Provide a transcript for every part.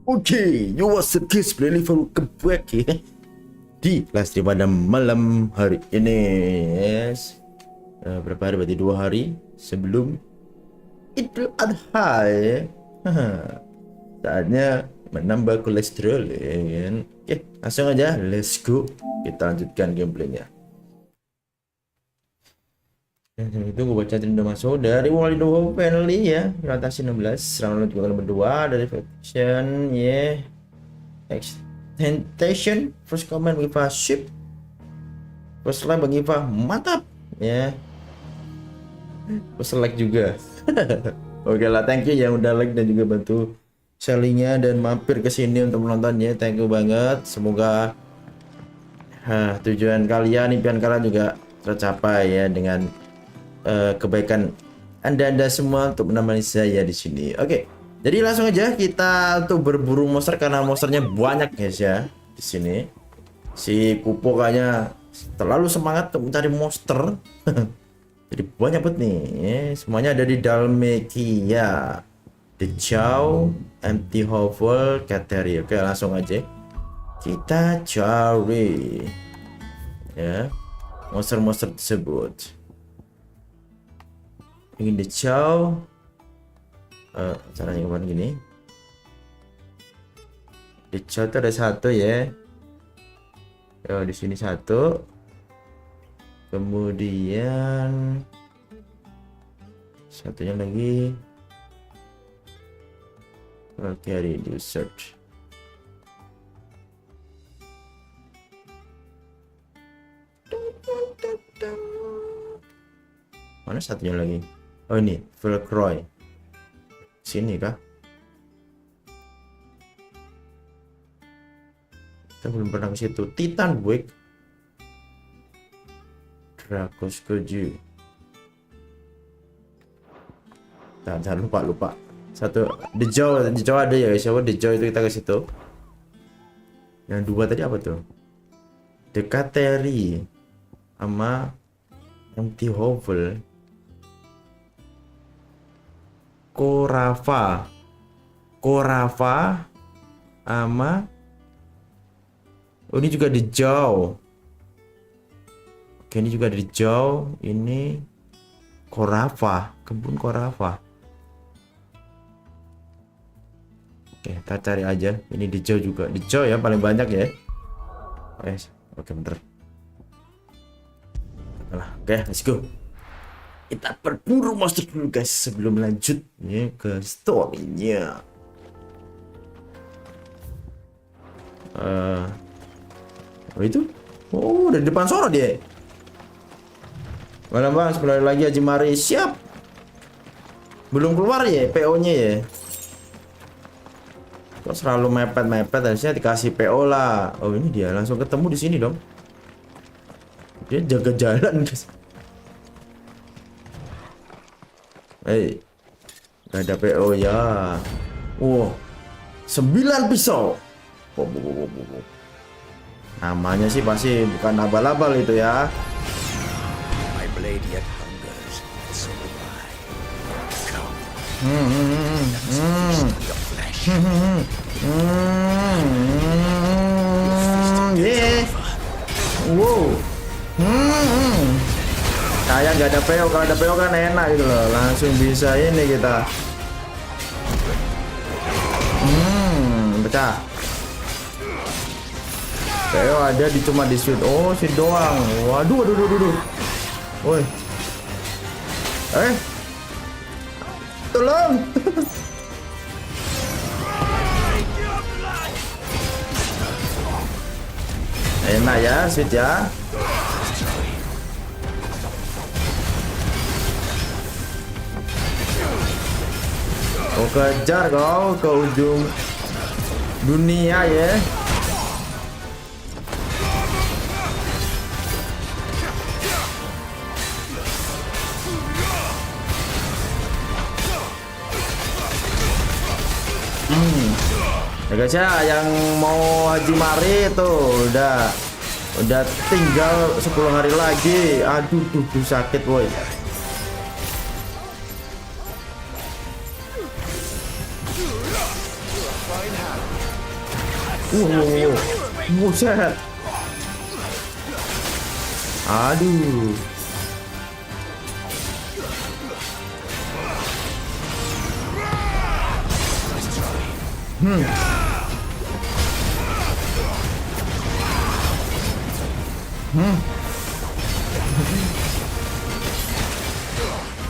Oke, you was the kiss deliver keback ya di kelas pada malam hari ini. Yes. Berapa hari? Berarti 2 hari sebelum Idul Adha ya. Saatnya menambah kolesterol ya kan. Oke, langsung aja let's go. Kita lanjutkan gameplaynya. Itu gue baca udah masuk dari mulai dua family ya, rotasi 16 round juga nomor 2 dari faction ya, extension first comment bagi ship, first like bagi mantap ya, first like juga. Oke lah, thank you yang udah like dan juga bantu sharingnya dan mampir ke sini untuk menontonnya, thank you banget. Semoga tujuan kalian, impian kalian juga tercapai ya dengan kebaikan anda semua untuk menemani saya di sini. Oke, jadi langsung aja kita untuk berburu monster karena monsternya banyak guys ya di sini. Si Kupo kayaknya terlalu semangat untuk mencari monster. Jadi banyak banget nih ya. Semuanya ada di Dalmekia, The Chow, Empty Hovel, Kateri. Oke, langsung aja kita cari ya monster-monster tersebut. Ingin The Chow, caranya kemana gini? The Chow itu ada satu ya. Oh, di sini satu. Kemudian satunya lagi. Oke, di search. Mana satunya lagi? Oh ini, Velcroy. Sini kah? Kita belum pernah ke situ. Titan Wake, Dracoskoju. Jangan lupa. Satu, The Jaw ada ya guys. The Jaw itu kita ke situ. Yang dua tadi apa tuh? The Kateri sama Empty Hovel. Korafa sama ini juga di Jaw. Oke, ini juga di Jaw. Ini Korafa, kebun Korafa. Oke, kita cari aja. Ini di Jaw juga. Di Jaw ya paling banyak ya. Oke, bener. Oke, let's go. Kita berburu monster dulu guys sebelum lanjut ya ke story-nya. Itu? Oh, dari depan sono dia. Mana bang, sebentar lagi Haji Mari siap. Belum keluar ya PO-nya ya. Kok selalu mepet-mepet, harusnya dikasih PO lah. Oh, ini dia langsung ketemu di sini dong. Dia jaga jalan guys. Gak ada PO ya. Wow, 9 pisau. Namanya sih pasti bukan abal-abal itu ya. My blade yet hungers, so do I. Come. Yeah. Wow. Kayak nggak ada PO, kalau ada PO kan enak gitu loh, langsung bisa ini kita. Pecah. PO ada cuma di shoot. Oh, shoot doang. Waduh. Woi. Tolong. Enak ya, shoot ya. Kau kejar kau ke ujung dunia ya. Ya guys ya, yang mau Haji Mari tuh udah tinggal 10 hari lagi. Aduh, sakit woi. Fine hand. Buset. Aduh.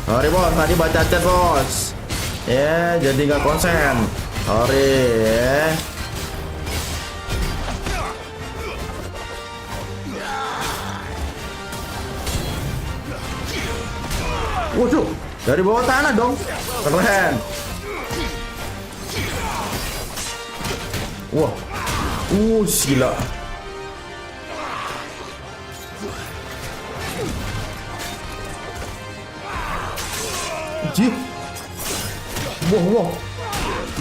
Sorry bos, tadi baca chat bos. Ya, jadi nggak konsen. Sorry ya. Waduh, dari bawah tanah dong. Keren. Wah. Gila. Jih. Wah.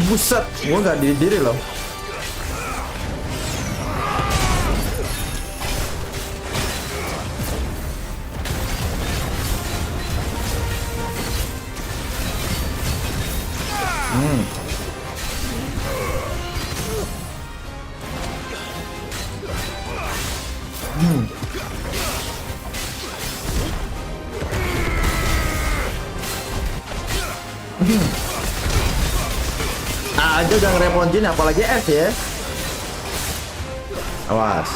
Buset, gua nggak diri loh. Aja udah ngerepotin apalagi S ya. Awas.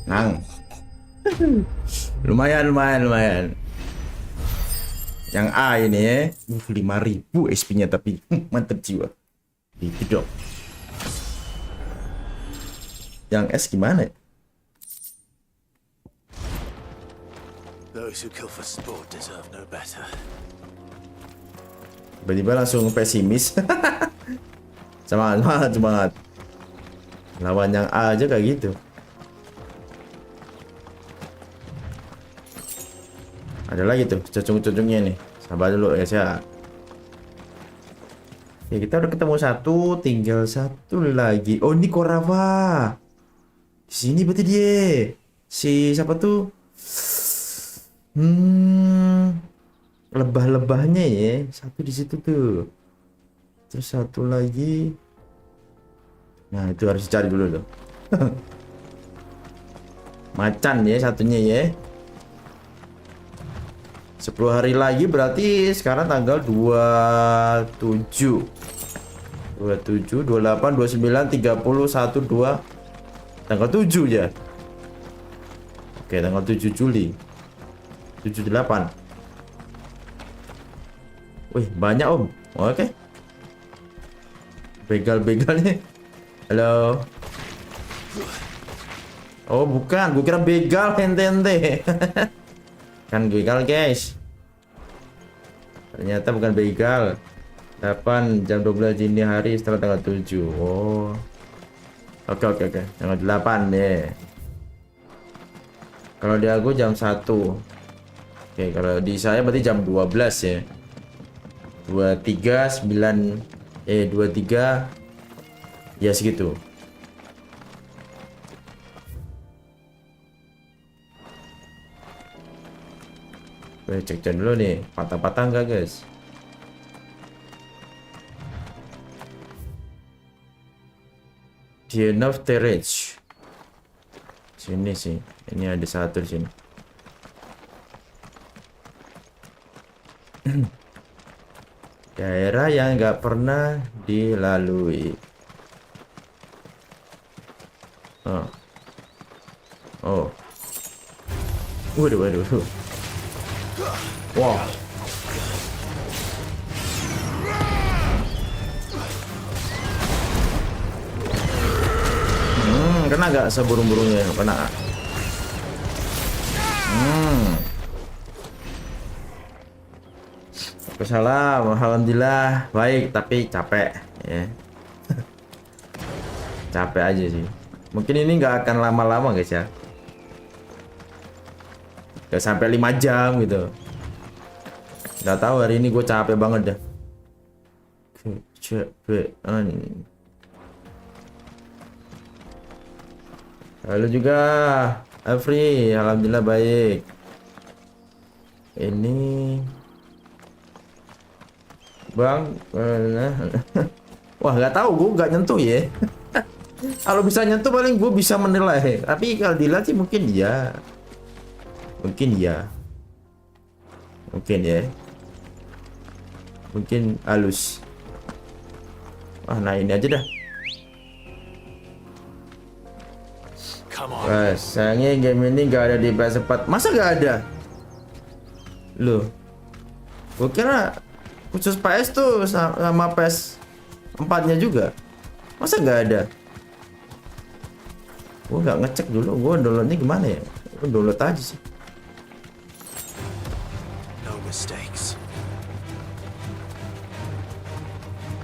Nang. lumayan. Yang A ini ya. 5.000 SP-nya tapi mantep jiwa. Itu dong. Yang S gimana ya? Those who kill for sport deserve no better. Tiba-tiba langsung pesimis. Semangat. Lawan yang A aja kayak gitu. Ada lagi tuh cucung-cucungnya nih. Sabar dulu ya, ya. Ya kita udah ketemu satu, tinggal satu lagi. Oh ini Korawa. Di sini berarti dia. Si siapa tuh? Lebah-lebahnya ya. Satu di situ tuh. Terus satu lagi. Nah itu harus dicari dulu tuh. Macan ya satunya ya. 10 hari lagi berarti sekarang tanggal 27 28 29 30 1 2 tanggal 7 ya. Oke, tanggal 7 Juli 78. Wih, banyak om. Oke. Begal-begalnya. Halo. Oh, bukan. Gue kira begal ente-ente. Kan begal, guys. Ternyata bukan begal. 8 jam 12 dini hari setelah tanggal 7. Oh. Oke. Tanggal 8 deh. Kalau di aku jam 1. Oke, kalau di saya berarti jam 12 ya. 23 ya segitu. Cek dulu nih, patah-patah enggak guys? The enough terrace. Sini sih, ini ada satu di sini. Daerah yang nggak pernah dilalui. Oh. Waduh. Wow. Kena gak seburung-burungnya? Kena. Salam, alhamdulillah baik tapi capek ya. Capek aja sih. Mungkin ini nggak akan lama-lama guys ya. Gak sampai 5 jam gitu. Nggak tahu, hari ini gue capek banget dah. Kecapean. Halo juga Afri, alhamdulillah baik. Ini Bang, wah nggak tahu, gue nggak nyentuh ya. Kalau bisa nyentuh paling gue bisa menilai. Tapi kalau dilihat sih mungkin ya, mungkin halus. Wah, nah ini aja dah. Wah, sayangnya game ini nggak ada di PS4. Masa nggak ada? Loh, gue kira khusus PS tuh sama PS4-nya juga. Masa nggak ada? Gue nggak ngecek dulu, gue downloadnya gimana ya? Gue download aja sih. No mistakes.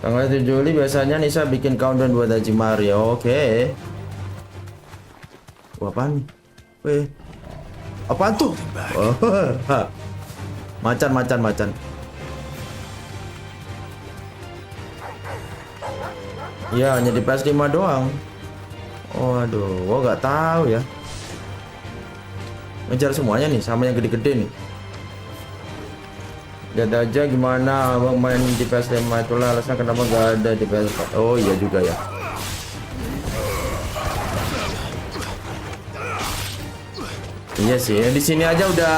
Tanggal 7 Juli biasanya Nisa bikin countdown buat Haji Mario. Oke. Wah, apaan nih? Weh. Apaan tuh? Oh, macan. Ya, hanya di PS5 doang. Oh, aduh, gua nggak tahu ya. Ngejar semuanya nih, sama yang gede-gede nih. Lihat aja gimana abang main di PS5, itulah alasan kenapa nggak ada di PS4. Oh iya juga ya. Iya sih, di sini aja udah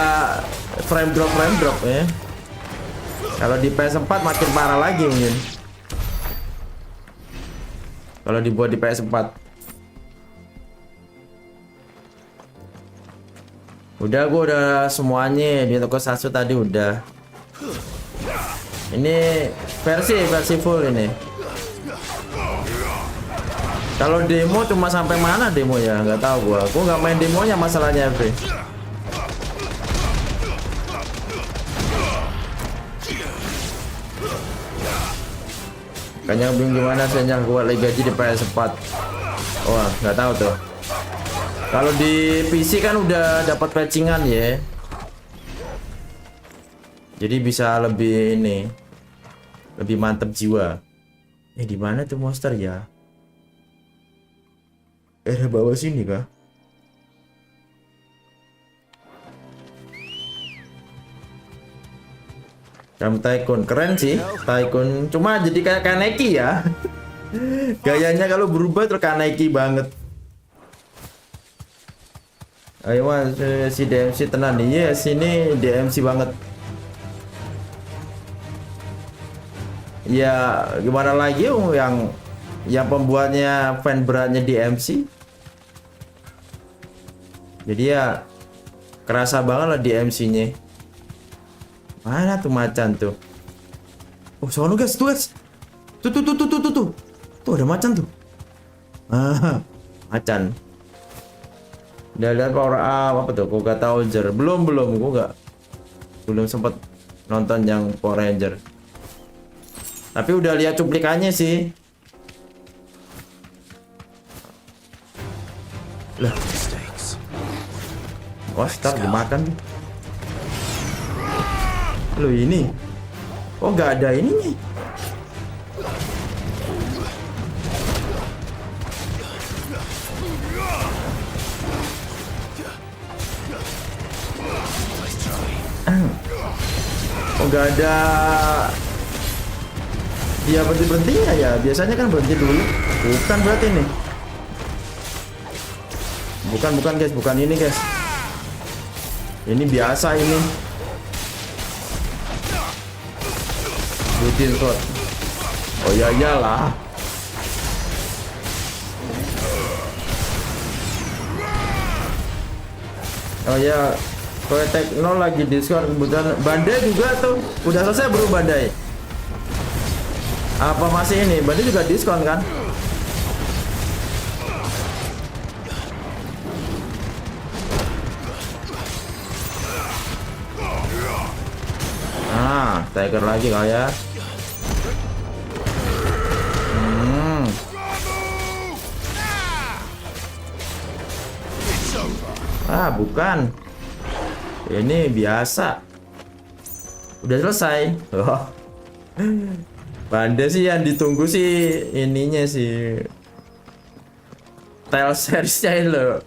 frame drop ya. Kalau di PS4 makin parah lagi mungkin. Kalau dibuat di PS4. Gue udah semuanya di toko Sasu tadi udah. Ini versi full ini. Kalau demo cuma sampai mana demo ya? Nggak tahu gua nggak main demonya masalahnya, Fri. Kayaknya bingung gimana saya buat lagi gaji di PS4. Wah, nggak tahu tuh. Kalau di PC kan udah dapat patchingan ya. Jadi bisa lebih ini, lebih mantep jiwa. Di mana tuh monster ya? Bawah sini kah? Kamu Tycoon keren sih, Tycoon. Cuma jadi kayak Kaneki ya. Gayanya kalau berubah terus Kaneki banget. Ayo mas, si DMC tenan nih. Yes, ini DMC banget. Ya gimana lagi yang pembuatnya fan beratnya DMC. Jadi ya kerasa banget lah DMC-nya. Mana tuh macan tuh? Oh, sono guys, tuh guys. Tuh. Tuh ada macan tuh. Macan. Udah lihat power up apa tuh? Gua gak tahu Ranger. Belum. Gua belum sempat nonton yang Power Ranger. Tapi udah lihat cuplikannya sih. Lah. Wah, start dimakan. Loh ini. Oh, nggak ada ininya. Oh, nggak ada. Dia berhentinya ya. Biasanya kan berhenti dulu. Bukan berarti nih. Bukan guys, bukan ini guys. Ini biasa ini. Rutin shot. Oh ya iyalah. Oh ya, Koe Tekno lagi diskon kebetulan. Bandai juga tuh. Udah selesai bro Bandai. Apa masih ini? Bandai juga diskon kan? Tiger lagi kayak. Ah, bukan. Ini biasa. Udah selesai. Oh. Banda sih yang ditunggu sih ininya sih. Tile seriesnya loh.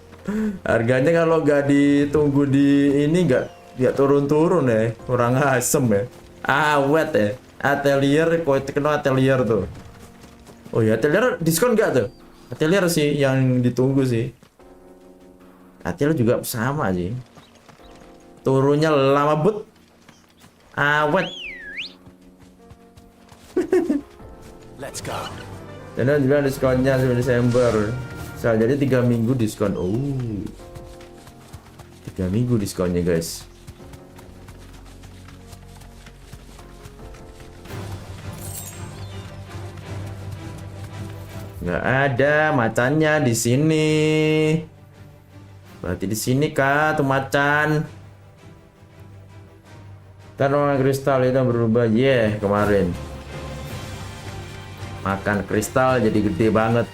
Harganya kalau nggak ditunggu di ini nggak turun-turun ya. Kurang asem ya. Awet ya. Atelier, Tekno Atelier tuh. Oh ya, Atelier diskon nggak tuh? Atelier sih yang ditunggu sih. Atelier juga sama sih. Turunnya lama bet. Awet. Let's go. Dan juga diskonnya 9 Desember. Jadi 3 minggu diskon. Oh. 3 minggu diskonnya, guys. Nggak ada macannya di sini. Berarti di sini kah tuh macan? Kan warna kristal itu berubah. Kemarin makan kristal jadi gede banget.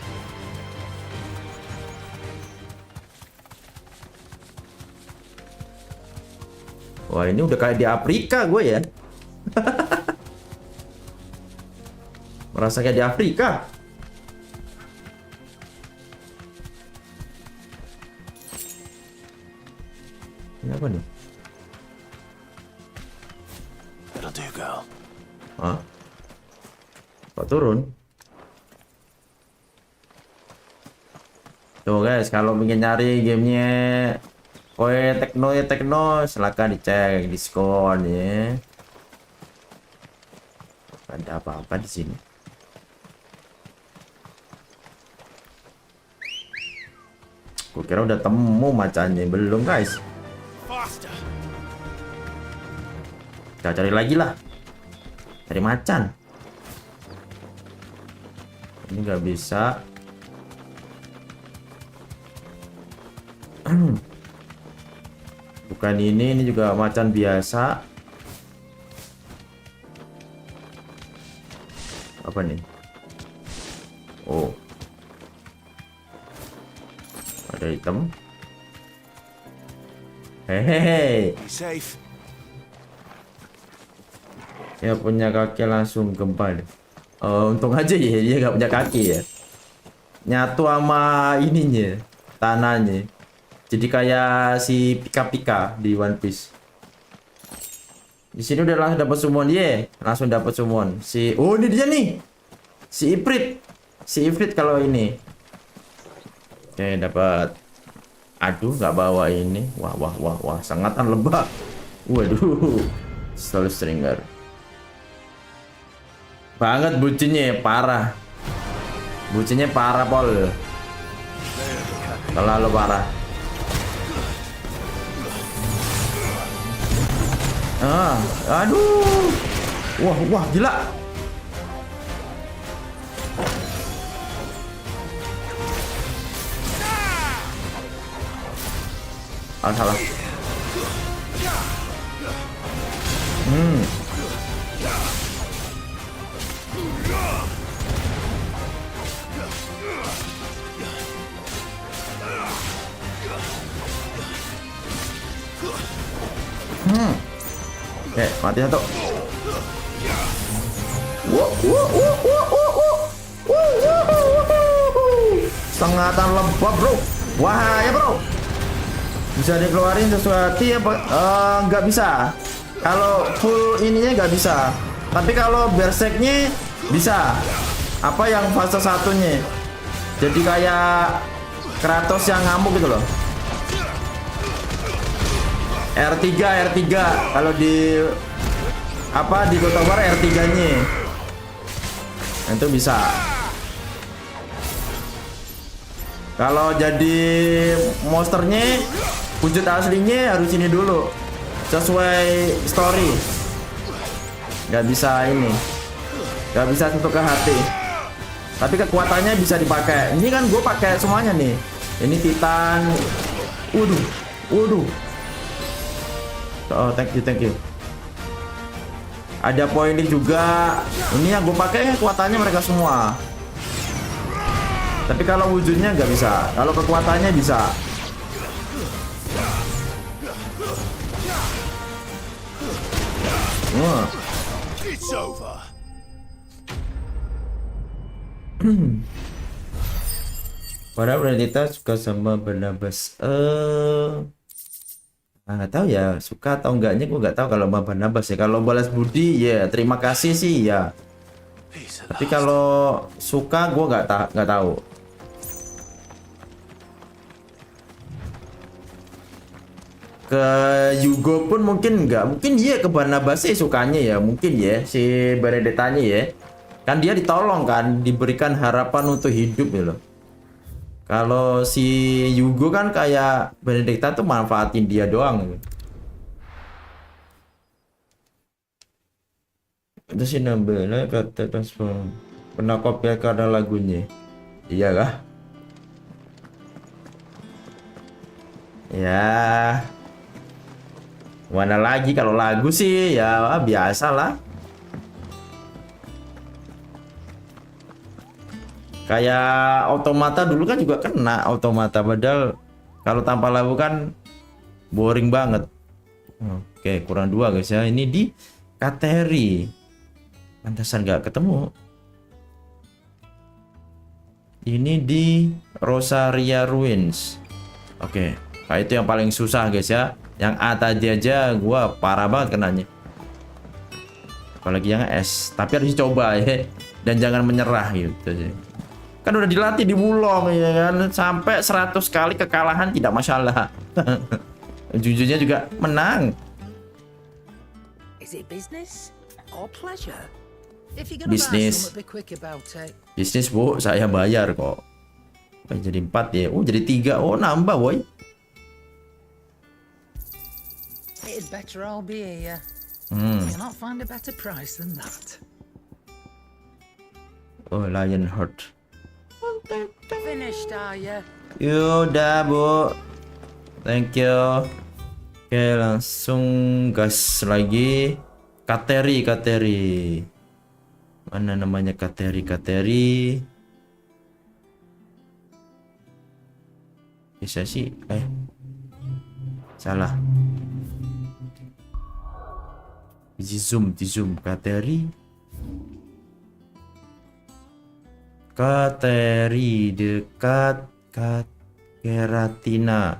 Wah, ini udah kayak di Afrika gue ya. Merasa kayak di Afrika. Ini apa nih? That'll do, girl. Hah? Kok turun? Tuh guys, kalau ingin nyari gamenya Tekno, silahkan dicek diskon ya. Ada apa-apa di sini? Gue kira udah temu macannya, belum guys. Kita cari lagi lah. Cari macan. Ini nggak bisa. Bukan ini juga macan biasa. Apa nih? Oh. Ada hitam. Hehehe. Be safe. Ya punya kaki langsung gempa deh. Untung aja ya dia nggak punya kaki ya. Nyatu sama ininya, tanahnya. Jadi kayak si Pika-Pika di One Piece. Di sini udah langsung dapat summon dia, langsung dapat summon. Oh ini dia nih. Si Ifrit kalau ini. Oke, dapat. Aduh, nggak bawa ini. Wah, sangatan lebah. Waduh. Soul Stringer. Banget bucinnya, parah. Bucinnya parah, Pol. Terlalu parah. Aduh. Wah, gila. Salah. Oke, mati satu. Sengatan lebah, bro. Wah, ya bro. Bisa dikeluarin sesuatu ya, nggak bisa. Kalau full ininya nggak bisa. Tapi kalau berserknya bisa. Apa yang fase satunya? Jadi kayak Kratos yang ngamuk gitu loh. R3 kalau di di God of War R3-nya. Itu bisa. Kalau jadi monsternya wujud aslinya harus ini dulu. Sesuai story. Nggak bisa ini. Nggak bisa sentuh ke hati. Tapi kekuatannya bisa dipakai. Ini kan gue pakai semuanya nih. Ini Titan. Waduh. Oh, thank you. Ada pointing juga. Ini yang gue pakai kekuatannya mereka semua. Tapi kalau wujudnya nggak bisa. Kalau kekuatannya bisa. Wah. It's over. Para wanita suka sama Barnabas. Nggak tahu ya, suka atau enggaknya gue nggak tahu kalau sama Barnabas ya. Kalau balas budi ya terima kasih sih ya. Tapi kalau suka gue nggak tahu. Ke Yugo pun mungkin nggak, mungkin dia ke Barnabas sih sukanya ya, mungkin ya si Benedettanya ya. Kan dia ditolong kan, diberikan harapan untuk hidup ya loh. Kalau si Yugo kan kayak Benedetta tuh manfaatin dia doang gitu. Itu sih nambahnya kata transform. Pernah kopi karena lagunya. Iya kah? Ya. Mana lagi kalau lagu sih ya biasa lah. Kayak Automata dulu kan juga kena Automata, padahal kalau tanpa lagu kan boring banget. Oke, kurang 2 guys ya. Ini di Kateri. Pantasan nggak ketemu. Ini di Rosaria Ruins. Oke, nah itu yang paling susah guys ya. Yang A tadi aja gua parah banget kenanya. Apalagi yang S, tapi harus dicoba ya. Dan jangan menyerah gitu sih. Kan udah dilatih di Wulong ya kan, sampai 100 kali kekalahan tidak masalah. Jujurnya juga menang. Is it business or pleasure? Bisnis. Bisnis bu, saya bayar kok. Jadi 4 ya. Oh jadi 3. Oh nambah boy. It'd better I'll be here. Cannot find a better price than that. Oh Lionheart. Finished, are you? Yaudah bu, thank you. Oke langsung gas lagi. Kateri. Mana namanya Kateri? Bisa sih salah. Di zoom Kateri dekat Keratina.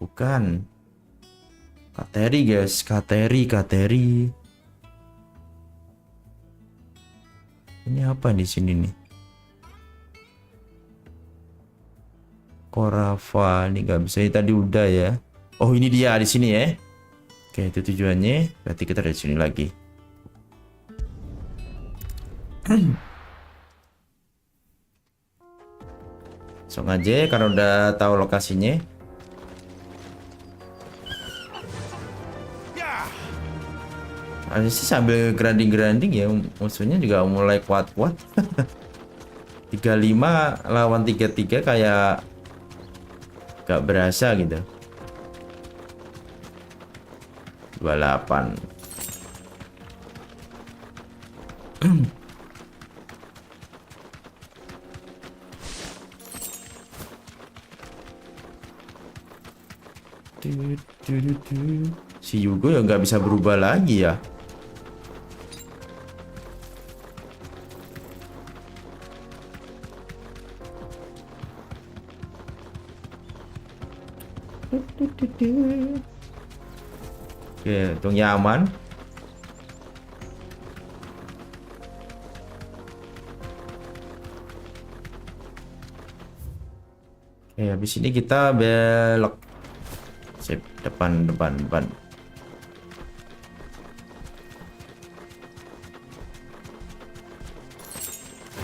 Bukan. Kateri guys, Kateri. Ini apa di sini nih? Korava, ini nggak bisa, ini tadi udah ya. Oh ini dia di sini ya. Oke itu tujuannya. Berarti kita dari sini lagi. Langsung aja karena udah tahu lokasinya. Ada sih sambil grinding ya, musuhnya juga mulai kuat-kuat. 35 lawan 33 kayak gak berasa gitu. 28. Si Yugo ya nggak bisa berubah lagi ya. Oke, untungnya aman. Oke, habis ini kita belok. Sip, depan.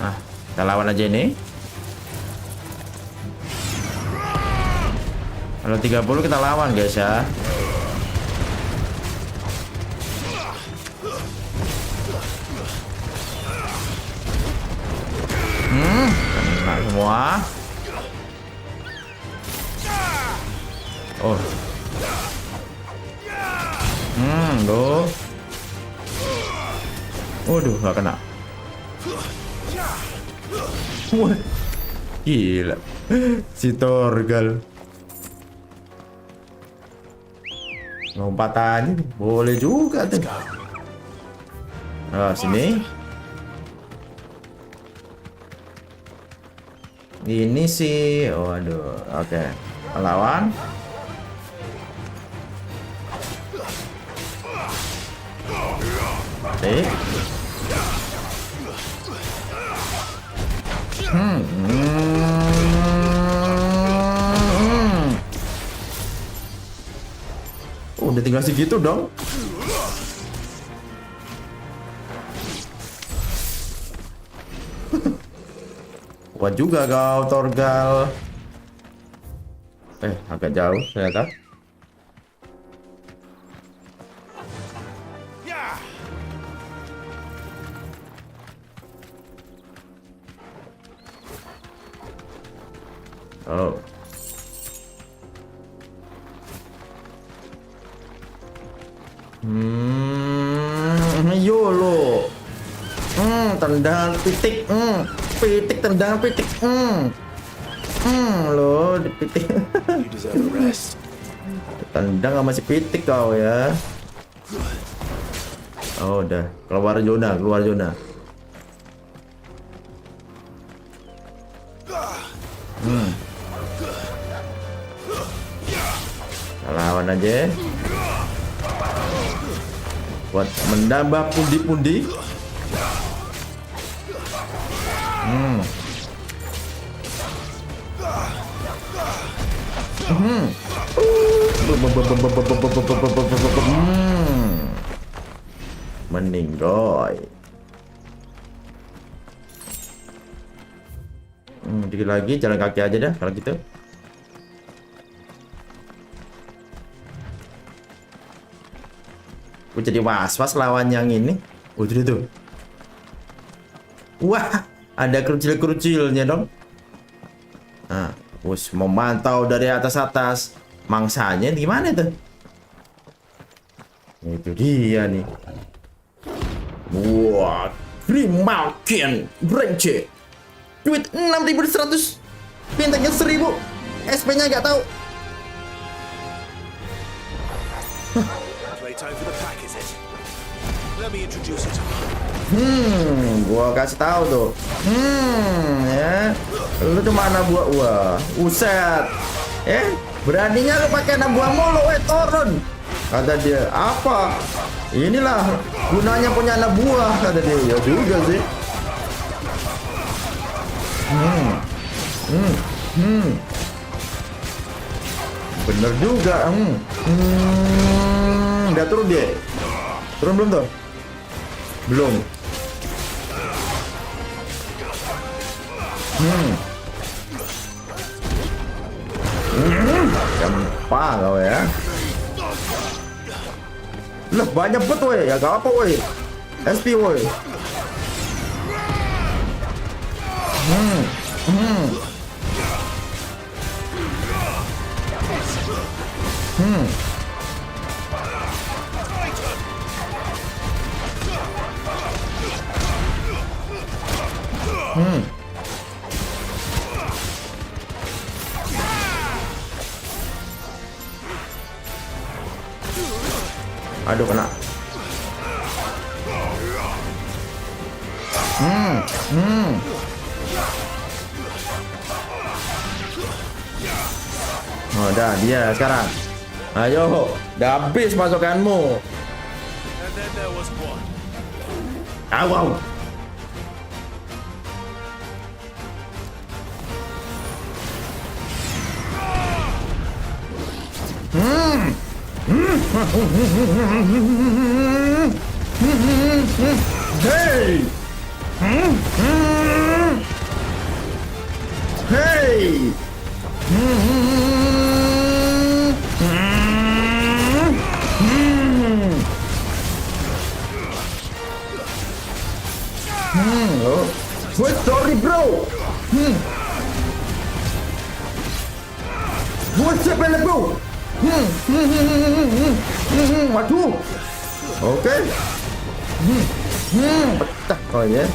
Nah, kita lawan aja ini. Kalau 30 kita lawan guys ya. Kena semua. Oh. Loh. Waduh, gak kena. Wah. Gila. Si Torgal. Lompatannya boleh juga tuh. Oh, sini. Ini sih, waduh, oke. Lawan. Oke. Udah tinggal segitu dong. Kuat juga kau, Torgal. Agak jauh ternyata. Oh. YOLO. Tendang pitik. Pitik tendang pitik. Lo dipitik. You deserve a rest. Tendang sama si pitik kau ya. Oh, udah keluar zona, keluar zona. Lawan aja. Buat menambah pundi-pundi. Meninggoy. Dikit lagi jalan kaki aja dah kalau gitu. Gue jadi was-was lawan yang ini. Tuh. Wah, ada kerucil-kerucilnya dong. Nah, memantau dari atas-atas. Mangsanya gimana tuh? Itu dia nih. Wah, Grimalkin Brence. Duit 6.100. Bintangnya 1.000. SP-nya nggak tahu. Time for the pack, is it? Let me introduce it. Gua kasih tahu tuh. Ya. Lu cuma anak buah. Wah, uset. Beraninya lu pakai anak buah mulu, turun. Kata dia, apa? Inilah gunanya punya anak buah, kata dia. Ya juga sih. Bener juga. Udah turun dia. Turun belum tuh? Belum. Gampang kau ya. Lah banyak bet woy. Ya gak apa woy. SP woy. Aduh kena. Oh, udah dia sekarang. Ayo, udah habis pasukanmu. And then there was one. Wow. Hey. Hey. Wait, sorry bro. What's up, bro? Waduh. Oke. Pecah kau ya.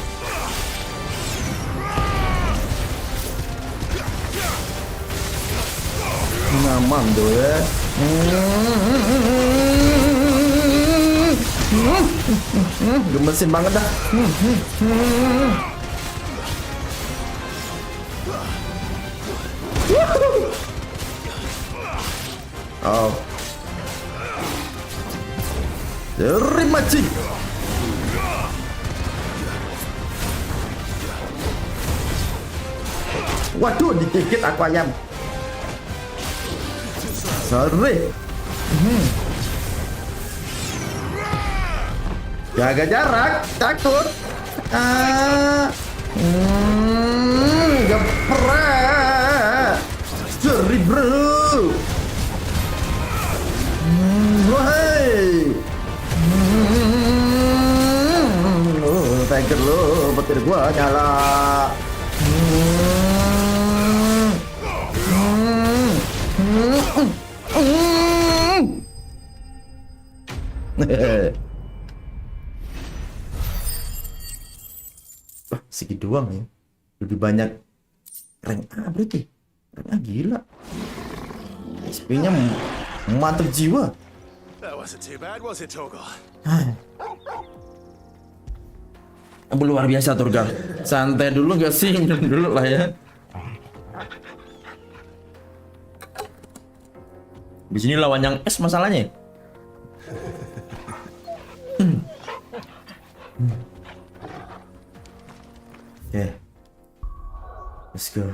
Nyaman tuh ya. Gemesin banget dah. Oh. Terima kasih. Waduh, digigit aku ayam. Sorry. Jaga jarak, takut. Geprak. Seri bro. Wahai. Tiger lo, petir gua nyala. Wah, segitu doang ya. Lebih banyak rank A berarti. Rank A gila. SP-nya mantap jiwa. That wasn't too bad, was it, Torgal? Luar biasa Turgal. Santai dulu gak sih? Minum dulu lah ya. Di sini lawan yang S masalahnya. Oke. Let's go.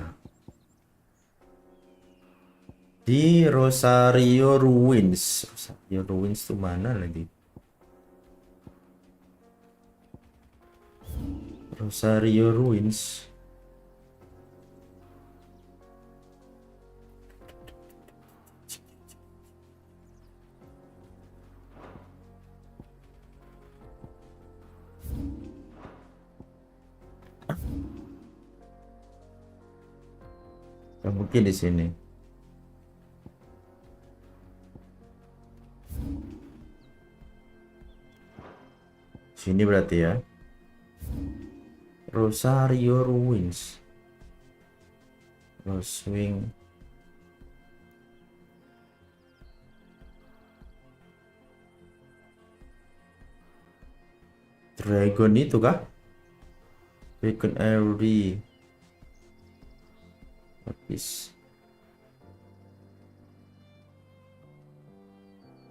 Di Rosario Ruins. Rosario Ruins tuh mana lagi? Rosario Ruins. Gak mungkin di sini. Sini berarti ya. Rosario Ruins. Roswing. Dragon itu kah? Dragon Airy. Habis.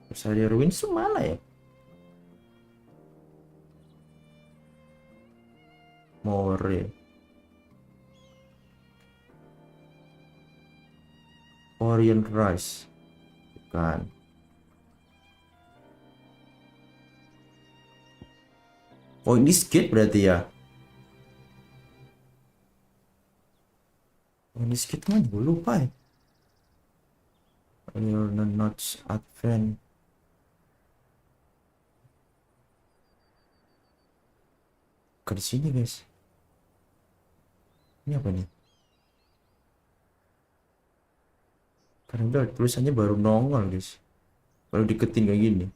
Rosario Ruins itu mana ya? More. Orient Rice. Bukan. Oh, ini skate berarti ya. Oh, ini skate mah gue lupa ya. Orient Notch Advent. Ke di sini guys. Ini apa nih? Karena udah tulisannya baru nongol guys. Baru diketin kayak gini.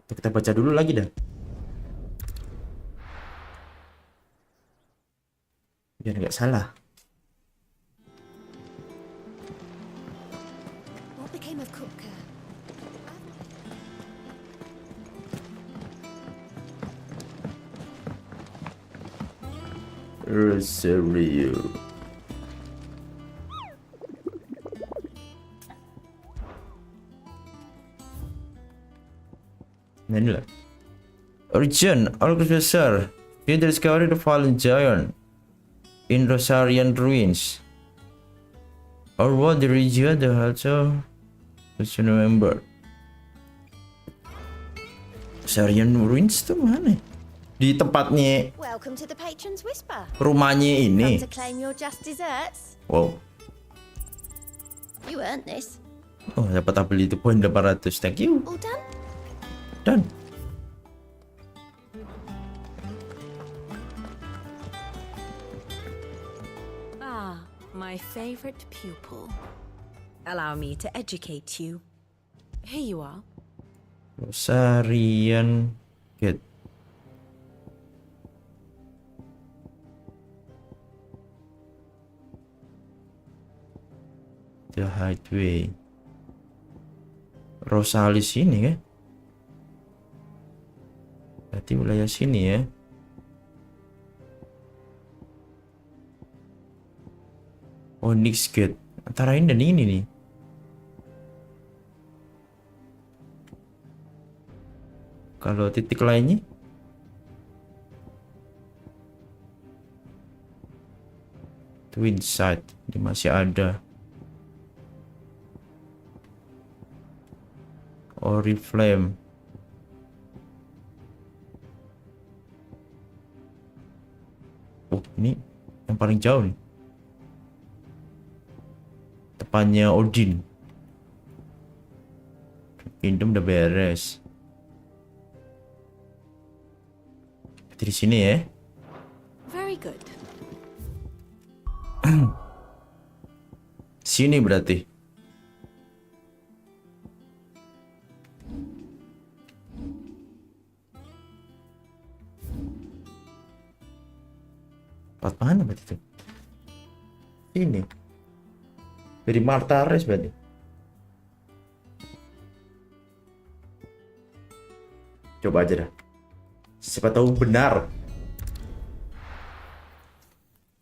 Kita baca dulu lagi dah. Biar nggak salah. What became of Cooker? Rosario. Nah, inilah. Origin, Algus besar. He discovered the fallen giant in Rosarian ruins. Or what the region the also to remember. Rosarian ruins itu mana? Di tempatnya Welcome to the Patron's Whisper. rumahnya ini. Come to claim your just desserts. Wow. You earned this. Oh, dapat tabel itu poin 800. Thank you. All done? Done. Ah, my favorite pupil. Allow me to educate you. Here you are. Rosarian Gate. The Highway. Rosalis ini kan? Berarti wilayah sini ya. Onyx Gate antara ini dan ini nih. Kalau titik lainnya Twin Side ini masih ada. Oriflame. Oh, ini yang paling jauh nih. Depannya Odin. Kingdom udah beres. Berarti di sini ya. Very good. Sini berarti. Tempat mana berarti itu? Ini. Dari Martares berarti. Coba aja dah. Siapa tahu benar.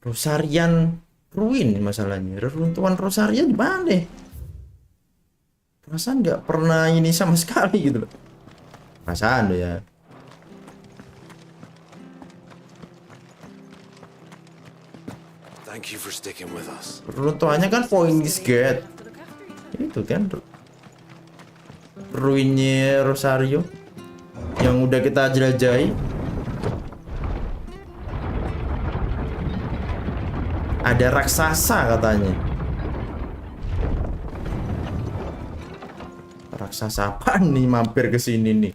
Rosarian ruin masalahnya. Reruntuhan Rosarian di mana? Perasaan nggak pernah ini sama sekali gitu loh. Perasaan loh ya. Thank you for sticking with us. Reruntuhannya kan Phoenix Gate. Itu kan ruinnya Rosario yang udah kita jelajahi. Ada raksasa katanya. Raksasa apa nih mampir ke sini nih?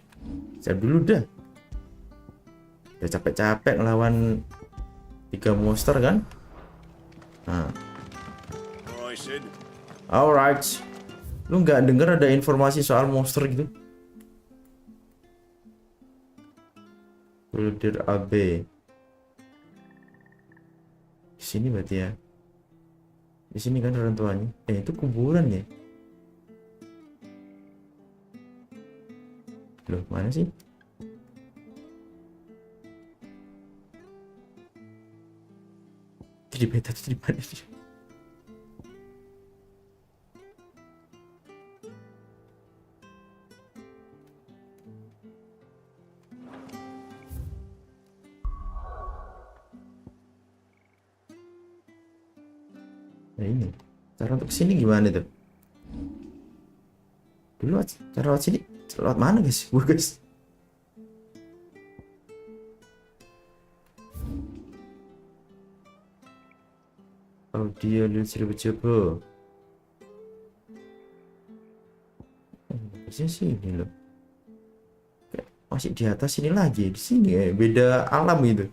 Saya dulu dah. Udah capek-capek ngelawan 3 monster kan? Nah. Alright, Sid. Alright. Lu nggak denger ada informasi soal monster gitu? Builder AB. Di sini berarti ya. Di sini kan reruntuhannya. Itu kuburan ya. Loh, mana sih? Itu di beta itu di mana sih? Nah ini, cara untuk kesini gimana tuh? Dulu cara lewat sini, lewat mana guys? Gue guys. Oh dia lihat coba. Harusnya sini loh. Kayak masih di atas sini lagi, di sini ya, beda alam gitu.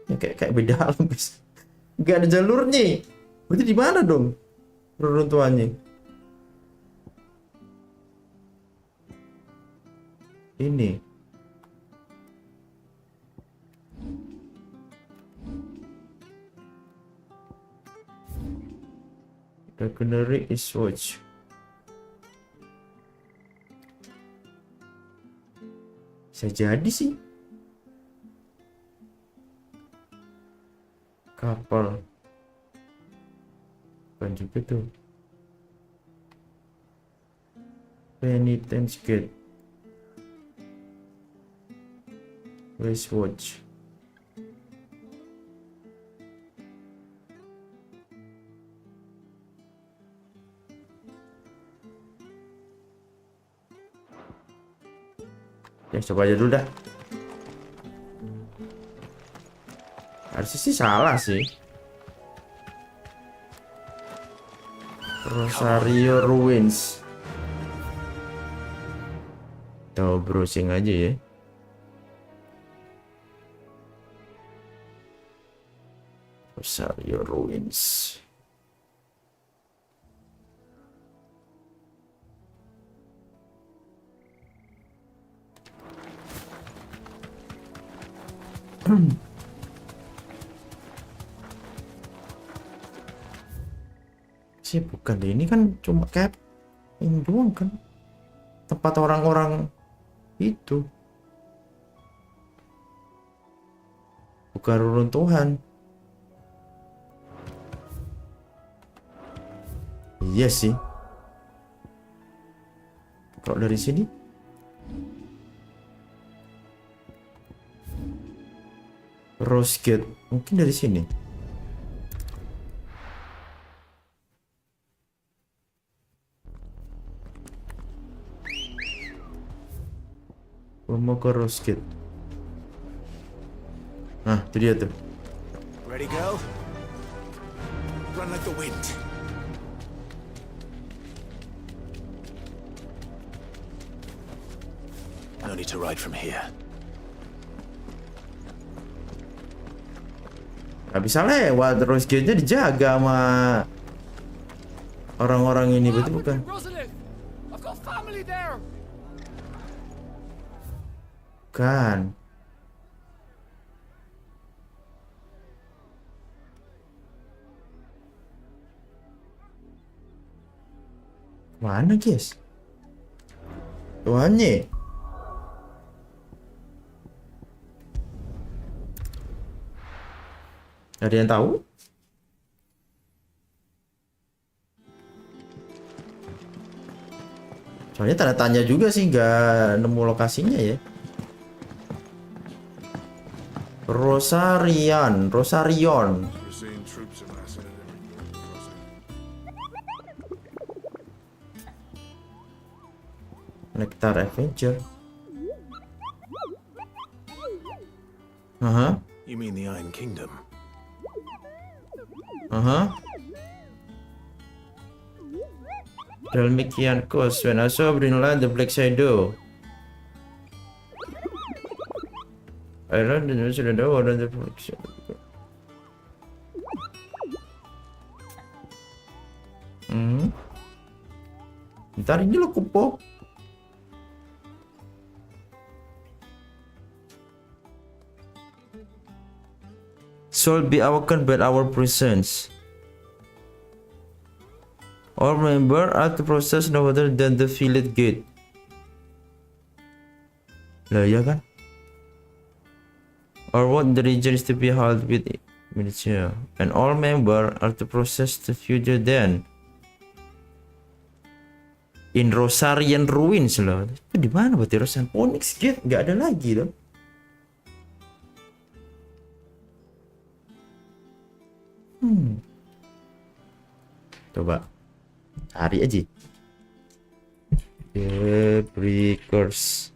Ya kayak beda alam guys. Gak ada jalurnya. Berarti di mana dong reruntuhannya? Ini. Regenerate is watch. Bisa jadi sih. Kapal. Bukan juga tuh. Penitence Gate. Waste Watch. Ya coba aja dulu dah. Harusnya sih salah sih. Rosario Ruins. Tahu browsing aja ya. Rosario Ruins. Sih bukan deh, ini kan cuma kayak ini doang kan. Tempat orang-orang itu. Bukan reruntuhan. Iya sih. Kalau dari sini Rose Gate, mungkin dari sini. Mau ke Rose Gate. Nah, itu dia tuh. Ready, go? Run like the wind. No need to ride from here. Gak bisa lewat, Rose Gate-nya dijaga sama orang-orang ini, betul bukan? I've got family there. Kan. Mana guys? Tuannya. Ada yang tahu? Soalnya tanda tanya juga sih, nggak nemu lokasinya ya. Rosarion. Nectar Adventure. You mean the Iron Kingdom? Demikian cost when I saw Greenland the Black Shadow. I learned the sudah ada warna the Black Shadow. Ntar ini lo kupo. Soul be awakened by our presence. All member are to process no other than the village gate. Lah ya kan? Or what the region is to be held with Indonesia. And all member are to process the future then. In Rosarian Ruins loh. Itu di mana berarti Rosarian Onyx Gate? Nggak ada lagi loh. Coba cari aja. The Breakers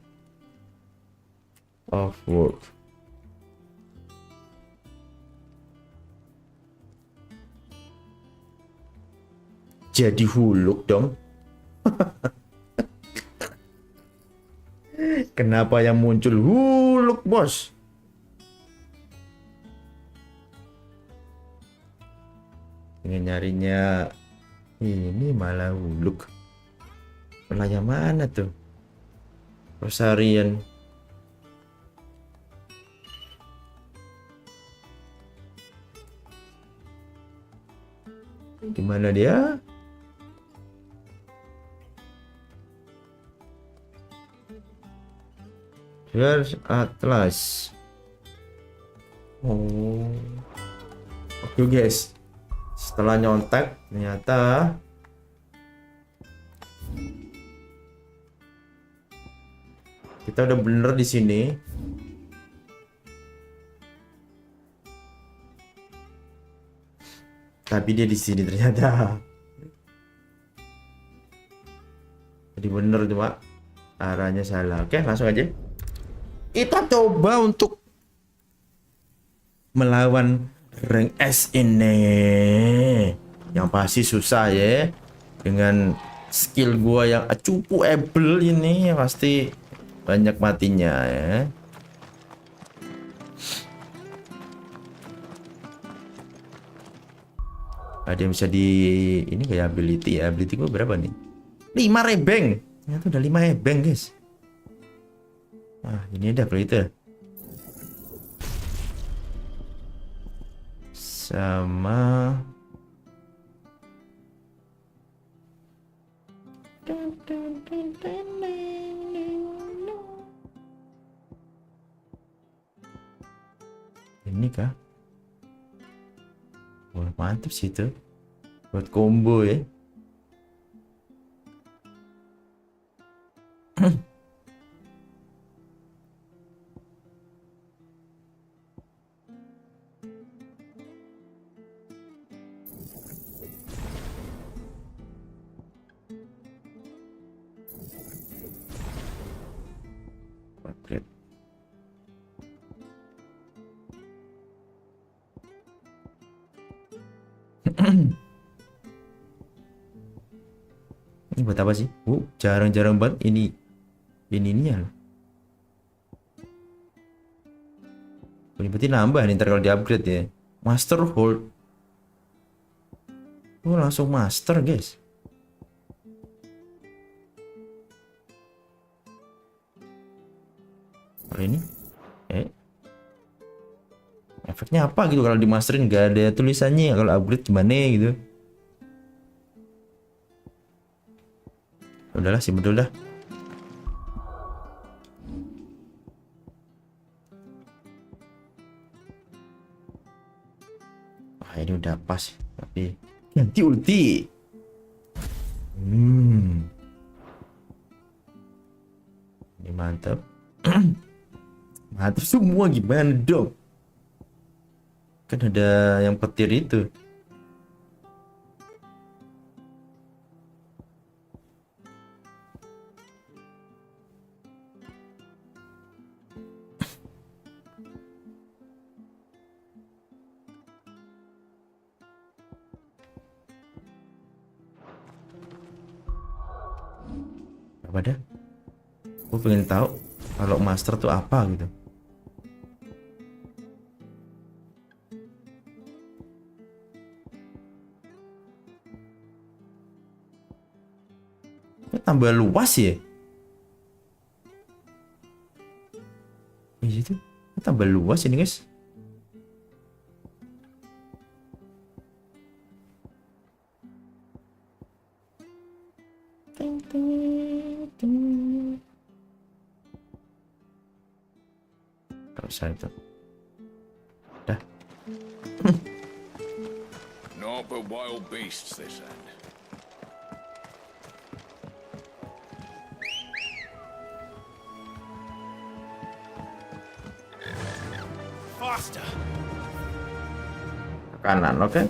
of Work. Jadi huluk dong. Kenapa yang muncul huluk, bos? Ingin nyarinya ini malah huluk. Pernah yang mana tuh? Rosarian. Gimana dia? Here's Atlas. Oh. Oke guys. Setelah nyontek ternyata kita udah bener di sini. Tapi dia di sini ternyata. Jadi bener cuma arahnya salah. Oke, langsung aja. Kita coba untuk melawan rank S ini. Yang pasti susah ya. Dengan skill gua yang cupu able ini pasti banyak matinya ya. Ada yang bisa di ini kayak ability ya. Ability gua berapa nih? 5 rebeng. Ternyata udah 5 rebeng guys. Nah, ini ada kalau itu. Sama Ini kah? Wah, mantap sih itu. Buat combo ya. Upgrade. Ini buat apa sih? Jarang-jarang banget ininya loh. Ini berarti nambah nih ntar kalau di upgrade ya. Master hold. Oh, langsung master guys. Kalau ini efeknya apa gitu kalau dimasterin, nggak ada tulisannya ya, kalau upgrade gimana gitu. Udahlah sih betul dah. Wah, ini udah pas tapi ganti ulti. Ini mantap. Mantap semua, gimana dong? Kan ada yang petir itu. Apa dah? Gue pengen tahu kalau master tuh apa gitu. Tambah luas ya. Iya itu tambah luas ini guys. Gak usah itu. Dah. Not but wild beasts, this end. Faster. Kanan, oke.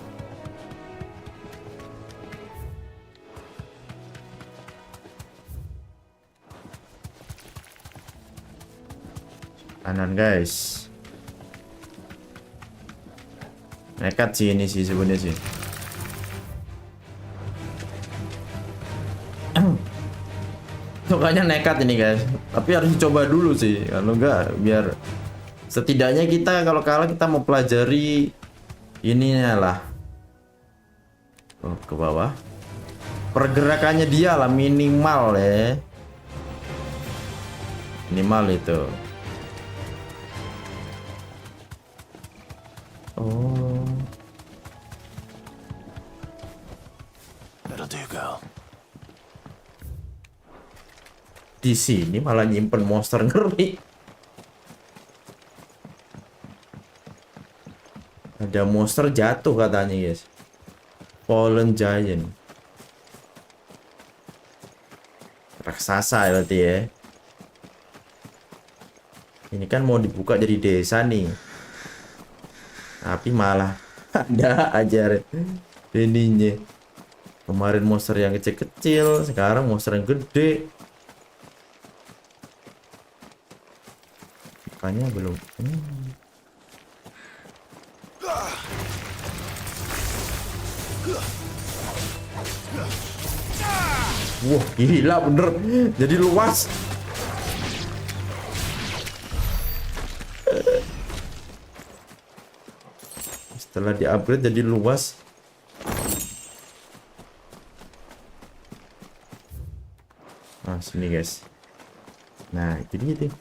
Kanan guys. Nekat sih ini sih sebenarnya sih. Sukanya nekat ini guys. Tapi harus dicoba dulu sih. Kalau enggak biar setidaknya kita kalau kalah kita mau pelajari ininya lah. Oh, ke bawah. Pergerakannya dia lah minimal ya. Minimal itu. Oh. That'll do, girl. Di sini malah nyimpen monster ngeri. Ada monster jatuh katanya guys. Fallen Giant. Raksasa ya berarti ya. Ini kan mau dibuka jadi desa nih. Tapi malah ada aja ininya. Kemarin monster yang kecil-kecil, sekarang monster yang gede. Makanya belum. Wah, gila bener. Jadi luas. Setelah di-upgrade jadi luas. Nah, sini guys. Nah, itu dia tuh.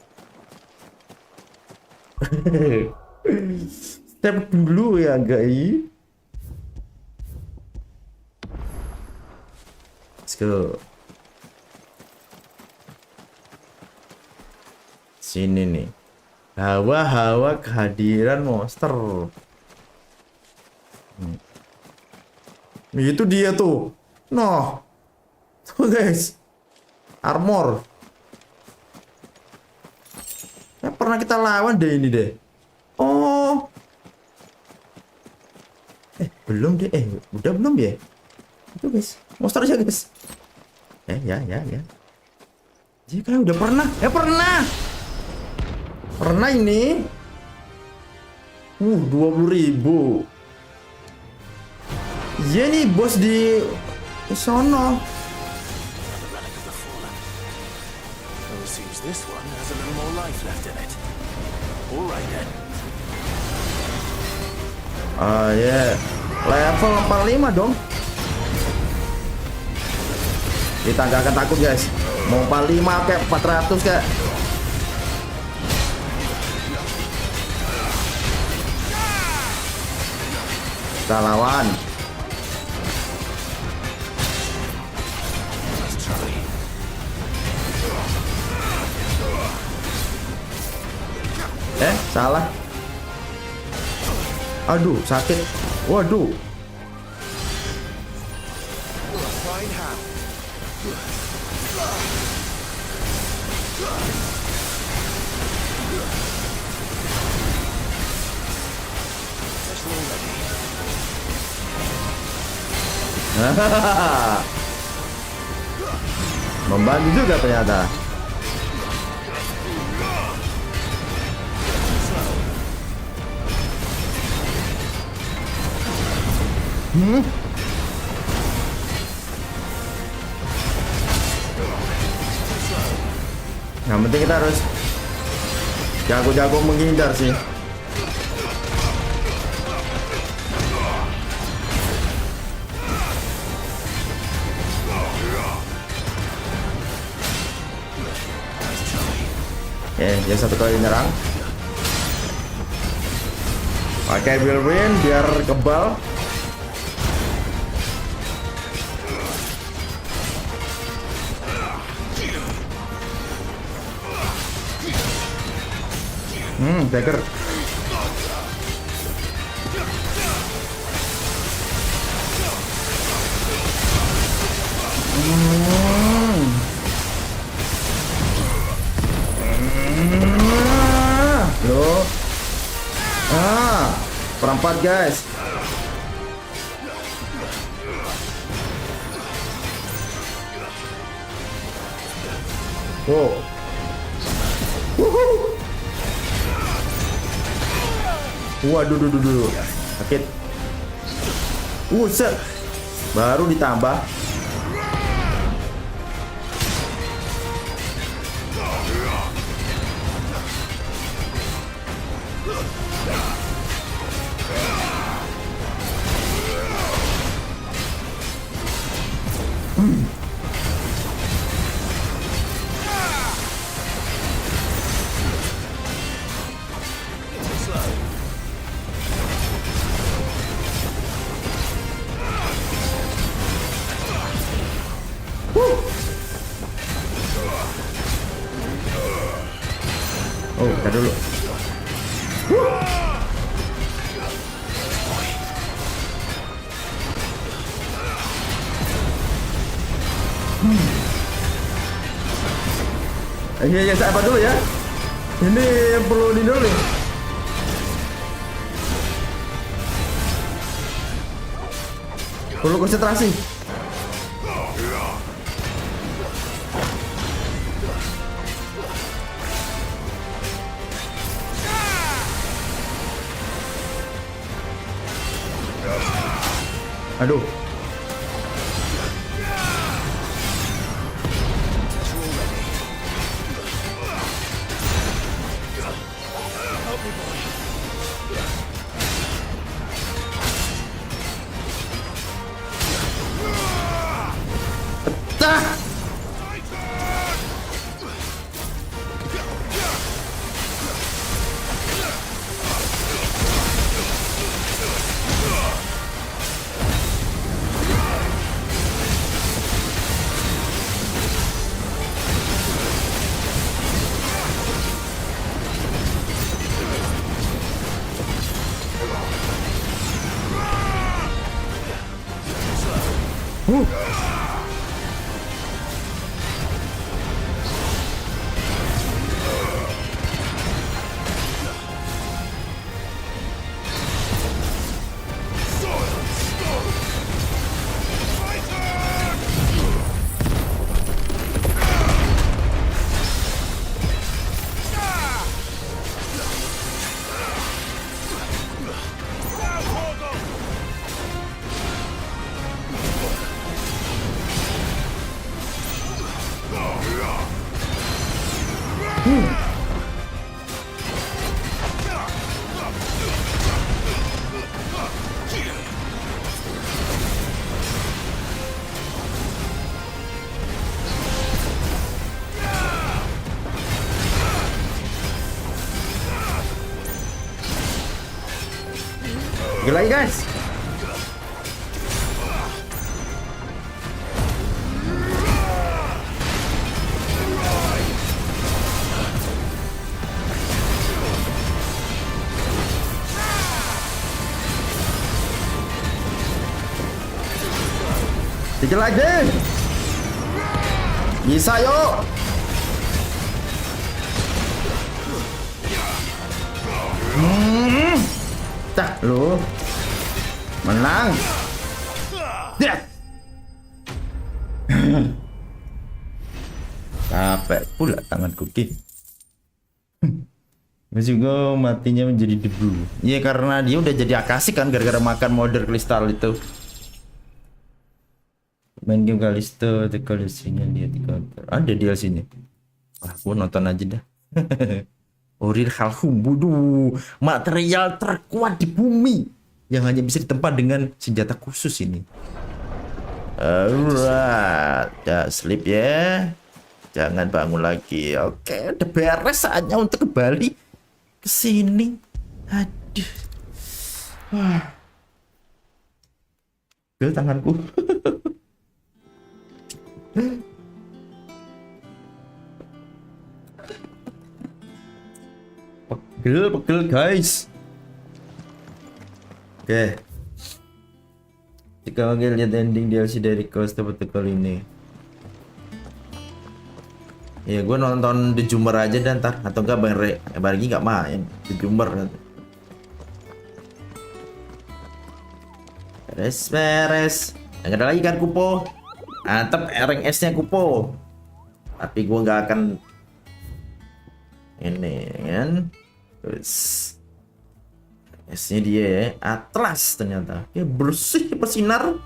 Step dulu ya, guys. Let's go. Sini nih. Hawa-hawa kehadiran monster. Itu dia tuh. Noh. Tuh guys. Armor. Ya, pernah kita lawan deh ini deh. Oh. Belum deh. Udah belum ya? Itu guys. Monster aja guys. Ya. Jadi kayak udah pernah. Pernah. Pernah ini. 20.000. Iya nih bos di sono. Oh, seems this one has a little more life left in it. All right then. Ya. Level 45 dong. Kita nggak akan takut guys. Mau 45 kayak 400 kayak. Kita lawan. Salah. Aduh, sakit. Waduh. Fine how. Membantu juga ternyata. Yang penting kita harus jago-jago menghindar sih. Dia satu kali nyerang. Pakai whirlwind biar kebal. Dagger. Loh. Perempat guys. Wow. Waduh, sakit. Set. Baru ditambah. Oh, kita dulu. Iya, saya apa dulu ya? Ini yang perlu di dulu. Perlu konsentrasi. Aduh. Gila lagi guys. Dikit lagi. Bisa yuk. Cak lu. Menang. Ya. Capek pula tanganku ki. Masih juga matinya menjadi debu. Iya karena dia udah jadi akasik kan gara-gara makan modern kristal itu. Main game Kalisto, DLC-nya dia ada DLC-nya. Wah, gua nonton aja dah. Orir Halhum, buduh, material terkuat di bumi yang hanya bisa ditempat dengan senjata khusus ini. Alright, ya sleep ya. Jangan bangun lagi. Oke, udah beres saatnya untuk kembali ke sini. Aduh. Wah. Gel tanganku. Pegel guys. Oke. Jika lagi lihat ending DLC dari Clossing kali ini. Ya gue nonton The Jummer aja dan ntar atau enggak lagi nggak main The Jummer. Beres. Nggak ada lagi kan kupo. Mantap rank S-nya kupo. Tapi gue nggak akan ini kan. Terus S-nya dia ya, Atlas ternyata. Ya bersih bersinar.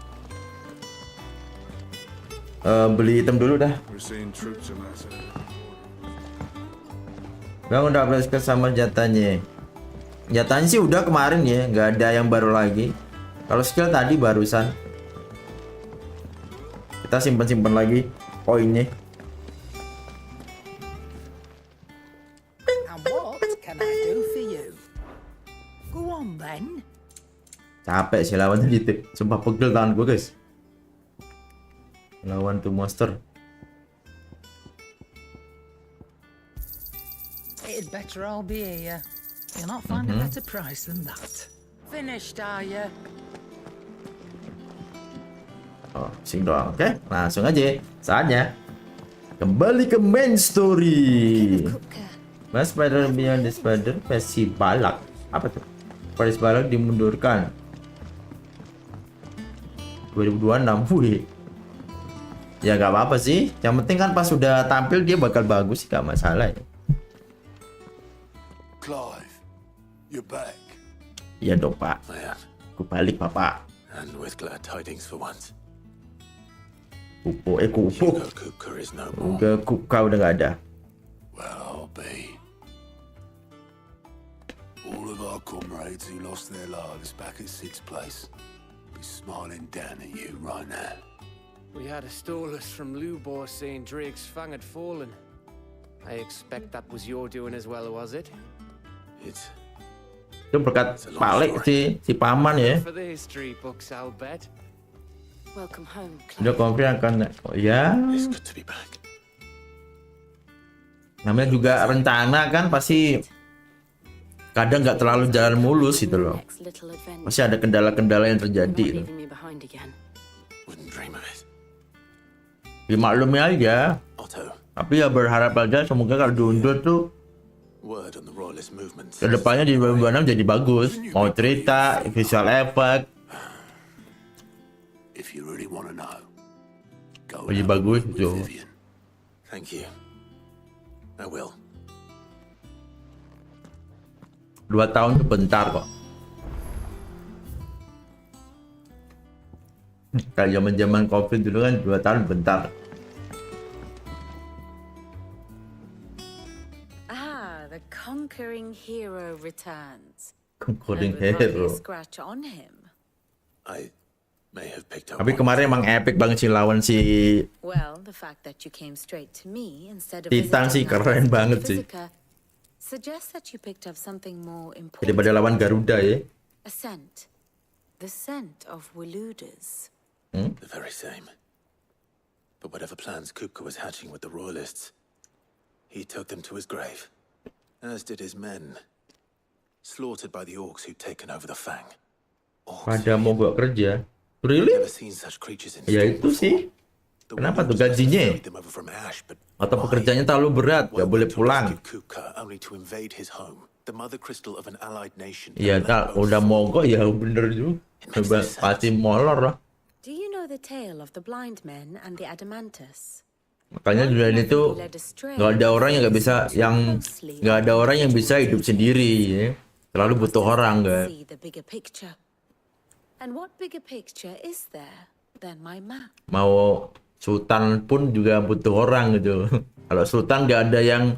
Beli item dulu dah. Bang udah update skill sama jatahnya. Jatahnya sih udah kemarin ya, nggak ada yang baru lagi. Kalau skill tadi barusan. Kita simpan lagi poinnya. And what can I do for you? Go on then. Capek sih lawannya gitu. Sumpah pegel tangan gue guys. Lawan tuh monster. It'd better all be here. You'll not find a better price than that. Finished, are you? Oh, sing doang. Oke, langsung aja. Saatnya kembali ke main story. Mas Spider Beyond the Spider versi balak. Apa tuh? Versi balak dimundurkan 2026. Wih. Ya nggak apa-apa sih. Yang penting kan pas sudah tampil dia bakal bagus sih, gak masalah ya. Clive, you're back. Iya dong pak. Yeah, Aku balik bapak. and with glad tidings for once. Kupo, Hugo Kupka is no more. Udah Kupka udah nggak ada. Well, I'll be. All of our comrades who lost their lives back at Sid's place be smiling down at you right now. We had a stolus from Lubor saying Drake's fang had fallen. I expect that was your doing as well, was it? It's Itu berkat Palik si paman ya. For the history books, I'll bet. Welcome home, Udah Clive. konflik akan ya. it's good to be back. Namanya juga rencana kan pasti kadang nggak terlalu jalan mulus gitu loh. Next little adventure. Masih ada kendala-kendala yang Not terjadi. leaving me behind again. Wouldn't dream of it. Dimaklumi aja. Otto, Tapi ya berharap aja semoga kalau diundur tuh word on the royalist movement. kedepannya di 2026 jadi bagus. Mau cerita, visual effect, If you really want to know, go jadi and have a bagus word with gitu. Vivian. Thank you. I will. 2 tahun tuh bentar kok. Kayak zaman COVID dulu kan 2 tahun bentar. Ah, the conquering hero returns. Conquering And with hardly hero. a scratch on him. I may have picked up. Tapi on kemarin it. emang epic banget sih lawan si Well, the fact that you came straight to me instead of Titan sih visiting our keren resident banget sih. Physica suggests that you picked up something more important. daripada lawan Garuda ya. A scent. The scent of Waludas. The very same. But whatever plans Kupka was hatching with the royalists, he took them to his grave, as did his men, slaughtered by the orcs who'd taken over the Fang. Orcs. Pada mogok kerja. I've Really? never seen such creatures in Ya storm itu before. sih. The Kenapa tuh Waludas must have gajinya? ferried them over from Ash, but Atau why? pekerjaannya terlalu berat, Why gak boleh went to pulang. rescue Kupka only to invade his home, the mother crystal of an allied nation. Iya, and tak let both udah fall. mogok ya bener juga. Coba pasti molor lah. Do you know the tale of the blind men and the adamantus? Makanya dunia ini tuh nggak ada orang yang nggak bisa, nggak ada orang yang bisa hidup sendiri. Ya. Selalu butuh orang kan. See the bigger picture. And what bigger picture is there than my map? Mau sultan pun juga butuh orang gitu. Kalau sultan nggak ada yang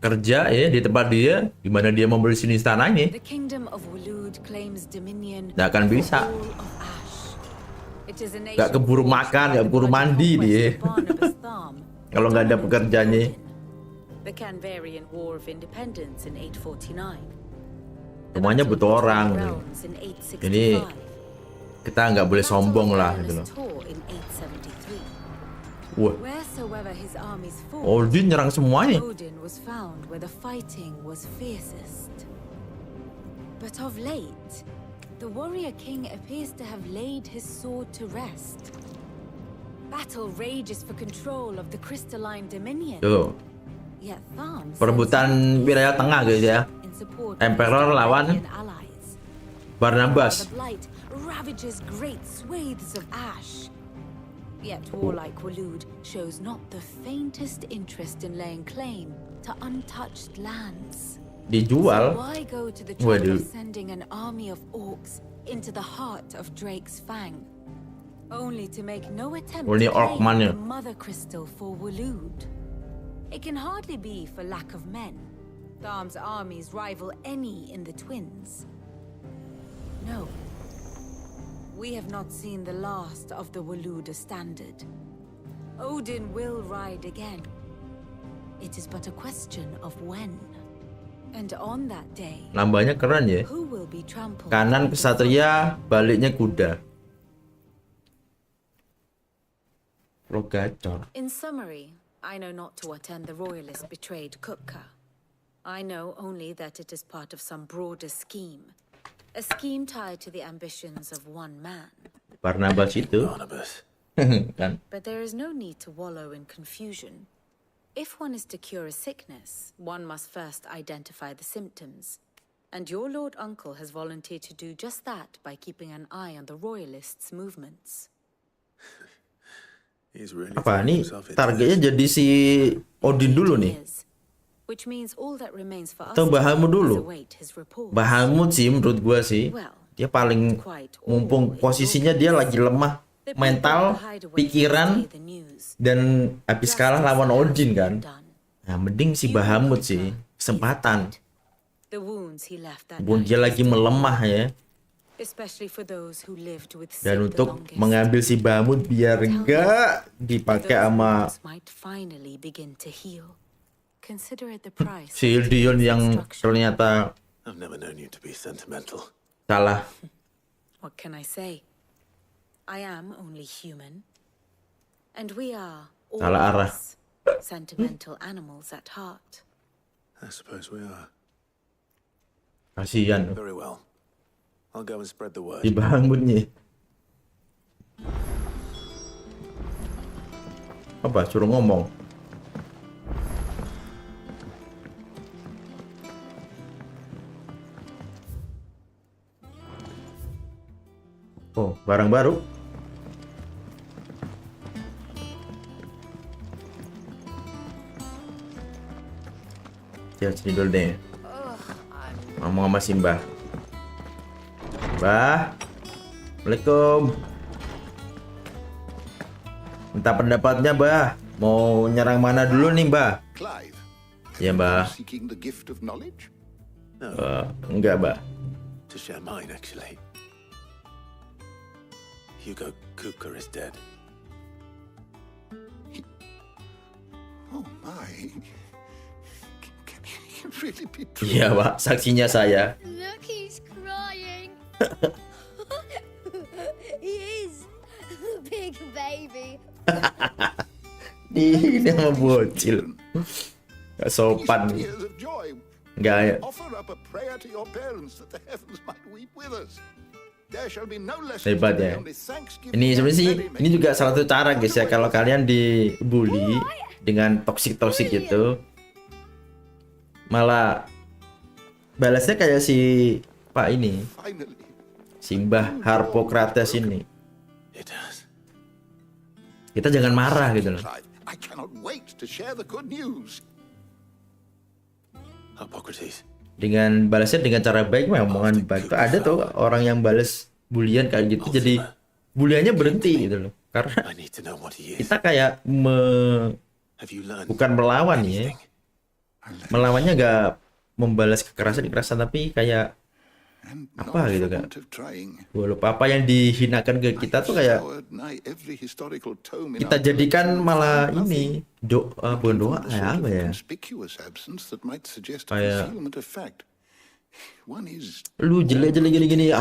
kerja ya di tempat dia, gimana dia mau bersihin istananya? The kingdom of Walud claims dominion Nggak akan bisa. all of Ash. It is a nation Nggak keburu forged makan, by nggak the keburu bloody mandi conquest dia. of Barnabas Thumb, Kalau nggak ada dominant pekerjaannya. Odin. The Canvarian War of Independence in 849. The Semuanya Battle butuh of the orang. Realms in 865. Jadi kita nggak boleh sombong lah gitu loh. In 873. Wah, Wheresoever his armies fought, Odin nyerang semuanya. Odin was found where the fighting was fiercest. But of late, the warrior king appears to have laid his sword to rest. Battle rages for control of the crystalline dominion. Tuh, Yet Tharm perebutan wilayah tengah guys ya. in support Emperor of his lawan Canvarian allies. Barnabas. The blight ravages great swathes of Ash. Yet warlike Walud shows not the faintest interest in laying claim to untouched lands. Dijual. Why go to the trouble Waduh. of sending an army of orcs into the heart of Drake's Fang, only to make no attempt Only to orc claim man ya. the mother crystal for Walud? It can hardly be for lack of men. Tharm's armies rival any in the Twins. No. We have not seen the last of the Waluda standard. Odin will ride again. It is but a question of when. And on that day, Lambanya keren ya. who will be trampled? Kanan kesatria, baliknya kuda. Pro gacor. In summary, I know not to what end the royalists betrayed Kupka. I know only that it is part of some broader scheme. A scheme tied to the ambitions of one man. Barnabas itu Barnabas. kan. But there is no need to wallow in confusion. If one is to cure a sickness, one must first identify the symptoms. And your Lord Uncle has volunteered to do just that by keeping an eye on the royalists' movements. He's really Apa throwing nih himself into targetnya this. jadi si Odin dulu nih. Is, which means all that remains for us Atau to Bahamut do is dulu? await his report. Bahamut sih menurut gua sih. Well, Dia paling mumpung posisinya dia lagi lemah the mental, people who hide away pikiran, from the news. dan habis kalah lawan Odin kan. Done. Nah, mending si Bahamut sih kesempatan. The wounds he left that Mumpung night dia lagi is still melemah ya. especially for those who lived with Dan Sid the untuk longest. mengambil si Bahamut biar gak dipakai Those sama wounds might finally begin to heal. Consider it the price. si of Dion Drake's yang destruction. ternyata I've never known you to be sentimental. salah. What can I say? I am only human. And we are all Salah of arah. us sentimental animals at heart. I suppose we are. Kasihan Very well. I'll go and spread the word. si Bahamutnya. Apa? Suruh ngomong. Oh, barang baru. Ya, sini dulu deh. Ngomong sama si Mbah. Mbah. Assalamualaikum. Minta pendapatnya, Mbah. Mau nyerang mana dulu nih, Mbah? Clive, Ya, Mbah. seeking the gift of knowledge? Enggak, Mbah. To share mine, actually. Hugo Kupka is dead. Oh my. Can you really be true? Iya, Pak. Saksinya saya. Look, he's crying. He is. Big baby. Ini sama bocil. Gak sopan nih. Tears of joy. Enggak ya. Offer up a prayer to your parents that the heavens might weep with us. There shall be no lessons Hebat today, ya. only thanksgiving Ini and sebenarnya sih, merrymaking. ini juga salah satu cara guys ya, kalau kalian dibully dengan toksik gitu, malah balasnya kayak si Pak ini, Finally, si Mbah Harpokrates ini. It does. Kita jangan marah gitu loh. Clive, I cannot wait to share the good news. Hippocrates. Dengan balasnya dengan cara baik, omongan baik. Tuh ada tuh orang yang balas bulian kayak gitu, jadi buliannya berhenti gitu loh. Karena I need to know what he is. kita kayak Have you learned bukan melawan ya. anything? Melawannya gak membalas kekerasan, tapi kayak And apa not gitu, for Kak? want of trying. gue lupa apa yang dihinakan ke kita tuh kayak Devoured nigh every historical tome in kita our jadikan collection, malah found nothing. ini doa, bukan doa Even the kayak sort apa of ya, conspicuous absence that might suggest a Kayak- concealment of fact. One is lu jelek gini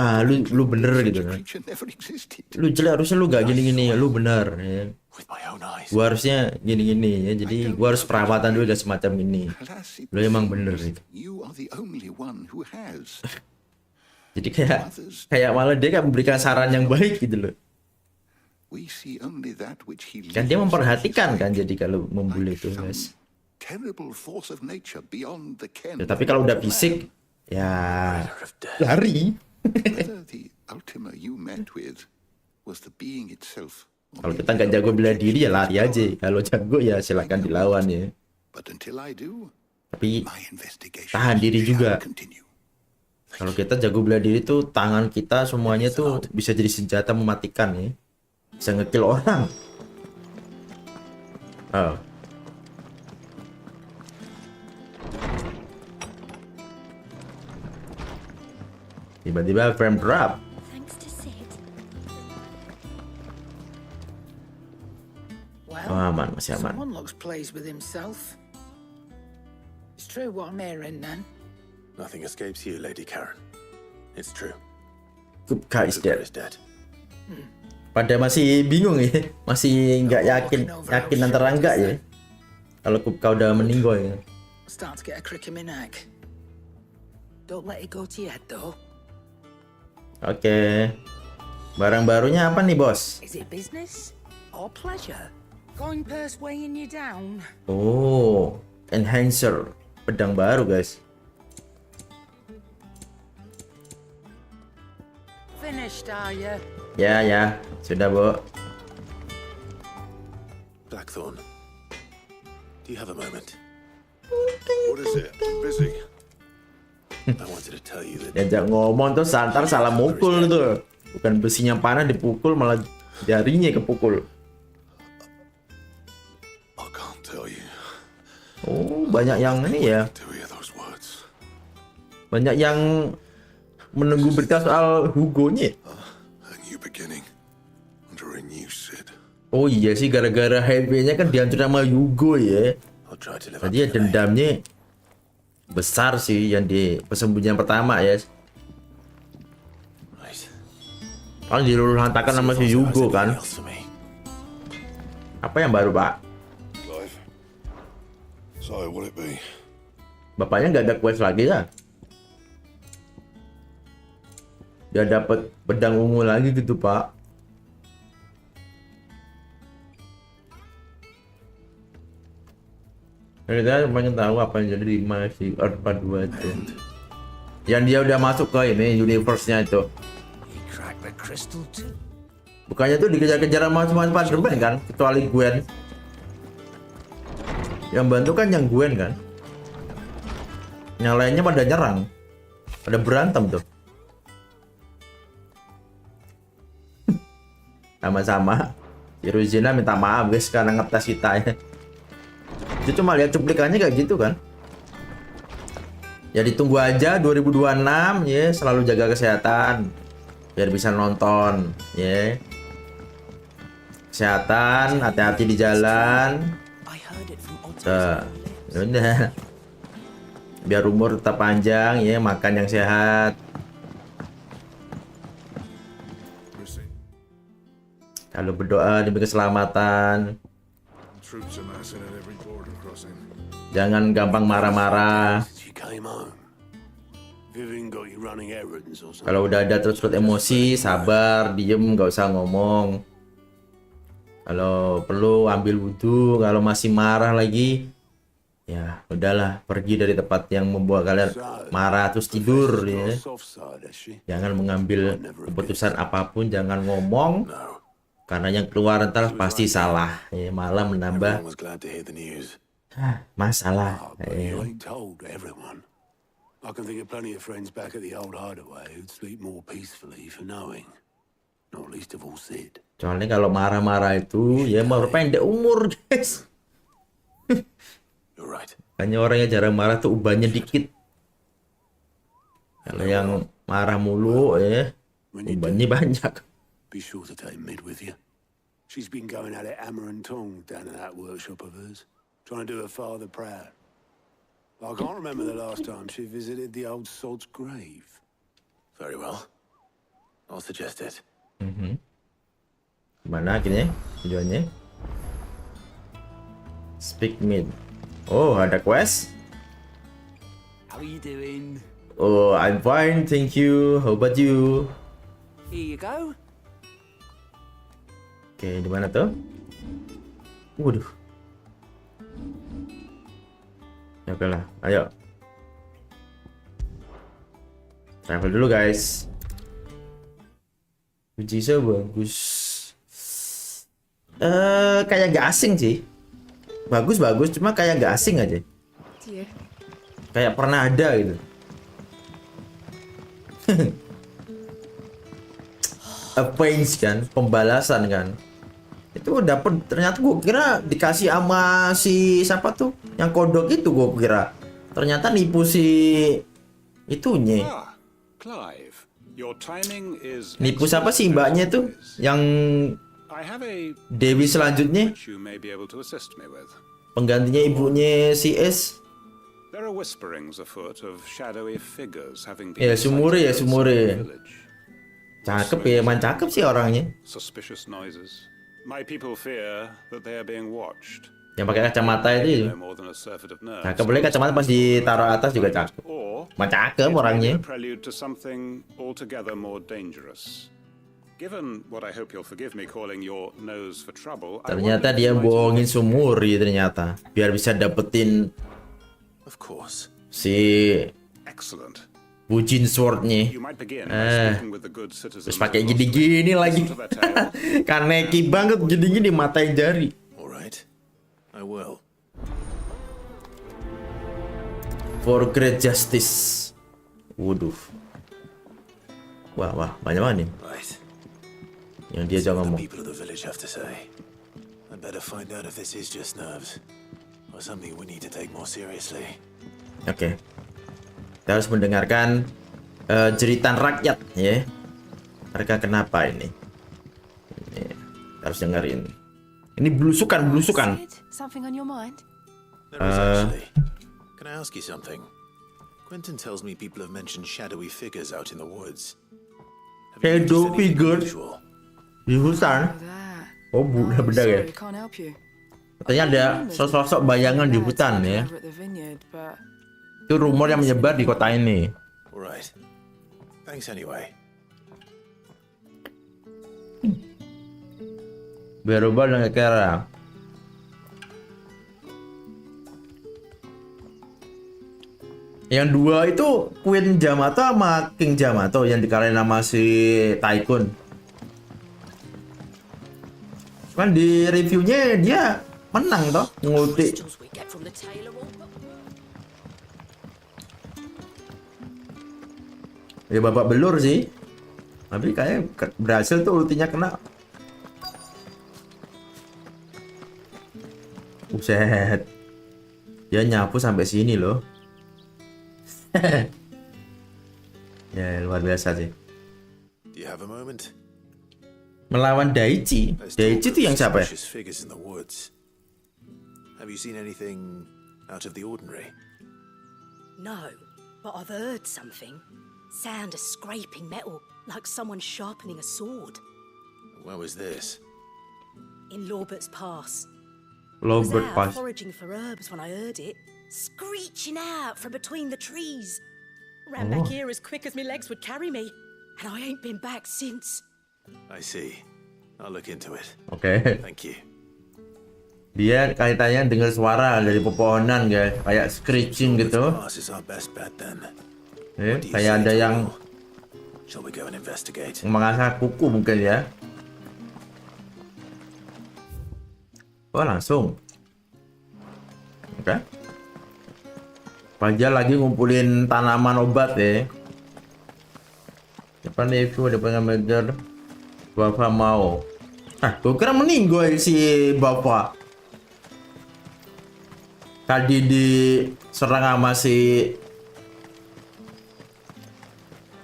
lu bener such gitu a kan, creature never existed. lu jelek harusnya lu gak gini lu bener ya. With my own eyes. Gua harusnya gini ya, jadi gua harus perawatan dulu dan semacam ini. Alas, it Lu emang seems bener itu. You are the only one who has. Jadi kayak malah dia kayak memberikan saran yang baik gitu loh. We see only that which he Kan dia leaves memperhatikan in his kan, wake, jadi kalau membuli like itu some guys. terrible force of nature beyond the ken Ya, tapi of kalau udah man. fisik ya Matter of death. lari. Whether the Ultima you met with was the being itself. or Kalau the kita nggak jago bela diri ya lari aja. power. Kalau jago ya silakan dilawan ya. But until I do, Tapi my investigation tahan diri shall juga. continue. kalau kita jago bela diri tuh tangan kita semuanya tuh bisa jadi senjata mematikan ya. Bisa ngekill orang. Oh. Tiba-tiba frame drop. Thanks to Sid. Well, Oh, aman, masih aman. someone looks pleased with himself. It's true what I'm hearing, then. Nothing escapes you, Lady Karen. It's true. Kupka is Kupka dead. is dead. Pada masih bingung ya, masih nggak yakin antara enggak ya. Kalau Kupka udah meninggal ya. Start to get a crick in my neck. Don't let it go to your head, though. Oke. Barang barunya apa nih, Bos? Is it business or pleasure? Going purse weighing you down? Oh, enhancer. Pedang baru, guys. Finished, are you? Ya, sudah, Bu. Blackthorn. Do you have a moment? What is it? Busy. I wanted to tell you that Diajak ngomong tuh santar salah mukul tuh. Bukan besinya panah dipukul, malah jarinya kepukul. I can't tell you. Oh, banyak yang ini ya. To hear those words. Banyak yang menunggu berita soal Hugo-nya. A new beginning. Under a new Sid. Oh iya sih, gara-gara HP-nya kan dihancur sama Hugo ya. I'll try to live up Jadi to ya the name. dendamnya besar sih yang di persembunyian pertama ya. Right. Kan diluluh lantakan sama si See if Ozzy has Hugo anything kan. else for me. Apa yang baru, Pak? Clive. So, will it be? Bapaknya nggak ada quest lagi ya? Dia dapat pedang ungu lagi gitu, Pak. Kita pengen tahu apa yang jadi di masih Earth 2 itu. Yang dia udah masuk ke ini universe-nya itu. He cracked the crystal too. Bukannya tuh dikejar-kejar sama semua Spider-Man kan, kecuali Gwen. Yang bantu kan yang Gwen kan. Yang lainnya pada nyerang. Pada berantem tuh. Sama-sama. Hiruzina minta maaf guys karena ngetes kita ya. Dia cuma lihat cuplikannya kayak gitu kan. Ya ditunggu aja 2026 ya, selalu jaga kesehatan biar bisa nonton ya. Kesehatan, hati-hati di jalan. Udah. Biar umur tetap panjang ya, makan yang sehat. Kalau berdoa demi keselamatan. Jangan gampang marah-marah. Kalau udah ada terus emosi, sabar, diem, nggak usah ngomong. Kalau perlu ambil wudhu. Kalau masih marah lagi, ya udahlah, pergi dari tempat yang membuat kalian marah terus tidur ya. Jangan mengambil keputusan apapun, jangan ngomong. Karena yang keluar ntar pasti salah ya, malah menambah masalah ya. I can think of plenty of friends back at the old hideaway who'd sleep more peacefully for knowing. Not least of all Sid. Soalnya kalau marah-marah itu ya mau pendek umur guys. You're right. Hanya orang yang jarang marah tuh ubannya dikit. Kalau yang marah mulu ya ubannya banyak. Be sure to take Mid with you. She's been going at it hammer and tong down in that workshop of hers, trying to do her father proud. I can't remember the last time she visited the old sod's grave. Very well. I'll suggest it. Gimana akhirnya tujuannya? Speak mid. Oh, ada quest. How are you doing? Oh, I'm fine, thank you. How about you? Here you go. Oke, di mana tuh? Waduh. Ya oke lah, ayo. Travel dulu guys. Bisa bagus. Kayak gak asing sih. Bagus, cuma kayak gak asing aja. Kayak pernah ada gitu. Avenge kan, pembalasan kan. Itu dapet, ternyata gue kira dikasih sama si siapa tuh yang kodok itu, gue kira ternyata nipu si itunya. Clive, your timing is Nipu siapa sih mbaknya tuh yang I have a Dewi selanjutnya, which you may be able to assist me with. penggantinya ibunya si S. There are whisperings afoot of shadowy figures having been Ya Sumure ya sighted Sumure. outside the village. Cakep ya, emang cakep sih orangnya. Suspicious noises. My people fear that they are being watched. Yang pakai kacamata itu. No more than a surfeit of nerves. Cakep, boleh kacamata pas ditaruh atas juga cakep. Or Emang cakep it may be orangnya. a prelude to something altogether more dangerous. Given what I hope you'll forgive me calling your nose for trouble, I Ternyata wonder if dia you might bohongin Sumuri ternyata biar bisa dapetin Of course. si excellent. bucin swordnya. You might begin by speaking with the good citizens. Terus pakai of gini-gini lagi. Listen to their tales. Kaneki banget gini-gini matain jari. All right. I will. For great justice. Waduh. Wah, banyak banget nih Right. yang dia See jangan what the ngomong. people of the village have to say. I better find out if this is just nerves or something we need to take more seriously. Oke. Kita harus mendengarkan jeritan rakyat ya. Mereka kenapa ini? Kita harus dengerin. Ini belusukan. Something on your mind? There is actually. Can I ask you something? Quentin tells me people have mentioned shadowy figures out in the woods. Have you noticed Shadow anything figure unusual? di hutan. That. Oh, benar ya. Sorry, can't help you. Katanya ada sosok bayangan di hutan ya. Over at the vineyard, but Itu rumor yang menyebar di kota ini. All right. Thanks anyway. Berubah dengan kira. Yang dua itu Queen Yamato sama King Yamato yang dikalahin sama si Tycoon. Kan di reviewnya dia menang toh, ngulti. Ya babak belur sih. Tapi kayaknya berhasil tuh ultinya kena. Buset. Dia nyapu sampai sini loh. Ya luar biasa sih. Do you have a moment? Melawan Daichi. Daichi itu yang siapa ya? Suspicious figures in the woods. Have you seen anything out of the ordinary? No, but I've heard something. Sound of scraping metal, like someone sharpening a sword. Where was this? In Lorbert's Pass. Lobert I was out Pass. foraging for herbs when I heard it, screeching out from between the trees. Ran back here as quick as my legs would carry me, and I ain't been back since. I see. I'll look into it. Oke. Thank you. Dia kaitannya dengar suara dari pepohonan guys, kayak screeching gitu. Pass is our best bet then. Kayak ada yang Shall we go and investigate? mengasah kuku mungkin ya. Oh langsung. Oke. Fajar lagi ngumpulin tanaman obat ya. Depan itu depan meter Bapak mau. Gue kira meninggal si Bapak. Tadi diserang sama si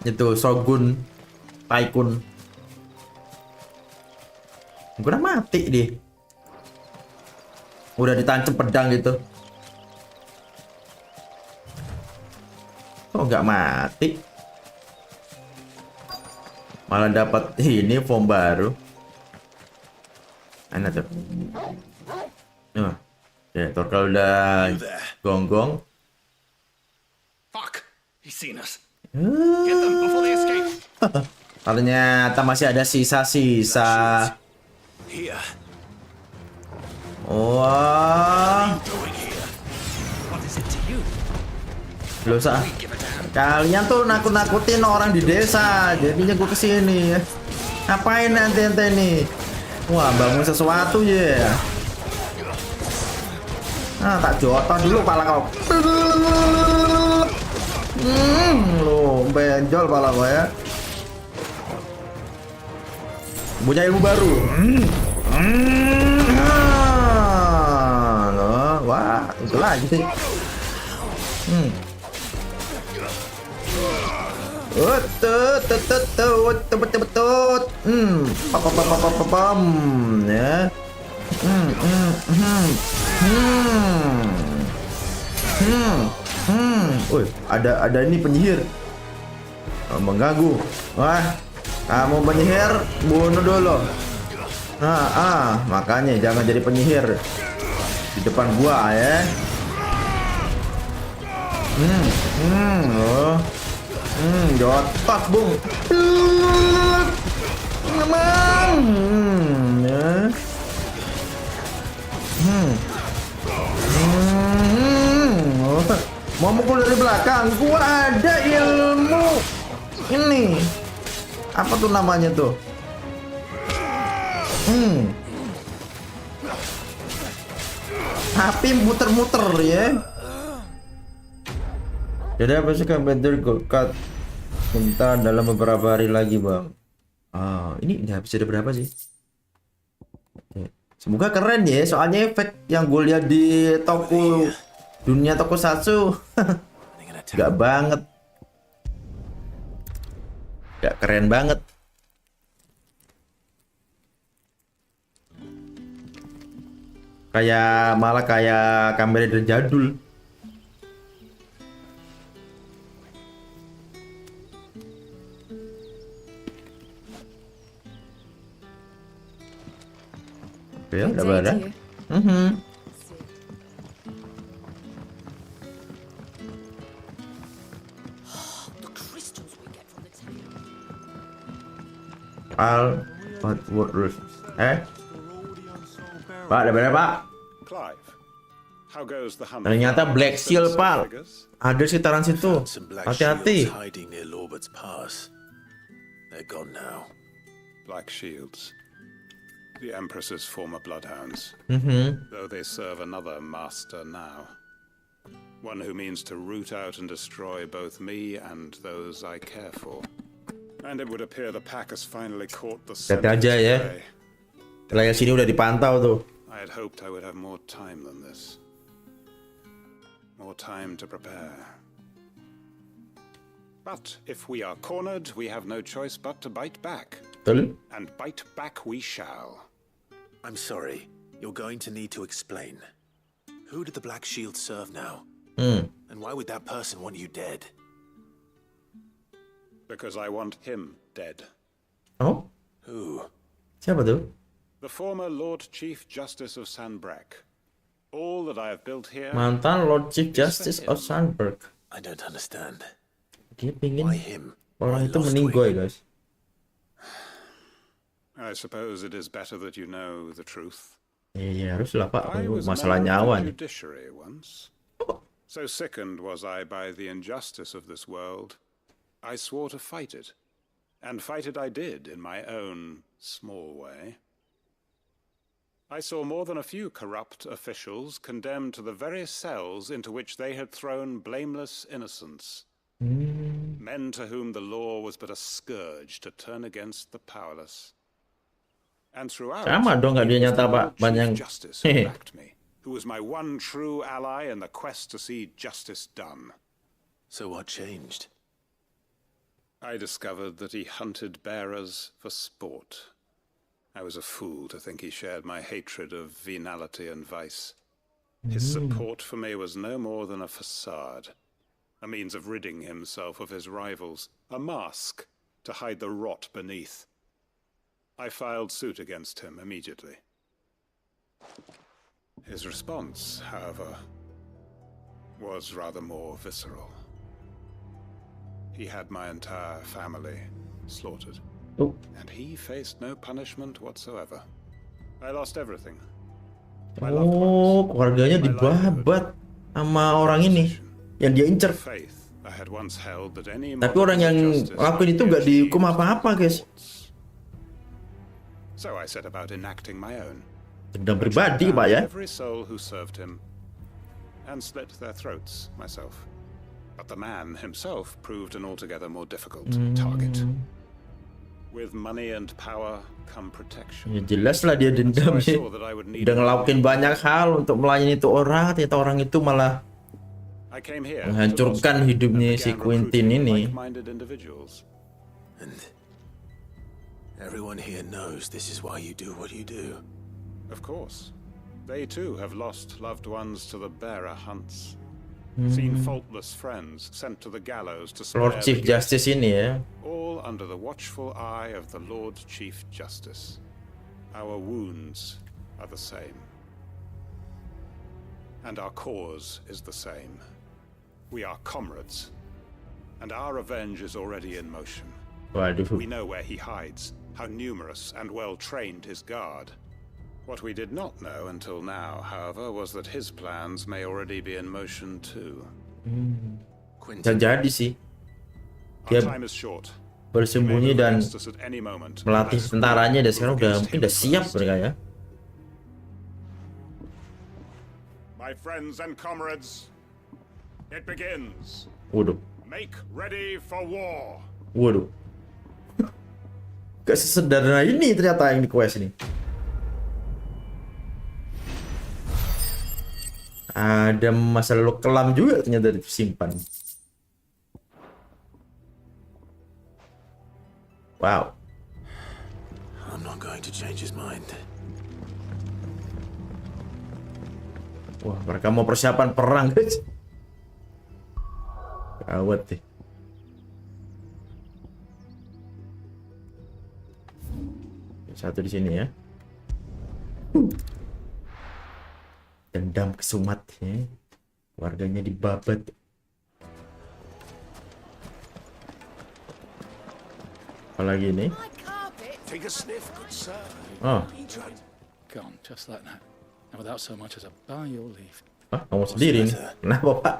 itu Shogun Tycoon. Gue kira mati deh. Udah ditancap pedang gitu. Kok nggak mati? Malah dapat ini form baru. Enak tuh. Ya, Torkal udah gonggong. Fuck, he's seen us. Get them before they escape. Ternyata masih ada sisa-sisa. Here. Wah. What is it to you? Loh, kalian tuh nakut-nakutin orang di desa, jadinya gue kesini. Ngapain ente nih? Wah, bangun sesuatu ya. Nah, tak jotos dulu pala kau. Loh, benjol pala gue ya. Punya ilmu baru. Loh, wah, itu lagi sih. Betul. Pam ya. Ada ini penyihir. Mengganggu. Wah, kamu penyihir, bunuh dulu. Makanya jangan jadi penyihir di depan gua ya. Jotos bung. Ya. Mau mukul dari belakang, gua ada ilmu ini. Apa tuh namanya tuh? Api muter-muter ya. Jadi apa sih better cut bentar dalam beberapa hari lagi bang. Ini udah episode berapa sih? Semoga keren ya, soalnya efek yang gue lihat di toko dunia tokusatsu gak banget, gak keren banget. Malah kayak kamera dari jadul. Ya, udah ada. Pak, ada berapa, Pak? Clive, How goes the hunt? Ternyata Black Shield, Pak. Ada sekitaran situ. Hati-hati. Hiding near Lorbert's Pass. They're gone now. Black Shields. The Empress's former bloodhounds. Though they serve another master now. One who means to root out and destroy both me and those I care for. And it would appear the pack has finally caught the scent of aja ya. prey. Wilayah sini udah dipantau tuh. I had hoped I would have more time than this. More time to prepare. But if we are cornered, we have no choice but to bite back. Betul. And bite back we shall. I'm sorry. You're going to need to explain. Who did the Black Shield serve now? And why would that person want you dead? Because I want him dead. Oh? Who? Siapa tuh? The former Lord Chief Justice of Sandbreck. All that I have built here. Mantan Lord Chief Justice of Sandberg. I don't understand. Dia pingin Why him? orang itu meninggoy, guys. I suppose it is better that you know the truth. Iya, haruslah, Pak. I was Masalah member of nyawa the nih. judiciary once. So sickened was I by the injustice of this world, I swore to fight it. And fight it I did in my own small way. I saw more than a few corrupt officials condemned to the very cells into which they had thrown blameless innocents. Men to whom the law was but a scourge to turn against the powerless. And throughout, Sama dong, nggak dia nyata, Pak. Banyak. Justice who backed me, who was my one true ally in the quest to see justice done. So what changed? I discovered that he hunted bearers for sport. I was a fool to think he shared my hatred of venality and vice. His support for me was no more than a facade, a means of ridding himself of his rivals, a mask to hide the rot beneath. I filed suit against him immediately. His response, however, was rather more visceral. He had my entire family slaughtered. Oh. And he faced no punishment whatsoever. I lost everything. Oh, keluarganya dibabat sama orang ini yang dia incer. Tapi orang yang lakuin itu nggak dihukum apa-apa, guys. So I set about enacting my own. Dendam pribadi, Pak ya. Every soul who served him, and slit their throats myself. But the man himself proved an altogether more difficult target. With money and power come protection. Ya jelas lah dia dendam sih. Udah ngelakuin banyak hal untuk melayani itu orang, ternyata orang itu malah menghancurkan hidupnya si Quentin ini. And everyone here knows this is why you do what you do. Of course. They too have lost loved ones to the bearer hunts. Seen faultless friends sent to the gallows to spare Lord Chief Justice ini ya. All under the watchful eye of the Lord Chief Justice. Our wounds are the same. And our cause is the same. We are comrades. And our revenge is already in motion. Waduh. We know where he hides, how numerous and well-trained his guard. What we did not know until now, however, was that his plans may already be in motion too. Bisa jadi sih. Dia bersembunyi dan melatih tentaranya dan sekarang mungkin udah siap mereka ya. My friends and comrades, it begins. Waduh. Make ready for war. Waduh. Gak sesederhana ini ternyata yang di quest ini. Ada masa lalu kelam juga ternyata disimpan. Wow. I'm not going to change his mind. Wah, mereka mau persiapan perang, guys. Gawat deh. Satu di sini ya. Dendam kesumat ya. Warganya dibabat. Apalagi ini? Take a sniff, good sir. Oh. Gone, just like that. And without so much as a by your leave. Hah, kamu sendiri nih. Kenapa, Pak?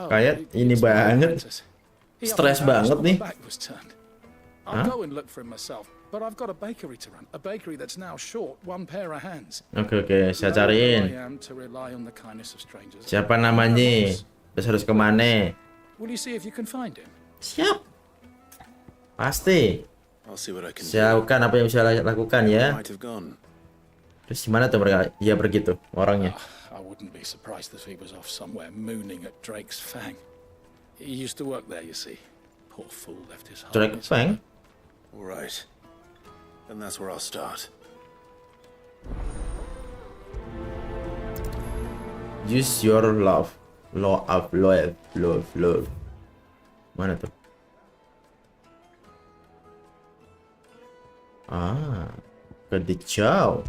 Kayak ini banget. Stres banget nih. I'll go and look for him myself, but I've got a bakery to run. A bakery that's now short one pair of hands. Oke, saya cariin. I am to rely on the kindness of strangers. Siapa namanya? Terus harus kemana? Will you see if you can find him? Siap. Pasti. I'll see what I can do. Siapkan apa yang bisa lakukan ya. Might have gone. Terus gimana tuh mereka? Dia pergi tuh orangnya. I wouldn't be surprised if he was off somewhere mooning at Drake's Fang. He used to work there, you see. Poor fool left his heart. Drake's Fang? All right. And that's where I'll start. Use your love. Love. Mana tuh? Kedicau.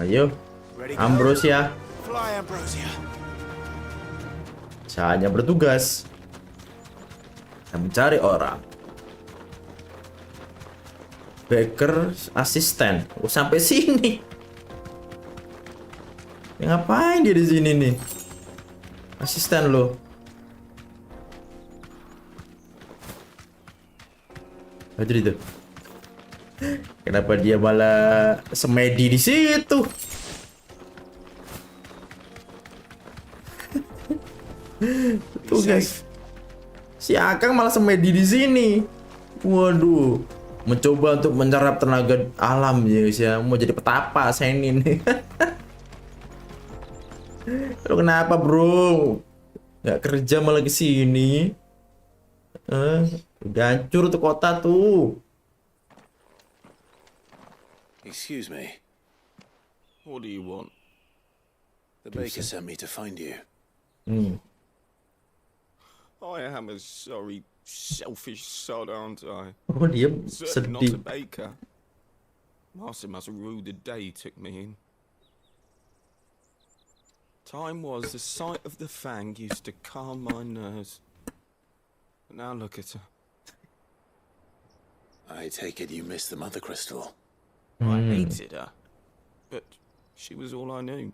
Ayo, Ambrosia. Fly, Ambrosia. Saatnya bertugas. Kita mencari orang. Baker asisten. Oh, sampai sini. Ya, ngapain dia di sini nih? Asisten lo. Hadir itu. Kenapa dia malah semedi di situ? Tuh guys, si Akang malah semedi di sini. Waduh, mencoba untuk menyerap tenaga alam ya guys ya. Mau jadi petapa Senin. Lu kenapa bro? Nggak kerja malah ke sini? Udah hancur tuh kota tuh. Excuse me. What do you want? The baker sent me to find you. I am a sorry, selfish sod, aren't I? Oh, dia Certainly not sedih. a baker. Master must have ruled the day he took me in. Time was the sight of the Fang used to calm my nerves. But now look at her. I take it you missed the mother crystal. I hated her, but she was all I knew.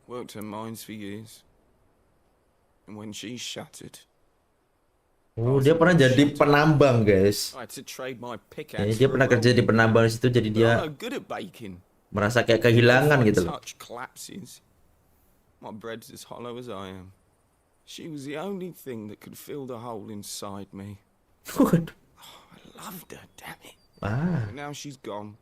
Worked her mines for years. And when she shattered, Oh, dia pernah jadi penambang, guys. I had to trade my Ya, pickaxe dia for pernah a kerja di roll. penambang situ, jadi But dia I'm no good at baking. merasa kayak kehilangan If my gitu loh. touch collapses. My bread's as hollow as I am. She was the only thing that could fill the hole inside me. Waduh. I loved her, damn it. Ah, But now she's gone.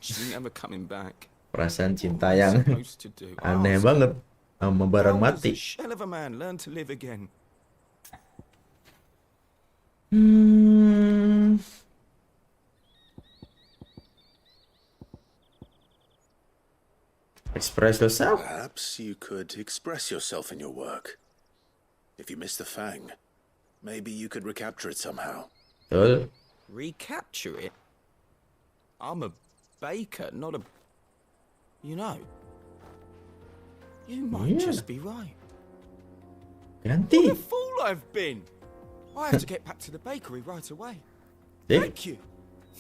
She's never coming back. perasaan cinta What am I yang supposed to do? aneh Ask. banget sama barang How does mati. a shell of a man learn to live again? Express yourself. Perhaps you could express yourself in your work. If you missed the Fang, maybe you could recapture it somehow. Betul. Recapture it? I'm a baker, not a... You know, you might Yeah. just be right. Ganti. What a fool I've been! I have to get back to the bakery right away. Dek. Thank you.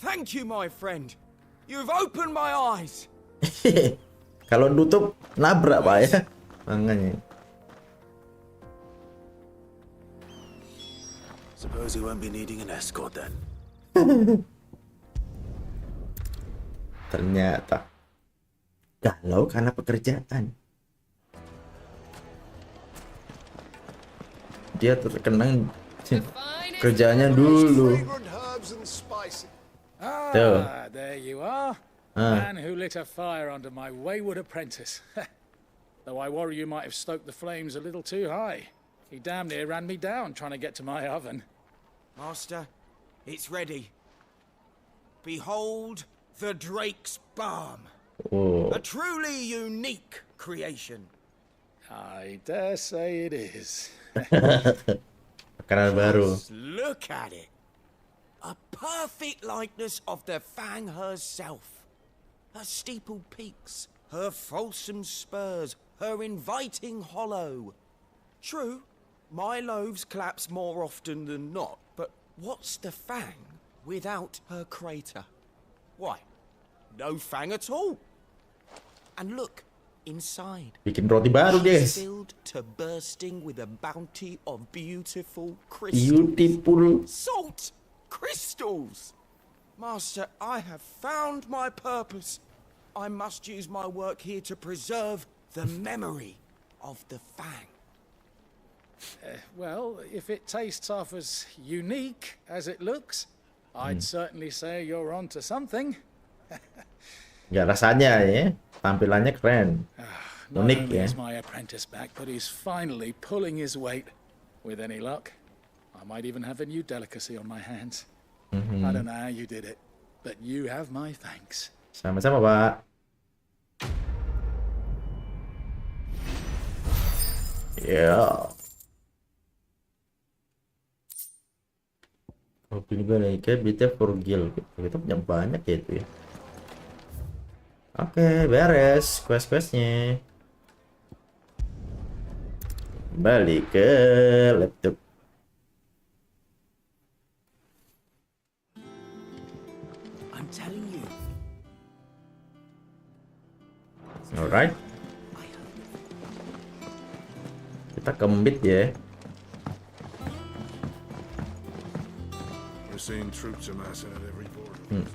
Thank you, my friend. You've opened my eyes. Kalau nutup nabrak Pak ya. Makanya. Suppose you won't be needing an escort then. Ternyata galau karena pekerjaan. Dia terkenang kerjaannya dulu. Tuh. There you are. Ah. Man who lit a fire under my wayward apprentice. Though I worry you might have stoked the flames a little too high. He damn near ran me down trying to get to my oven. Master, it's ready. Behold the Drake's Balm. Oh. A truly unique creation. I dare say it is. Makanan baru. Just look at it. A perfect likeness of the Fang herself. Her steepled peaks, her fulsome spurs, her inviting hollow. True, my loaves collapse more often than not, but What's the Fang without her crater? Why, no Fang at all. And look, inside. Bikin roti baru, guys. She's filled to bursting with a bounty of beautiful crystals. Salt crystals. Master, I have found my purpose. I must use my work here to preserve the memory of the Fang. Well, if it tastes half as unique as it looks, I'd certainly say you're onto something. Ya rasanya ya, tampilannya keren, Not unik only ya. is my apprentice back, but he's finally pulling his weight. With any luck, I might even have a new delicacy on my hands. I don't know how you did it, but you have my thanks. Sama-sama, Pak. Ya. Hobi juga nih, kayak BT for Guild. Kita punya banyak ya itu ya. Oke, beres quest-questnya. Balik ke laptop. I'm telling you. Alright. Kita kembit ya. We're seeing troops amassing at every border.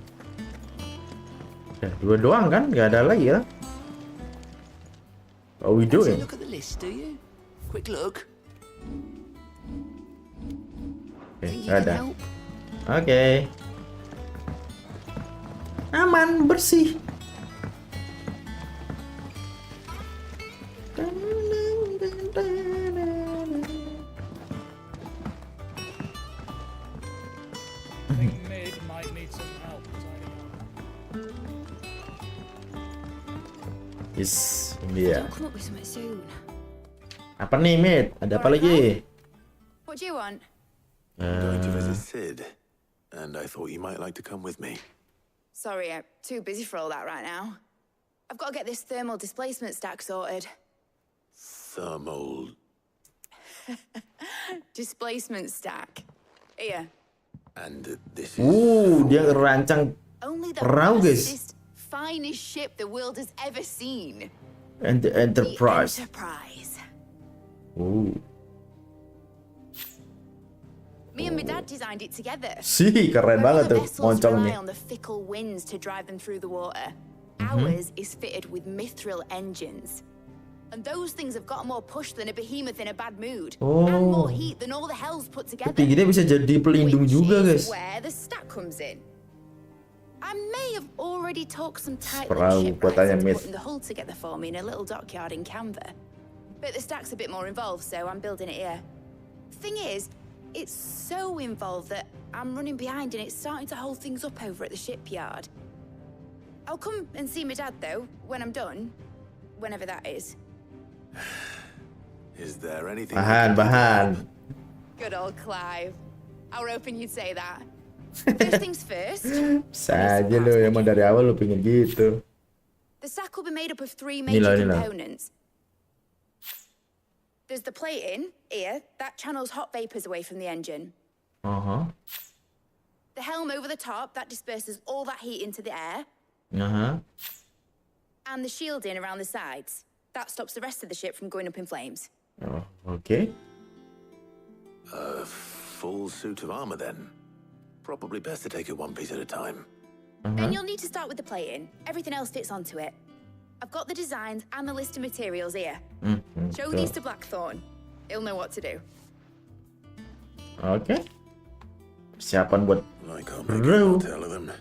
Dua doang kan? Gak ada lagi kan? What we doing? Look at the list, do you? Quick look. Oke, gak ada. Oke. Aman, bersih. Mid might need some help tidying up. Yes, dia. Come up with something soon. Apa nih, Mate? Ada apa lagi? What do you want? I'm going to visit Sid, and I thought you might like to come with me. Sorry, I'm too busy for all that right now. I've got to get this thermal displacement stack sorted. Thermal. Displacement stack. Here. And this is. Dia rancang Only the perahu, guys. fastest, finest ship the world has ever seen. And the Enterprise. The Enterprise. Me and my dad designed it together. Sih, keren banget tuh moncongnya. Rely on the fickle winds to drive them through the water. Ours is fitted with mithril engines. And those things have got more push than a behemoth in a bad mood. And more heat than all the hells put together. Tingginya bisa jadi pelindung juga, guys. Where the stack comes in. I may have already talked some tight Perahu buatannya into Myth. putting the hull together for me in a little dockyard in Canva. But the stack's a bit more involved, so I'm building it here. Thing is, it's so involved that I'm running behind and it's starting to hold things up over at the shipyard. I'll come and see my dad, though, when I'm done. Whenever that is. Is there anything? Bahan. Good old Clive. I was hoping you'd say that. First things first. Saja lo, emang dari awal lo pengen gitu. The stack will be made up of three major components. There's the plating, here, that channels hot vapors away from the engine. The helm over the top, that disperses all that heat into the air. And the shielding around the sides. That stops the rest of the ship from going up in flames. Okay. A full suit of armor, then. Probably best to take it one piece at a time. Then you'll need to start with the plating. Everything else fits onto it. I've got the designs and the list of materials here. Show these to Blackthorn. He'll know what to do. Oke. Persiapan buat I can't make a tell of them.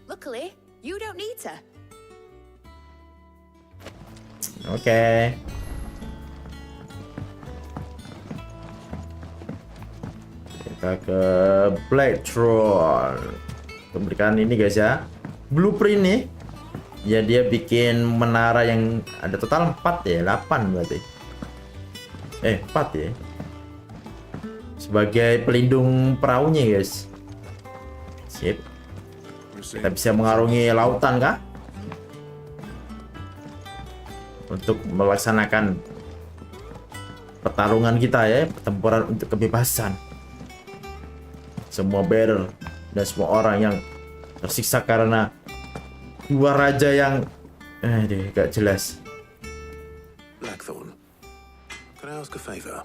Luckily, you don't need to. Oke. Kita ke Blackthorn. Memberikan ini guys ya, blueprint nih. Ya dia bikin menara yang ada total 4 ya, 8 berarti. 4 ya. Sebagai pelindung perahunya guys. Sip. Kita bisa mengarungi lautan kah? Untuk melaksanakan pertarungan kita ya, pertempuran untuk kebebasan. semua bearer dan semua orang yang tersiksa karena dua raja yang gak jelas. Blackthorn, can I ask a favor?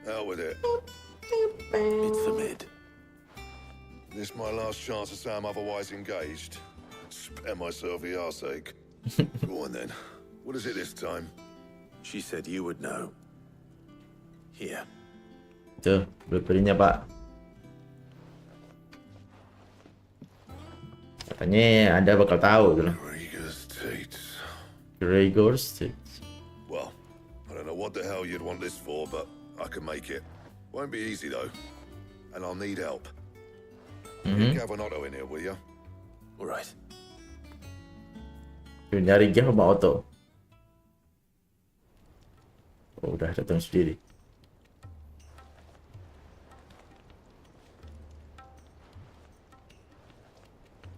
Out with it. It's for Mid. This my last chance to say I'm otherwise engaged. Spare myself the arseache. Go on then. What is it this time? She said you would know. Here. Tuh, blueprintnya Pak. Katanya Anda bakal tahu tuh. Gregor's States. Well, I don't know what the hell you'd want this for, but I can make it. Won't be easy though, and I'll need help. Get Gav and Otto in here, will you? All right. Nyari Gav sama Otto. Oh, udah datang sendiri.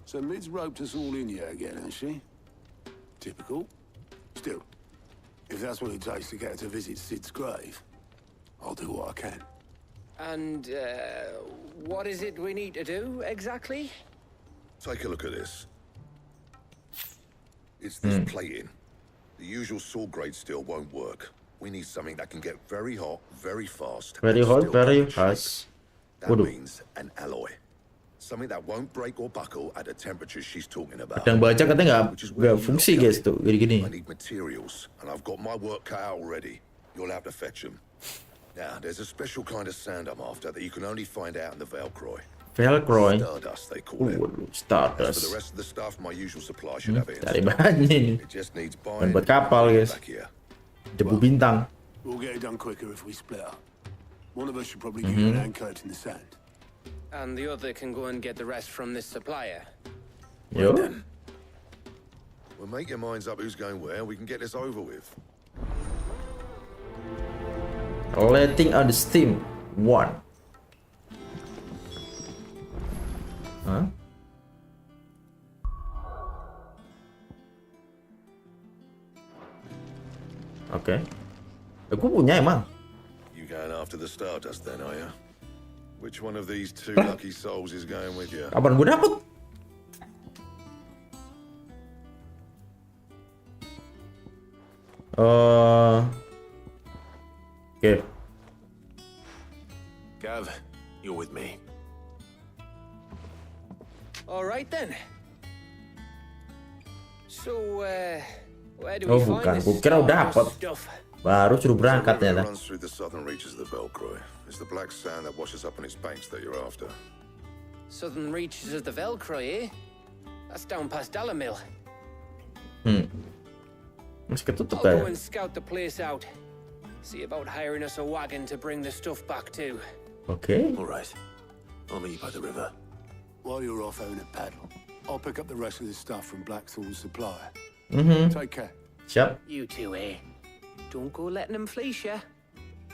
So Mid's roped us all in here again, hasn't she? Typical. Still, if that's what it takes to get her to visit Sid's grave, I'll do what I can. And, what is it we need to do, exactly? Take a look at this. It's this plating. The usual saw grade steel won't work. We need something that can get very hot, very fast. Very hot, very fast. That means an alloy. Something that won't break or buckle at the temperature she's talking about. Yang baca katanya nggak fungsi guys tuh gini. I need materials, and I've got my work cut out already. You'll have to fetch them. Now, there's a special kind of sand I'm after that you can only find out in the Velcroy. Velcroy. Stardust, they call it. Stardust. As for the rest of the stuff, my usual supply should have it. Dari bahan ini. It just needs buying. Buat kapal guys. Debu bintang. We'll get it done quicker if we split up. One of us should probably give you an anchor in the sand. And the other can go and get the rest from this supplier. Yo. We'll make your minds up who's going where. We can get this over with. Letting out the steam. 1. Hah? Oke. Aku punya emang. You going after the Stardust then, are you? Which one of these two lucky souls is going with you? Kapan gue dapet? Oke. Gav, you're with me. All right then. So, where do we find Bukan. this Gue kira udah dapet. stuff? Baru suruh berangkat ya. Runs through the southern reaches of the Velcroy. It's the black sand that washes up on its banks that you're after. Southern reaches of the Velcroy, eh? That's down past Dalamil. Masih ketutup I'll ya. go and scout the place out. See about hiring us a wagon to bring the stuff back to. Okay. All right. I'll meet you by the river. While you're off having a paddle, I'll pick up the rest of this stuff from Blackthorn's supplier. Take care. Siap. You two, eh? Don't go letting him fleece ya.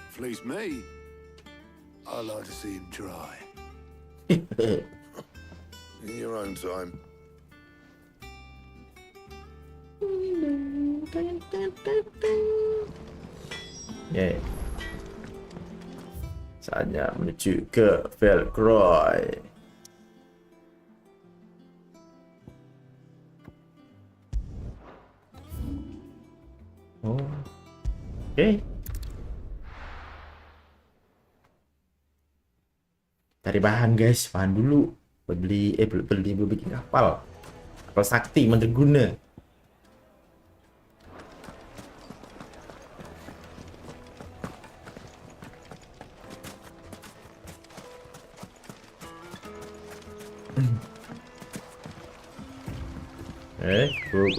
Fleece me? I like to see him try. In your own time. Yeah. Saatnya menuju ke Velcroy. Oh. Oke. Cari bahan guys, bahan dulu. Beli bikin kapal. Kapal sakti mandraguna.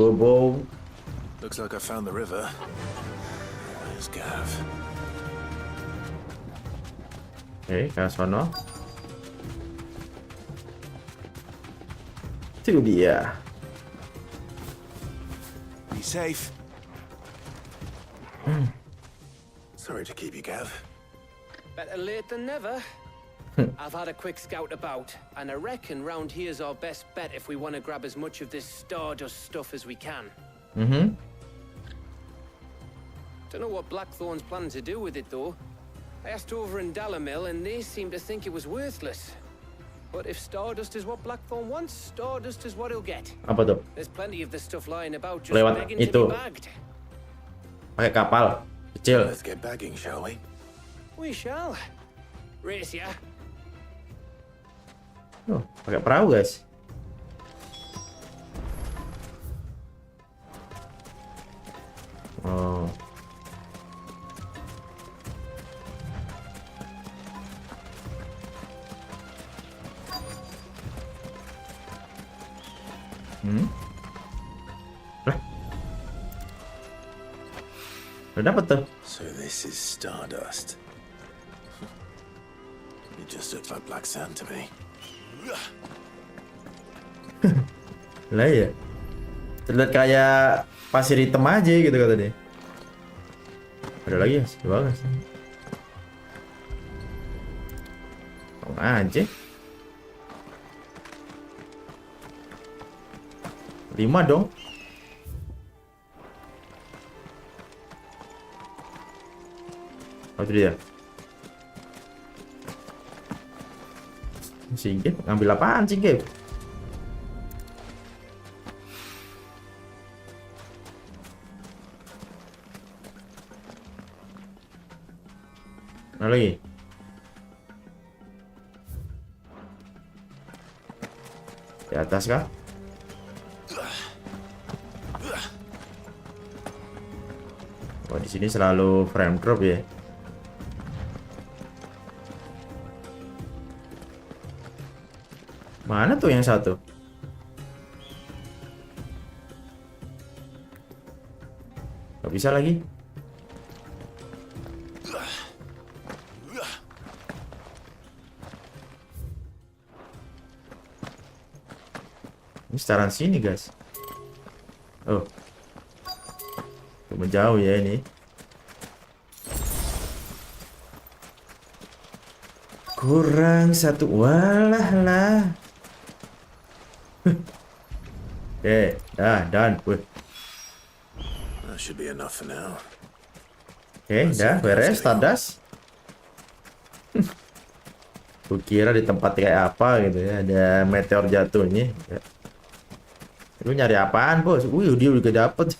Go. Looks like I found the river. There's Gav. Oke, ke sono. Itu dia. Be safe. Sorry to keep you, Gav. Better late than never. I've had a quick scout about, and I reckon round here's our best bet if we want to grab as much of this Stardust stuff as we can. Don't know what Blackthorn's planning to do with it, though. I asked over in Dalamil, and they seem to think it was worthless. But if Stardust is what Blackthorn wants, Stardust is what he'll get. Apa tuh? There's plenty of this stuff lying about just Lewat begging itu. to be bagged. Pakai kapal kecil. Let's get bagging, shall we? We shall. Race ya. Oh, pakai perahu, guys. Oh. Udah dapet tuh. So this is Stardust. It just looks like black sand to me. Lah ya. Terlihat kayak pasir hitam aja gitu kata dia. Ada lagi ya? Bagus. Tong aja. 5 dong. Oh itu dia. Si Gep ngambil apaan sih Gep? Mana lagi? Di atas kah? Oh, di sini selalu frame drop ya. Mana tuh yang satu? Gak bisa lagi. Ini sekitaran sini guys. Oh, menjauh ya ini. Kurang satu, walah lah. Done. That should be enough for now. Dah beres, Stardust. Kukira di tempat kayak apa gitu ya, ada meteor jatuhnya. Lu nyari apaan, Bos? Wih, dia juga dapet.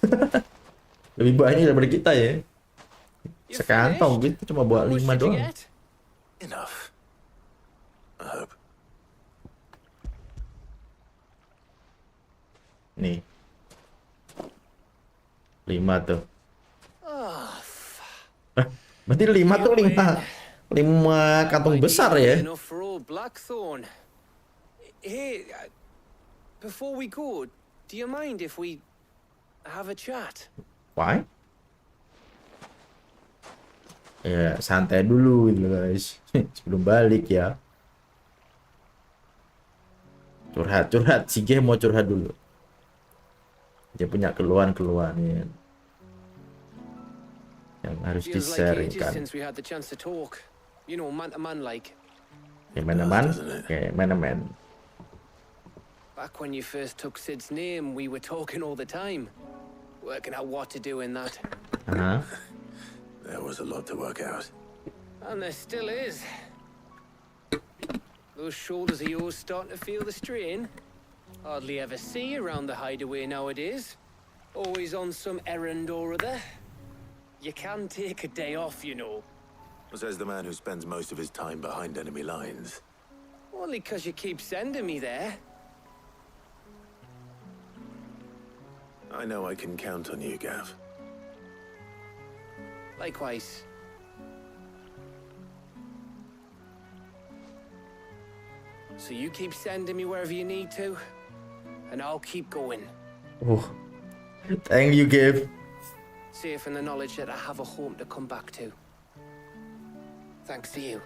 Lebih banyak daripada kita ya. Sekantong gitu cuma bawa 5 doang. Enough. I hope. Nih. 5 tuh. Berarti 5 tuh 5 kantong besar ya. Hey, before we go, do you mind if we have a chat? Why? Ya, santai dulu gitu guys. Sebelum balik ya. Curhat. Si G mau curhat dulu. Dia punya keluhan ya. Yang harus di-sharingkan. Man. Back when you first took Sid's name, we were talking all the time. Working out what to do in that. There was a lot to work out. And there still is. Those shoulders of yours starting to feel the strain. Hardly ever see you around the hideaway nowadays. Always on some errand or other. You can take a day off, you know. Says the man who spends most of his time behind enemy lines. Only 'cause you keep sending me there. I know I can count on you, Gav. Likewise. So you keep sending me wherever you need to, and I'll keep going. Oh, thank you, Gav. Safe in the knowledge that I have a home to come back to. Thanks to you.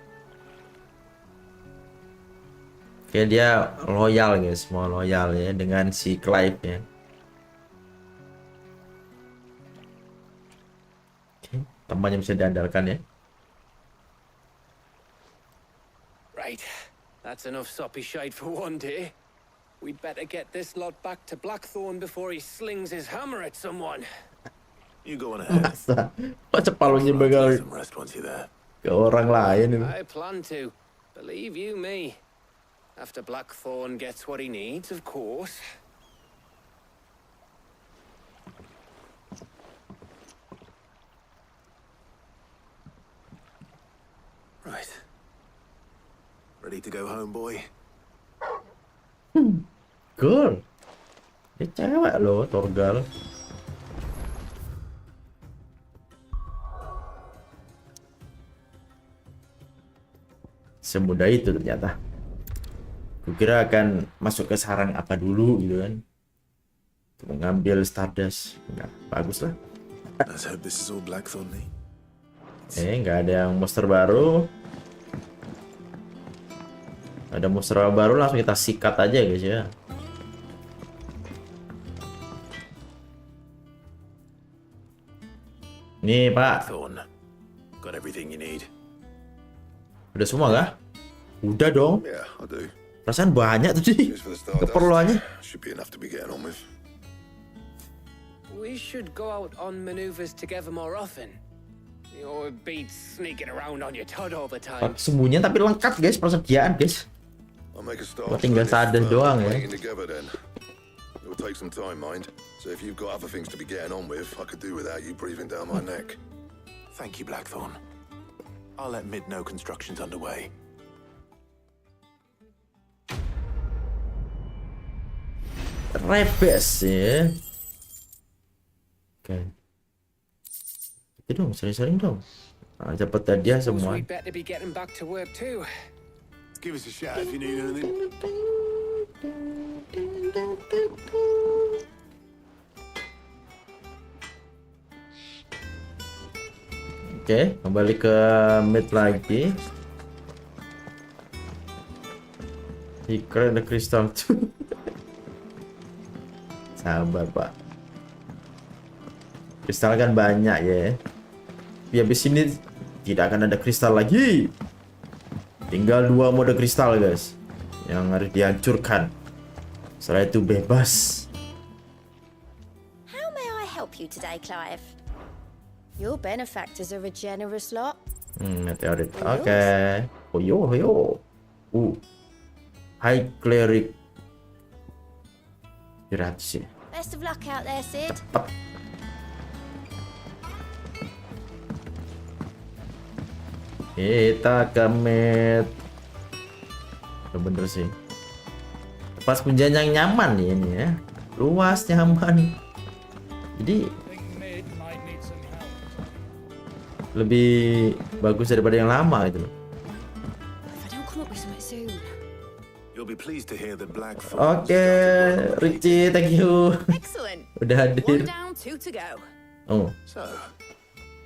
Oke, dia loyal guys, mau loyal ya dengan si Clive ya. Oke, temannya bisa diandalkan ya. Right, that's enough soppy shite for one day. We'd better get this lot back to Blackthorn before he slings his hammer at someone. You go on ahead. Masa palungnya bakal Some rest once you're there. ke orang lain ini. I plan to. Believe you me. After Blackthorn gets what he needs, of course. Right. Ready to go home, boy? Cool. Dia cewek loh, Torgal. Semudah itu ternyata. Kukira akan masuk ke sarang apa dulu gitu kan. Untuk mengambil Stardust. Enggak, bagus lah. Let's hope this is all Blackthorn needs. Nggak ada yang monster baru. Ada monster baru langsung kita sikat aja guys ya. Nih Pak. Got everything you need. Udah semua kah? Udah dong. Yeah, I do. Perasaan banyak tadi. Keperluannya. Should be enough to be getting on with. We should go out on maneuvers together more often. You're beat sneaking around on your tud all the time. Sembunyian tapi lengkap guys, persediaan guys. Buat tinggal Stardust doang ya. It'll take some time, mind. So if you've got other things to be getting on with, I could do without you breathing down my neck. Thank you, Blackthorn. I'll let Mid know construction's underway. Rebes ya. Oke. Itu dong, sering-sering dong. Nah, dapat hadiah semua. We'd better be getting back to work too. Give us a shout if you need anything. Oke, kembali ke mid lagi. Secret the crystal tuh. Sabar Pak. Kristal kan banyak ya. Tapi habis ini tidak akan ada kristal lagi. Tinggal 2 mode kristal guys yang harus dihancurkan. Setelah itu bebas. How may I help you today, Clive? Your benefactors are a generous lot. Meteorit. Oke. Hoyo. High cleric. Gratis ya. Best of luck out there, Sid. Kita ke mid. Bener sih. Pas kunjungan yang nyaman nih ini ya. Luas, nyaman. Jadi lebih bagus daripada yang lama gitu loh. Oke, Richie, thank you. Udah hadir. Oh.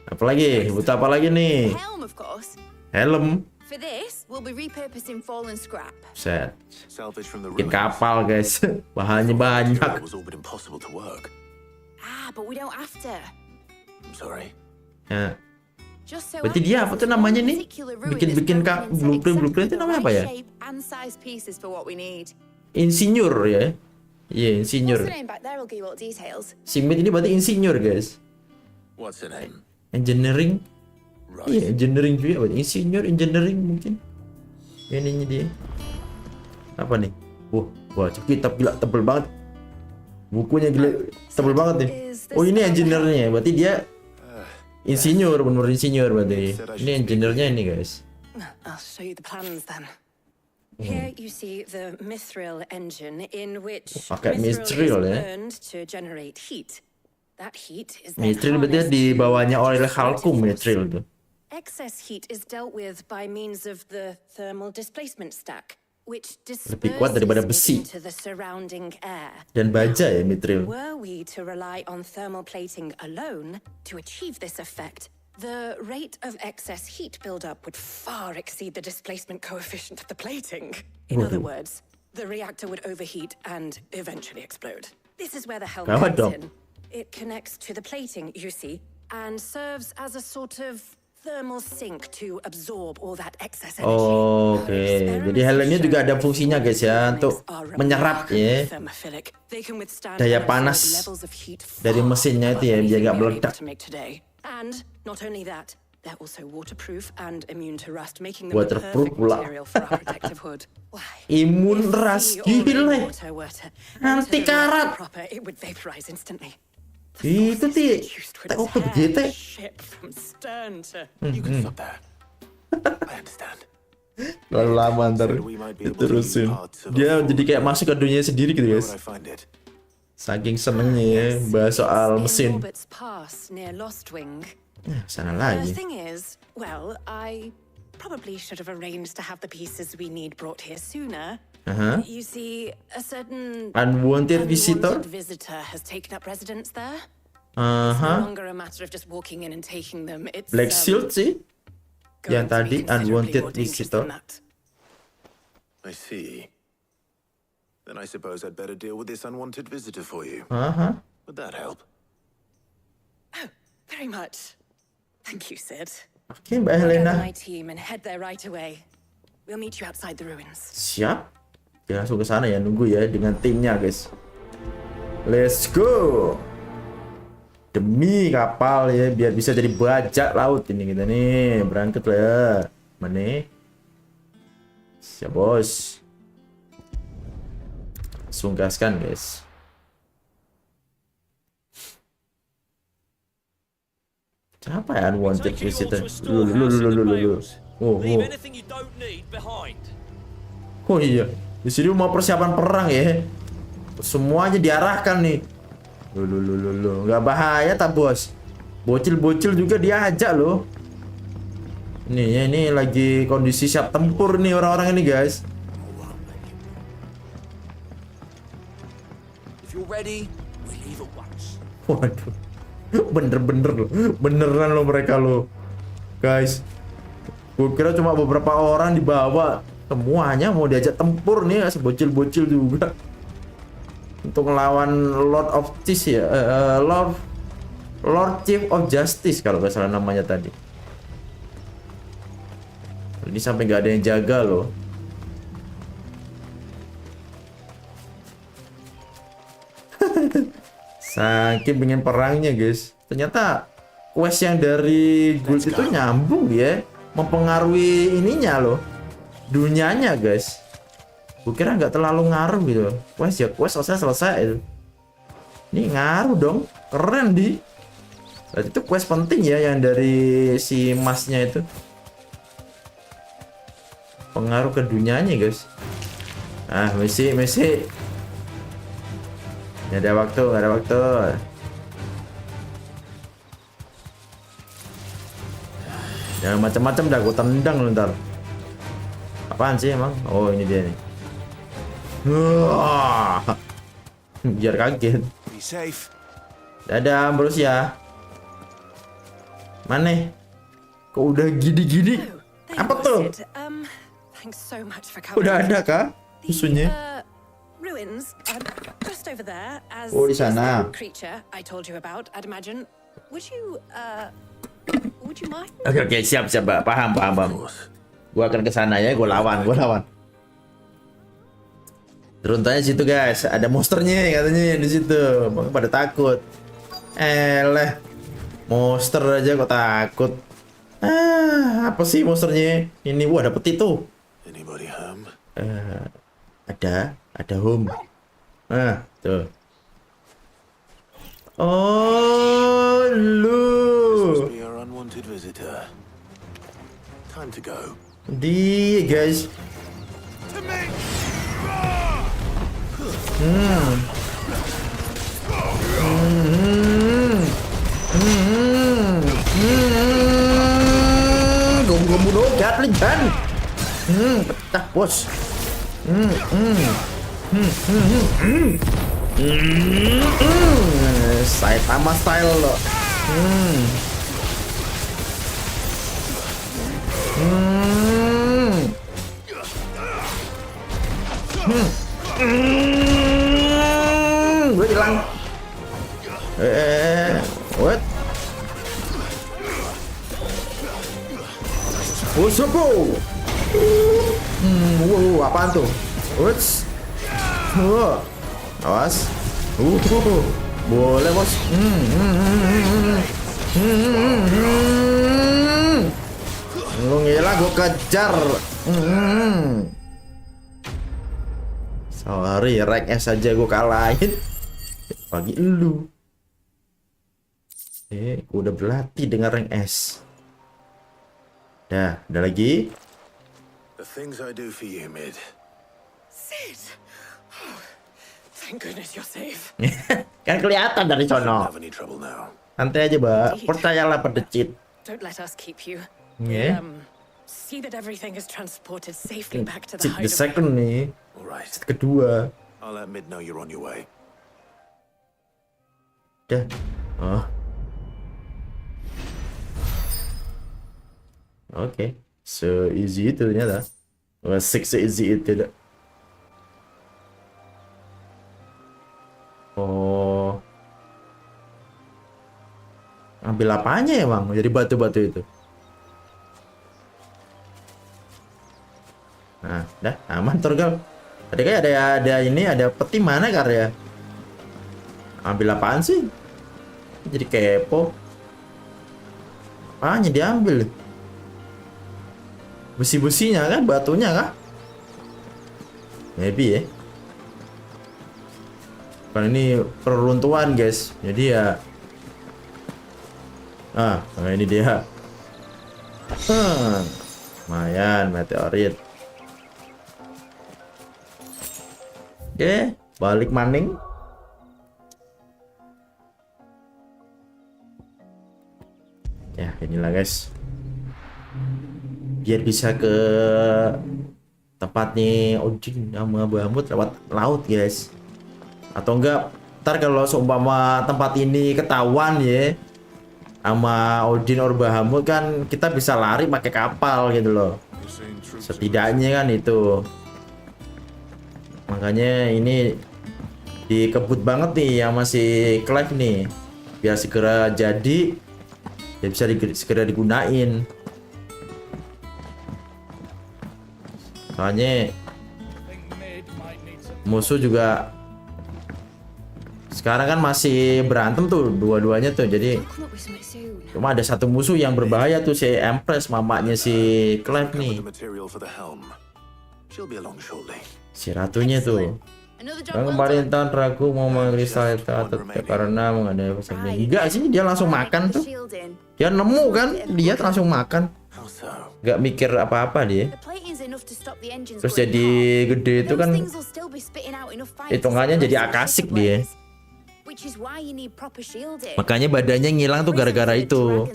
Apa lagi? Butuh apa lagi nih? Helm. For this, we'll be repurposing fallen scrap. Set. Bikin kapal guys. Bahannya banyak. But we don't have to. I'm sorry. Ya. Berarti dia apa tuh namanya nih? Bikin blueprint itu namanya apa ya? Insinyur ya? Iya, insinyur. Simit ini berarti insinyur guys. What's the name? Engineering. Iya, engineering juga berarti insinyur, engineering mungkin. Ininya dia. Apa nih? Wah, kitab gila tebel banget. Bukunya gila tebel banget nih. Oh, ini engineer-nya. Berarti dia insinyur, bener insinyur berarti. Ini engineer-nya ini, guys. I'll show you the plans then. Here you see the mithril engine in which mithril is burned to generate heat. That heat is then mithril berarti di bawahnya oleh halkum mithril tuh. Excess heat is dealt with by means of the thermal displacement stack, which Lebih kuat daripada besi into the surrounding air. dan baja ya mithril. Were we to rely on thermal plating alone to achieve this effect, the rate of excess heat buildup would far exceed the displacement coefficient of the plating. In other words, the reactor would overheat and eventually explode. This is where the helm comes in. It connects to the plating, you see, and serves as a sort of thermal sink to absorb all that excess energy. Oke, jadi helmnya juga ada fungsinya guys ya untuk menyerap ya daya panas dari mesinnya itu ya biar nggak meledak. And not only that, They're also waterproof and immune to rust, making them the Waterproof perfect pula. material for our protective hood. Why? Imun ras gile. Anti karat. Proper, it would vaporize instantly. Itu ti. Oh begitu. Ship from stern to. You can stop there. I understand. Lalu lama ntar diterusin. Dia jadi kayak masuk ke dunia sendiri gitu guys. Saking senengnya ya bahas soal mesin. Sana lagi. The thing is, well, I probably should have arranged to have the pieces we need brought here sooner. You see, a certain unwanted visitor has taken up residence there. It's no longer a matter of just walking in and taking them. It's Black Shield sih. Yang tadi unwanted visitor. I see. Then I suppose I'd better deal with this unwanted visitor for you. Would that help? Oh, very much. Thank you, Sid. Oke, Mbak Helena. My team and head there right away. We'll meet you outside the ruins. Siap. Dia langsung ke sana ya, nunggu ya dengan timnya, guys. Let's go. Demi kapal ya, biar bisa jadi bajak laut ini kita nih. Berangkat lah ya. Mana? Siap, bos. Langsung gaskan, guys. Apa ya unwanted visitor? Oh iya, di sini mau persiapan perang ya. Semuanya diarahkan nih. Nggak bahaya tak bos? Bocil-bocil juga diajak loh. Ini lagi kondisi siap tempur nih orang-orang ini guys. Waduh. Beneran lo mereka lo guys. Gue kira cuma beberapa orang dibawa, semuanya mau diajak tempur nih, sebocil-bocil juga untuk ngelawan Lord of Justice ya, Lord Chief of Justice kalau nggak salah namanya tadi. Ini sampai nggak ada yang jaga loh. Saking pengen perangnya guys, ternyata quest yang dari guild itu nyambung ya, mempengaruhi ininya loh, dunianya guys. Gue kira nggak terlalu ngaruh gitu. Quest ya quest selesai itu. Ini ngaruh dong, keren di. Berarti itu quest penting ya yang dari si masnya itu. Pengaruh ke dunianya guys. Ah Messi. Nggak ada waktu. Jangan macam-macam dah, gue tendang lu ntar. Apaan sih emang? Oh ini dia nih. Biar kaget. Dadah bros ya. Mana? Kok udah gini-gini? Apa tuh? Udah ada kah susunya? Ruins just over there as di sana. Creature I told you about, I'd imagine. Would you mind? Oke, siap, Mbak. Paham. Gua akan ke sana ya, gua lawan. Teruntanya situ, guys. Ada monsternya katanya di situ. Makanya pada takut. Monster aja kok takut. Apa sih monsternya? Ini ada peti tuh. Ada home. Tuh. Oh, lu. Di guys. Gom bunuh gatling gun. Pecah bos. Saitama style lo. Gue hilang. What? Usuku. Apaan tuh? What's? Awas. Boleh bos. Lu ngilang gue kejar. Sorry, rank S aja gue kalahin. Bagi lu. Gue udah berlatih dengan rank S. Dah, udah lagi. The things I do for you, Mid. Sid! Oh, thank goodness you're safe. Kan kelihatan dari sono. Have any trouble now? Santai aja, Mbak. Percayalah pada cheat. Don't let us keep you. Yeah. See that everything is transported safely back to the Cheat the hideaway. second nih. All right. Cheat kedua. I'll let Mid know you're on your way. Dah. Oh. Oke. So easy itu ternyata. Wah, six easy itu dah. Oh. Ambil apanya ya, Bang? Jadi batu-batu itu. Nah, dah aman Torgal. Tadi kayak ada ini, ada peti mana karya? Ambil apaan sih? Jadi kepo. Apanya diambil? Besi-besinya kan, batunya kah? Maybe ya. Kan ini peruntuhan, guys. Jadi ya. Nah ini dia. Lumayan meteorit. Oke, balik maning. Ya, inilah guys. Biar bisa ke tempatnya Odin sama Bahamut lewat laut, guys. Atau enggak, ntar kalau seumpama tempat ini ketahuan ya sama Odin or Bahamut, kan kita bisa lari pakai kapal gitu loh. Setidaknya kan itu. Makanya ini dikebut banget nih yang masih Clive nih, biar segera jadi, ya bisa segera digunain. Soalnya musuh juga sekarang kan masih berantem tuh dua-duanya tuh, jadi cuma ada satu musuh yang berbahaya tuh, si Empress, mamanya si Clive nih. Si ratunya tuh. Kan kemarin tahun ragu mau mengkristal itu atau karena mengenai pesannya. Enggak sih, dia langsung makan tuh. Dia nemu kan, dia langsung makan. Gak mikir apa-apa dia. Terus jadi gede itu kan hitungannya jadi akasik dia. Makanya badannya ngilang tuh gara-gara itu.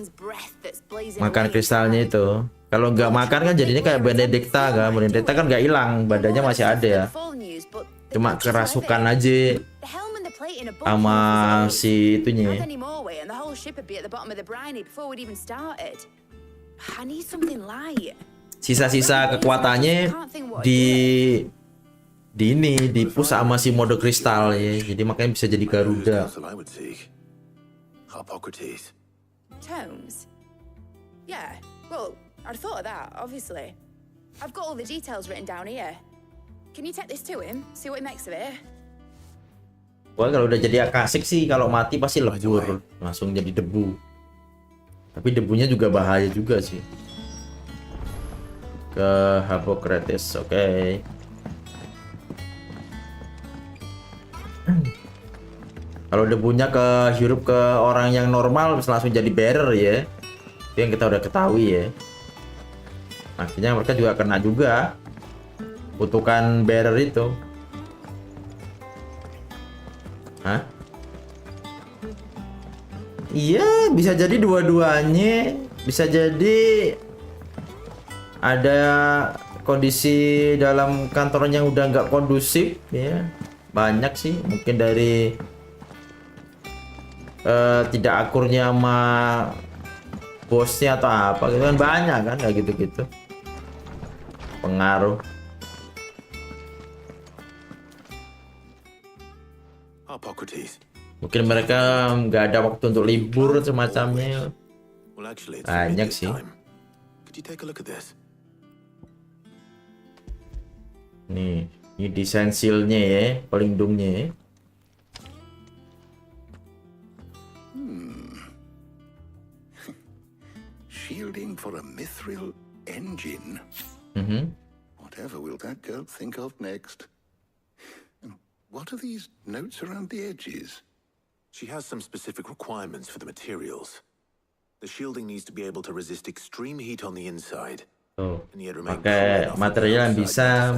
Makan kristalnya itu. Kalau nggak makan kan jadinya kayak Benedicta kan. Benedicta kan nggak hilang, badannya masih ada ya. Cuma kerasukan aja sama si itunya. Sisa-sisa kekuatannya di ini push sama si mode kristal ya. Jadi makanya bisa jadi Garuda. Tomes? Yeah, well, I'd thought of that, obviously. I've got all the details written down here. Can you take this to him? See what he makes of it? Wah, kalau udah jadi akasik sih, kalau mati pasti lebur, langsung jadi debu. Tapi debunya juga bahaya juga sih. Ke Hippocrates, oke. Kalau debunya hirup ke orang yang normal bisa langsung jadi bearer ya. Itu yang kita udah ketahui ya. Akhirnya mereka juga kena juga kutukan bearer itu. Hah? Iya, bisa jadi dua-duanya. Bisa jadi ada kondisi dalam kantornya yang udah nggak kondusif ya. Banyak sih, mungkin dari tidak akurnya sama bosnya atau apa gitu kan, banyak kan kayak gitu-gitu pengaruh. Mungkin mereka nggak ada waktu untuk libur semacamnya. Banyak sih. Nih, ini desain sealnya ya, pelindungnya ya. Shielding for a mithril engine. Whatever will that girl think of next? And what are these notes around the edges? She has some specific requirements for the materials. The shielding needs to be able to resist extreme heat on the inside. And yet remain cool Pakai enough material yang bisa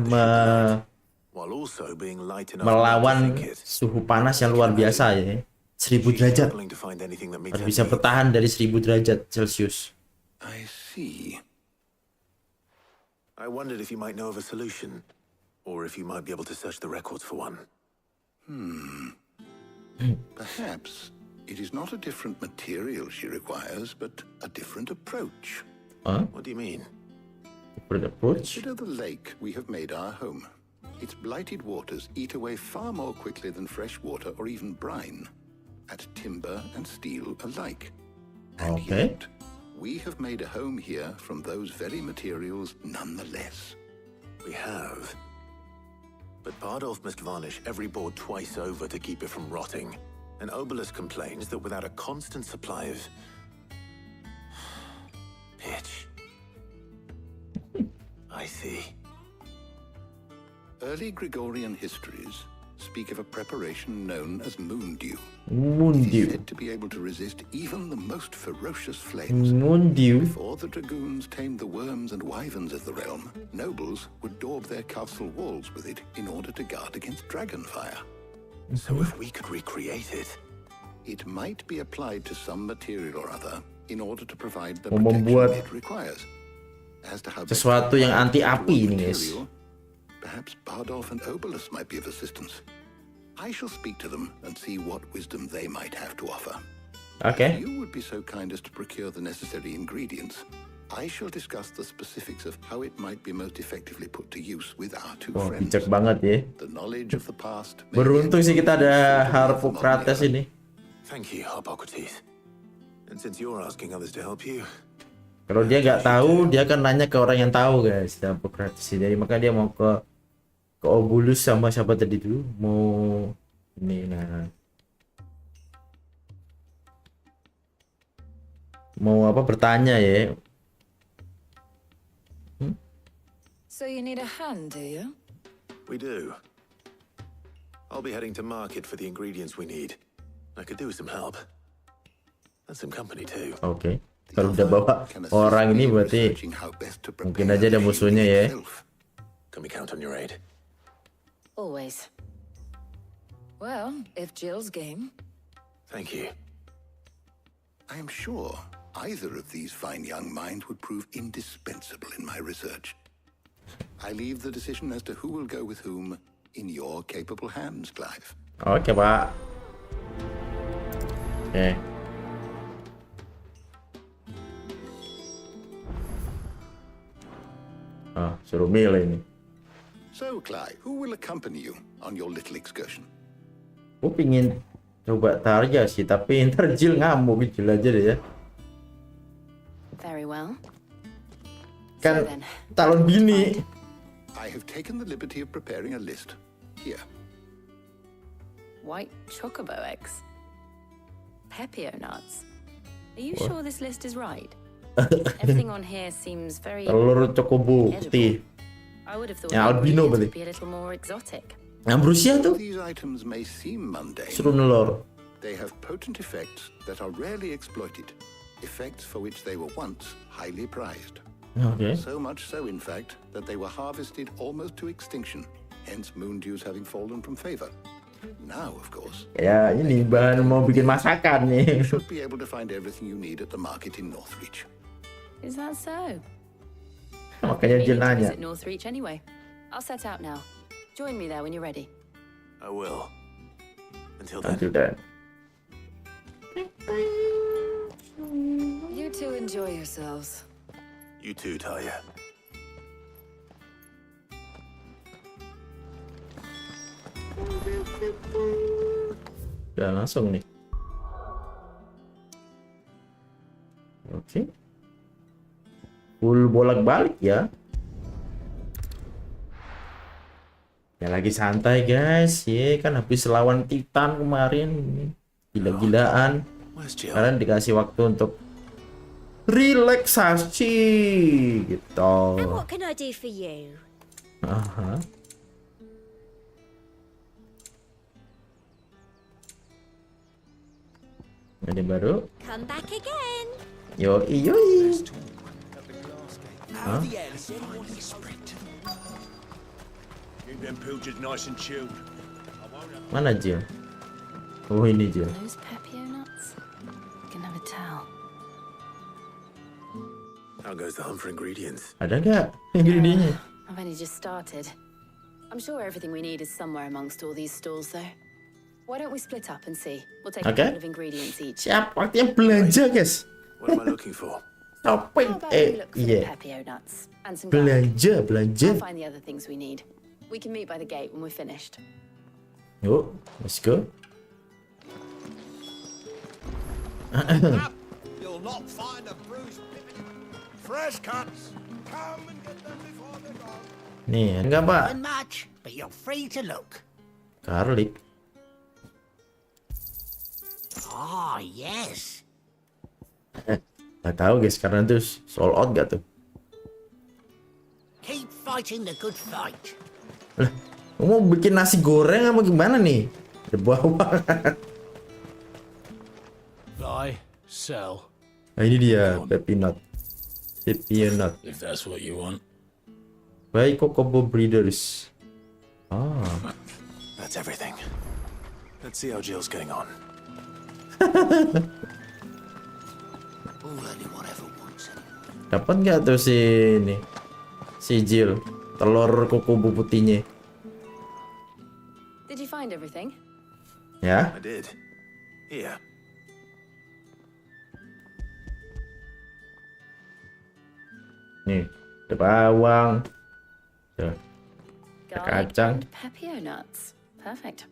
while also being light enough melawan to think it. suhu panas yang luar biasa ya. 1000 derajat. Harus bisa bertahan dari 1000 derajat Celcius. I see. I wondered if you might know of a solution, or if you might be able to search the records for one. Perhaps it is not a different material she requires, but a different approach. What do you mean? Different approach? Consider the lake we have made our home. Its blighted waters eat away far more quickly than fresh water or even brine, at timber and steel alike. And yet, we have made a home here from those very materials nonetheless. We have. But Bardolph must varnish every board twice over to keep it from rotting. And Obelisk complains that without a constant supply of pitch. I see. Early Gregorian histories speak of a preparation known as moon dew. Moon dew. It is said to be able to resist even the most ferocious flames. Moon dew. Before the dragoons tamed the worms and wyverns of the realm, nobles would daub their castle walls with it in order to guard against dragon fire. So if we could recreate it, it might be applied to some material or other in order to provide the membuat protection it requires. As to how sesuatu yang anti api ini, guys. Perhaps Bardolph and Obelisk might be of assistance. I shall speak to them and see what wisdom they might have to offer. Okay. If you would be so kind as to procure the necessary ingredients, I shall discuss the specifics of how it might be most effectively put to use with our two friends. Bijak banget ya. The knowledge of the past. Beruntung sih kita ada Harpocrates ini. Thank you, Hippocrates. And since you're asking others to help you, kalau dia nggak tahu, dia akan nanya ke orang yang tahu, guys. Harpocrates. Jadi maka dia mau ke Obulus sama siapa tadi dulu, mau ini mau apa bertanya ya. So you need a hand, do you? we do. I'll be heading to market for the ingredients we need. I could do with some help. And some company too. Oke. Kalau udah bawa orang ini berarti mungkin aja ada musuhnya ya. Can we count on your aid? Always. Well, if Jill's game. Thank you. I am sure either of these fine young minds would prove indispensable in my research. I leave the decision as to who will go with whom in your capable hands, Clive. Oke, Pak. Oke. Suruh milih ini. So, Clive, who will accompany you on your little excursion? Gue pingin coba Tarja sih, tapi ntar Jill ngamuk, Jill aja deh ya. Very well. Kan calon bini. I have taken the liberty of preparing a list. Here. White chocobo eggs. Pepio nuts. Are you sure this list is right? Everything on here seems very telur chocobo putih. I would have thought yang albino berarti. be a little more exotic. Yang berusia tuh. These items may seem mundane. Suruh nelor. They have potent effects that are rarely exploited. Effects for which they were once highly prized. Okay. So much so, in fact, that they were harvested almost to extinction. Hence, moon dews having fallen from favor. Now, of course. Ya ini bahan mau bikin masakan nih. You should be able to find everything you need at the market in Northreach. Is that so? Makanya Jill nanya. Visit Northreach anyway. I'll set out now. Join me there when you're ready. I will. Until then. Until then. You two enjoy yourselves. You too, Talia. Udah langsung nih. Oke. Full bolak-balik ya. Ya lagi santai guys. Ya kan habis lawan Titan kemarin. Gila-gilaan. Sekarang dikasih waktu untuk relaksasi gitu. And what can I do for you? Aha. Ini baru. Come back again. Yoi. Hah? Keep them pilchards nice and chilled. Mana Jill? Oh ini Jill. Those Pepio nuts? You can never tell. How goes the hunt for ingredients? Ada nggak ingredientnya? I've only just started. I'm sure everything we need is somewhere amongst all these stalls, though. Why don't we split up and see? We'll take a couple of ingredients each. Siap, waktunya belanja guys. What am I looking for? Shopping. How about we look for the Iya. Pepio nuts and some garlic? Belanja. I'll find the other things we need. We can meet by the gate when we're finished. Yuk, let's go. You'll not find a bruised fresh cuts. Come and get them before they're gone. Nih, enggak Pak. Much, but you're free to look. Garlic. Ah, yes. Nggak tahu guys, karena itu sold out gak tuh? Keep fighting the good fight. Lah, mau bikin nasi goreng apa gimana nih? Ada bawang. Buy, sell. Nah ini dia, Pepinut. If that's what you want. By Kokobo Breeders. Ah. That's everything. Let's see how Jill's getting on. Dapat nggak tuh si Jill telur Kokobo putihnya? Did you find everything? Ya. I did. Here. Nih, ada bawang. Tuh. Ada Garlic kacang. and Pepio nuts. Perfect.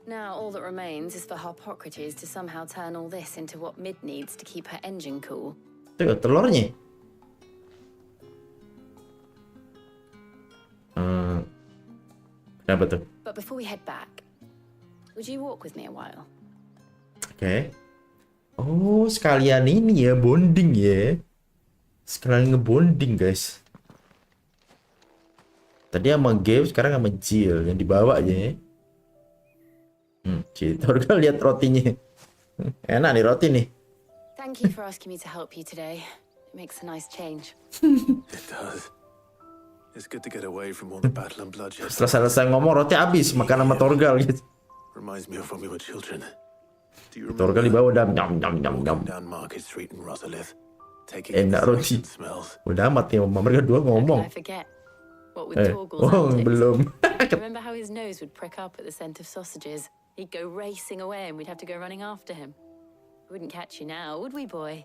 Now all that remains is for Harpocrates to somehow turn all this into what Mid needs to keep her engine cool. Tuh, telurnya. Kenapa tuh? But before we head back, would you walk with me a while? Oke. Oh, sekalian ini ya, bonding ya. Sekalian ngebonding, guys. Tadi sama Gabe, sekarang sama Jill yang dibawa aja ya. Gitu, kan lihat rotinya. Enak nih roti nih. Thank you for asking me to help you today. It makes a nice change. It does. It's good to get away from all the battle and bloodshed. Setelah selesai ngomong, roti habis makan sama Torgal gitu. Reminds me of when we were children. Do you Torgal dibawa udah nyam. down Market Street in Rosalith, taking Enak roti. smells? Udah amat nih, mereka dua ngomong. I forget. What with Torgal's antics. Belum. Remember how his nose would prick up at the scent of sausages? He'd go racing away and we'd have to go running after him. We wouldn't catch you now, would we, boy?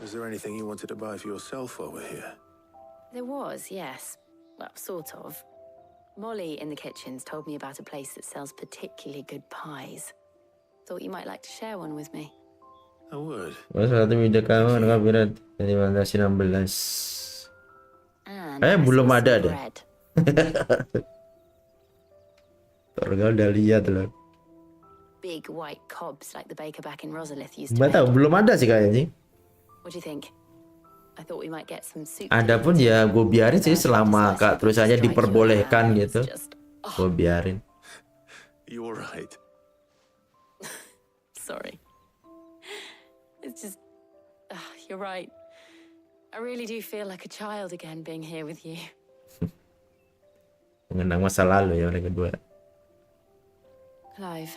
Is there anything you wanted to buy for yourself while we're here? There was, yes. Well, sort of. Molly in the kitchens told me about a place that sells particularly good pies. Thought you might like to share one with me. I would. Salah satu video kamu dengan copyright dari 1916. Belum ada deh. Torgal udah lihat loh. Big white cobs like the baker back in Rosalith used to Nggak tahu, make. belum ada sih kayaknya. What do you think? I thought we might get some soup. Ada pun ya gue biarin sih selama kak tulisannya diperbolehkan gitu. Gue biarin. You're right. Sorry. It's just... you're right. I really do feel like a child again being here with you. Mengenang masa lalu ya mereka berdua. Clive,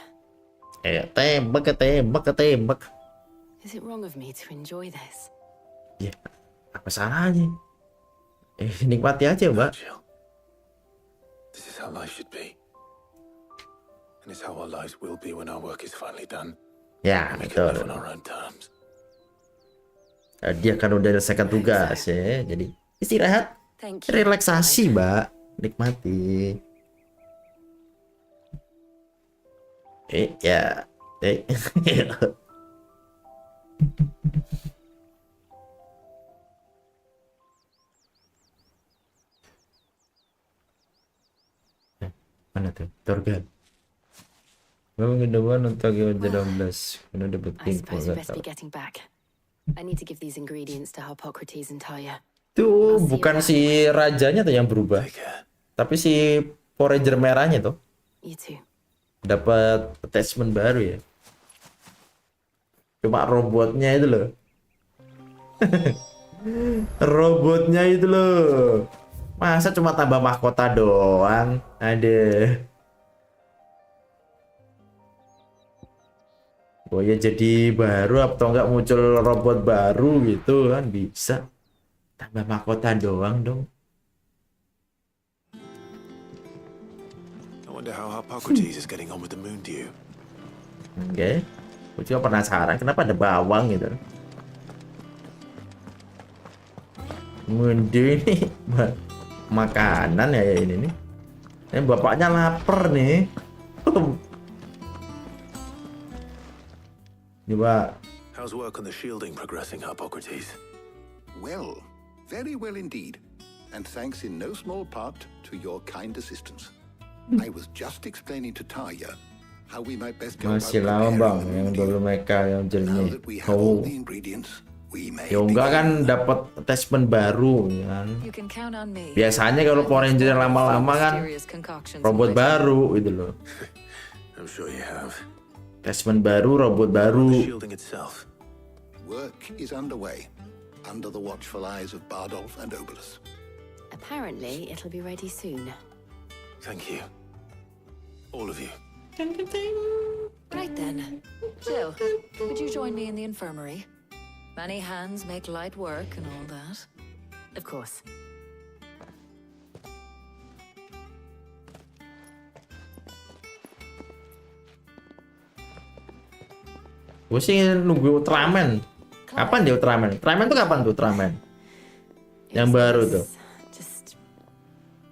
Tembak. is it wrong of me to enjoy this? Ya, apa salahnya? Nikmati aja, Mbak. This is how life should be. And it's how our lives will be when our work is finally done. Ya, We can live betul. on our own terms. Dia kan udah selesaikan tugas ya. Jadi istirahat, Thank you. relaksasi, Mbak. Nikmati. Ya. Mana tuh? Torgal. Memang kedepan untuk yang 13. Karena dapat I pink. suppose we best be getting back. I need to give these ingredients to Hippocrates and Talia. Tuh bukan si rajanya tuh yang berubah, tapi si forager merahnya tuh. You too. Dapat attachment baru ya. Cuma robotnya itu loh. Robotnya itu loh. Masa cuma tambah mahkota doang? Ada. Oh ya jadi baru atau enggak muncul robot baru gitu kan bisa. Tambah mahkota doang dong. I wonder how Hippocrates is getting on with the moon dew. Oke. Gue juga penasaran kenapa ada bawang gitu. Mundu ini makanan ya ini nih. Ini bapaknya lapar nih. Coba. How's work on the shielding progressing, Hippocrates? Well, very well indeed. And thanks in no small part to your kind assistance. I was just explaining to Talia how we might best go Masih about lama bang preparing yang the dulu moon dew. mereka yang Now jernih. that we have all the ingredients, we may Ya enggak kan begin. dapat attachment baru ya kan. You can count on me. Biasanya kalau Power Ranger yang lama-lama kan robot baru gitu loh. I'm sure you have. Attachment baru, robot baru. Shielding itself. Work is underway, under the watchful eyes of Bardolph and Obolus. Apparently, it'll be ready soon. Thank you. All of you. Right then. Jill, could you join me in the infirmary? Many hands make light work and all that. Of course. Gue sih nunggu Ultraman. Kapan dia Ultraman? Ultraman tuh kapan tuh Ultraman? Yang baru tuh. Just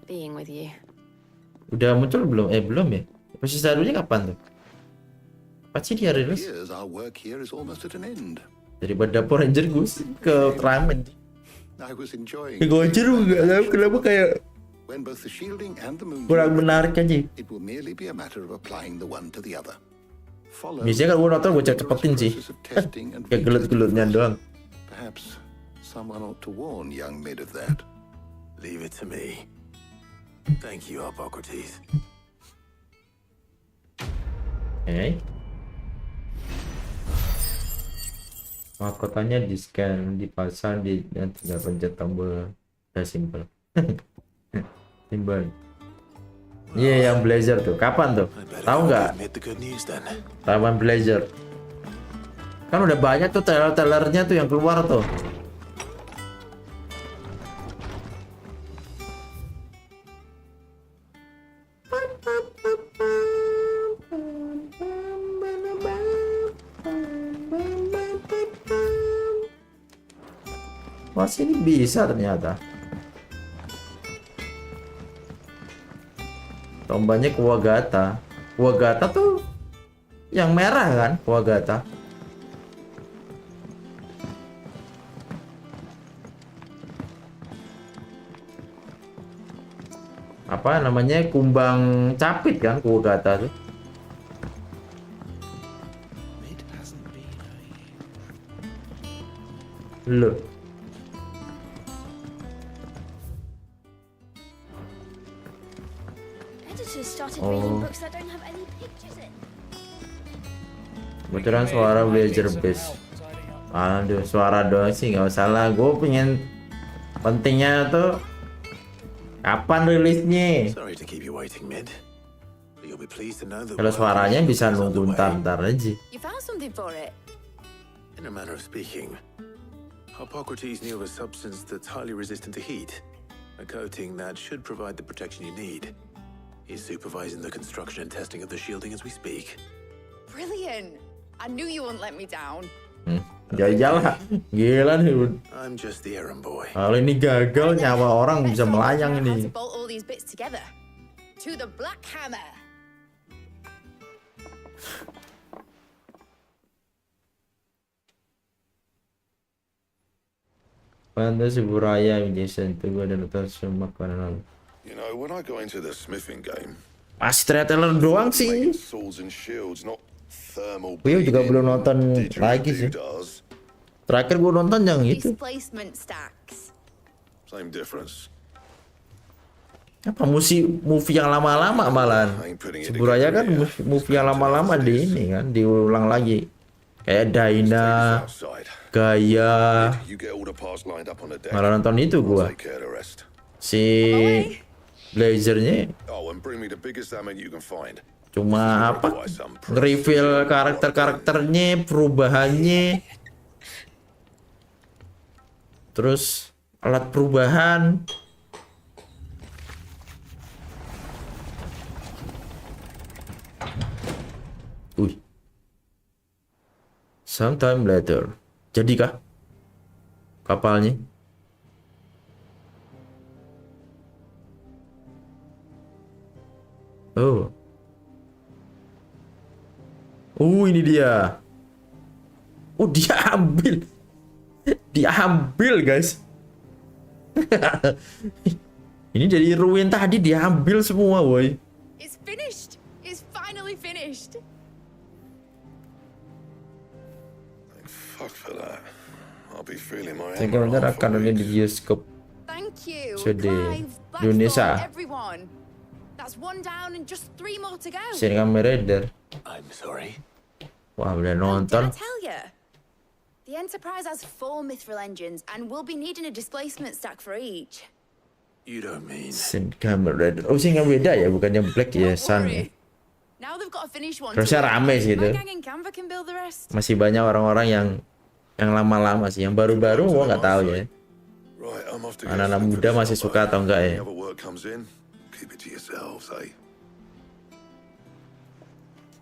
being with you. Udah muncul belum? Belum ya. Posisi barunya kapan tuh? Pasti dia rilis. Here's our work here is almost at an end. Daripada Power Ranger gue sih ke Ultraman. I was enjoying Gue aja nggak tahu kenapa kayak when both the shielding and the moon kurang menarik aja. it will merely be a matter of applying the one to the other. Follow Biasanya kalau gue nonton gue cepetin sih. process of testing and Kayak gelut-gelutnya doang. perhaps someone ought to warn young Mid of that. Leave it to me. Thank you, Hippocrates. Oke. Mahkotanya di scan, dipasang di dan tinggal pencet tombol. Udah simple. Simple. Iya yang blazer tuh. Kapan tuh? Tahu nggak? Admit the good news then. Rawan blazer. Kan udah banyak tuh trailer-trailernya tuh yang keluar tuh. Masih ini bisa ternyata. Tombanya Kuwagata. Kuwagata tuh yang merah kan? Kuwagata. Apa namanya? Kumbang capit kan Kuwagata tuh. Loh. Editors started reading books that don't have any pictures in. Kebetulan suara Blazer Bass. Aduh, suara doang sih nggak usah lah. Gue pengen pentingnya tuh kapan rilisnya. Sorry to keep you waiting, Mid. But you'll be pleased to know that Kalau work suaranya bisa is nunggu underway. ntar aja. You found something for it? In a manner of speaking, Hippocrates knew of a substance that's highly resistant to heat, a coating that should provide the protection you need. He's supervising the construction and testing of the shielding as we speak. Brilliant! I knew you wouldn't let me down. Gagal lah. Gila nih. I'm just the errand boy. Kalau ini gagal nyawa orang bisa melayang How ini. to bolt all these bits together. To the Black Hammer. Pantas Buraya Jason itu gue udah nonton semua makanan. You know, when I got into the smithing game, Masih trailer doang sih. Gue juga belum nonton lagi sih. Terakhir gue nonton yang itu. Displacement stacks. Same difference. Apa movie yang lama-lama malahan. Seburaya kan movie yang lama-lama di ini kan diulang lagi. Kayak Dana, Gaya. Malah nonton itu gua. Si Blazernya cuma apa? Nge-reveal karakter-karakternya, perubahannya. Terus alat perubahan. Sometime later. Jadikah kapalnya? Oh. Ini dia. Oh, dia ambil. Diambil, guys. Ini dari ruin tadi diambil semua, boy. It's finished. It's finally finished. Fuck for that. I'll be feeling my Saya kira akan ada di bioskop. Thank you. Jadi Clive, Indonesia. everyone. That's one down and just 3 more to go. Seri kamera. I'm sorry. Wah, udah Did nonton. I tell you? The Enterprise has 4 mithril engines and we'll be needing a displacement stack for each. You don't mean... Seri kamera. Oh, sih nggak beda ya, bukan yang black ya, sun. Now they've got to finish one. Terusnya rame sih itu. My gang in Canva can build the rest. Masih banyak orang-orang yang lama-lama sih. Yang baru-baru gua nggak tahu ya. Anak-anak muda masih suka atau enggak ya.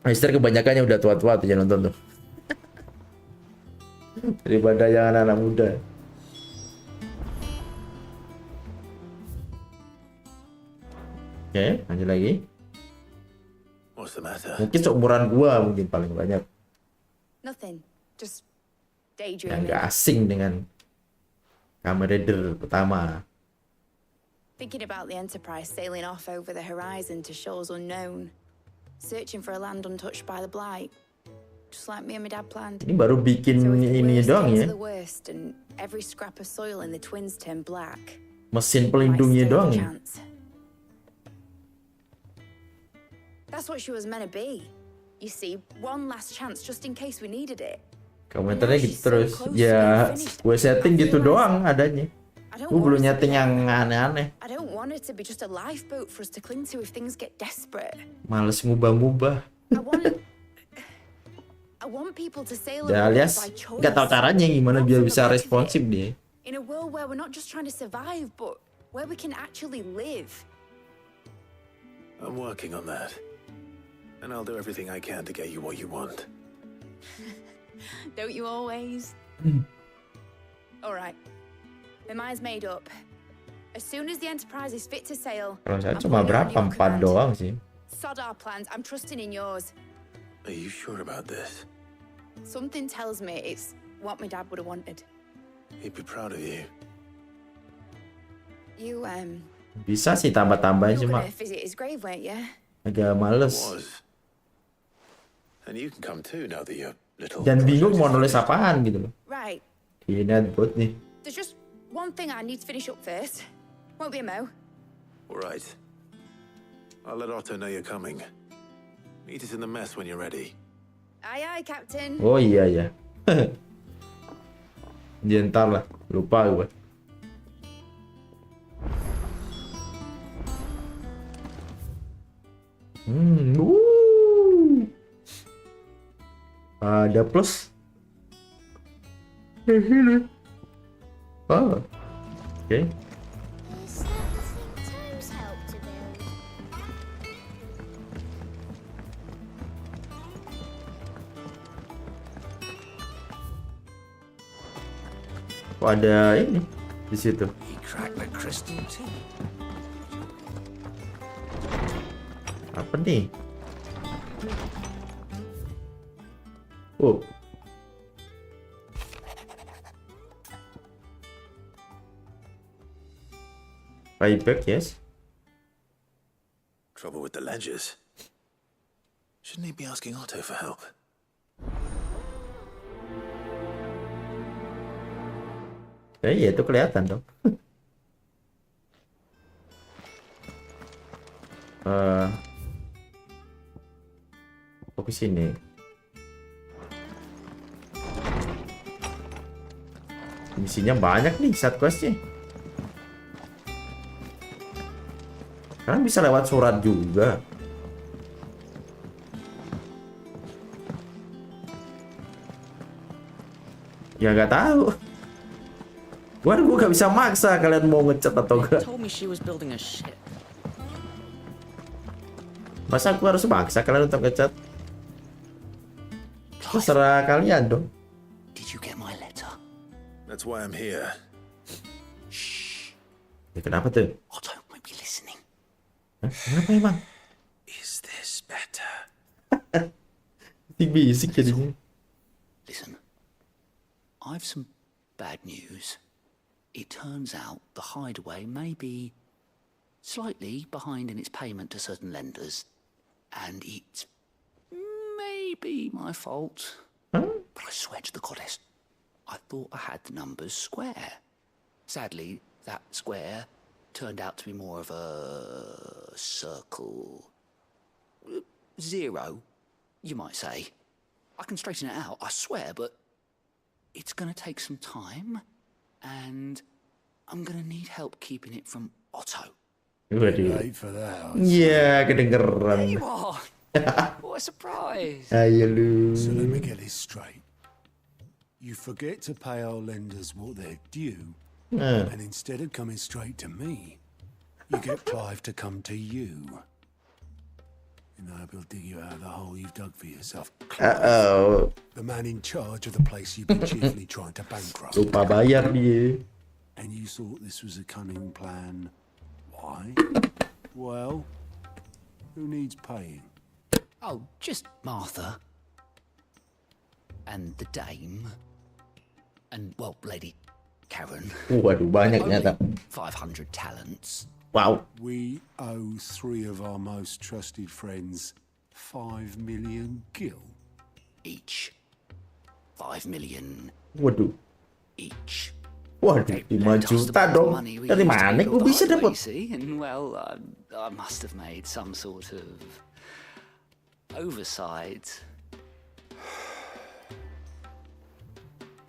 Mister kebanyakan yang udah tua-tua tuh yang nonton tuh. Daripada yang anak-anak muda. Oke, lanjut lagi. What's the matter? Mungkin seumuran gua mungkin paling banyak. Nothing. Just Yang daydreaming. gak asing dengan Kamen Rider pertama. Thinking about the Enterprise sailing off over the horizon to shores unknown. Searching for a land untouched by the blight. Just like me and my dad planned. Ini baru bikin ini doang ya. The worst and every scrap of soil in the twins turn black. Mesin pelindungnya doang ya. That's what she was meant to be. You see, one last chance just in case we needed it. Komentarnya gitu terus. Ya, gue setting gitu doang adanya. Gue belum nyeting yang aneh-aneh. I don't want it to be just a lifeboat for us to cling to if things get desperate. Males ngubah-ngubah. I want people to sail Ya, around alias by choice. nggak tahu caranya gimana biar bisa responsif dia. In a world where we're not just trying to survive, but where we can actually live. I'm working on that. And I'll do everything I can to get you what you want. Don't you always? All right. My mind's made up. As soon as the Enterprise is fit to sail, Kalau saya I'm cuma putting it berapa? under your 4 command. doang sih. Sod our plans. I'm trusting in yours. Are you sure about this? Something tells me it's what my dad would have wanted. He'd be proud of you. You Bisa sih tambah-tambahin you were cuma gonna visit his grave, weren't you? agak males. Was. And you can come too now that you're little. Dan bingung mau nulis apaan gitu loh. Right. Di netbot nih. There's just one thing I need to finish up first. Won't be a mo. All right. I'll let Otto know you're coming. Meet us in the mess when you're ready. Aye, aye, Captain. Oh iya ya. Dia ntar lah, lupa gue. Ada plus. Oh, oke. Oh, ada ini di situ. Apa nih? Oh. Playback, yes. Trouble with the ledgers. Shouldn't he be asking Otto for help? Ya itu kelihatan dong. Kok ke sini? Misinya banyak nih side questnya. Kan bisa lewat surat juga. Ya nggak tahu. Gua gak bisa maksa kalian mau ngecat atau enggak. Masa aku harus maksa kalian untuk ngecat? Terserah kalian dong. Did you get my letter? That's why I'm here. Ya kenapa tuh? Otto might be listening. Kenapa emang? Is this better? Bisik jadinya. Listen, I've some bad news. It turns out the hideaway may be slightly behind in its payment to certain lenders, and it may be my fault. But I swear to the goddess, I thought I had the numbers square. Sadly, that square turned out to be more of a circle. 0, you might say. I can straighten it out, I swear, but it's gonna take some time. And I'm gonna need help keeping it from Otto. Late for that. Iya, kedengeran. There you are. What a surprise. Ayo lu. So let me get this straight. You forget to pay our lenders what they're due, and instead of coming straight to me, you get Clive to come to you. And I will dig you out of the hole you've dug for yourself. Clive, the man in charge of the place you've been cheerfully trying to bankrupt. Lupa bayar dia. And you thought this was a cunning plan. Why? Well, who needs paying? Oh, just Martha. And the dame. And, well, Lady Karen. Waduh, banyak nyata. 500 talents. Wow. We owe 3 of our most trusted friends 5 million gil. Each. 5 million. Waduh. Each. Waduh, 5 juta dong. Dari mana gue bisa dapat? And well, I must have made some sort of oversight.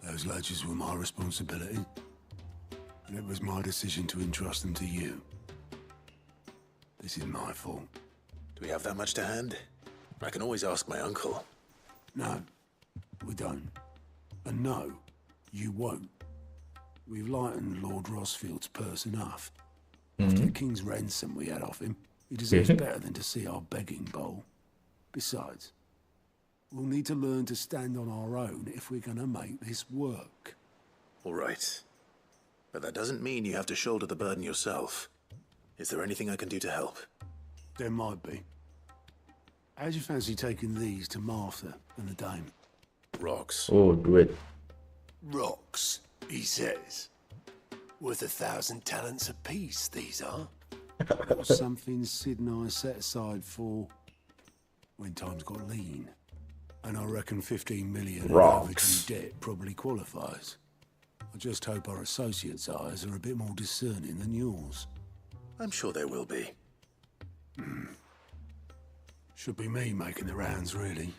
Those ledgers were my responsibility. And it was my decision to entrust them to you. This is my fault. Do we have that much to hand? I can always ask my uncle. No, we don't. And no, you won't. We've lightened Lord Rosfield's purse enough. After the king's ransom we had off him, he deserves better than to see our begging bowl. Besides, we'll need to learn to stand on our own if we're gonna make this work. All right. But that doesn't mean you have to shoulder the burden yourself. Is there anything I can do to help? There might be. How'd you fancy taking these to Martha and the dame? Rocks. Oh, do it. Rocks, he says. Worth 1,000 talents apiece, these are. Something Sid and I set aside for when times got lean. And I reckon 15 million in overdue debt probably qualifies. I just hope our associates' eyes are a bit more discerning than yours. I'm sure they will be. Should be me making the rounds, really.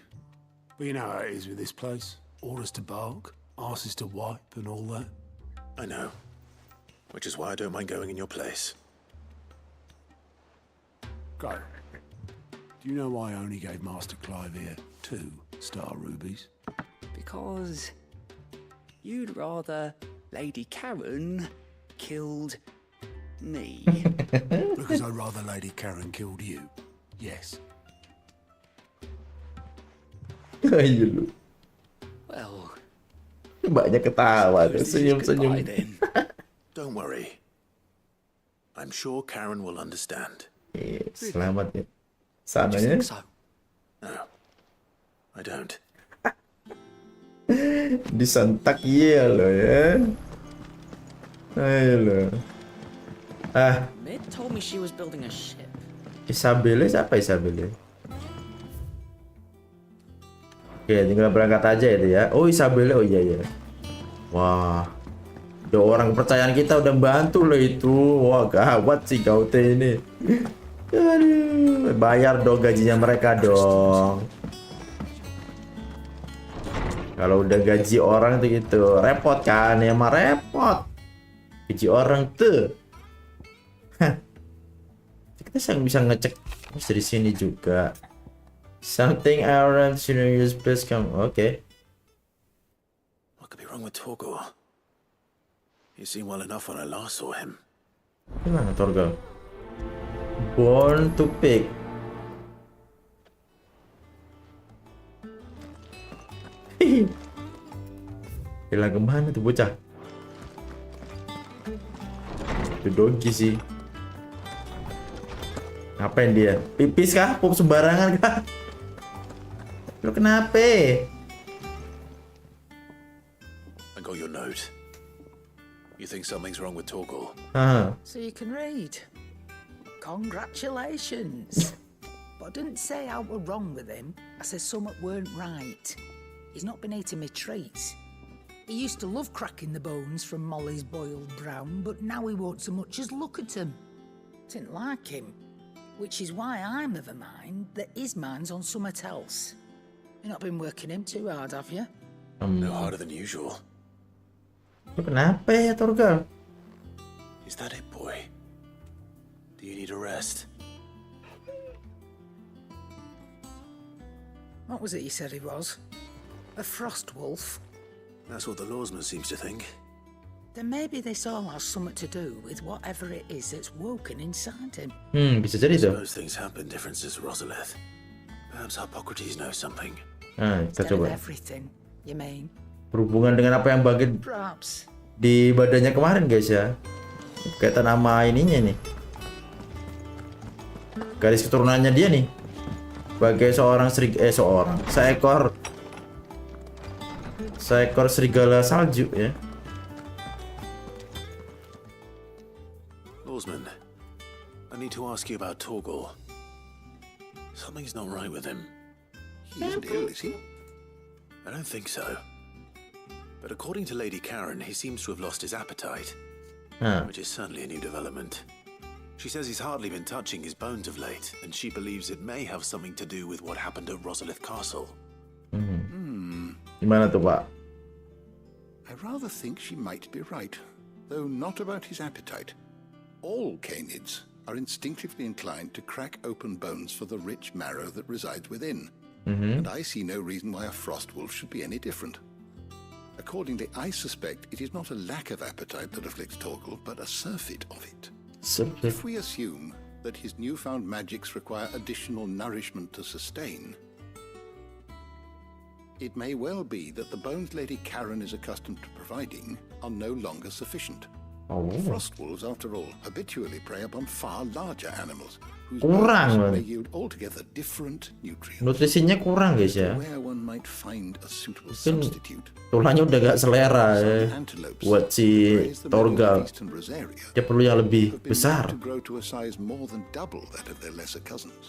But you know how it is with this place. Orders to bark, arses to wipe and all that. I know. Which is why I don't mind going in your place. Go. Do you know why I only gave Master Clive here 2 star rubies? Because you'd rather Lady Karen killed me. Because I'd rather Lady Karen killed you. Yes. Ayo lu. Well, banyak ketawa, senyum-senyum. Don't worry. I'm sure Karen will understand. Selamat ya. Sananya. No, I don't. Disentak iya lo ya. Ayo lo. Mid told me she was building a ship. Isabelle siapa Isabelle? Oke, tinggal berangkat aja itu ya. Oh, Isabelle. Oh iya iya. Wah. Udah orang kepercayaan kita udah bantu loh itu. Wah, gawat sih Gaute ini. Aduh, bayar dong gajinya mereka dong. Kalau udah gaji orang tuh gitu, repot kan? Ya mah repot. Gaji orang tuh. Kita bisa ngecek dari sini juga. Something around scenario space come. Okay. What could be wrong with Torgor? He seemed well enough when I last saw him. Gimana Torgor? Born to pick. Hilang kemana tuh bocah? Itu dogi sih. Ngapain dia? Pipis kah? Pup sembarangan kah? Lu kenapa? I got your note. You think something's wrong with Torgor? So you can read. Congratulations. But I didn't say I were wrong with him. I said something weren't right. He's not been eating me treats. He used to love cracking the bones from Molly's boiled brown, but now he won't so much as look at them. Didn't like him. Which is why I'm of a mind that his mind's on something else. You've not been working him too hard, have you? No harder than usual. Lu kenapa ya Torgal? Is that it, boy? Do you need a rest? What was it you said he was? A frost wolf? That's what the lawsman seems to think. Then maybe this all has something to do with whatever it is that's woken inside him. Bisa jadi tuh. Those things happen, differences, Rosalith. Perhaps Hippocrates knows something. Kita coba. Everything, you mean? Berhubungan dengan apa yang bagian Perhaps. di badannya kemarin guys ya. Kaitan sama ininya nih. Garis keturunannya dia nih. Sebagai seekor serigala salju ya. Lawsman, I need to ask you about Torgor. Something's not right with him. He isn't ill, is he? I don't think so. But according to Lady Karen, he seems to have lost his appetite. Which is certainly a new development. She says he's hardly been touching his bones of late, and she believes it may have something to do with what happened at Rosalith Castle. Gimana tuh, Pak? I rather think she might be right, though not about his appetite. All canids are instinctively inclined to crack open bones for the rich marrow that resides within. And I see no reason why a frost wolf should be any different. Accordingly, I suspect it is not a lack of appetite that afflicts Torgor, but a surfeit of it. If we assume that his newfound magics require additional nourishment to sustain, it may well be that the bones Lady Karen is accustomed to providing are no longer sufficient. Frost wolves, after all, habitually prey upon far larger animals whose bones may yield altogether different nutrients. Nutrisinya kurang guys ya. Where one might find a suitable substitute. Tulangnya udah gak selera ya. Buat si Torgal. Dia perlu yang lebih besar.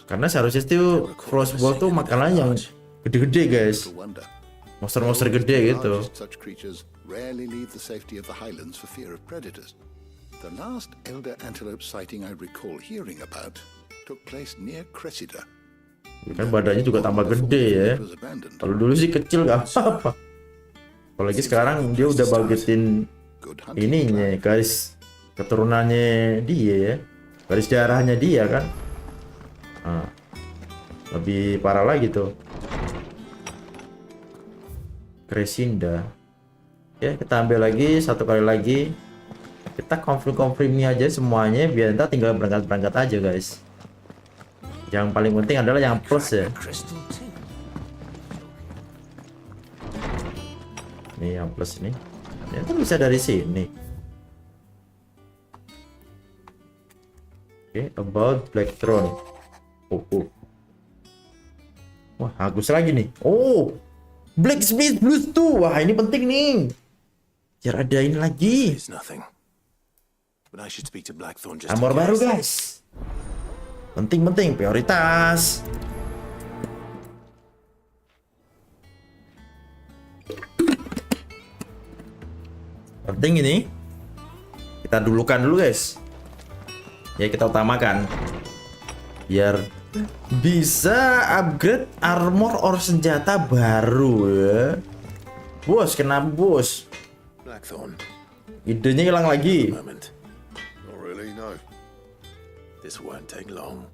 Karena seharusnya itu Frost Wolf tuh makanannya yang gede-gede guys. Monster-monster gede gitu. Such creatures rarely leave the safety of the highlands for fear of predators. The last elder antelope sighting I recall hearing about took place near Cressida. Kan badannya juga tambah gede ya. Kalau dulu sih kecil gak apa-apa. Apalagi sekarang dia udah bagetin ininya, garis keturunannya dia ya. Garis darahnya dia kan. Lebih parah lagi tuh. Crescenda. Ya, kita ambil lagi satu kali lagi. Kita confirm ini aja semuanya biar kita tinggal berangkat aja guys. Yang paling penting adalah yang plus ya. Ini yang plus ini. Ya kan bisa dari sini. Oke, about Black Throne. Wah, bagus lagi nih. Blacksmith Blues 2. Wah, ini penting nih. Biar ada ini lagi. Armor baru, guys. Penting prioritas. Penting ini. Kita dulukan dulu guys. Ya kita utamakan. Biar bisa upgrade armor or senjata baru ya. Bos, kenapa bos? Blackthorn. Idenya hilang lagi. Not really, no. This won't take long.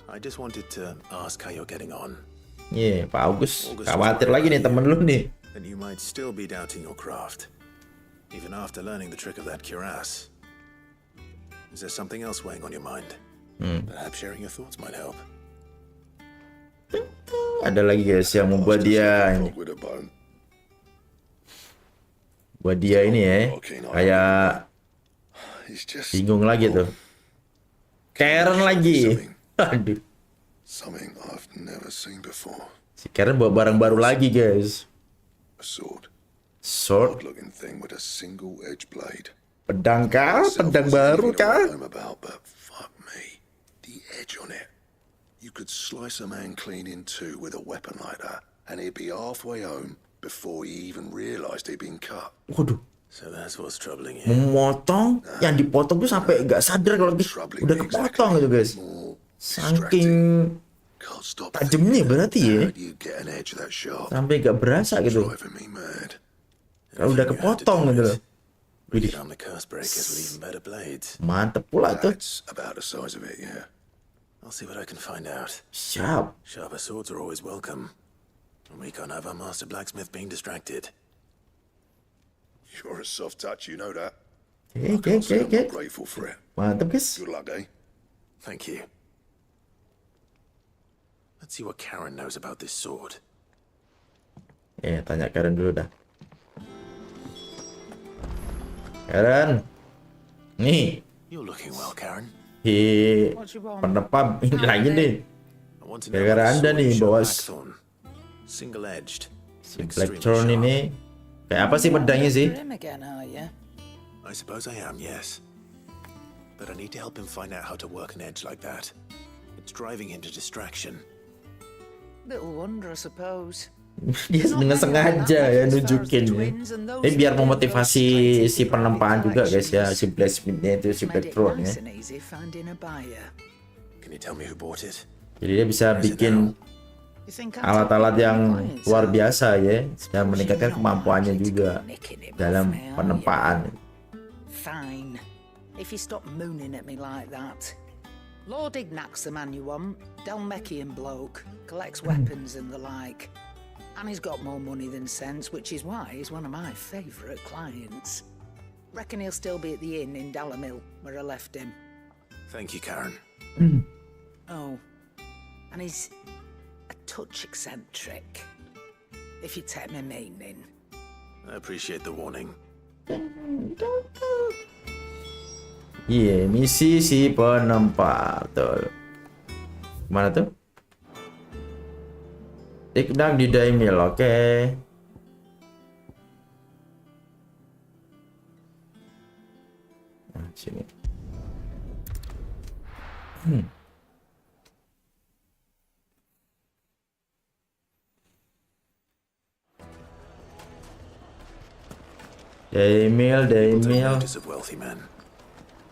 I just wanted to ask how you're getting on. Iya, Pak Agus khawatir lagi nih temen lu nih. And you might still be doubting your craft, even after learning the trick of that cuirass. Is there something else weighing on your mind? Perhaps sharing your thoughts might help. Ada lagi guys yang membuat dia buat dia ini ya kayak bingung lagi tuh. Karen lagi. Aduh. Something I've never seen before. Si Karen bawa barang baru lagi guys. A sword. Sword. Looking thing with a single edge blade. Pedang kah? Pedang baru kah? About, but fuck me. The edge on it. You could slice a man clean in two with a weapon like that, and he'd be halfway home before he even realized he'd been cut. Waduh. So that's what's troubling you. Memotong, yang dipotong tuh sampai nggak sadar kalau udah kepotong gitu guys. Saking tajamnya berarti ya. Sampai nggak berasa gitu. Kalau udah kepotong gitu loh. Mantep pula tuh. I'll see what I can find out. Siap. Sharper swords are always welcome. We can't have our master blacksmith being distracted. You're a soft touch, you know that. Okay. I'm grateful for it. Mantap guys. Good luck, eh? Thank you. Let's see what Karen knows about this sword. Tanya Karen dulu dah. Karen. Nih. You're looking well, Karen. Penepap ini lagi nih. Gara-gara Anda nih bawa single-edged. Si Blackthorn ini. Kayak apa sih pedangnya sih? I suppose I am, yes. But I need to help him find out how to work an edge like that. It's driving him to distraction. Little wonder, I suppose. Dia dengan sengaja ya nunjukin ya. Ini biar memotivasi si penempaan juga guys ya, si blacksmithnya itu si Blackthorn ya. Can you tell me who bought it? Jadi dia bisa bikin alat-alat yang luar biasa ya, dan meningkatkan kemampuannya juga dalam penempaan. Fine, if you stop mooning at me like that. Lord Ignac's the man you want, Dalmekian bloke, collects weapons and the like. And he's got more money than sense, which is why he's one of my favourite clients. Reckon he'll still be at the inn in Dalamil, where I left him. Thank you, Karen. Oh, and he's a touch eccentric, if you take my meaning. I appreciate the warning. Misi si penempat. Mana tuh? Iknak di Daimil, oke. Nah, sini. Daimil. Notice of wealthy men.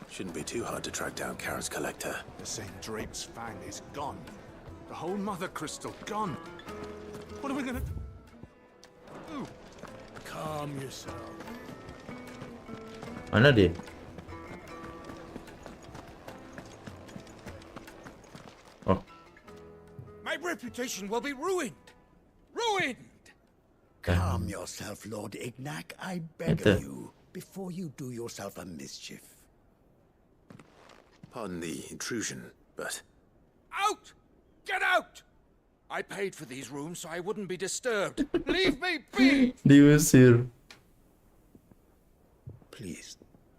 Shouldn't be too hard to track down Karen's collector. The St. Drape's fang is gone. The whole mother crystal gone. What are we gonna do? Calm yourself. Mana dia? Oh. My reputation will be ruined. Ruined. Calm yourself, Lord Ignac, I beg of you, before you do yourself a mischief. Pardon the intrusion, but... Out! Get out! I paid for these rooms so I wouldn't be disturbed. Leave me be! Diusir. Please,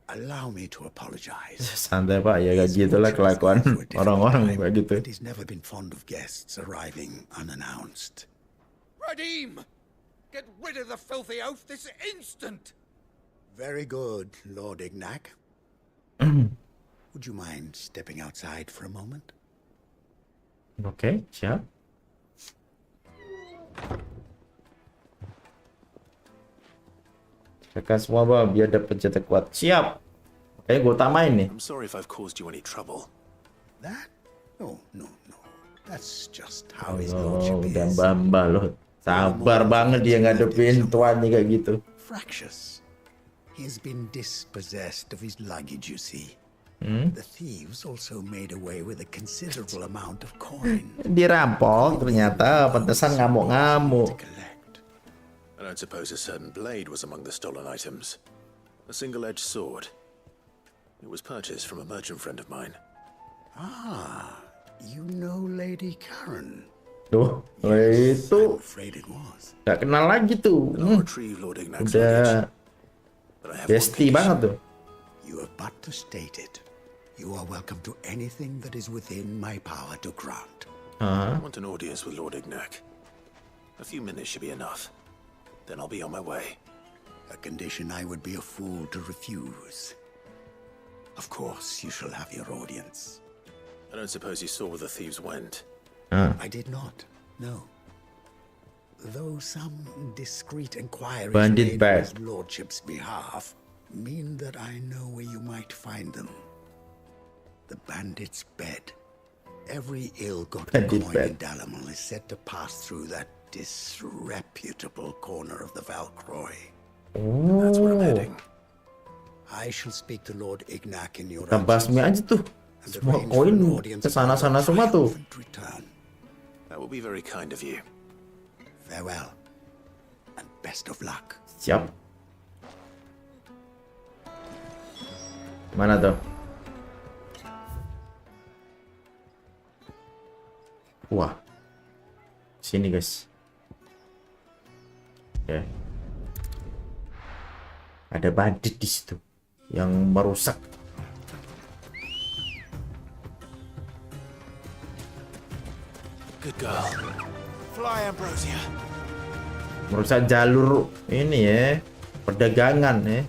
allow me to apologize. Santai Pak, ya gak gitu lah kelakuan orang-orang kayak gitu. He's never been fond of guests arriving unannounced. Radim! Get rid of the filthy oaf this instant! Very good, Lord Ignac. Would you mind stepping outside for a moment? Oke, siap. Tekan semua bang, biar dapat jatah kuat. Siap. Kayak gue utamain nih. I'm sorry if I've caused you any trouble. That? No. That's just how his Oh, lordship udah is. mbak loh. Sabar banget dia ngadepin tuannya kayak gitu. Fractious. He's been dispossessed of his luggage, you see. The thieves also made away with a considerable amount of coin. Dirampok ternyata, pantesan ngamuk-ngamuk. I don't suppose a certain blade was among the stolen items. A single-edged sword. It was purchased from a merchant friend of mine. Ah, you know Lady Karen. Tuh, itu gak kenal lagi tuh. Udah bestie banget tuh. You have but to state it. You are welcome to anything that is within my power to grant. I want an audience with Lord Ignac. A few minutes should be enough. Then I'll be on my way. A condition I would be a fool to refuse. Of course, you shall have your audience. I don't suppose you saw where the thieves went. I did not, no. Though some discreet inquiries Bandit made on bag. his lordship's behalf mean that I know where you might find them. The bandit's bed. Every ill-gotten Bandit coin bed. in Dalamal is said to pass through that disreputable corner of the Valcroy. That's where I'm heading. I shall speak to Lord Ignac in your Kita basmi aja tuh. Semua koin kesana-sana semua tuh. That will be very kind of you. Farewell, and best of luck. Siap. Mana tuh? Wah. Sini guys. Oke. Ada bandit di situ yang merusak. Good girl. Fly, Ambrosia. Merusak jalur ini ya, perdagangan ya.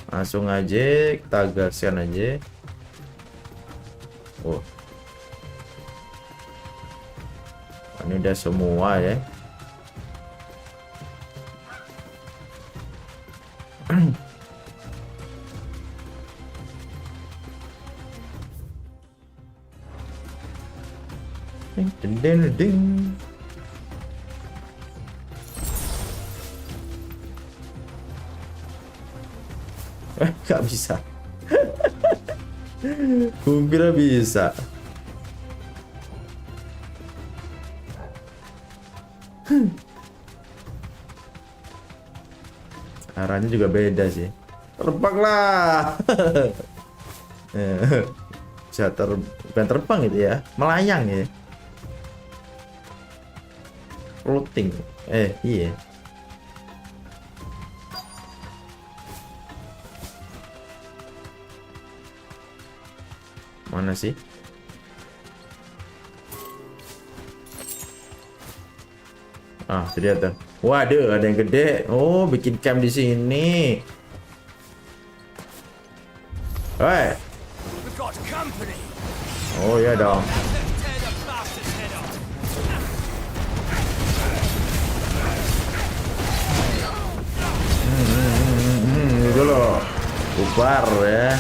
Langsung aja kita gaskan aja. Oh, ini udah semua ya. Ding ding ding. Gak bisa. Kira bisa. Arahnya juga beda sih. Terbanglah. Bisa bukan terbang gitu ya, melayang ya. Floating. Iya. Mana sih? Ah, itu dia tuh. Waduh, ada yang gede. Oh, bikin camp di sini. Hei. Oh ya dong. Itu loh. Bubar ya.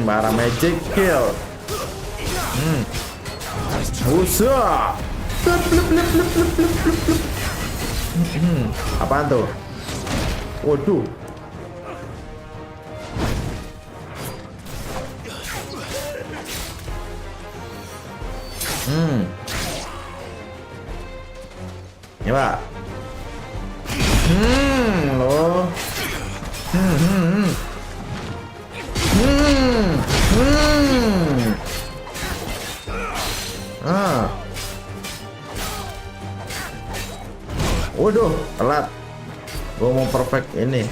Para magic kill. Usah. Apaan tuh? Waduh. Ya Pak. Loh. Waduh, telat. Gua mau perfect ini.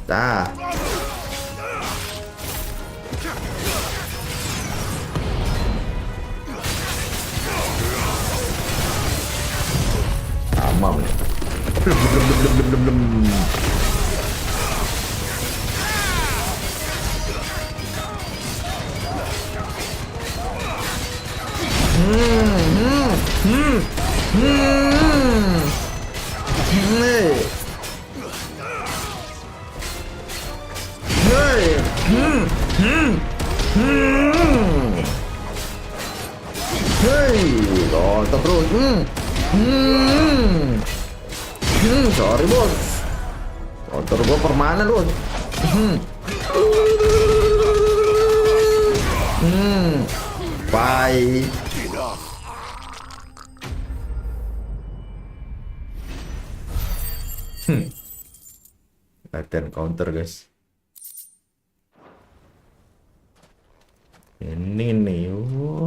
Dah. Sorry bos, motor gua permanen bos. Bye. Latihan counter guys. Ini nih,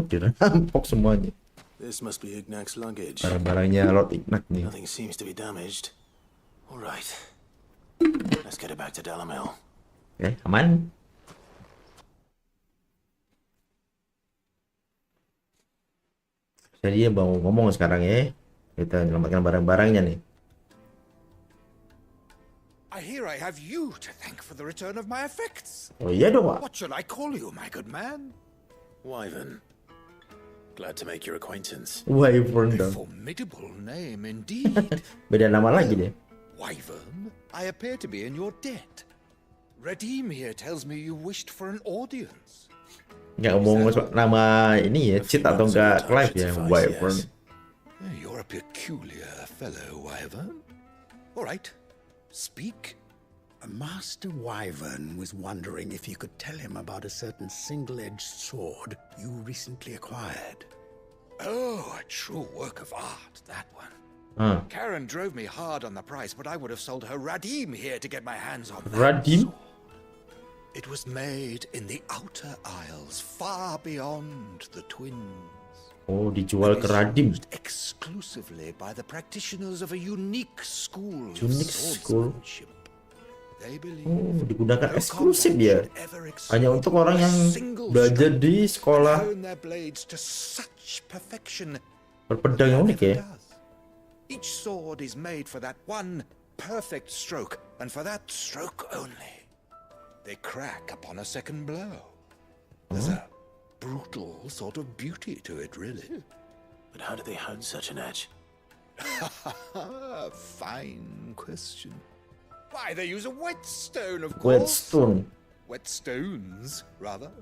dirampok semuanya. This must be Ignac's luggage. Barang-barangnya Lord Ignac nih. Nothing seems to be damaged. All right. Let's get it back to Dalamel. Oke, aman. Jadi dia mau ngomong sekarang ya. Kita menyelamatkan barang-barangnya nih. I hear I have you to thank for the return of my effects. Oh iya dong, Pak. What should I call you, my good man? Wyvern. Glad to make your acquaintance. Wyvern A dong. formidable name indeed. Beda nama lagi deh. Wyvern, I appear to be in your debt. Redeem here tells me you wished for an audience. Nggak ngomong nama ini ya, cheat atau enggak live ya, Wyvern. You're a peculiar fellow, Wyvern. All right, speak. Master Wyvern was wondering if you could tell him about a certain single-edged sword you recently acquired. Oh, a true work of art, that one. Karen drove me hard on the price, but I would have sold her Radim here to get my hands on that Radim? sword. It was made in the outer isles, far beyond the twins. Oh, dijual ke Radim. Exclusively by the practitioners of a unique school. Unique school. They believe Oh, digunakan eksklusif ya. Hanya untuk orang yang belajar di sekolah hone their blades to such perfection. berpedang yang unik ya. Each sword is made for that one perfect stroke, and for that stroke only. They crack upon a second blow. There's a brutal sort of beauty to it, really. But how do they hone such an edge? Fine question. Why, they use a whetstone, of course. Whetstone. Whetstones, rather.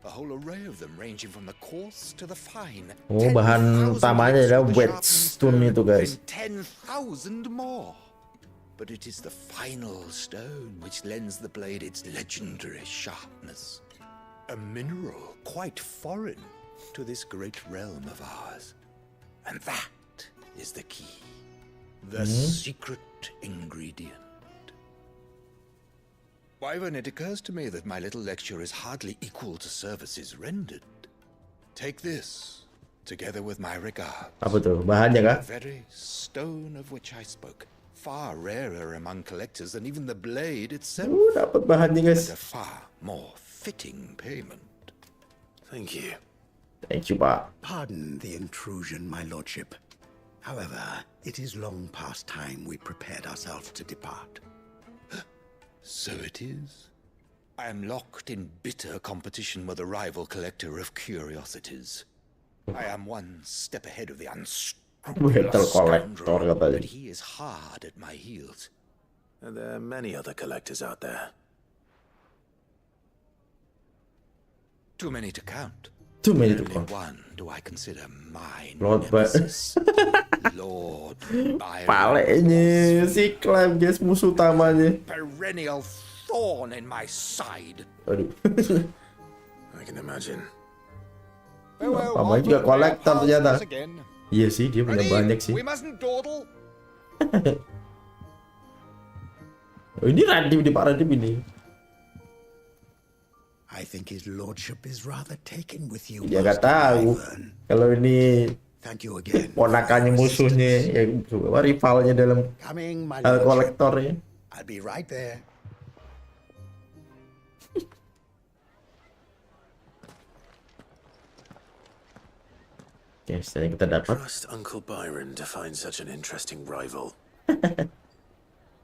A whole array of them, ranging from the coarse to the fine. Oh, bahan utamanya adalah whetstone itu guys. 10,000 more. But it is the final stone which lends the blade its legendary sharpness. A mineral quite foreign to this great realm of ours. And that is the key. The secret ingredient. Wyvern, it occurs to me that my little lecture is hardly equal to services rendered. Take this, together with my regards. Apa tuh? Bahannya kah? The very stone of which I spoke. Far rarer among collectors than even the blade itself. Dapat bahannya guys. And a far more fitting payment. Thank you. Thank you, Pak. Pardon the intrusion, my lordship. However, it is long past time we prepared ourselves to depart. So it is. I am locked in bitter competition with a rival collector of curiosities. I am one step ahead of the unscrupulous scoundrel, but he is hard at my heels. And there are many other collectors out there. Too many to count. Too many to Only count. one do I consider mine. Lord Lord Palenya si Clem guys, musuh utamanya. Perennial thorn in my side. Aduh. I can imagine. Paman juga kolektor ternyata. Iya sih, dia punya banyak sih. We mustn't dawdle. Oh, ini Radim, di Pak Radim ini. I think his lordship is rather taken with you. Dia nggak tahu kalau ini ponakannya musuhnya, ya rivalnya dalam hal kolektor ya. I'll be right there. Oke, setelah kita dapat. Trust Uncle Byron to find such an interesting rival.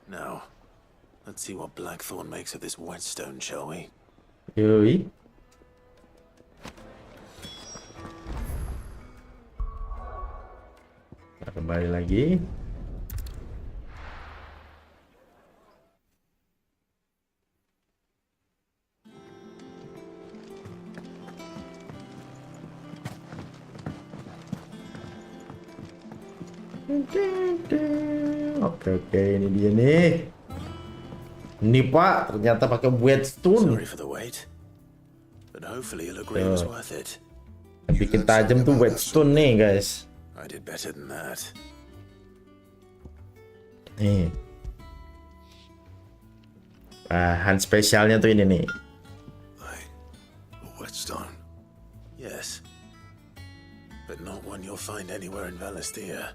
Now, let's see what Blackthorn makes of this whetstone, shall we? Yoi. Kita kembali lagi. Oke, ini dia nih. Ini Pak, ternyata pakai whetstone. Sorry for the wait, but hopefully you'll agree it was worth it. Bikin tajam tuh whetstone nih, guys. I did better than that. Nih. Bahan spesialnya tuh ini nih. A whetstone? Yes. But not one you'll find anywhere in Valisthea.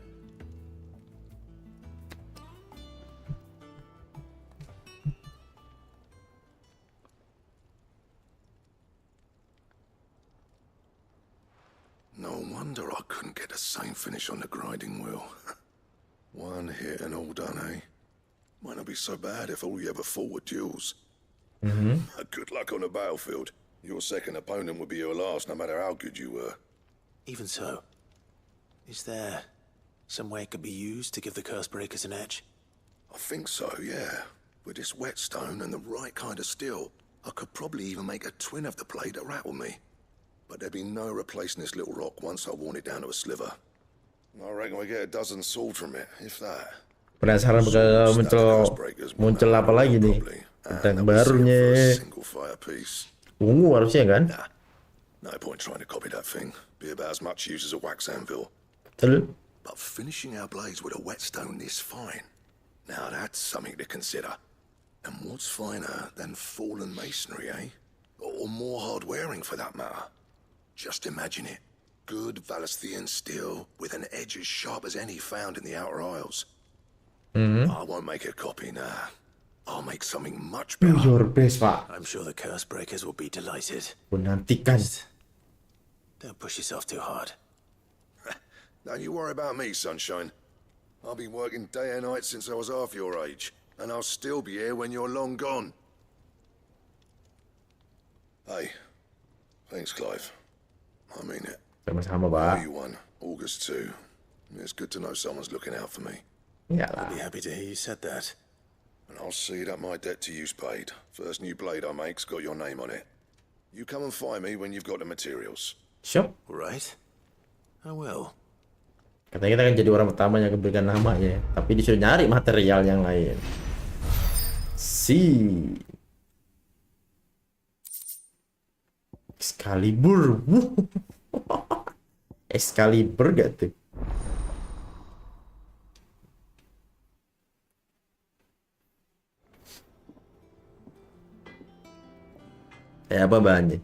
No wonder I couldn't get the same finish on the grinding wheel. One hit and all done, eh? Might not be so bad if all you ever fought were duels. Good luck on the battlefield. Your second opponent would be your last, no matter how good you were. Even so, is there some way it could be used to give the curse breakers an edge? I think so, yeah. With this whetstone and the right kind of steel, I could probably even make a twin of the blade that rattled me. But there'd be no replacing this little rock once I worn it down to a sliver. I reckon we get a dozen swords from it, if that. Penasaran bakal muncul apa lagi nih? Tentang barunya. Ungu harusnya kan? No point trying to copy that thing. Be about as much use as a wax anvil. Betul. But finishing our blades with a whetstone this fine, now that's something to consider. And what's finer than fallen masonry, eh? Or more hard wearing for that matter. Just imagine it. Good Valisthean steel with an edge as sharp as any found in the Outer Isles. I won't make a copy, nah. I'll make something much better. Your best, Pak. I'm sure the curse breakers will be delighted. Menantikan. Don't push yourself too hard. Don't you worry about me, sunshine. I've been working day and night since I was half your age, and I'll still be here when you're long gone. Hey, thanks, Clive. I mean it. Sama-sama, Pak. You won. August 2. It's good to know someone's looking out for me. I'll be happy to hear you said that. And I'll see that my debt to you's paid. First new blade I make's got your name on it. You come and find me when you've got the materials. Sure. Right. I will. Katanya kita akan jadi orang pertama yang memberikan namanya, tapi disuruh nyari material yang lain. Excalibur. Excalibur gak tuh? Kayak apa bahannya?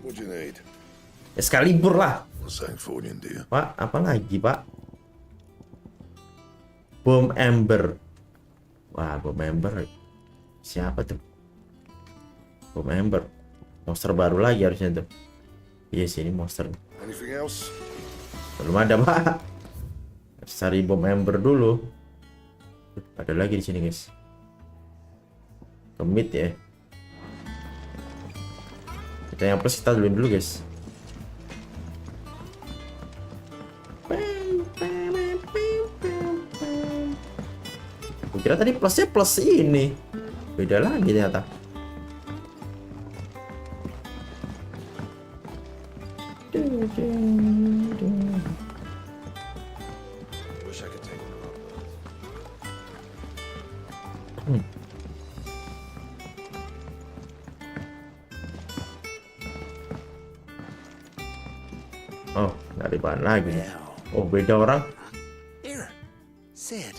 What do you need? Excalibur lah. Pak, apa lagi, Pak? Bom Ember. Wah, Bom Ember. Siapa tuh? Bom Ember. Monster baru lagi harusnya tuh. Iya sih, ini monster. Anything else? Belum ada, Pak. Harus cari Bom Ember dulu. Ada lagi di sini, guys. Kemit ya. Kita yang plus kita dulu guys. Kira tadi plusnya plus ini. Beda lagi ternyata. Oh, dari bahan lagi. Oh, beda orang. Here, Sid.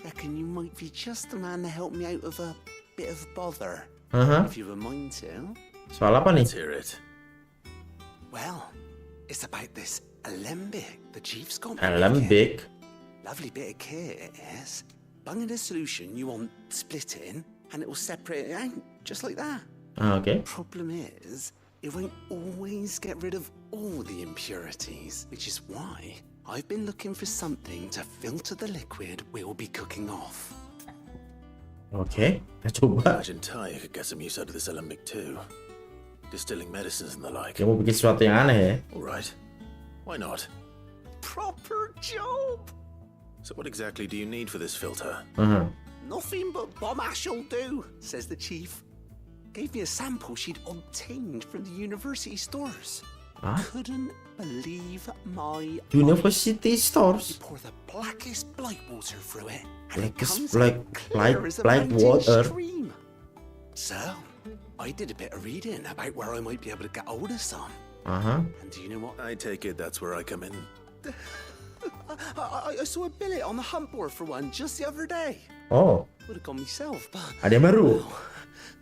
Reckon you might be just the man to help me out of a bit of bother. If you have a mind to. Soal apa nih? Let's hear it. Well, it's about this alembic the chief's got. Alembic? Lovely bit of kit it is. Bung in a solution you want splitting, and it will separate it out, just like that. Okay. Problem is, it won't always get rid of all the impurities, which is why I've been looking for something to filter the liquid we'll be cooking off. Oke, kita coba. Imagine Ty could get some use out of this alembic too. Distilling medicines and the like. Dia mau bikin sesuatu yang aneh ya. All right. Why not? Proper job! So what exactly do you need for this filter? Nothing but bomb ash'll do, says the chief. Gave me a sample she'd obtained from the university stores. Couldn't believe my University stores. You pour the blackest blight water through it, Blackest black water. Stream. So, I did a bit of reading about where I might be able to get hold of some. And do you know what? I take it that's where I come in. I saw a billet on the hunt board for one just the other day. Oh. Would have gone myself, but Ada yang baru.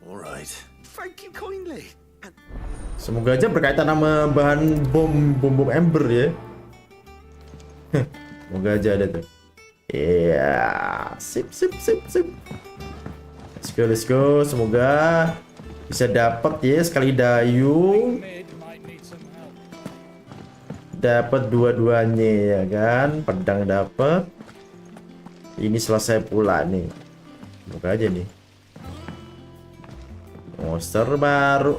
All right. Thank you kindly. Semoga aja berkaitan sama bahan bom ember ya. Semoga aja ada tuh. Iya, sip. Let's go. Semoga bisa dapat ya sekali dayung. Dapat dua-duanya ya kan, pedang dapat. Ini selesai pula nih. Semoga aja nih. Monster baru.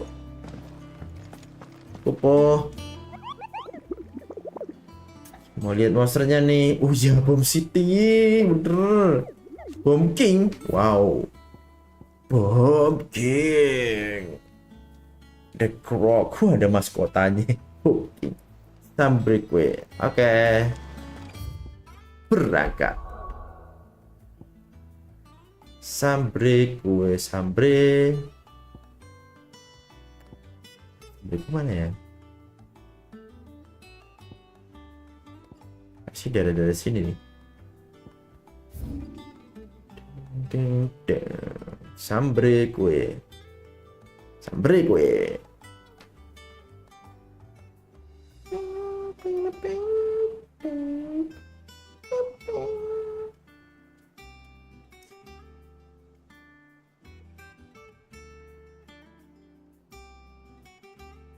Popo. Mau lihat monsternya nih. Ya Bom City, bener. Bom King. Wow. Bom King. The Croc. Ada maskotanya. Bom King. Sambre kue. Oke. Berangkat. Sambre kue. Sambre kemana ya? Pasti dari sini nih. Sambre kue.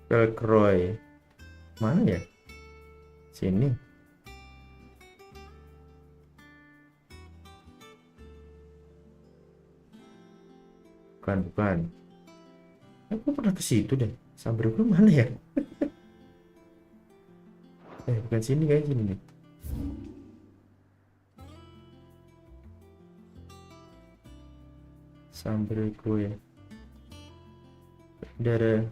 Kelkroy. Mana ya? Sini. Bukan. Aku pernah ke situ deh. Sampai gue mana ya? Bukan sini, kayak sini nih. Sampai gue. Darah.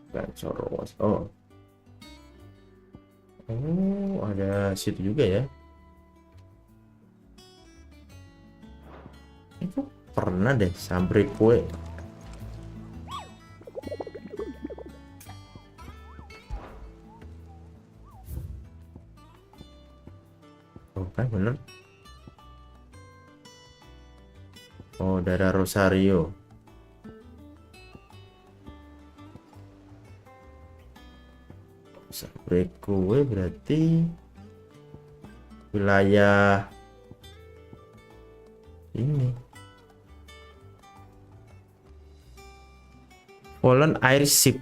Bukan Soros. Oh, ada situ juga ya. Itu pernah deh sampai kue. Oh kan bener. Oh, daerah Rosario. Sampai kue berarti wilayah ini. Fallen Airship.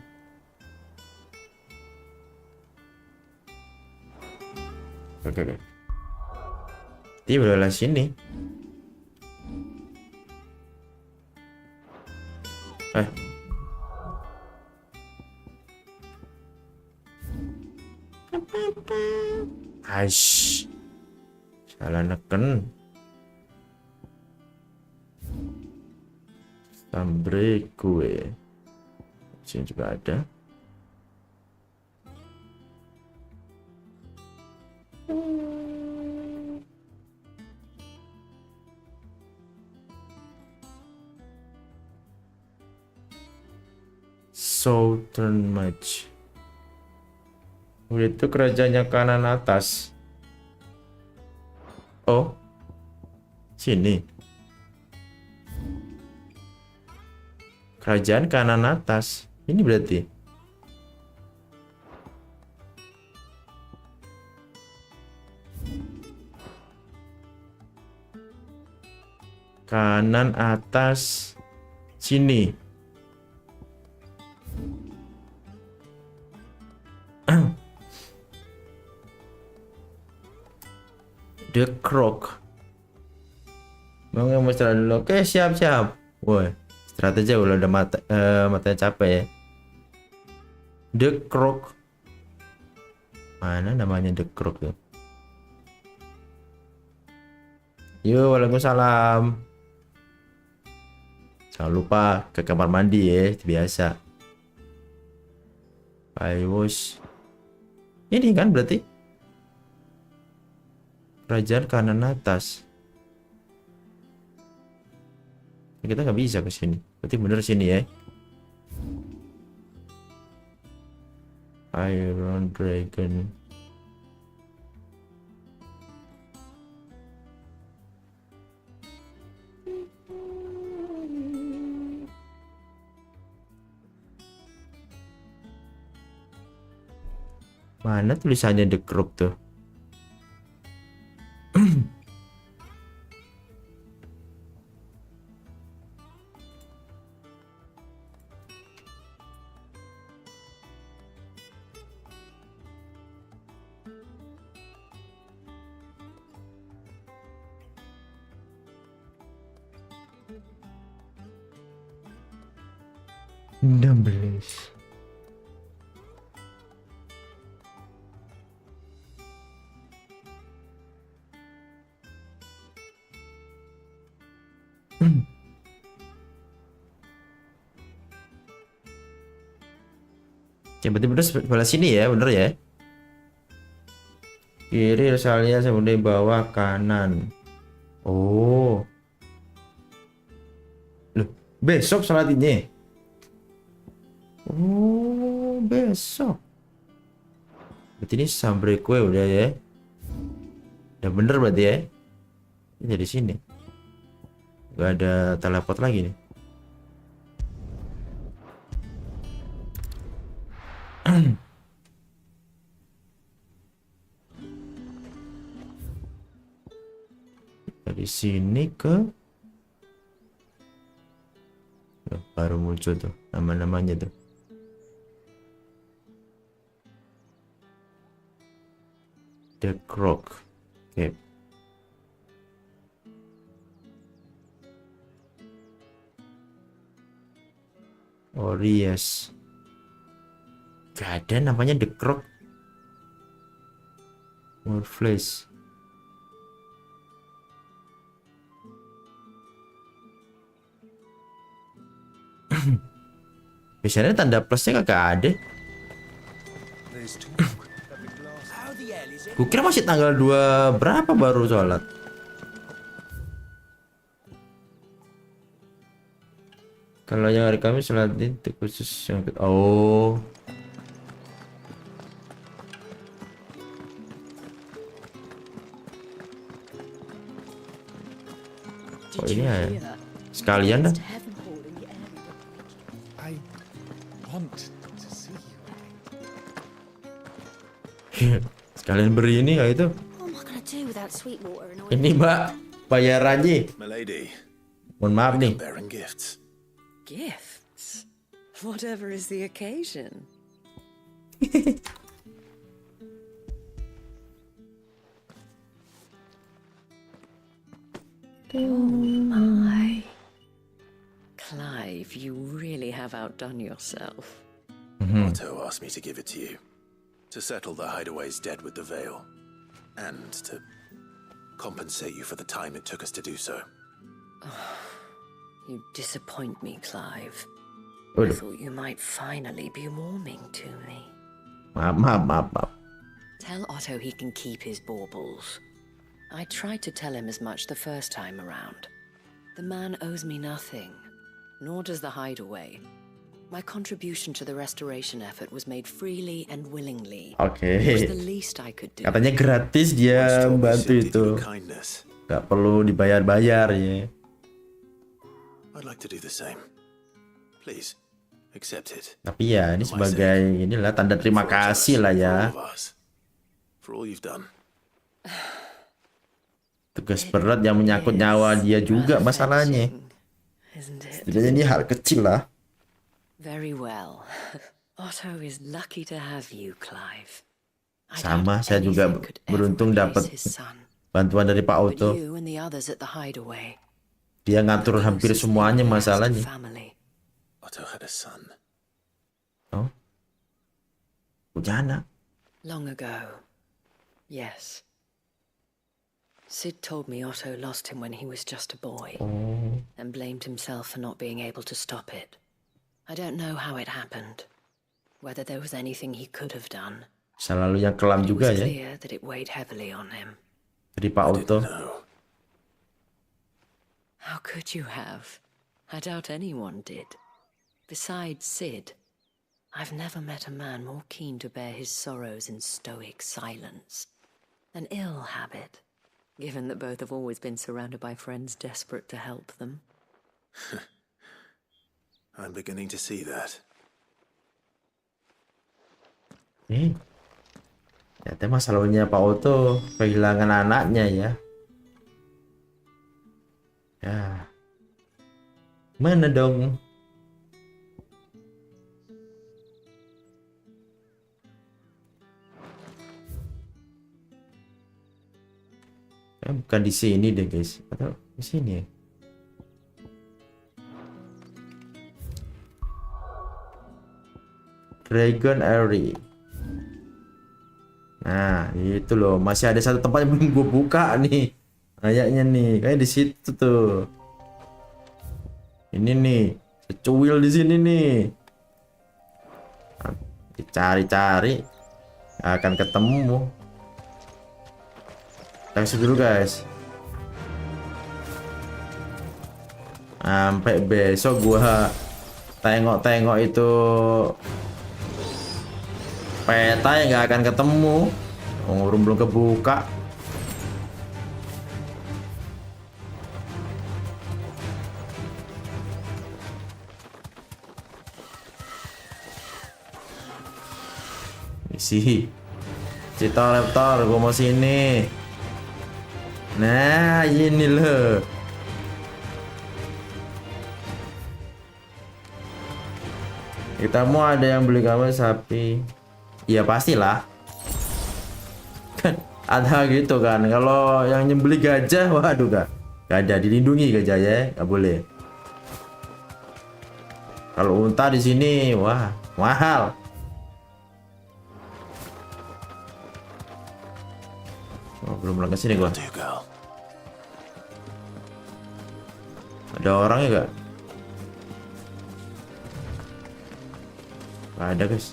Oke. Di wilayah sini. Aish. Salah neken. Sambre kue. Sini juga ada. Southern Match. Itu kerajaannya kanan atas. Oh, sini. Kerajaan kanan atas. Ini berarti. Kanan atas sini. Croc. Mau istirahat dulu. Oke, siap. Woi, istirahat aja udah matanya capek ya. The Croc. Mana namanya The Croc tuh? Yo, waalaikumsalam. Jangan lupa ke kamar mandi ya, biasa. Ayo, ini kan berarti kerajaan kanan atas. Kita nggak bisa ke sini. Berarti bener sini ya. Iron Dragon. Mana tulisannya The Crook tuh? Dumbles. Ya berarti bener sebelah sini ya, bener ya. Kiri asalnya kemudian bawah kanan. Oh. Loh, besok salat ini. Oh, besok. Berarti ini sambre kue udah ya. Udah bener berarti ya. Ini dari sini. Gak ada teleport lagi nih. Dari sini ke baru muncul tuh nama-namanya tuh. The Croc. Oke. Orias. Gak ada namanya The Croc. More flash. Biasanya tanda plusnya kagak ada. Gue kira masih tanggal 2 berapa baru sholat. Kalau yang hari Kamis sholat itu khusus yang oh. Oh ini ya. Sekalian dah. Sekalian beri ini ya itu. Ini Mbak, bayarannya. Mohon maaf nih. Gifts? Whatever is the occasion. Oh my. Clive, you really have outdone yourself. Otto asked me to give it to you. To settle the hideaway's debt with the Veil. And to compensate you for the time it took us to do so. You disappoint me, Clive. Udah. I thought you might finally be warming to me. Maaf. Tell Otto he can keep his baubles. I tried to tell him as much the first time around. The man owes me nothing, nor does the hideaway. My contribution to the restoration effort was made freely and willingly. Oke. It was the least I could do. Katanya gratis dia bantu itu. Gak perlu dibayar-bayar ya. I'd like to do the same. Please, accept it. Tapi ya ini sebagai inilah tanda terima kasih lah ya. For all you've done. Tugas berat yang menyangkut nyawa dia juga masalahnya. Setidaknya ini hal kecil lah. Very well. Otto is lucky to have you, Clive. Sama, saya juga beruntung dapat bantuan dari Pak But Otto. you and the others at the hideaway. Dia ngatur hampir semuanya masalahnya. Family. Otto had a son. Oh, punya anak. Long ago. Yes. Sid told me Otto lost him when he was just a boy. And blamed himself for not being able to stop it. I don't know how it happened. Whether there was anything he could have done. Selalu yang kelam juga ya. Clear that it weighed heavily on him. Dari Pak Otto. How could you have? I doubt anyone did. Besides Sid, I've never met a man more keen to bear his sorrows in stoic silence. An ill habit, given that both have always been surrounded by friends desperate to help them. I'm beginning to see that. Ternyata masalahnya Pak Otto kehilangan anaknya ya. Ya. Mana dong? Bukan di sini deh guys, atau di sini ya? Dragon Airy. Nah, itu loh, masih ada satu tempat yang belum gue buka nih. Kayaknya nih, kayak di situ tuh. Ini nih, secuil di sini nih. Dicari-cari, akan ketemu. Kasih dulu guys. Sampai besok gua tengok-tengok itu peta yang nggak akan ketemu. Belum kebuka. Si laptop gua mau sini. Nah, ini loh. Kita mau ada yang beli kamu sapi. Ya pastilah. Kan ada gitu kan. Kalau yang nyembeli gajah, waduh gak ada, dilindungi gajah ya, nggak boleh. Kalau unta di sini, wah mahal. Belum ke sini gua. Ada orangnya gak? Gak ada guys.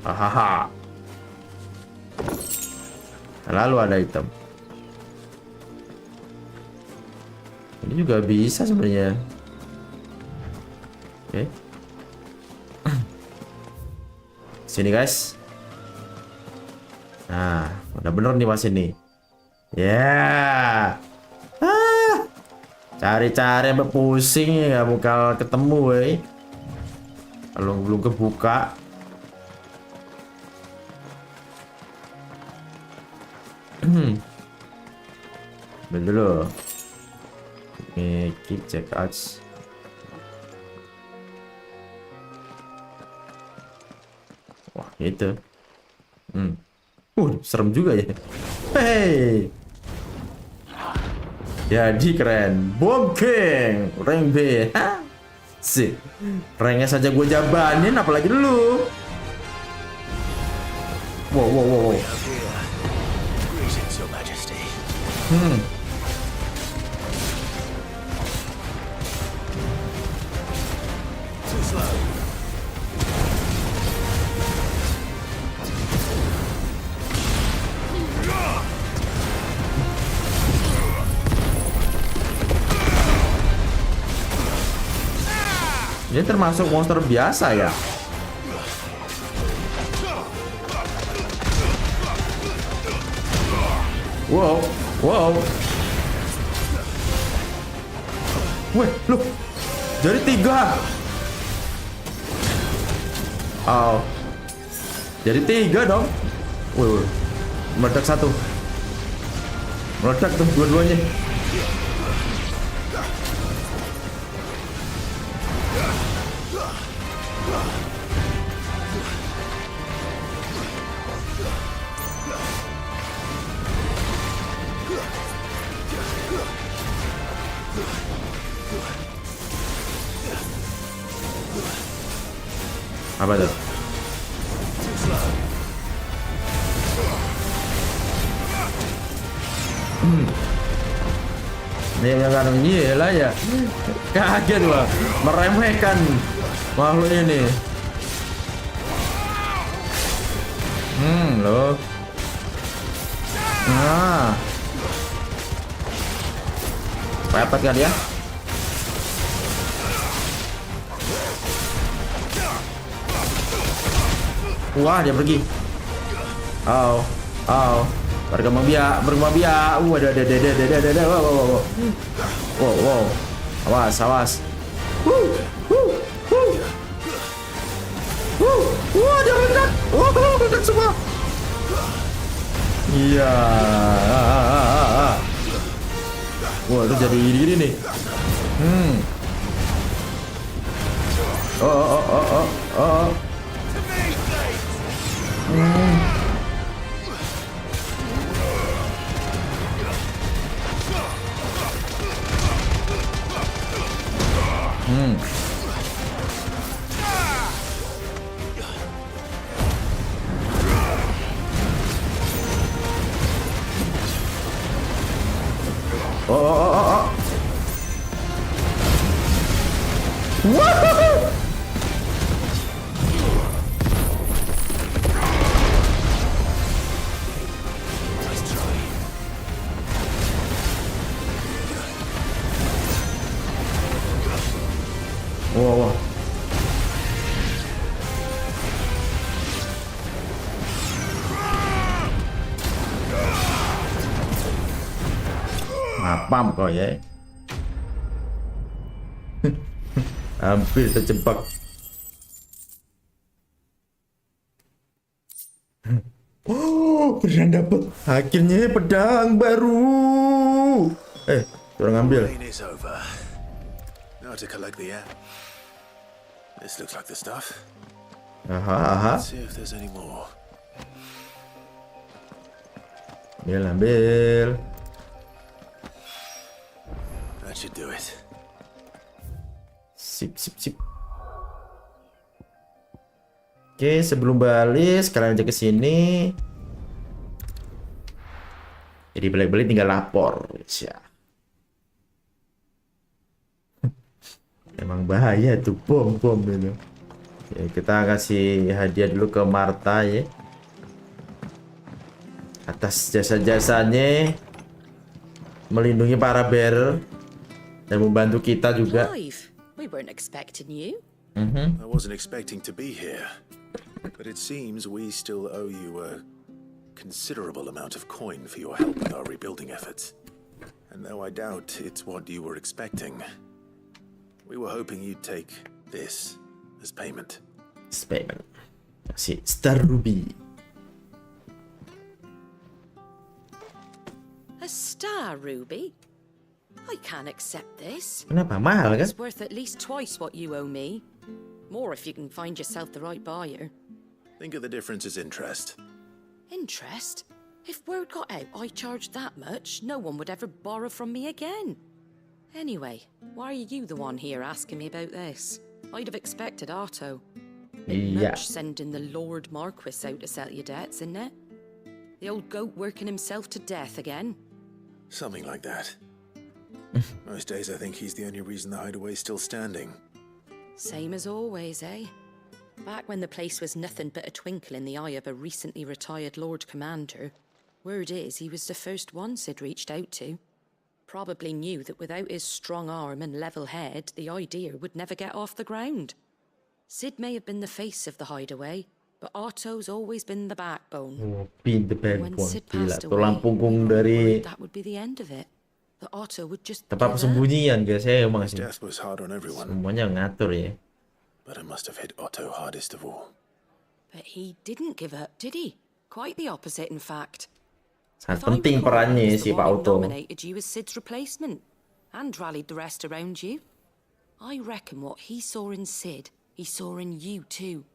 Hahaha. Lalu ada item. Ini juga bisa sebenarnya. Oke. Sini guys. Nah, udah bener nih mas ini. Ya. Cari-cari sampai pusing ya, nggak bakal ketemu, weh. Kalau belum kebuka. Dulu. Keep check out. Wah, itu. Serem juga ya. Hey. Jadi keren. Bomb King. Rank B. Sih. Ranknya saja gue jabanin, apalagi dulu. Wow. Ini termasuk monster biasa ya. Wow. Weh, loh. Jadi 3. Oh. Jadi 3 dong. Wih. Meledak 1. Meledak tuh dua-duanya. Apa tuh? Ini kan gila ya. Kaget gua, meremehkan makhluk ini. Loh. Nah. Repot kan ya? Wah, dia pergi. Berkembang biak. Wow. Awas. Wah, dia meledak. Meledak semua. Iya. Wah, itu jadi gini nih. Oh. Woohoo! Wow. Mapam kok ya. Hampir terjebak. Oh, pedang dapat. Akhirnya pedang baru. Kurang ambil. Now to collect the app. This looks like the stuff. Aha. Let's see if there's any more. Ambil. That should do it. Sip. Oke, sebelum balik sekalian aja ke sini. Jadi balik-balik tinggal lapor. Ya. Emang bahaya tuh bom itu. Oke, kita kasih hadiah dulu ke Marta ya. Atas jasa-jasanya melindungi para bearer dan membantu kita juga. We weren't expecting you. I wasn't expecting to be here, but it seems we still owe you a considerable amount of coin for your help with our rebuilding efforts. And though I doubt it's what you were expecting, we were hoping you'd take this as payment. Si Star Ruby. A star ruby? I can't accept this. Kenapa mahal kan? It's worth at least twice what you owe me. More if you can find yourself the right buyer. Think of the difference as interest. Interest? If word got out I charged that much, no one would ever borrow from me again. Anyway, why are you the one here asking me about this? I'd have expected Otto. Much sending the Lord Marquis out to settle your debts, isn't it? The old goat working himself to death again? Something like that. Most days I think he's the only reason the hideaway's still standing. Same as always, eh? Back when the place was nothing but a twinkle in the eye of a recently retired Lord Commander, word is he was the first one Sid reached out to. Probably knew that without his strong arm and level head, the idea would never get off the ground. Sid may have been the face of the hideaway, but Otto's always been the backbone. The backbone. When Sid Gila, passed tulang away, punggung dari that would be the end of it. That Otto would just tempat persembunyian guys. Saya emang sih. Death was hard on everyone. Semuanya ngatur ya. But it must have hit Otto hardest of all. But he didn't give up, did he? Quite the opposite, in fact. Sangat penting perannya si Pak Otto. Nominated you as Sid's replacement and rallied the rest around you. I reckon what he saw in Sid, he saw in you too.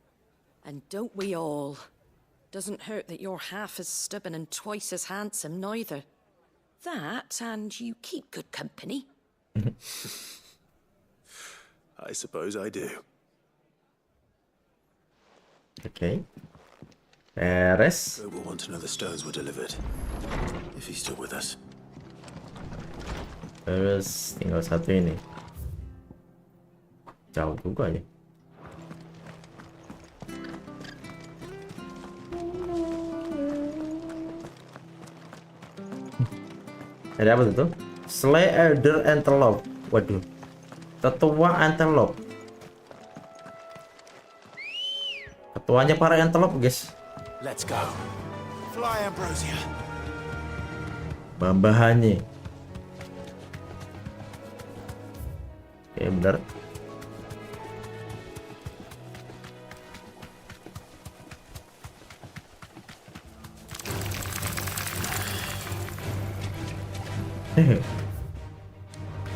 And don't we all? Doesn't hurt that you're half as stubborn and twice as handsome, neither. That, and you keep good company. I suppose I do. Oke. Beres. We'll want to know the stones were delivered. If he's still with us. Terus tinggal satu ini. Jauh juga ya. Ada apa itu? Slay Elder Antelope. Waduh. Tetua Antelope. Ketuanya para antelope, guys. Let's go. Fly, Ambrosia. Bahannya. Oke, benar.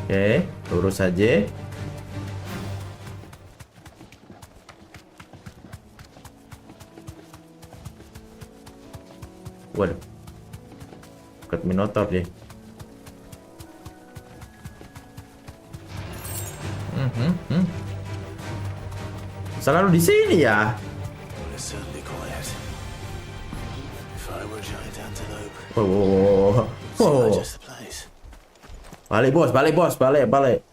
Oke, lurus saja. Waduh, dekat Minotaur deh. Selalu di sini ya. Wow. Balik bos, balik.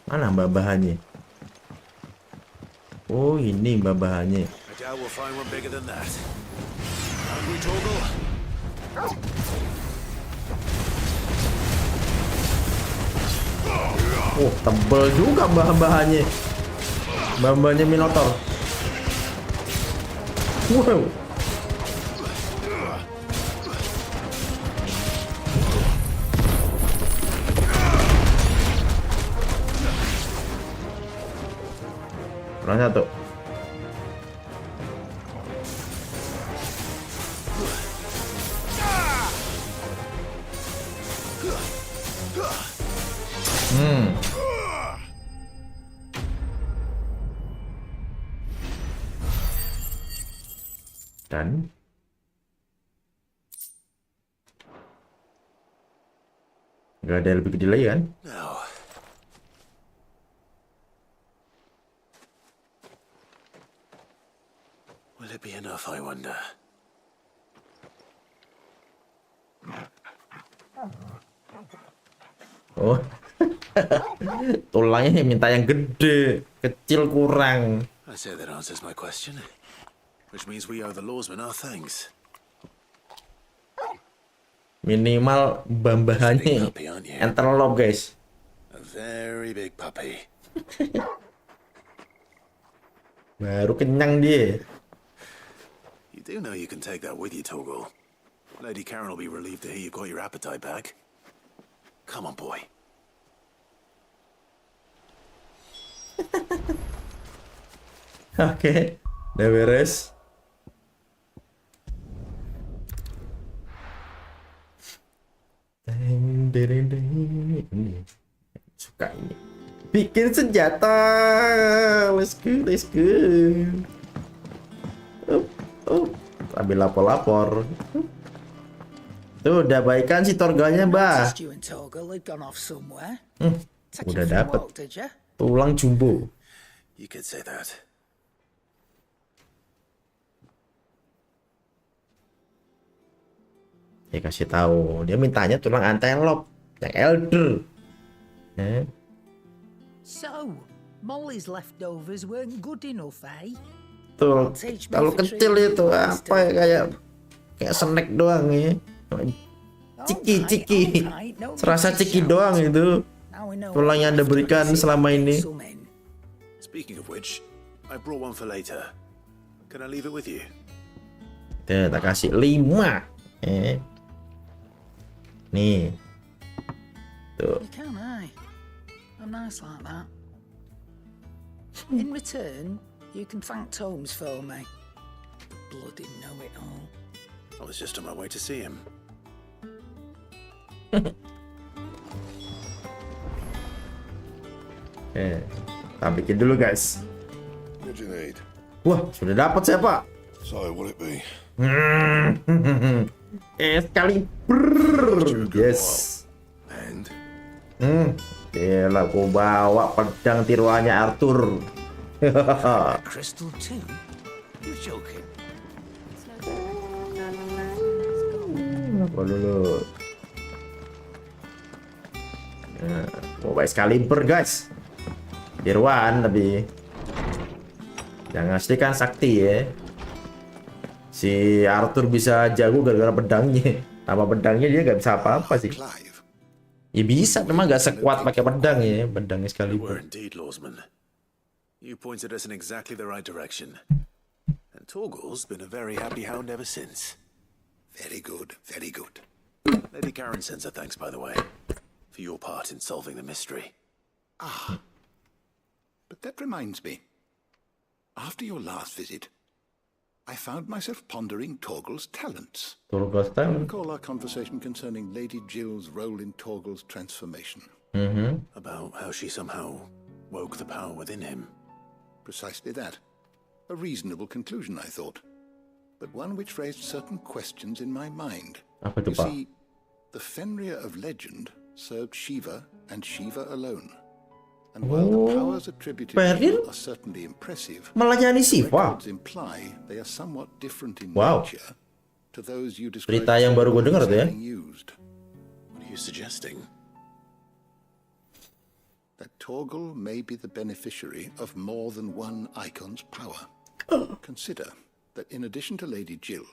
Mana bahannya? Oh, ini bahannya. Oh, tebel juga bahannya. Bahannya Minotaur. Wow. Kurang satu. Dan nggak ada yang lebih gede lagi kan? Will it be enough, I wonder? Oh. Tulangnya minta yang gede, kecil kurang. I say that answers my question. Which means we owe the lawsman our thanks. Minimal bahannya antelope, guys. A very big puppy. Baru kenyang dia. You do know you can take that with you, Toggle. Lady Karen will be relieved to hear you got your appetite back. Come on, boy. Oke, udah beres. Ini suka ini. Bikin senjata. Let's go. Ambil lapor. Tuh udah baikan si Torgalnya, Mbah. Udah dapet tulang jumbo. You could say that. Ya kasih tahu, dia mintanya tulang antelope yang elder. So, Molly's leftovers weren't good enough, eh? Tuh, kalau kecil itu apa ya, kayak snack doang ya. Ciki. Serasa ciki doang itu. Tulang yang Anda berikan selama ini. Speaking of which, I brought one for later. Can I leave it with you? Kita kasih 5. Nih. Tuh. You can, eh? I'm nice like that. In return, you can thank Tomes for me. Bloody know-it-all. I was just on my way to see him. Kita bikin dulu, guys. What do you need? Wah, sudah dapat saya, Pak. So, will it be? Excalibur. Yes. And? Gila, aku bawa pedang tiruannya Arthur. Crystal too? You're joking. Apa dulu? Nah, bawa Excalibur guys. Dirwan tapi yang asli kan sakti ya. Si Arthur bisa jago gara-gara pedangnya. Tanpa pedangnya dia nggak bisa apa-apa sih. Ya bisa, memang nggak sekuat pakai pedang ya, pedang Excalibur. Indeed, Lawsman. You pointed us in exactly the right direction. And Torgal's been a very happy hound ever since. Very good, very good. Lady Karen sends her thanks, by the way, for your part in solving the mystery. Ah. But that reminds me. After your last visit, I found myself pondering Torgal's talents. Torgal's talent? Recall our conversation concerning Lady Jill's role in Torgal's transformation. About how she somehow woke the power within him. Precisely that. A reasonable conclusion, I thought. But one which raised certain questions in my mind. Apa itu, You Pak? see, the Fenrir of legend served Shiva and Shiva alone. And while the powers attributed to Fenrir him are certainly impressive, melayani Shiva. records imply they are somewhat different in Wow. nature to those you described Berita yang baru gue dengar tuh ya. having used. What are you suggesting? That Torgal may be the beneficiary of more than one icon's power. Consider that in addition to Lady Jill,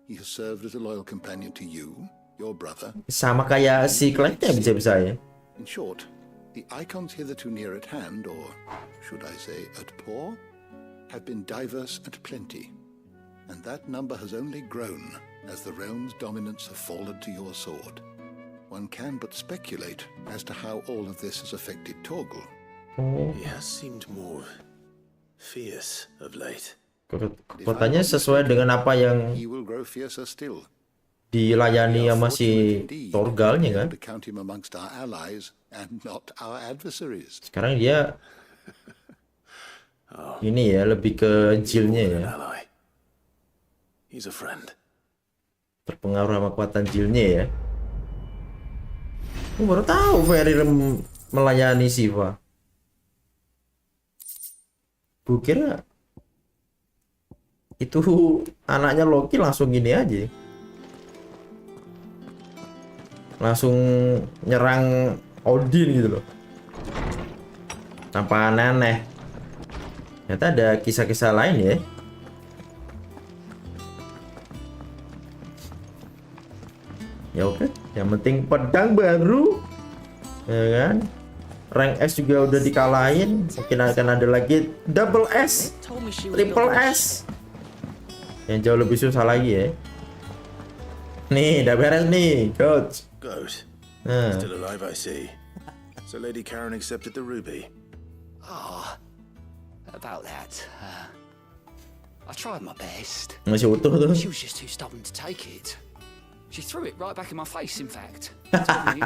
he has served as a loyal companion to you, your brother. Sama kayak si Clegg-nya bisa-bisa ya. In short, the icons hitherto near at hand, or should I say at paw, have been diverse and plenty, and that number has only grown as the realm's dominance have fallen to your sword. One can but speculate as to how all of this has affected Torgal. He has seemed more fierce of late. Kekuatannya sesuai dengan apa yang He will grow fiercer still. dilayani sama si Torgalnya kan. To count him amongst our allies and not our adversaries. Sekarang dia ini ya lebih ke Jill-nya ya. He's a friend. Terpengaruh sama kekuatan Jill-nya ya. Gue baru tahu Fenrir melayani Shiva. Gue kira itu anaknya Loki langsung gini aja. Langsung nyerang Odin gitu loh. Tanpa aneh-aneh. Ternyata ada kisah-kisah lain ya. Ya oke, yang penting pedang baru, ya kan? Rank S juga udah dikalahin, mungkin akan ada lagi double S, triple S, yang jauh lebih susah lagi ya. Nih, udah beres nih, coach. Goat. Nah. Still alive, I see. So Lady Karen accepted the ruby. About that. I tried my best. Masih utuh tuh. She was just too stubborn to take it. She threw it right back in my face, in fact. Told me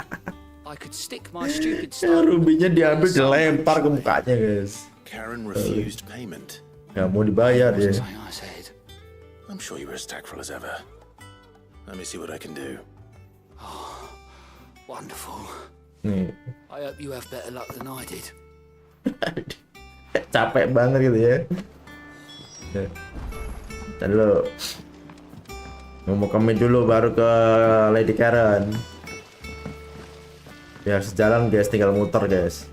I could stick my stupid stuff. Rubinya diambil dilempar ke mukanya, guys. Karen refused payment. Gak mau dibayar dia. I said. I'm sure you were as tactful as ever. Let me see what I can do. Oh, wonderful. Nih. I hope you have better luck than I did. Capek banget gitu ya. Ntar dulu. Mau komit dulu baru ke Lady Karen. Biar sejalan guys, tinggal muter guys.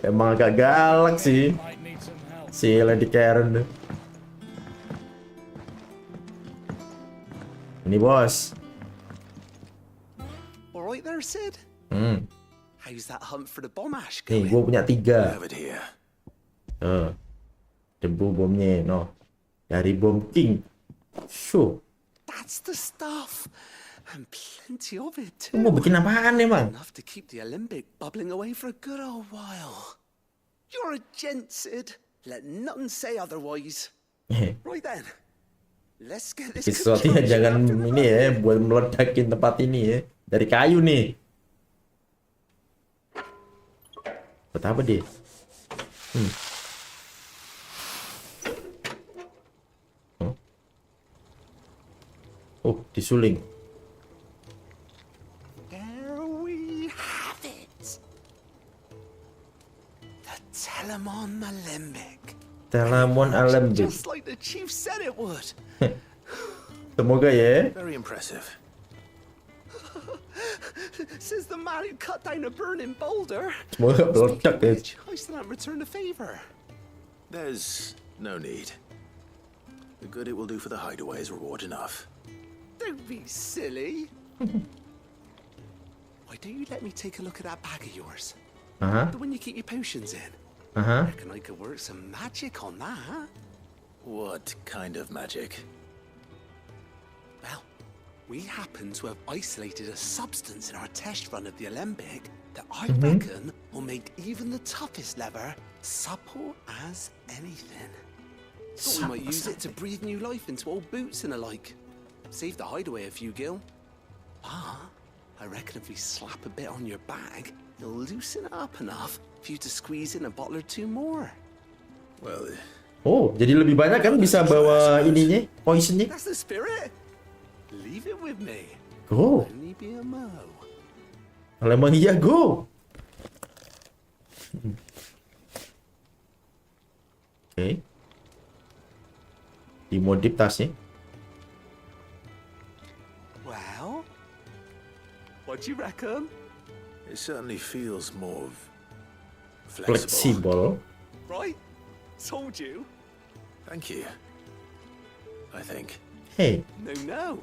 Emang agak galak sih si Lady Karen. Ini bos. All right there, Sid. How's that hunt for the bomb ash Nih, going? gue punya 3. Have it here. Debu bomnya, no. Dari bom King. Shoo. That's the stuff. And plenty of it, Lu mau bikin apaan emang? enough to keep the Olympic bubbling away for a good old while. You're a gent, Sid. Let nothing say otherwise. Right then. Let's get this Sesuatu yang jangan ini ya, buat meledakin tempat ini ya. Dari kayu nih. Buat apa dia? Oh, disuling. There we have it. Telamon Alembik. Just like the chief said it would. Semoga ya. Very impressive. Says the man who cut down a burning boulder. Semoga meledak guys. I still haven't returned the favor. There's no need. The good it will do for the hideaway is reward enough. Don't be silly. Why don't you let me take a look at that bag of yours? The one you keep your potions in. I reckon I could work some magic on that. What kind of magic? Well, we happen to have isolated a substance in our test run of the Alembic that I reckon will make even the toughest leather supple as anything. Thought we might use it to breathe new life into old boots and the like. Save the hideaway a few gil. I reckon if we slap a bit on your bag, it'll loosen it up enough for you to squeeze in a bottle or two more. Well, oh, jadi lebih banyak kan bisa bawa ininya, poisonnya. That's the spirit. Leave it with me. Go. Only be a mo. Kalau emang iya, go. Oke. Dimodif tasnya. Well, what do you reckon? it certainly feels more flexible. Right? Told you. Thank you. I think. Hey. No.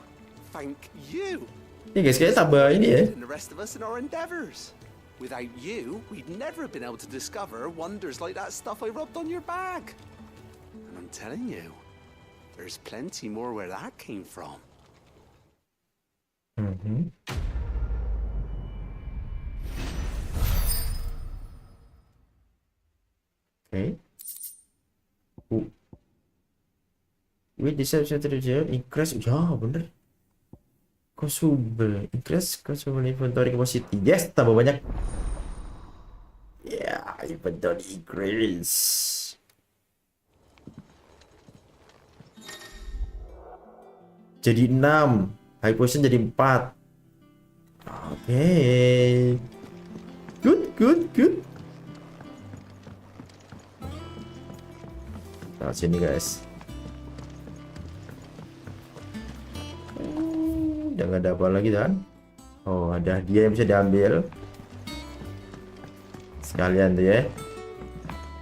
Thank you. Ini guys, kayaknya tambah ini ya. And the rest of us in our endeavors. Without you, we'd never have been able to discover wonders like that stuff I rubbed on your bag. And I'm telling you, there's plenty more where that came from. Okay. With deception increase, ya bener. Consumable increase consumable inventory capacity. Yes, tambah banyak. Ya, inventory increase. Jadi 6, high potion jadi 4. Oke. Good. Nah, sini guys. Jangan ada apa lagi kan? Oh, ada dia yang bisa diambil. Sekalian tuh ya.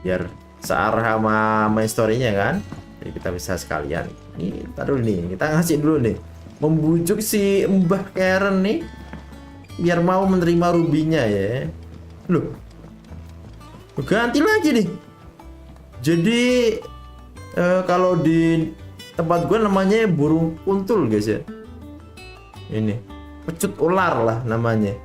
Biar searah sama main story-nya kan. Jadi kita bisa sekalian. Nih, taruh nih. Kita ngasih dulu nih. Membujuk si Mbah Karen nih. Biar mau menerima rubinya ya. Loh. Ganti lagi nih. Jadi kalau di tempat gue namanya burung kuntul guys ya. Ini pecut ular lah namanya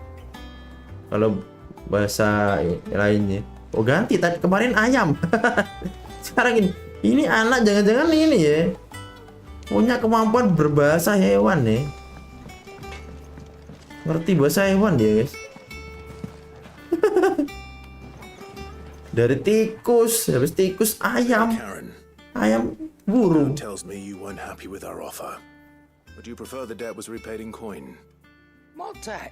kalau bahasa lainnya. Oh ganti, tadi kemarin ayam. Sekarang ini anak, jangan-jangan ini ya punya kemampuan berbahasa hewan nih, ngerti bahasa hewan dia guys. Dari tikus, habis tikus ayam, ayam burung. Tells me you weren't happy with our offer. Would you prefer the debt was repaid in coin? What debt?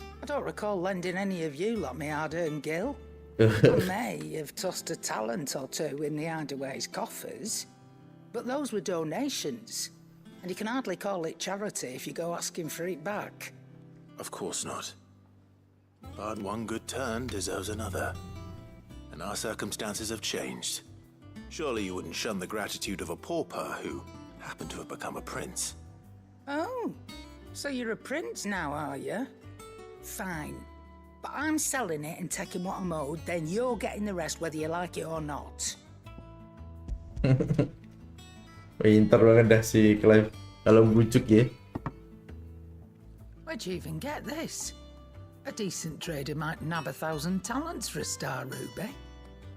I don't recall lending any of you like me hard-earned gil. I may have tossed a talent or two in the hideaway's coffers, but those were donations, and you can hardly call it charity if you go asking for it back. Of course not. But one good turn deserves another. And our circumstances have changed. Surely you wouldn't shun the gratitude of a pauper who happened to have become a prince. Oh, so you're a prince now, are you? Fine. But I'm selling it and taking what I'm owed, then you're getting the rest whether you like it or not. Pinter banget dah si Clive kalau bujuk ya. Where'd you even get this? A decent trader might nab 1,000 talents for a star ruby.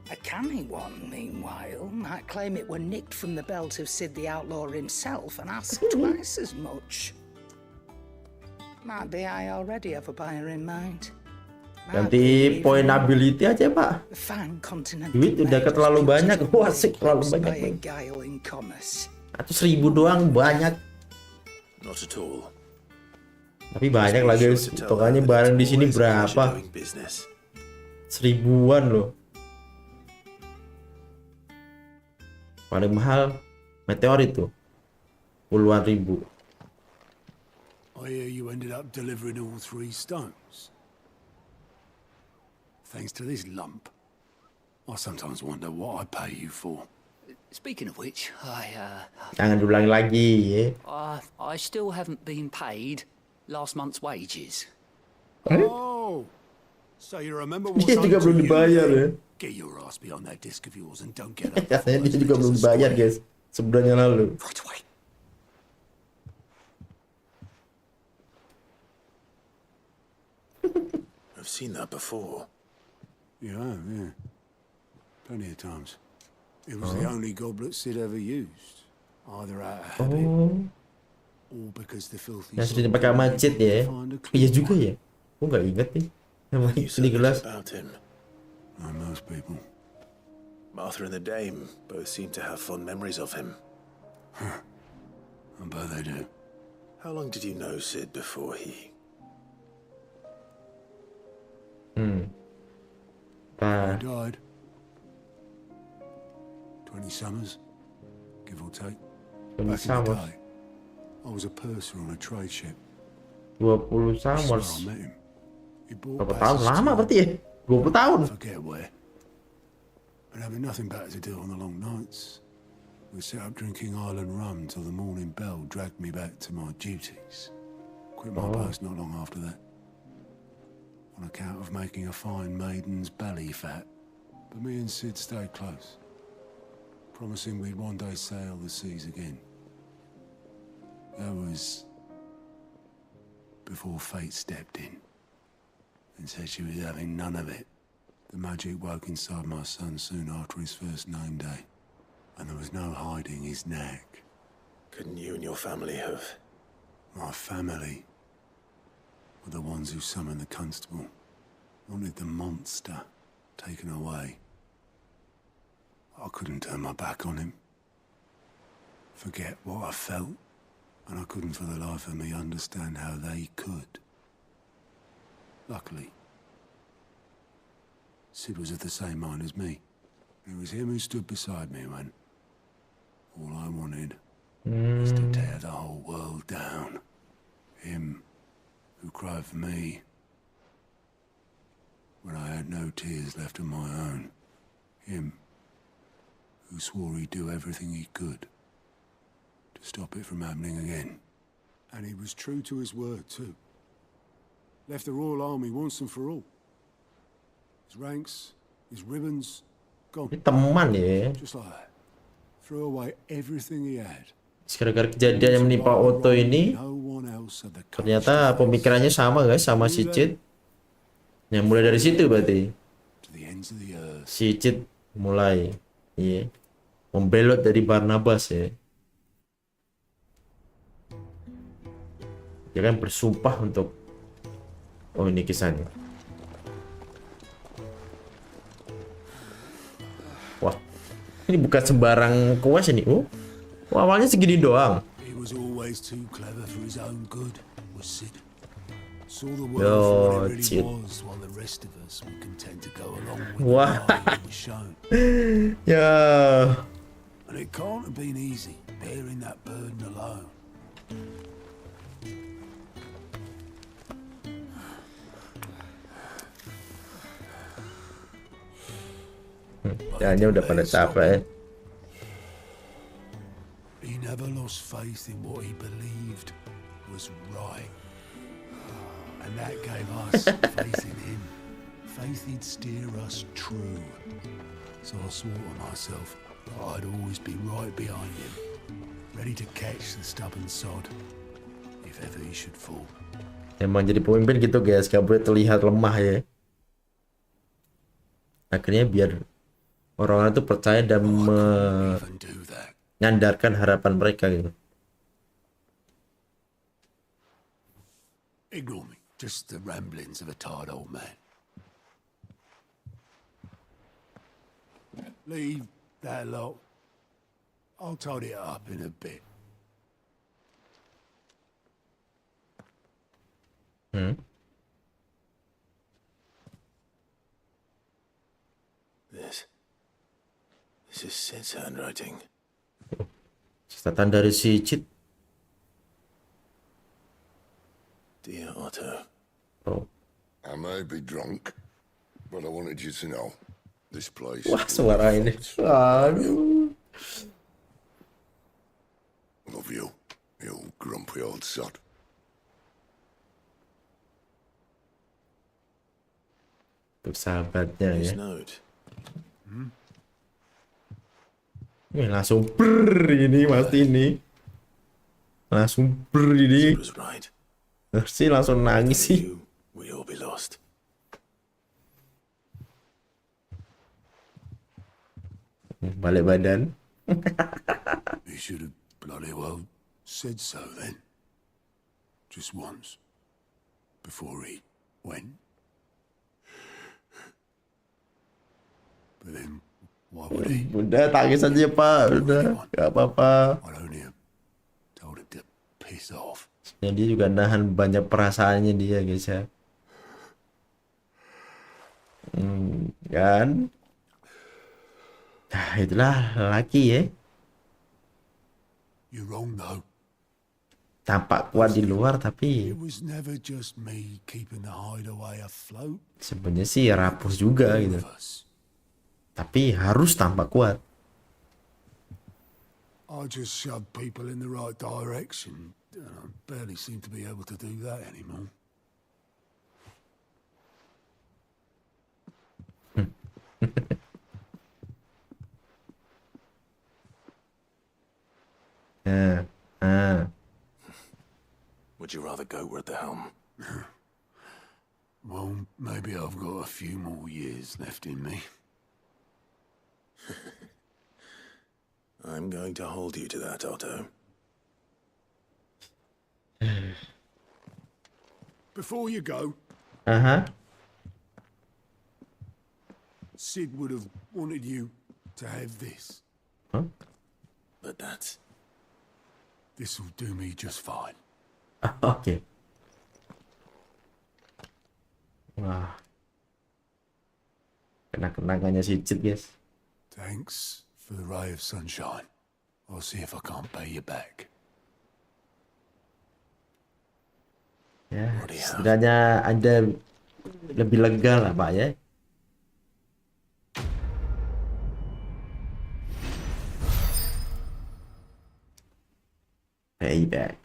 A canny one, meanwhile, might claim it were nicked from the belt of Sid the Outlaw himself and ask twice as much. Might be I already have a buyer in mind. Ganti poin ability aja pak. Duit udah terlalu banyak. Wah sih terlalu banyak. Atau 1.000 doang banyak. Not at all. Tapi banyak lah guys. Tokannya barang di sini berapa? 1000-an loh. Paling mahal meteorit tuh. Puluhan ribu. I hear you ended up delivering all 3 stones. Thanks to this lump. I sometimes wonder what I pay you for. Speaking of which, Jangan diulangi lagi ya. I still haven't been paid last month's wages. Oh, so you remember what Dia juga belum dibayar ya. Get your ass behind that disc of yours and don't get up. Katanya dia juga belum dibayar guys. Sebulan yang lalu. Right away. I've seen that before. Yeah. Plenty of times. It was the only goblet Sid ever used. Either out of habit, or because the filthy... Yang sudah dipakai macet ya. Iya juga ya. Aku nggak inget nih. Emang ini gelas. About him. Like most people. Martha and the Dame both seem to have fond memories of him. I bet they do. How long did you know Sid before he... He died. 20 summers, give or take. Back in the day, I was a purser on a trade ship. 20 summers. That's where I met him. He bought Berapa tahun? Lama berarti ya? 20 tahun. Forget where. But having nothing better to do on the long nights, we set up drinking island rum till the morning bell dragged me back to my duties. Quit my post not long after that. On account of making a fine maiden's belly fat. But me and Sid stayed close, promising we'd one day sail the seas again. That was before fate stepped in and said she was having none of it. The magic woke inside my son soon after his first name day, and there was no hiding his knack. Couldn't you and your family have... My family were the ones who summoned the constable, wanted the monster taken away. I couldn't turn my back on him, forget what I felt, and I couldn't for the life of me understand how they could. Luckily, Sid was of the same mind as me. It was him who stood beside me when all I wanted was to tear the whole world down. Him who cried for me when I had no tears left of my own. Him who swore he'd do everything he could to stop it from happening again. And he was true to his word, too. Left the Royal Army once and for all. His ranks, his ribbons, gone. Teman ya. Just like that. Threw away everything he had. Gara-gara kejadian yang menimpa Otto ini, ternyata pemikirannya sama guys, sama si Cid. Yang mulai dari situ berarti. Si Cid mulai membelot dari Barnabas ya. Dia kan bersumpah untuk ini kisahnya. Wah, ini bukan sembarang quest ini. Awalnya segini doang. He was always too clever for his own good, was Sid. Saw the Yo, world for what it Cid. really was, while the rest of us were content to go along with Wah. what was shown. Ya. And it can't have been easy bearing that burden alone. Jangan udah pada capek ya. He never lost faith in what he believed was right. And that gave us faith in him. Faith he'd steer us true. So I swore to myself that I'd always be right behind him, ready to catch the stubborn sod if ever he should fall. Emang jadi pemimpin gitu guys, gak boleh terlihat lemah ya. Akhirnya biar orang-orang itu percaya dan menyandarkan harapan mereka gitu. Ignore me, just the ramblings of a tired old man. Leave that lot. I'll tidy it up in a bit. This is Sid's handwriting. Catatan dari si Cid. Dear Otto. Oh. I may be drunk, but I wanted you to know this place. Wah, suara ini. Aduh. Love you, you grumpy old sod. Untuk sahabatnya ya. Note. Langsung ini pasti ini. Langsung ini. Sih langsung nangis sih. We all be lost. Balik badan. He should have bloody well said so then. Just once. Before he went. But then, why would he? Udah tangis aja Pak. Udah gak apa-apa. I only told him to piss off. Ya, dia juga nahan banyak perasaannya dia guys ya. Kan? Nah itulah laki ya. You're wrong though. Tampak kuat di luar tapi It was never just me keeping the hideaway afloat. sebenarnya sih rapuh juga gitu. Tapi harus tampak kuat. I just shove people in the right direction. I barely seem to be able to do that anymore. Would you rather go at the helm? Well, maybe I've got a few more years left in me. I'm going to hold you to that, Otto. Before you go, Sid would have wanted you to have this. Huh? But that's... This'll do me just fine. Oke. Wah. Kena-kenangannya si Cid guys. Thanks for the ray of sunshine. I'll see if I can't pay you back. Ya, setidaknya Anda lebih lega lah Pak ya. Payback.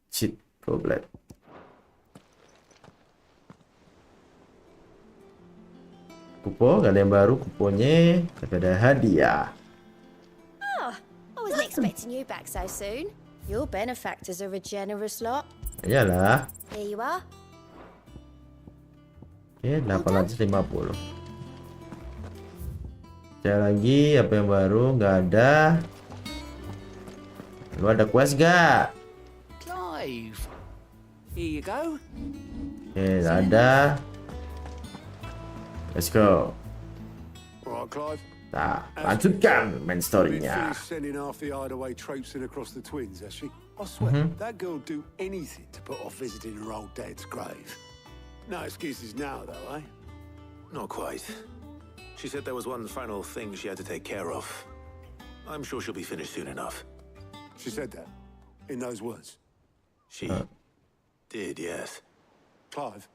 Cheat goblet. Kupo, gak ada yang baru kuponya, tapi ada hadiah. Oh, I wasn't expecting you back so soon. Your benefactors are a generous lot. Iyalah. Here you are. Oke, 850. Cek lagi, apa yang baru? Nggak ada. Lu ada quest gak? Clive, here you go. Oke, nggak ada. Let's go. Right, Clive. Nah, lanjutkan main story-nya. Finished sending half the hideaway traipsing across the twins, has she? I swear, that girl do anything to put off visiting her old dad's grave. No excuses now, though, eh? Not quite. She said there was one final thing she had to take care of. I'm sure she'll be finished soon enough. She said that? In those words? She did, yes. Clive?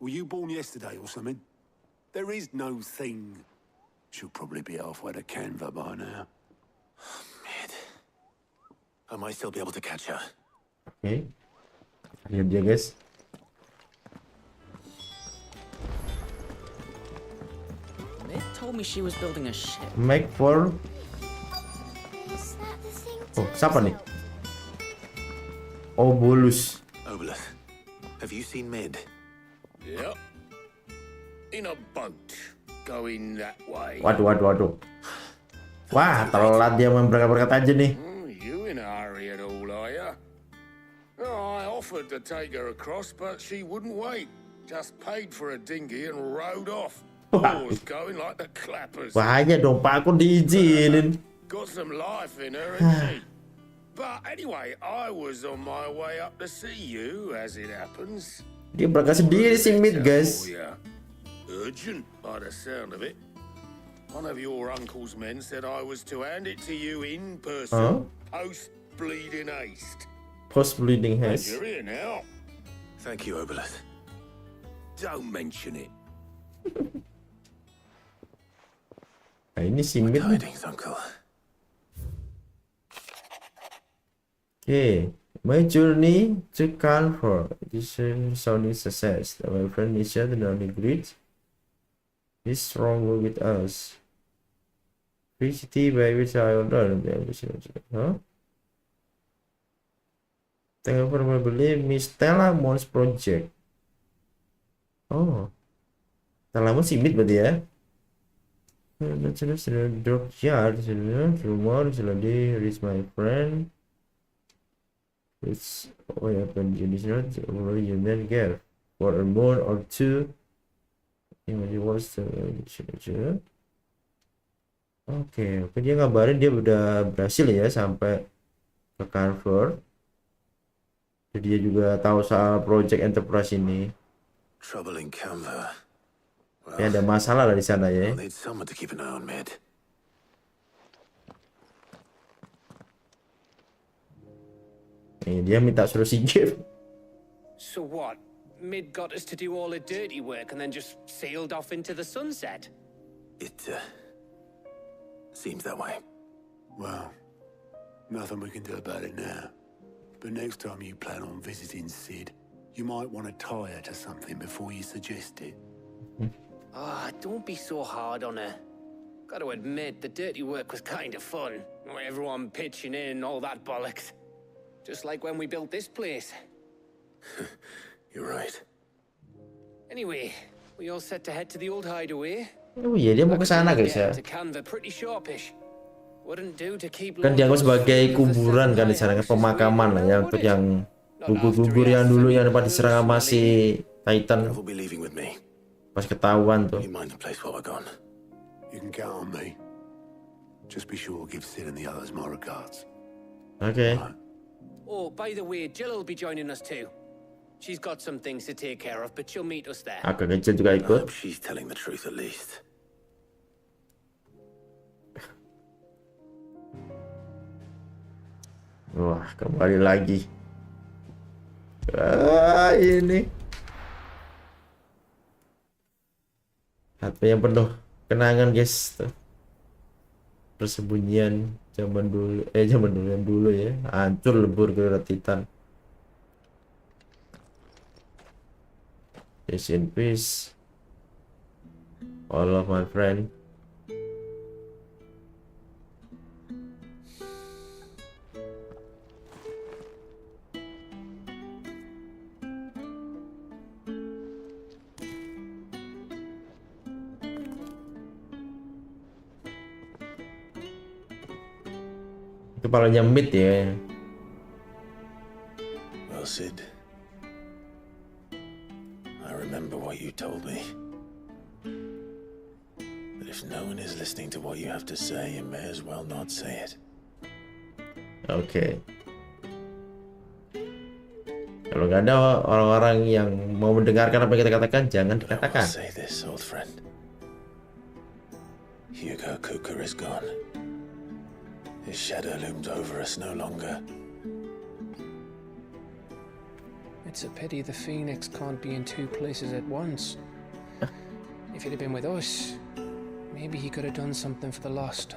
Were you born yesterday or something? There is no thing. She'll probably be halfway to Canva by now. I might still be able to catch her. Oke. Lihat dia guys. It told me she was building a ship. Make for. Oh, siapa nih? Obulus. Obulus, have you seen Mid? Yep. In a boat, going that way. Waduh. Wah, telat dia main berangkat aja nih. You in a hurry at all, are ya? Oh, I offered to take her across, but she wouldn't wait. Just paid for a dinghy and rowed off. Oars going like the clappers. Bahaya dong, Pak, aku diizinin. Got some life in her, ain't she? But anyway, I was on my way up to see you, as it happens. Dia berangkat sendiri si Mid, guys. Urgent, by the sound of it. One of your uncle's men said I was to hand it to you in person, post-bleeding haste. Post-bleeding And haste. you're here now. Thank you, Obelith. Don't mention it. Nah, ini simit nih. Tidings, Uncle. Okay, my journey to Canfor. This is sounding success. My friend Nisha the only great. He's stronger with us. VCT by which I ordered. Huh? Thank you for my belief, Miss Stella Mons Project. Oh, Stella Mons simit berarti ya. Drop yard, rumor, reach my friend. It's what happened in this not over you then get for a month or two. Imagine what's the Oke, dia ngabarin dia udah berhasil ya sampai ke Carver. Jadi dia juga tahu soal project enterprise ini. Trouble in Canva. Ya ada masalah lah di sana ya. I'll need someone to keep an eye on Mid. Dia minta suruh si Jeff. So what? Mid got us to do all the dirty work and then just sailed off into the sunset? It seems that way. Well, nothing we can do about it now. But next time you plan on visiting Sid, you might want to tie her to something before you suggest it. Don't be so hard on her. Got to admit, the dirty work was kind of fun. Everyone pitching in, all that bollocks. Just like when we built this place. You're right. Anyway, we all set to head to the old hideaway. Oh iya, dia mau ke sana guys ya. To Canva pretty sharpish. Wouldn't do to keep Kan dianggap sebagai kuburan kan di sana, kan pemakaman lah ya untuk yang gugur-gugur yang dulu yang dapat diserang sama si Titan. Pas ketahuan tuh. You can count on me. Just be sure to give Sid and the others my regards. Okay. Oh, by the way, Jill will be joining us too. She's got some things to take care of, but she'll meet us there. Aku kecil juga ikut. She's telling the truth at least. Wah, kembali lagi. Ini. HP yang penuh kenangan guys. Tuh. Persembunyian zaman dulu, yang dulu ya. Hancur lebur ke Titan. Peace in peace. All of my friend. Kepalanya Mid ya. Well, Sid, I remember what you told me. But if no one is listening to what you have to say, you may as well not say it. Oke. Kalau nggak ada orang-orang yang mau mendengarkan apa yang kita katakan, jangan dikatakan. Say this, old friend. Hugo Cooker is gone. His shadow looms over us no longer. It's a pity the Phoenix can't be in two places at once. If he'd have been with us, maybe he could have done something for the lost.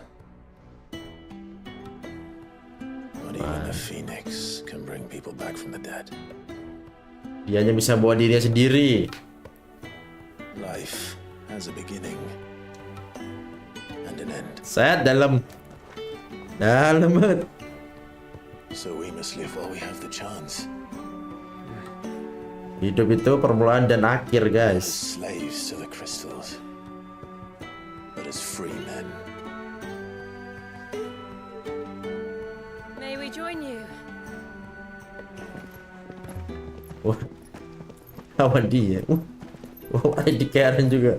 Not even the Phoenix can bring people back from the dead. Dia hanya bisa bawa dirinya sendiri. Life has a beginning and an end. Set dalam banget. So we must live while we have the chance. Hidup itu permulaan dan akhir, guys. Slaves to the crystals, but as free men. May we join you? Wah, sama dia. Ada di Karen juga.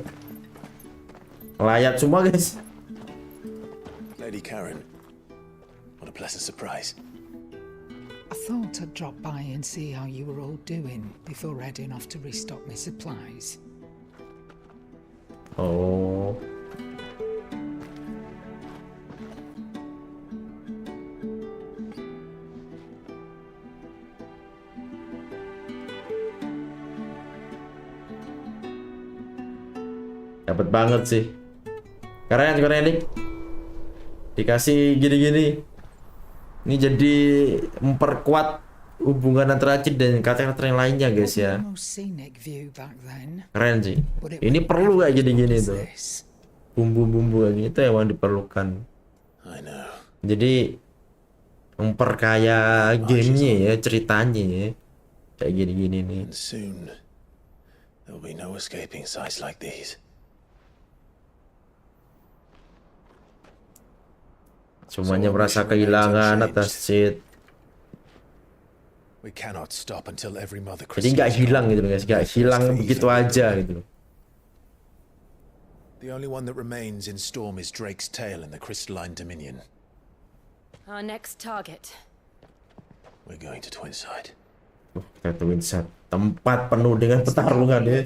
Layat semua, guys. Lady Karen, what a pleasant surprise. I thought I'd drop by and see how you were all doing before heading off to restock my supplies. Oh. Dapat banget sih. Keren nih. Dikasih gini-gini. Ini jadi memperkuat hubungan antara Cid dan karakter yang lainnya guys ya. Keren sih. Ini perlu kayak gini-gini tuh. Bumbu-bumbu kayak gini itu emang diperlukan. Jadi memperkaya gamenya ya, ceritanya ya. Kayak gini-gini nih. Soon there'll be no escaping sights like these. Semuanya merasa kehilangan atas Cid. We cannot stop until every mother Jadi nggak hilang gitu guys, nggak hilang begitu aja gitu. The only one that remains in Storm is Drake's tail in the Crystalline Dominion. Our next target. We're going to Twinside. Kita Twinside, tempat penuh dengan pertarungan ya.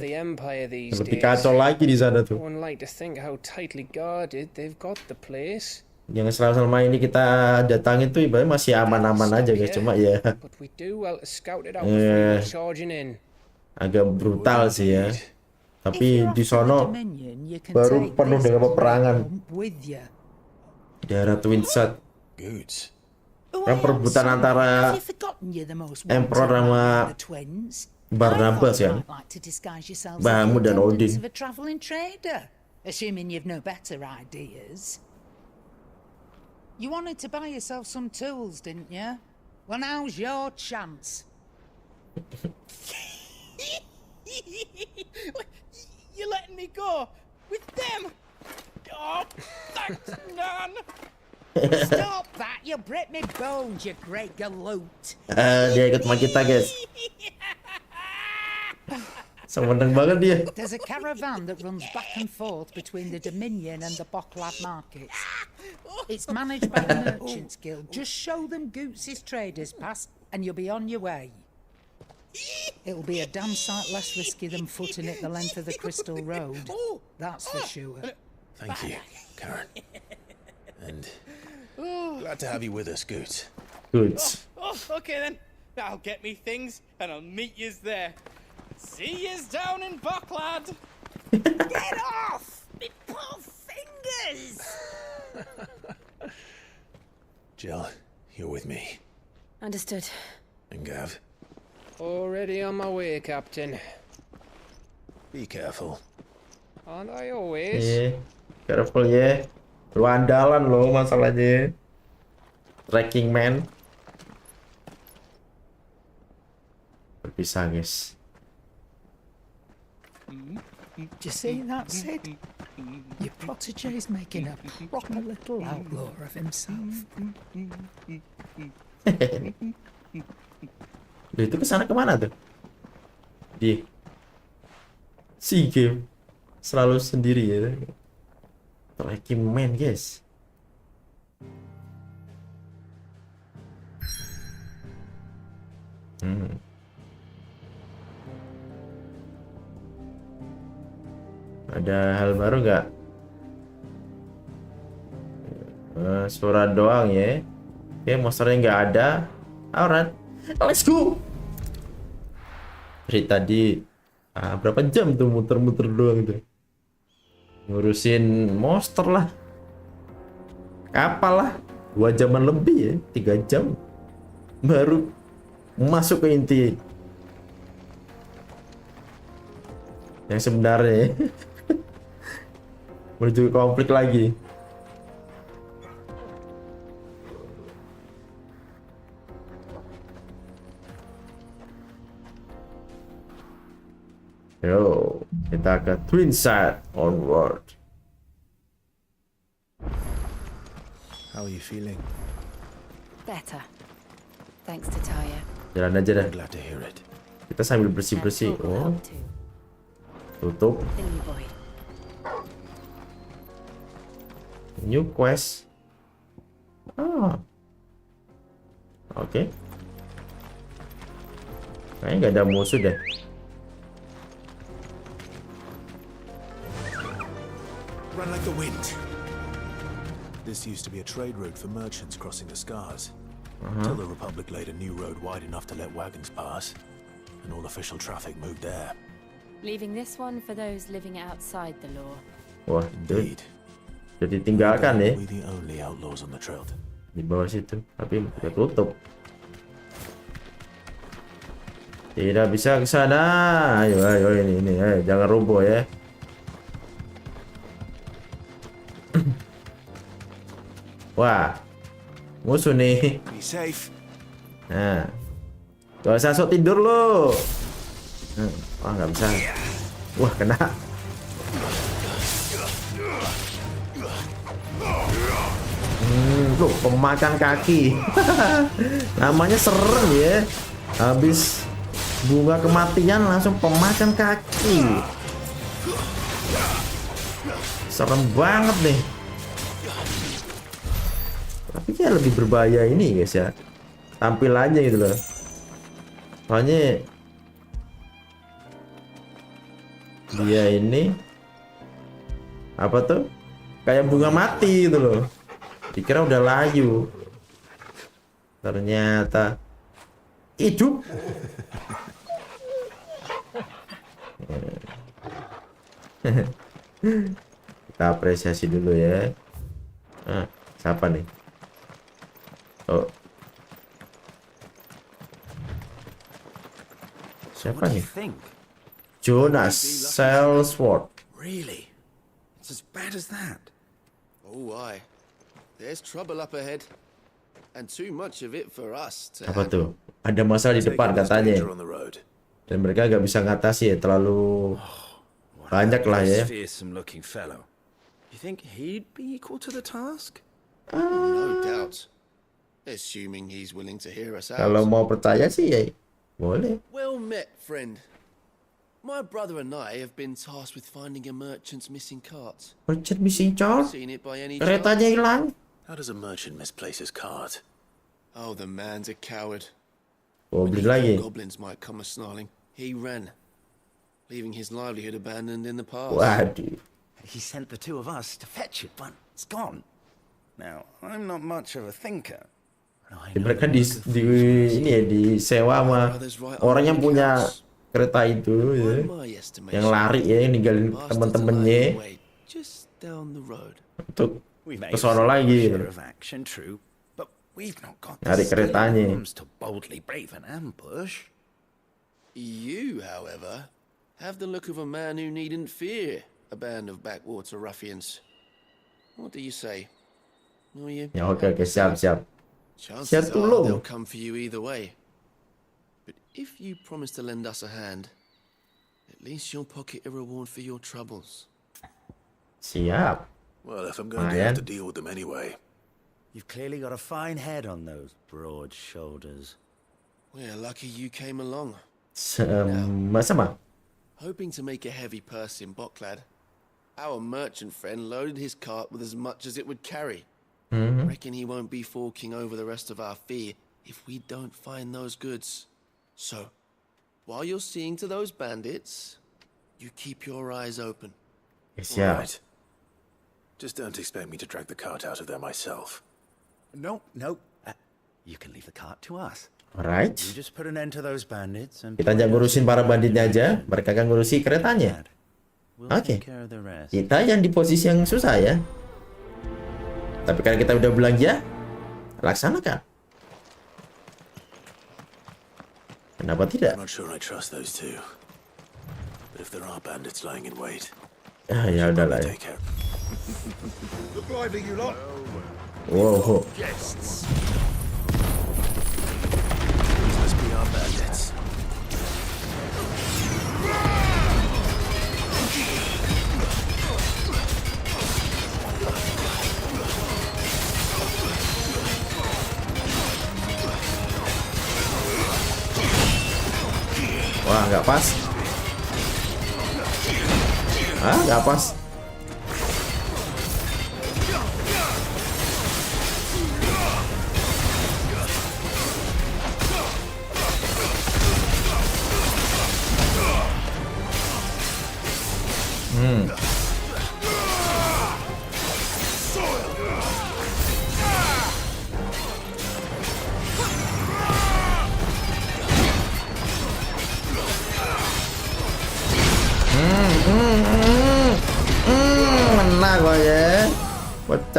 Lebih kacau lagi di sana tuh. One like to think how tightly guarded they've got the place. Yang selama ini kita datangin tuh ibaratnya masih aman-aman aja guys, cuma ya agak brutal sih ya. Tapi di sono baru penuh dengan peperangan. Daerah Twinside kan perebutan antara Emperor sama Barnabas ya, Bahamut dan Odin. You wanted to buy yourself some tools, didn't you? Well, now's your chance. You're letting me go with them? Oh, thanks, Nan. Stop that! You break me bones, you great galoot. Dia ikut sama kita, guys. Seneng banget dia. There's a caravan that runs back and forth between the Dominion and the Bocklab markets. It's managed by the Merchants Guild. Just show them Goots' traders past and you'll be on your way. It'll be a damn sight less risky than footing it the length of the Crystal Road. That's for sure. Thank you, Karen. And glad to have you with us, Goots. Goots. Okay then. I'll get me things and I'll meet yous there. See yous down in Bocklad. Get off! Me poor fingers! Jill, you're with me. Understood. And Gav? Already on my way, Captain. Be careful. Aren't I always? Careful ya. Lu andalan lo masalahnya. Tracking man. Berpisah guys. Do you see that, Sid? Your protege's making a proper little outlaw of himself. Loh, itu kesana kemana tuh? Dia si game selalu sendiri ya. Tracking man guys. Ada hal baru nggak? Suara doang ya. Oke, monsternya nggak ada. Alright, let's go. Dari tadi berapa jam tuh muter-muter doang tuh, ngurusin monster lah, kapal lah, 2 jaman lebih ya, 3 jam baru masuk ke inti yang sebenarnya ya. Menuju konflik lagi. Yo, kita ke Twinside onward. How are you feeling? Better. Thanks to Taya. Jalan aja dah. Glad to hear it. Kita sambil bersih-bersih. Oh. Tutup. New quest. Oke. Kayaknya nggak ada musuh deh. Run like the wind. This used to be a trade route for merchants crossing the Scars. Until the Republic laid a new road wide enough to let wagons pass, and all official traffic moved there. Leaving this one for those living outside the law. Wah, itu jadi tinggalkan ya. We the only outlaws on the trail. Di bawah situ, tapi udah tutup. Tidak bisa ke sana. Ayo, ayo ini, ayo, jangan roboh ya. Wah, musuh nih. Nah, gak usah sok tidur lo. Wah, nggak bisa. Wah, kena. Loh, pemakan kaki. Namanya serem ya. Habis bunga kematian langsung pemakan kaki. Serem banget nih. Tapi kayak lebih berbahaya ini guys ya. Tampilannya gitu loh. Soalnya dia ini apa tuh? Kayak bunga mati gitu loh. Dikira udah layu. Ternyata hidup. Kita apresiasi dulu ya. Siapa nih? Oh. Siapa nih? Jonas Salesforth. Really? It's as bad as that? Oh, aye. There's trouble up ahead. And too much of it for us to Apa tuh? Ada masalah di depan katanya. Dan mereka nggak bisa ngatasi ya, terlalu banyak lah ya. Fearsome looking fellow. You think he'd be equal to the task? No doubt. Assuming he's willing to hear us out. Kalau mau percaya sih ya boleh. Well met, friend. My brother and I have been tasked with finding a merchant's missing cart. Merchant missing cart? Seen it by any Keretanya chance? hilang. How does a merchant misplace his cart? Oh, the man's a coward. Oh, When beli he lagi. thought goblins might come a-snarling, he ran, leaving his livelihood abandoned in the past. Waduh. He sent the two of us to fetch it, but it's gone. Now, I'm not much of a thinker. Mereka di ini ya disewa sama orang yang punya kereta itu ya. Yang lari ya, yang ninggalin temen-temennya Just down the road. untuk ke sono lagi gitu. Nyari keretanya. To boldly brave an ambush. You, however, have the look of a man who needn't fear a band of backwater ruffians. What do you say? Will you? Ya oke, siap. Chances Siap are dulu. they'll come for you either way. But if you promise to lend us a hand, at least you'll pocket a reward for your troubles. Siap. Well, if I'm going to have to deal with them anyway. You've clearly got a fine head on those broad shoulders. We're lucky you came along. Sama-sama. Hoping to make a heavy purse in Boklad, our merchant friend loaded his cart with as much as it would carry. Reckon he won't be forking over the rest of our fee if we don't find those goods. So, while you're seeing to those bandits, you keep your eyes open. Siap. Right. Just don't expect me to drag the cart out of there myself. No. You can leave the cart to us. Alright. You just put an end to those bandits and Kita jangan ngurusin para banditnya aja, mereka akan ngurusi keretanya. Oke. Kita yang di posisi yang susah ya. Tapi karena kita udah belanja, laksanakan. Kenapa tidak? I'm not sure I trust those two. But if there are bandits lying in wait, Ya udahlah ya. take care. Look lively, you lot. Wow. Guests. These must be our bandits. Wah, nggak pas. Nggak pas.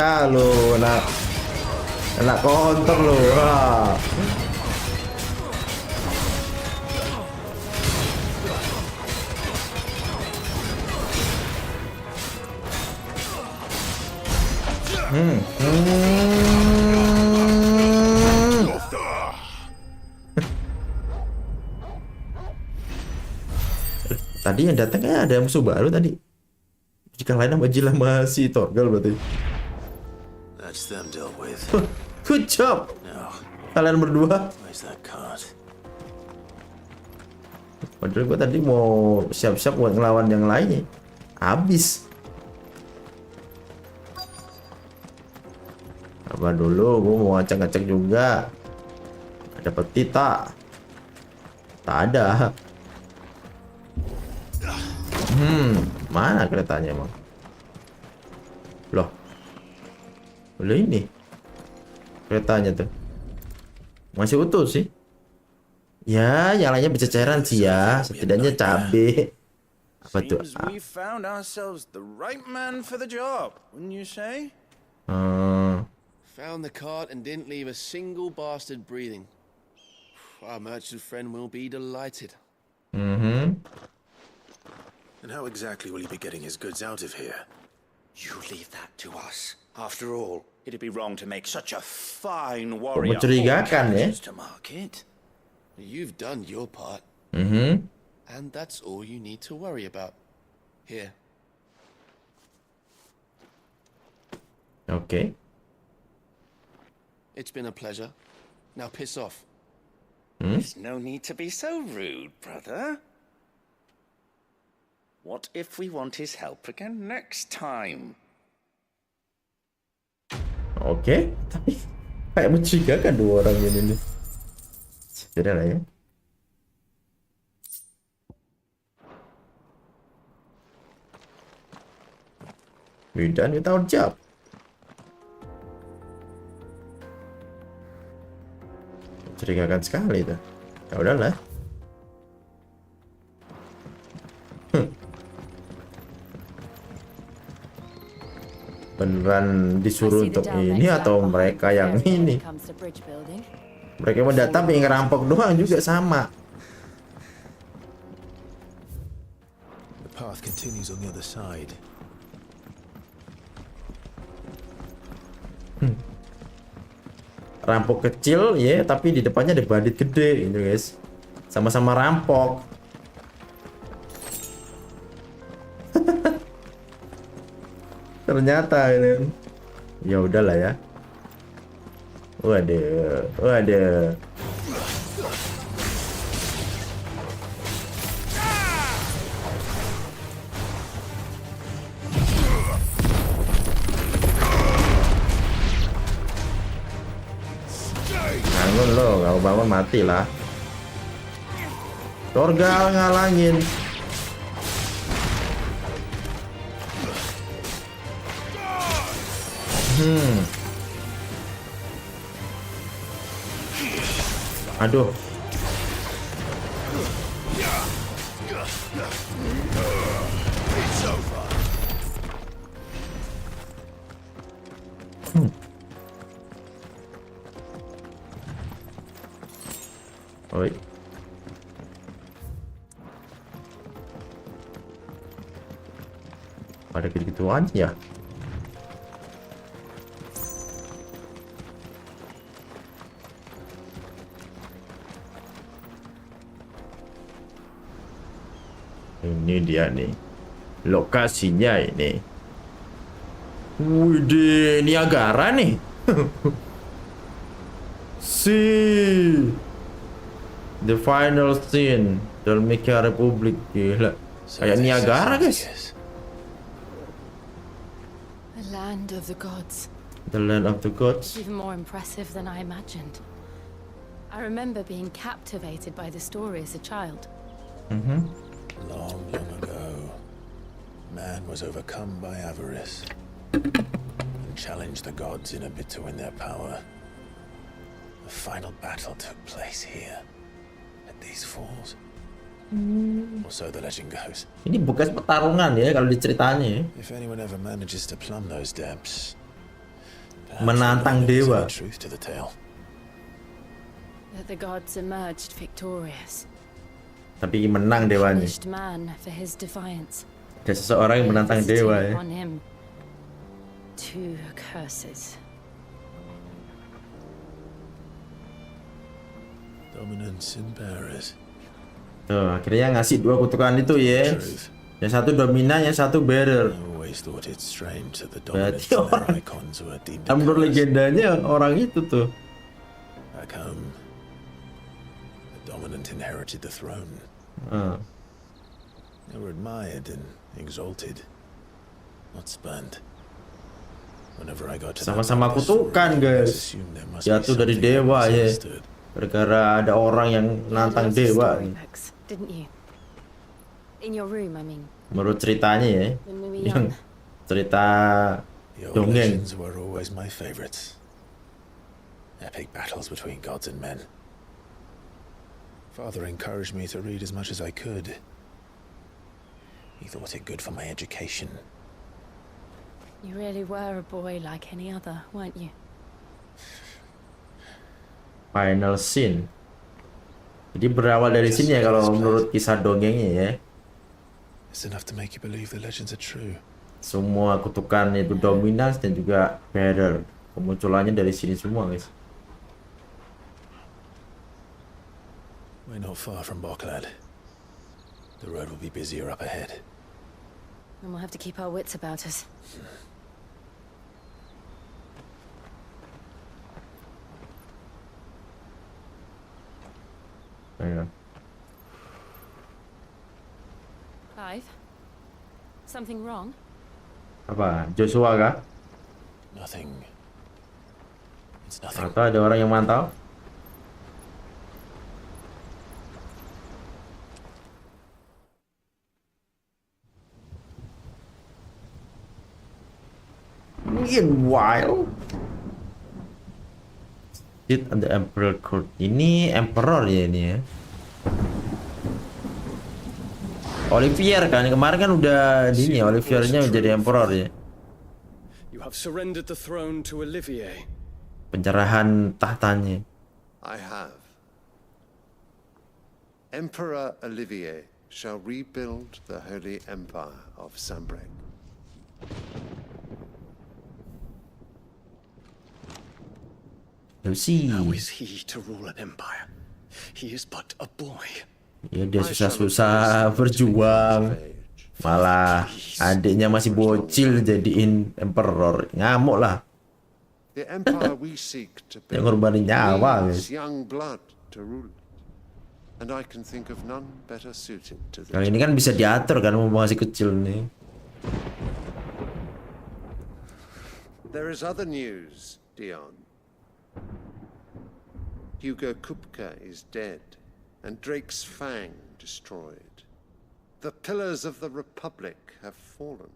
Bisa lo, anak counter lo. Wah. Tadi yang datang kayak ada musuh baru tadi. Jika lain sama Jill sama si Torgal berarti. That's them dealt with. Good job. Now, Kalian berdua. where's that card? Padahal gue tadi mau siap-siap buat ngelawan yang lainnya. Habis. Apa dulu, gue mau ngecek-ngecek juga. Ada peti tak? Tak ada. Mana keretanya emang? Loh. Loh ini. Keretanya tuh. Masih utuh sih. Ya, yang lainnya berceceran sih ya. Setidaknya cabe. Apa tuh? We found ourselves the right man for the job, wouldn't you say? Found the cart and didn't leave a single bastard breathing. Our merchant friend will be delighted. And how exactly will he be getting his goods out of here? You leave that to us. After all, it'd be wrong to make such a fine warrior Mencurigakan ya. to market. You've done your part. And that's all you need to worry about. Here. Oke. It's been a pleasure. Now piss off. There's no need to be so rude, brother. What if we want his help again next time? Oke, tapi kayak mencurigakan dua orang ini nih. Sudah lah ya. We done with our job. Mencurigakan sekali itu. Ya udahlah. Beneran disuruh untuk ini atau mereka yang ini? Mereka mau datang pengen ngerampok doang juga sama. The path continues on the other side. Rampok kecil ya, tapi di depannya ada bandit gede gitu guys. Sama-sama rampok. Ternyata ini. Ya udahlah ya. Waduh. Bangun lo, kalau bangun mati lah. Torgal ngalangin. Aduh. Oi. Ada gitu-gituan ya. Ini dia nih lokasinya ini. Widih, Niagara nih. The final scene dalam Republik, gila. Kayak Niagara guys. The land of the gods. The land of the gods. Even more impressive than I imagined. I remember being captivated by the story as a child. Long, long ago, man was overcome by avarice and challenged the gods in a bid to win their power. The final battle took place here, at these falls. Or so the legend goes. Ini bekas pertarungan ya kalau diceritanya. If anyone ever manages to plumb those depths, menantang dewa. Truth to the tale. That the gods emerged victorious. Tapi menang dewanya. Punished man for his defiance. Ada seseorang yang menantang dewa ya. On him. Two curses. Dominance and bearers. Tuh, akhirnya ngasih 2 kutukan itu ya. Yang satu dominan, yang satu bearer. Berarti orang menurut legendanya orang itu tuh. Back home, the dominant inherited the throne. They were admired and exalted, not spurned. Whenever I got to sama-sama kutukan guys, jatuh dari dewa ya, gara-gara ada orang yang nantang dewa. Didn't you? In your room, I mean. Menurut ceritanya ya, yang cerita dongeng. Were always my favorites. Epic battles between gods and men. Father encouraged me to read as much as I could. He thought it good for my education. You really were a boy like any other, weren't you? Final scene. Jadi berawal dari sini ya kalau menurut kisah dongengnya ya. It's enough to make you believe the legends are true. Semua kutukan itu dominans dan juga bearer. Kemunculannya dari sini semua guys. We're not far from Boklad. The road will be busier up ahead. And we'll have to keep our wits about us. Yeah. Clive? Something wrong? Apa? Joshua kah? Nothing. It's nothing. Atau ada orang yang mantau? Meanwhile, sit at the Emperor Court. Ini Emperor ya ini ya. Olivier kan kemarin kan udah ini ya, Oliviernya menjadi Emperor ya. You have surrendered the throne to Olivier. Pencerahan tahtanya. I have. Emperor Olivier shall rebuild the Holy Empire of Sambrek. How is he to rule an empire? He is but a boy. Ya dia susah-susah berjuang, malah adiknya masih bocil jadiin emperor, ngamuk lah. The empire we seek to Yang ngorbanin nyawa guys. young blood to rule it. And I can think of none better suited to the Kali ini kan bisa diatur kan, mau masih kecil nih. There is other news, Dion. Hugo Kupka is dead, and Drake's Fang destroyed. The pillars of the Republic have fallen.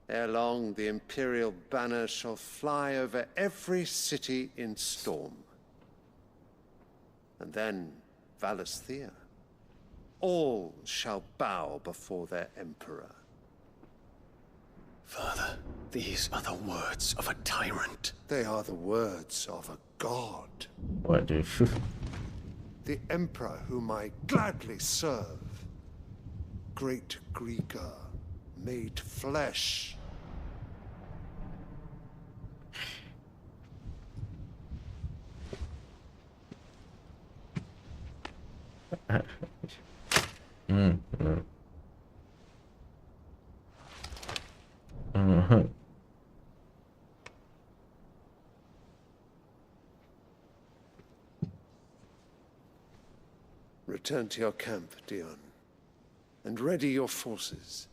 Ere long, the Imperial banner shall fly over every city in Storm. And then, Valisthea. All shall bow before their Emperor. Father, these are the words of a tyrant. They are the words of a god. What the The Emperor whom I gladly serve. Great Greeker, made flesh. Return to your camp, Dion, and ready your forces.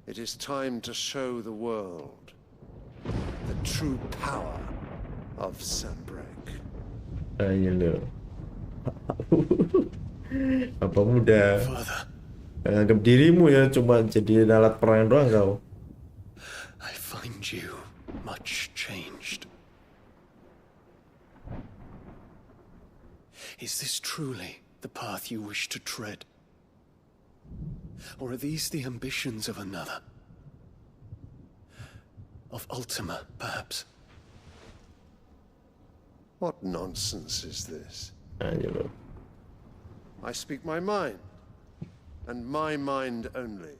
It is time to show the world the true power of Sambrek. Ayo lo. Apa muda? Anggap dirimu ya cuma jadi alat perang doang kau. I find you much changed. Is this truly the path you wish to tread? Or are these the ambitions of another? of Ultima, perhaps. What nonsense is this? I speak my mind, and my mind only.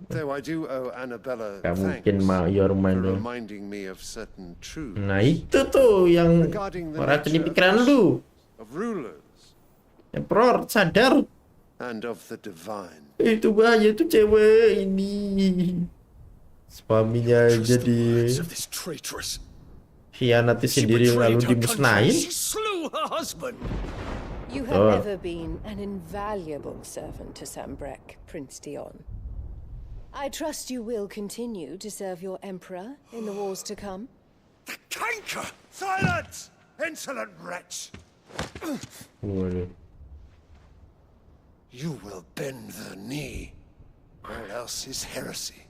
Though I do owe Annabella thanks for reminding me of certain truths. Nah itu tuh yang meracuni pikiran lu. Of rulers. Emperor, sadar. And of the divine. Itu bahaya tuh cewek ini. Suaminya jadi hianati sendiri lalu dimusnahin. You have ever been an invaluable servant to Sambrek, Prince Dion. I trust you will continue to serve your emperor in the wars to come. The canker! Silence! Insolent wretch! You will bend the knee, or else is heresy.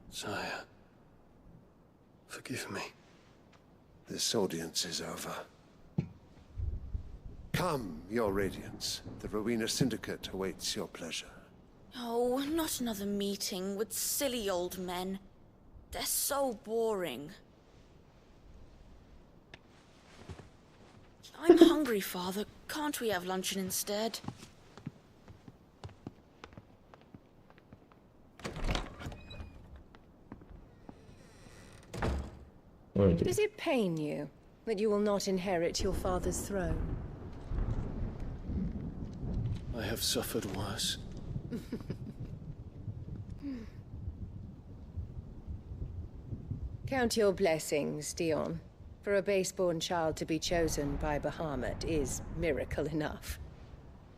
Sire, forgive me. This audience is over. Come, your radiance. The Rowena Syndicate awaits your pleasure. Oh, not another meeting with silly old men. They're so boring. I'm hungry, Father. Can't we have luncheon instead? Does it pain you that you will not inherit your father's throne? I have suffered worse. Count your blessings, Dion. For a base-born child to be chosen by Bahamut is miracle enough.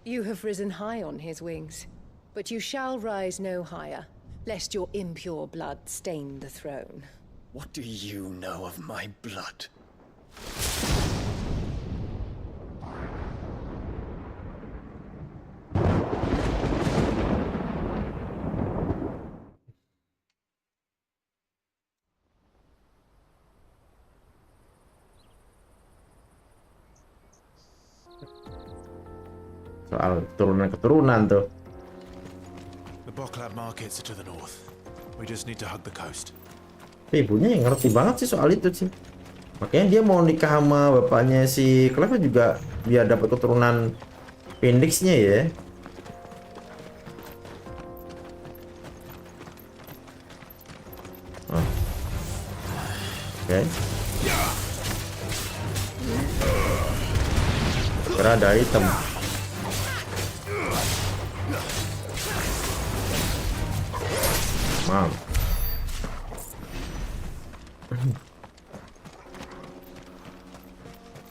You have risen high on his wings, but you shall rise no higher, lest your impure blood stain the throne. What do you know of my blood? Soal keturunan tuh. The Boklab markets are to the north. We just need to hug the coast. Ibunya yang ngerti banget sih soal itu sih. Makanya dia mau nikah sama bapaknya si Cleva juga biar dapat keturunan Phoenix-nya ya. Oh. Oke. Kira ada item. Mam.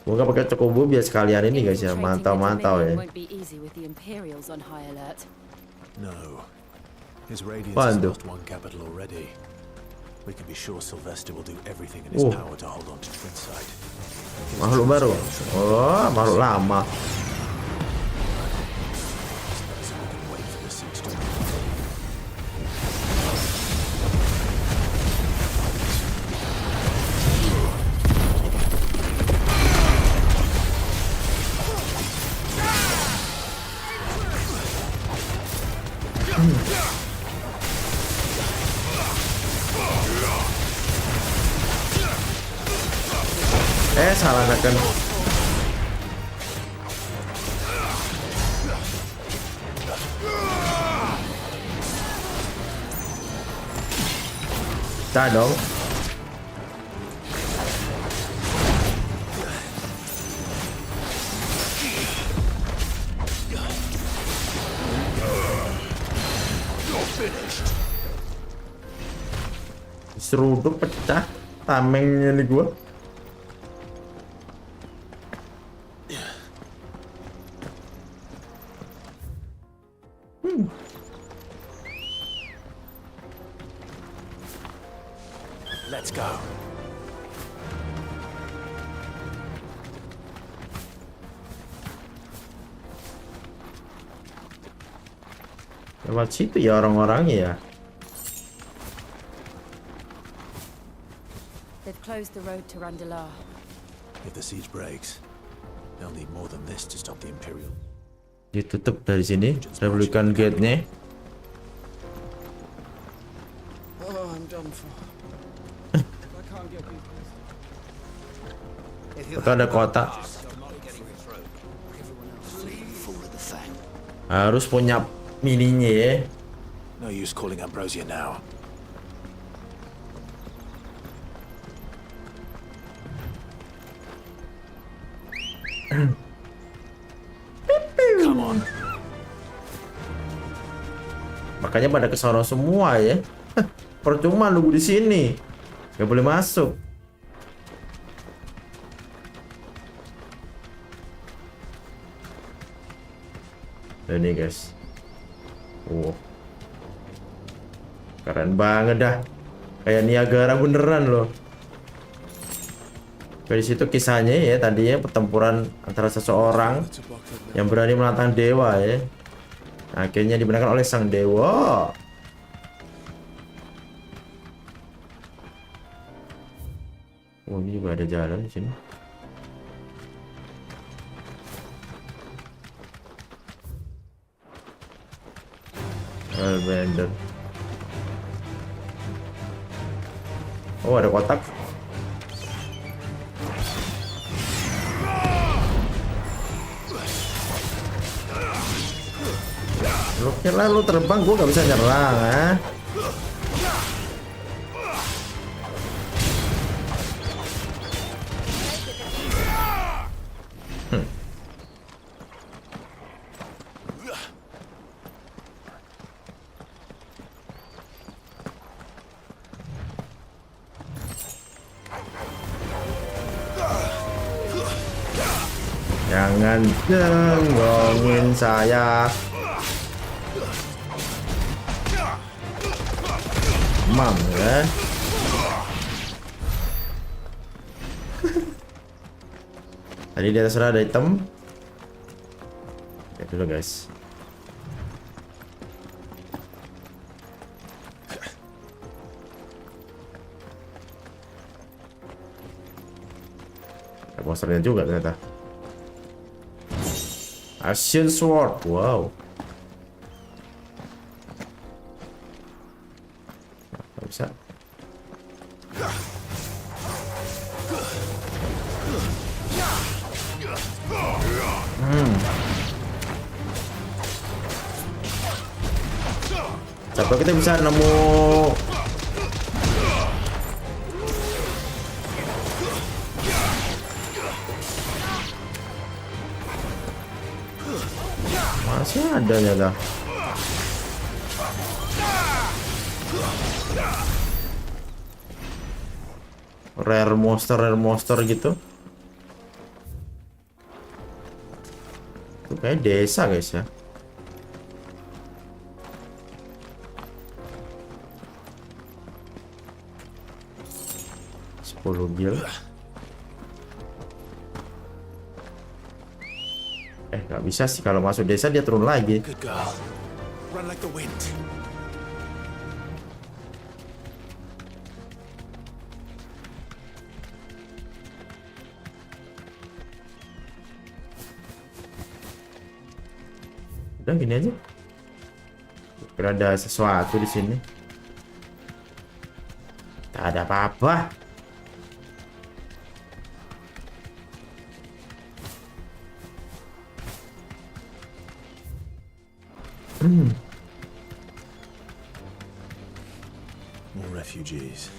Semoga pakai Chocobo biar sekalian ini guys ya, mantau-mantau ya. No. His radiance has lost one capital already. We can be sure Sylvester will do everything in his power to hold on to Twinside. Makhluk baru. Oh, makhluk lama. Salah neken. Dah dong. Seruduk pecah tamengnya nih gua. Let's go. Lewat situ ya orang-orangnya ya. They've closed the road to Randalar. If the siege breaks, they'll need more than this to stop the Imperial. Ditutup dari sini, Republican Gate-nya. Oh, I'm done for. I can't get Itu ada kotak. Harus punya mininya ya. No use calling Ambrosia now. Come on. Makanya pada kesono semua ya. Percuma nunggu di sini. Gak boleh masuk. Ini guys. Keren banget dah. Kayak Niagara beneran loh. Dari situ kisahnya ya, tadinya pertempuran antara seseorang yang berani menantang dewa ya. Akhirnya dimenangkan oleh sang dewa. Oh, ini juga ada jalan di sini. Bender. Oh, ada kotak. Lu kira lu terbang, gua gak bisa nyerang, ah. Jangan jenggongin saya. Mam ya. Tadi di atas ada item. Lihat dulu guys. Ada monsternya juga ternyata. Ancient Sword, wow. Nggak bisa. Coba kita bisa nemu masih ada ya dah. Rare monster gitu. Itu kayak desa guys ya. Gil. Nggak bisa sih kalau masuk desa dia turun lagi. Run like the wind. Udah gini aja. Kira ada sesuatu di sini. Tak ada apa-apa. More refugees.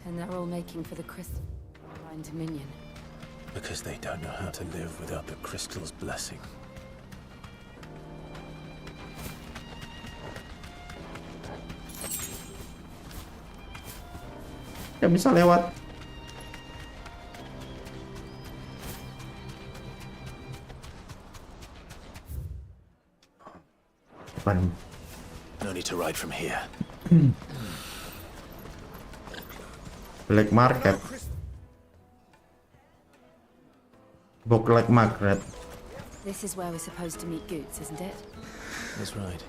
And they're all making for the crystal dominion. Because they don't know how to live without the crystal's blessing. Ya bisa lewat. No need to ride from here. Black market. Black market. This is where we're supposed to meet Goots, isn't it? That's right.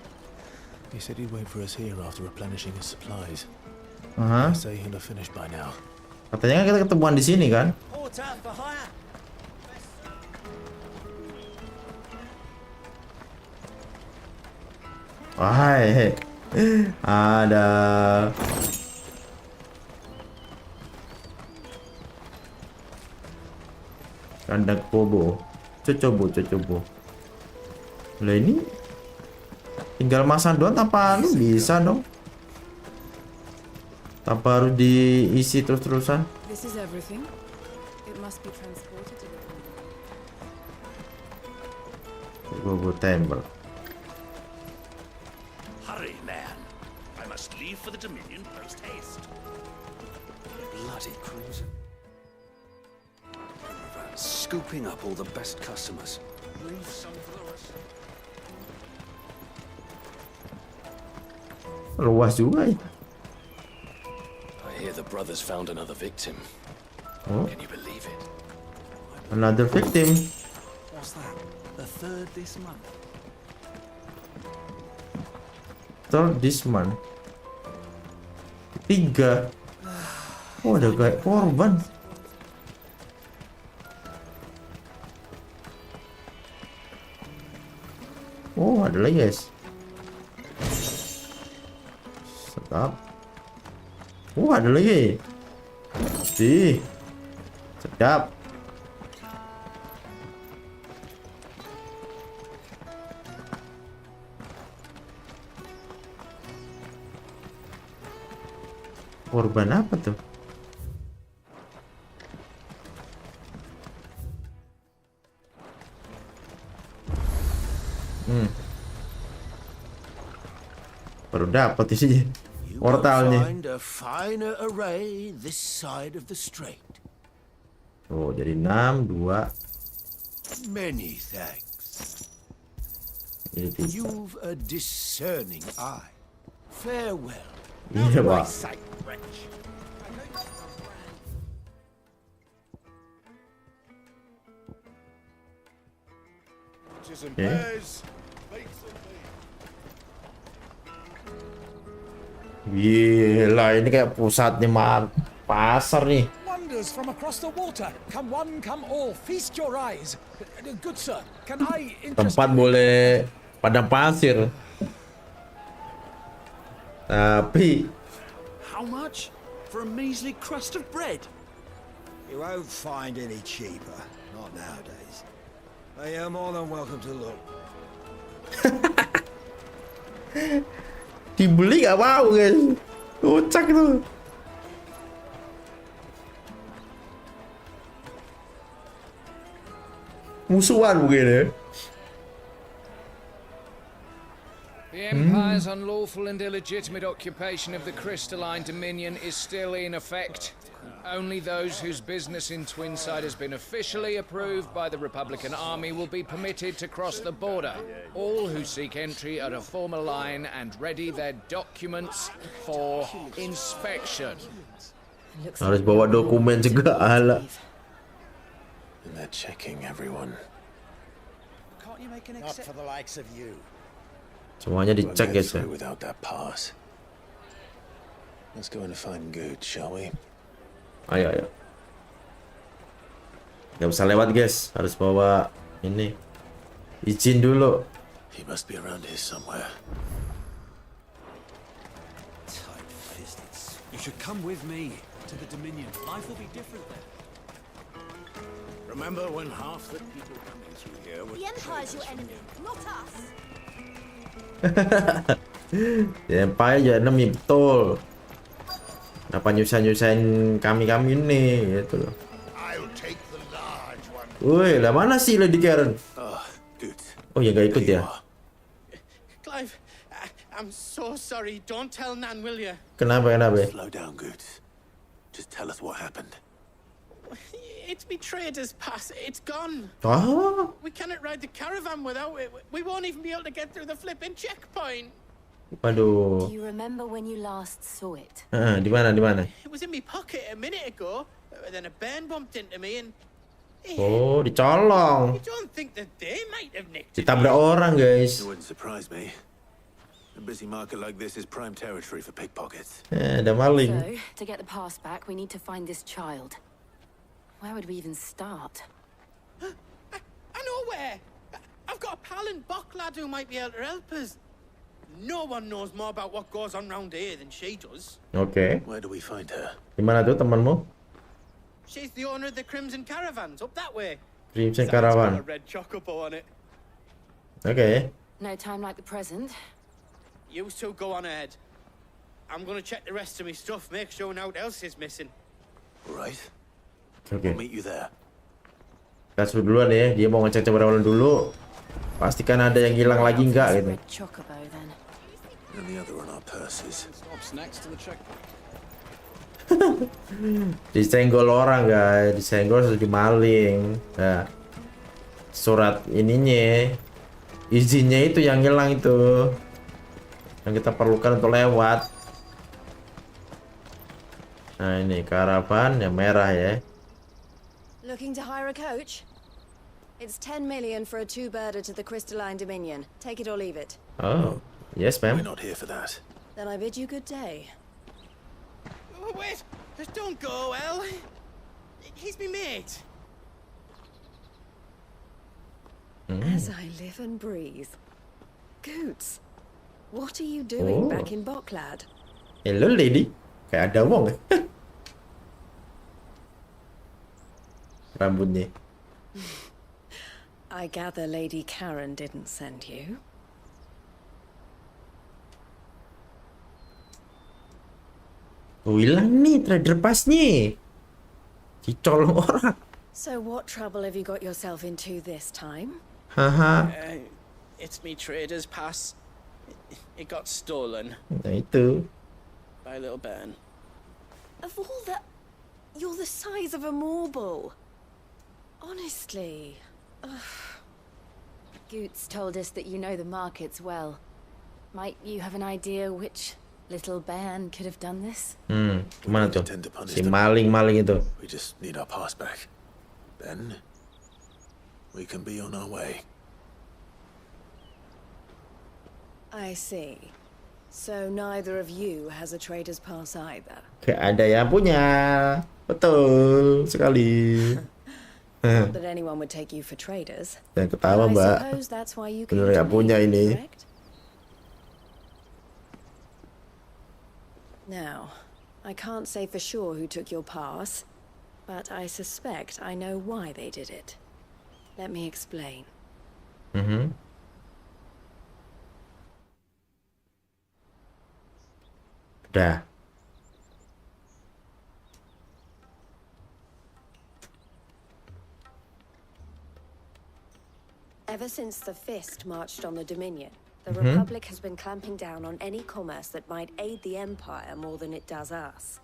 He said he'd wait for us here after replenishing his supplies. I Uh-huh. say he'll have finished by now. Katanya kan kita ketemuan di sini kan? Wahai, Ada. Kandang kobo. Cocobo. Lah ini tinggal masang doang tanpa lu bisa dong. Tanpa harus diisi terus-terusan. This is everything. It must be transported to the Kobo tembel. Hurry, man. I must leave for the Dominion post haste. Bloody cruiser. Scooping up all the best customers. Leave some for the rest. Luas juga ya. I hear the brothers found another victim. Oh. Can you believe it? Another victim. What's that? The third this month. Third this month. Ketiga. Oh, ada kayak korban. Oh, ada lagi guys. Sedap. Oh, ada lagi. Sedap. Korban apa tuh? Baru dapat isinya. Portalnya. Find a finer array this side of the strait. Oh, jadi 6, 2. Many thanks. Ini 3. You've a discerning eye. Farewell. Iya, Pak. Gila, ini kayak pusatnya pasar nih. Wonders from across the water. Come one, come all. Feast your eyes. Good sir, can I Tempat boleh padang pasir. Tapi how much for a measly crust of bread? You won't find any cheaper. Not nowadays. But you're more than welcome to look. dibeli gak mau guys. Kocak tuh. Musuhan mungkin ya. The Empire's unlawful and illegitimate occupation of the crystalline dominion is still in effect. Only those whose business in Twinside has been officially approved by the Republican Army will be permitted to cross the border. All who seek entry are to form a line and ready their documents for inspection. Harus bawa dokumen juga ala. And they're checking everyone. Can't you make an exception? Not for the likes of you. Semuanya dicek guys ya. Without that pass. Let's go and find Good, shall we? Ayo. Gak bisa lewat guys, harus bawa ini. Izin dulu. He must be around here somewhere. Tight-fisted. You should come with me to the Dominion. Life will be different there. Remember when half the people coming through here were... The Empire's your enemy, not us. The Empire ya enemy betul. Kenapa nyusahin kami ini gitu loh. Woi, lah mana sih Lady Karen? Oh ya gak ikut ya. Clive, I'm so sorry. Don't tell Nan, will you? Kenapa? Slow down, Good. Just tell us what happened. It's betrayed us, pass. It's gone. Ah? We cannot ride the caravan without it. We won't even be able to get through the flipping checkpoint. Waduh. Do you remember when you last saw it? Di mana? It was in my pocket a minute ago. Then a band bumped into me and... Oh, dicolong. You don't think that they might have nicked it? Ditabrak orang, guys. It wouldn't surprise me. A busy market like this is prime territory for pickpockets. Ada maling. So, to get the pass back, we need to find this child. Where would we even start? I know where. I've got a pal in Bocklad who might be able to help us. No one knows more about what goes on round here than she does. Oke. Where do we find her? Gimana tuh temanmu? She's the owner of the Crimson Caravans up that way. Crimson Got a Caravan. red chocobo on it. Oke. No time like the present. You two go on ahead. I'm gonna check the rest of my stuff, make sure nothing else is missing. Right. Oke. We'll meet you there. Kita suruh duluan ya. Dia mau ngecek cabaran dulu. Pastikan ada yang hilang lagi enggak gitu. And the other on our purses. Disenggol orang guys, disenggol jadi maling. Nah, surat ininya, izinnya itu yang hilang itu, yang kita perlukan untuk lewat. Nah ini karavan yang merah ya. Looking to hire a coach? It's 10 million for a two-birder to the Crystalline Dominion. Take it or leave it. Oh, yes ma'am. We're not here for that. Then I bid you good day. Oh, wait! Don't go, El. He's my mate. As I live and breathe. Goots, what are you doing back in Boklad? Hello lady. Kayak ada wong. Rambutnya. I gather Lady Karen didn't send you. Oh, hilang nih trader pasnya. Dicolong orang. So what trouble have you got yourself into this time? Uh, it's me trader's pass. It got stolen. Nah itu. By little Ben. Of all the... You're the size of a marble. Honestly. Goots told us that you know the markets well. Might you have an idea which little band could have done this? Gimana tuh? Si maling-maling itu. We just need our pass back. Then we can be on our way. I see. So neither of you has a trader's pass either. Kayak ada yang punya. Betul sekali. Not that anyone would take you for traders. Dan ketawa mbak. Bener gak punya ini. Now, I can't say for sure who took your pass, but I suspect I know why they did it. Let me explain. Udah. Ever since the Fist marched on the Dominion, the Republic has been clamping down on any commerce that might aid the Empire more than it does us.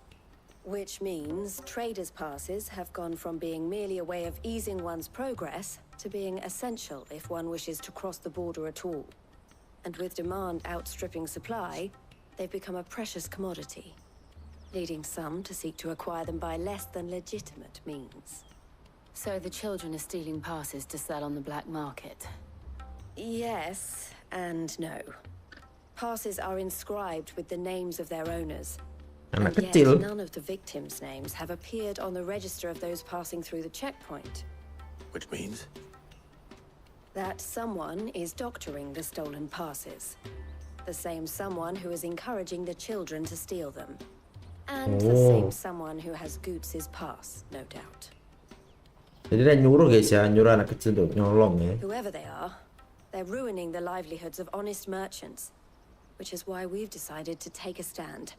Which means traders' passes have gone from being merely a way of easing one's progress to being essential if one wishes to cross the border at all. And with demand outstripping supply, they've become a precious commodity, leading some to seek to acquire them by less than legitimate means. So the children are stealing passes to sell on the black market? Yes and no. Passes are inscribed with the names of their owners. Anak And kecil. yet none of the victims' names have appeared on the register of those passing through the checkpoint. Which means? That someone is doctoring the stolen passes. The same someone who is encouraging the children to steal them. And the same someone who has Goots' pass, no doubt. Jadi dia nyuruh guys ya, nyuruh anak kecil tuh nyolong ya. Whoever they are, they're ruining the livelihoods of honest merchants, which is why we've decided to take a stand.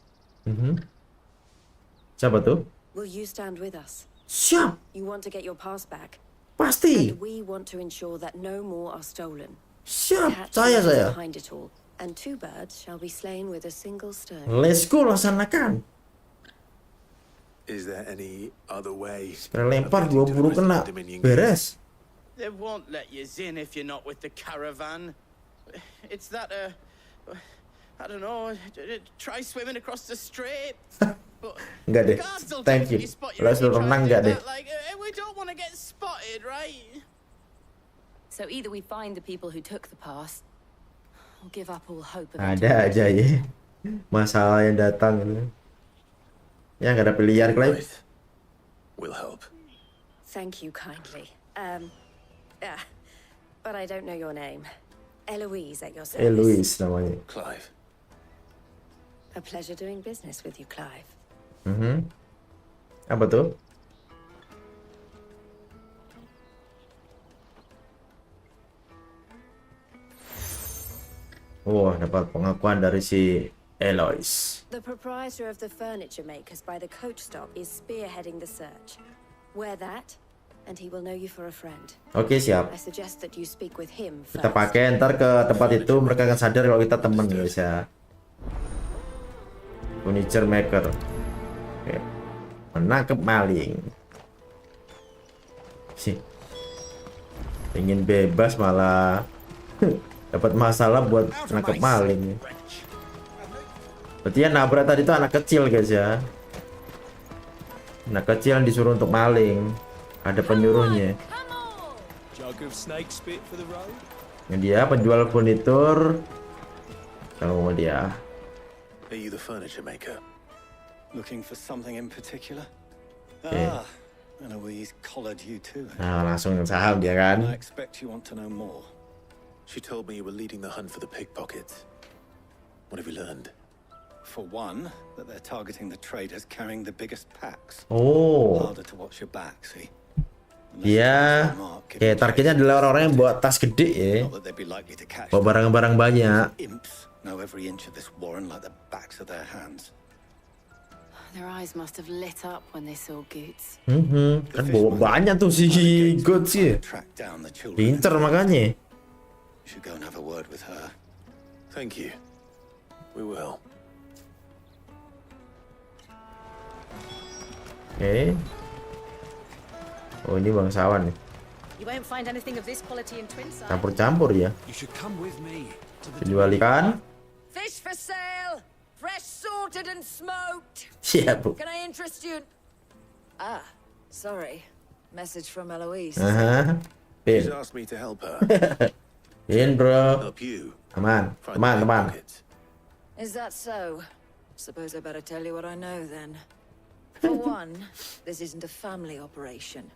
Siapa tuh? Will you stand with us? Siap. You want to get your pass back? Pasti. And we want to ensure that no more are stolen. Siap, Catch saya. those behind it all, and two birds shall be slain with a single stone. Let's go, laksanakan. Is there any other way? Lempar 2 buru kena. Beres. They won't let you in if you're not with the caravan. It's that, I don't know, try swimming across the strait. Enggak deh. Thank you. Lo suruh renang enggak deh. Like, we don't want to get spotted, right? So either we find the people who took the pass, or give up all hope of it. Ada aja ya. Masalah yang datang gitu. Ya nggak ada pilihan, Clay. We'll help. Thank you kindly. But I don't know your name. Eloise at your service. Eloise namanya. Clive. A pleasure doing business with you, Clive. Apa tuh? Wah, dapat pengakuan dari si Eloise. The proprietor of the furniture makers by the coach stop is spearheading the search. Wear that, and he will know you for a friend. Oke, siap. I suggest that you speak with him first. Kita pakai, ntar ke tempat itu mereka akan sadar kalau kita temen, guys ya. Furniture maker. Oke. Menangkap maling. Sih. Ingin bebas malah dapat masalah buat nangkep maling. Berarti ya nabrak tadi tuh anak kecil, guys ya. Anak kecil yang disuruh untuk maling. Ada penyuruhnya. Ini dia penjual furnitur. Kalau mau dia. Are you the furniture maker? Looking for something in particular? Okay. Ah, Eloise collared you too. Nah, langsung saham dia kan. I expect you want to know more. She told me you were leading the hunt for the pickpockets. What have you learned? For one, that they're targeting the traders carrying the biggest packs. Oh. Harder to watch your back, see? Dia kayak targetnya adalah orang-orang yang bawa tas gede ya. Bawa barang-barang banyak. Imps know every inch of this warren like the backs of their hands. Their eyes must have lit up when they saw Goots. Kan bawa banyak tuh si Goots ya. Pinter makanya. You should go and have a word with her. Thank you. We will. Oke. Oh, ini bangsawan nih. You won't find anything of this quality in Twinside. Campur-campur ya. You should come with me to the Jual ikan. Fish for sale, fresh sorted and smoked. Siap, Bu. Can I interest you? Ah, sorry. Message from Eloise. She's asked me to help her. Pin, bro. Help you. Teman. Is that so? Suppose I better tell you what I know then. For one, this isn't a family operation.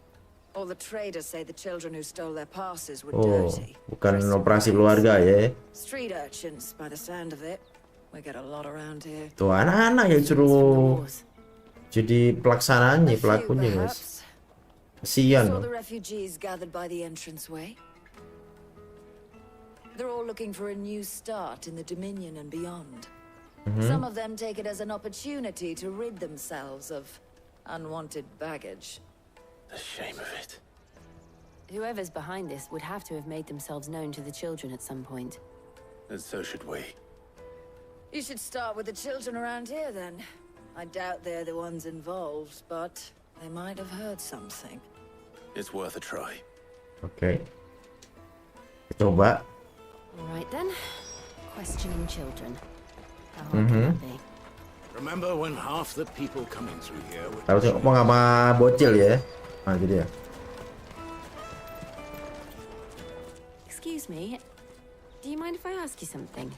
All the traders say the children who stole their passes were dirty. Bukan operasi keluarga ya. Street urchins, by the sound of it. We get a lot around here. Tuh anak-anak yang suruh jadi pelaksananya, pelakunya, guys. Kasian. Saw the refugees gathered by the entranceway. They're all looking for a new start in the Dominion and beyond. Some of them take it as an opportunity to rid themselves of unwanted baggage. The shame of it. Whoever's behind this would have to have made themselves known to the children at some point. And so should we. You should start with the children around here then. I doubt they're the ones involved, but they might have heard something. It's worth a try. Oke. Coba. All right then. Questioning children. How hard can that be? Remember when half the people coming through here were... Harus ngomong sama bocil ya. Nah, jadi ya. Excuse me. Do you mind if I ask you something?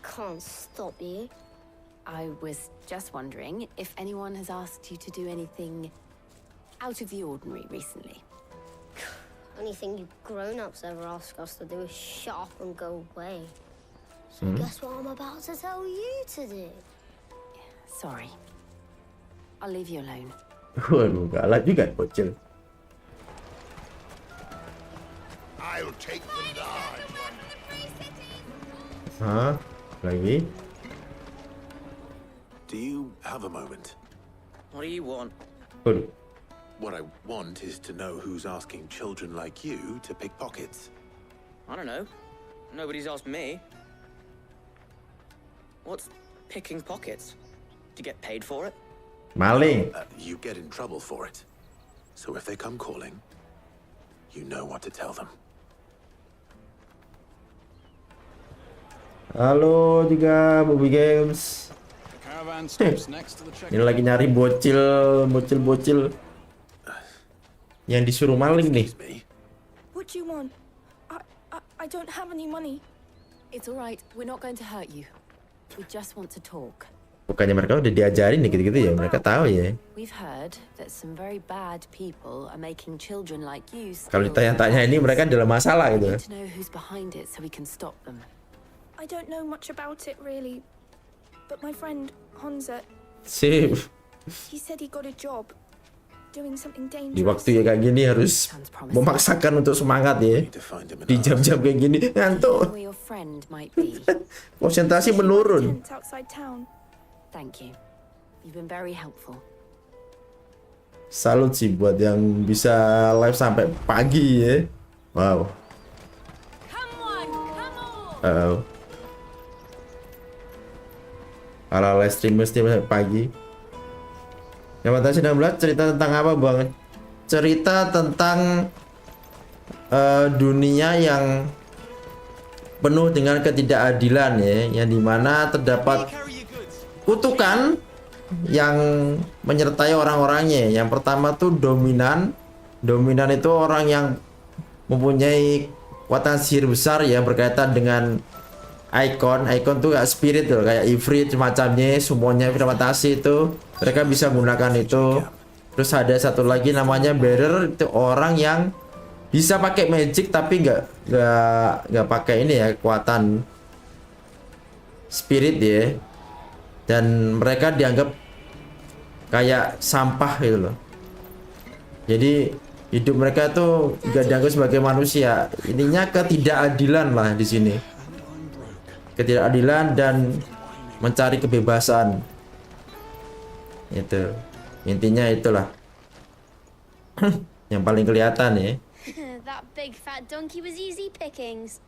Can't stop you. I was just wondering if anyone has asked you to do anything out of the ordinary recently. Anything you grown-ups ever ask us to do is shut up and go away. So guess what I'm about to tell you to do? Sorry. I'll leave you alone. Waduh, galak juga bocil. I'll take the large one. Hah? Lagi? Do you have a moment? What do you want? Waduh. What I want is to know who's asking children like you to pick pockets. I don't know. Nobody's asked me. What's picking pockets? Do you get paid for it? Maling. You get in trouble for it. So if they come calling, you know what to tell them. Halo juga Bobby Games. Ini lagi nyari bocil yang disuruh maling nih. What do you want? I don't have any money. It's all right. We're not going to hurt you. We just want to talk. Bukannya mereka udah diajarin gitu-gitu ya, mereka tahu ya. We've heard that some very bad people are making children like you. Kalau ditanya-tanya ini mereka dalam masalah gitu. To know who's behind it so we can stop them. I don't know much about it really, but my friend Honza, Sip. he said he got a job doing something Di dangerous. waktu ya kayak gini harus memaksakan untuk semangat ya. Di jam-jam kayak gini ngantuk. Where your friend might be. Konsentrasi menurun. Tent outside town. Thank you. You've been very helpful. Salut sih buat yang bisa live sampai pagi ya. Wow. Ala live streamer sampai pagi. Yang pertama 19 cerita tentang apa bang? Cerita tentang dunia yang penuh dengan ketidakadilan ya, yang dimana terdapat kutukan yang menyertai orang-orangnya. Yang pertama tuh dominan. Dominan itu orang yang mempunyai kekuatan sihir besar ya, berkaitan dengan icon. Icon tuh kayak spirit tuh, kayak ifrit semacamnya, semuanya fermentasi itu mereka bisa menggunakan itu. Terus ada satu lagi namanya bearer, itu orang yang bisa pakai magic tapi nggak pakai ini ya, kekuatan spirit ya. Dan mereka dianggap kayak sampah gitu loh. Jadi hidup mereka tuh gak dianggap sebagai manusia. Ininya ketidakadilan lah di sini. Ketidakadilan dan mencari kebebasan. Itu intinya itulah. Yang paling kelihatan ya. That big fat donkey was easy pickings.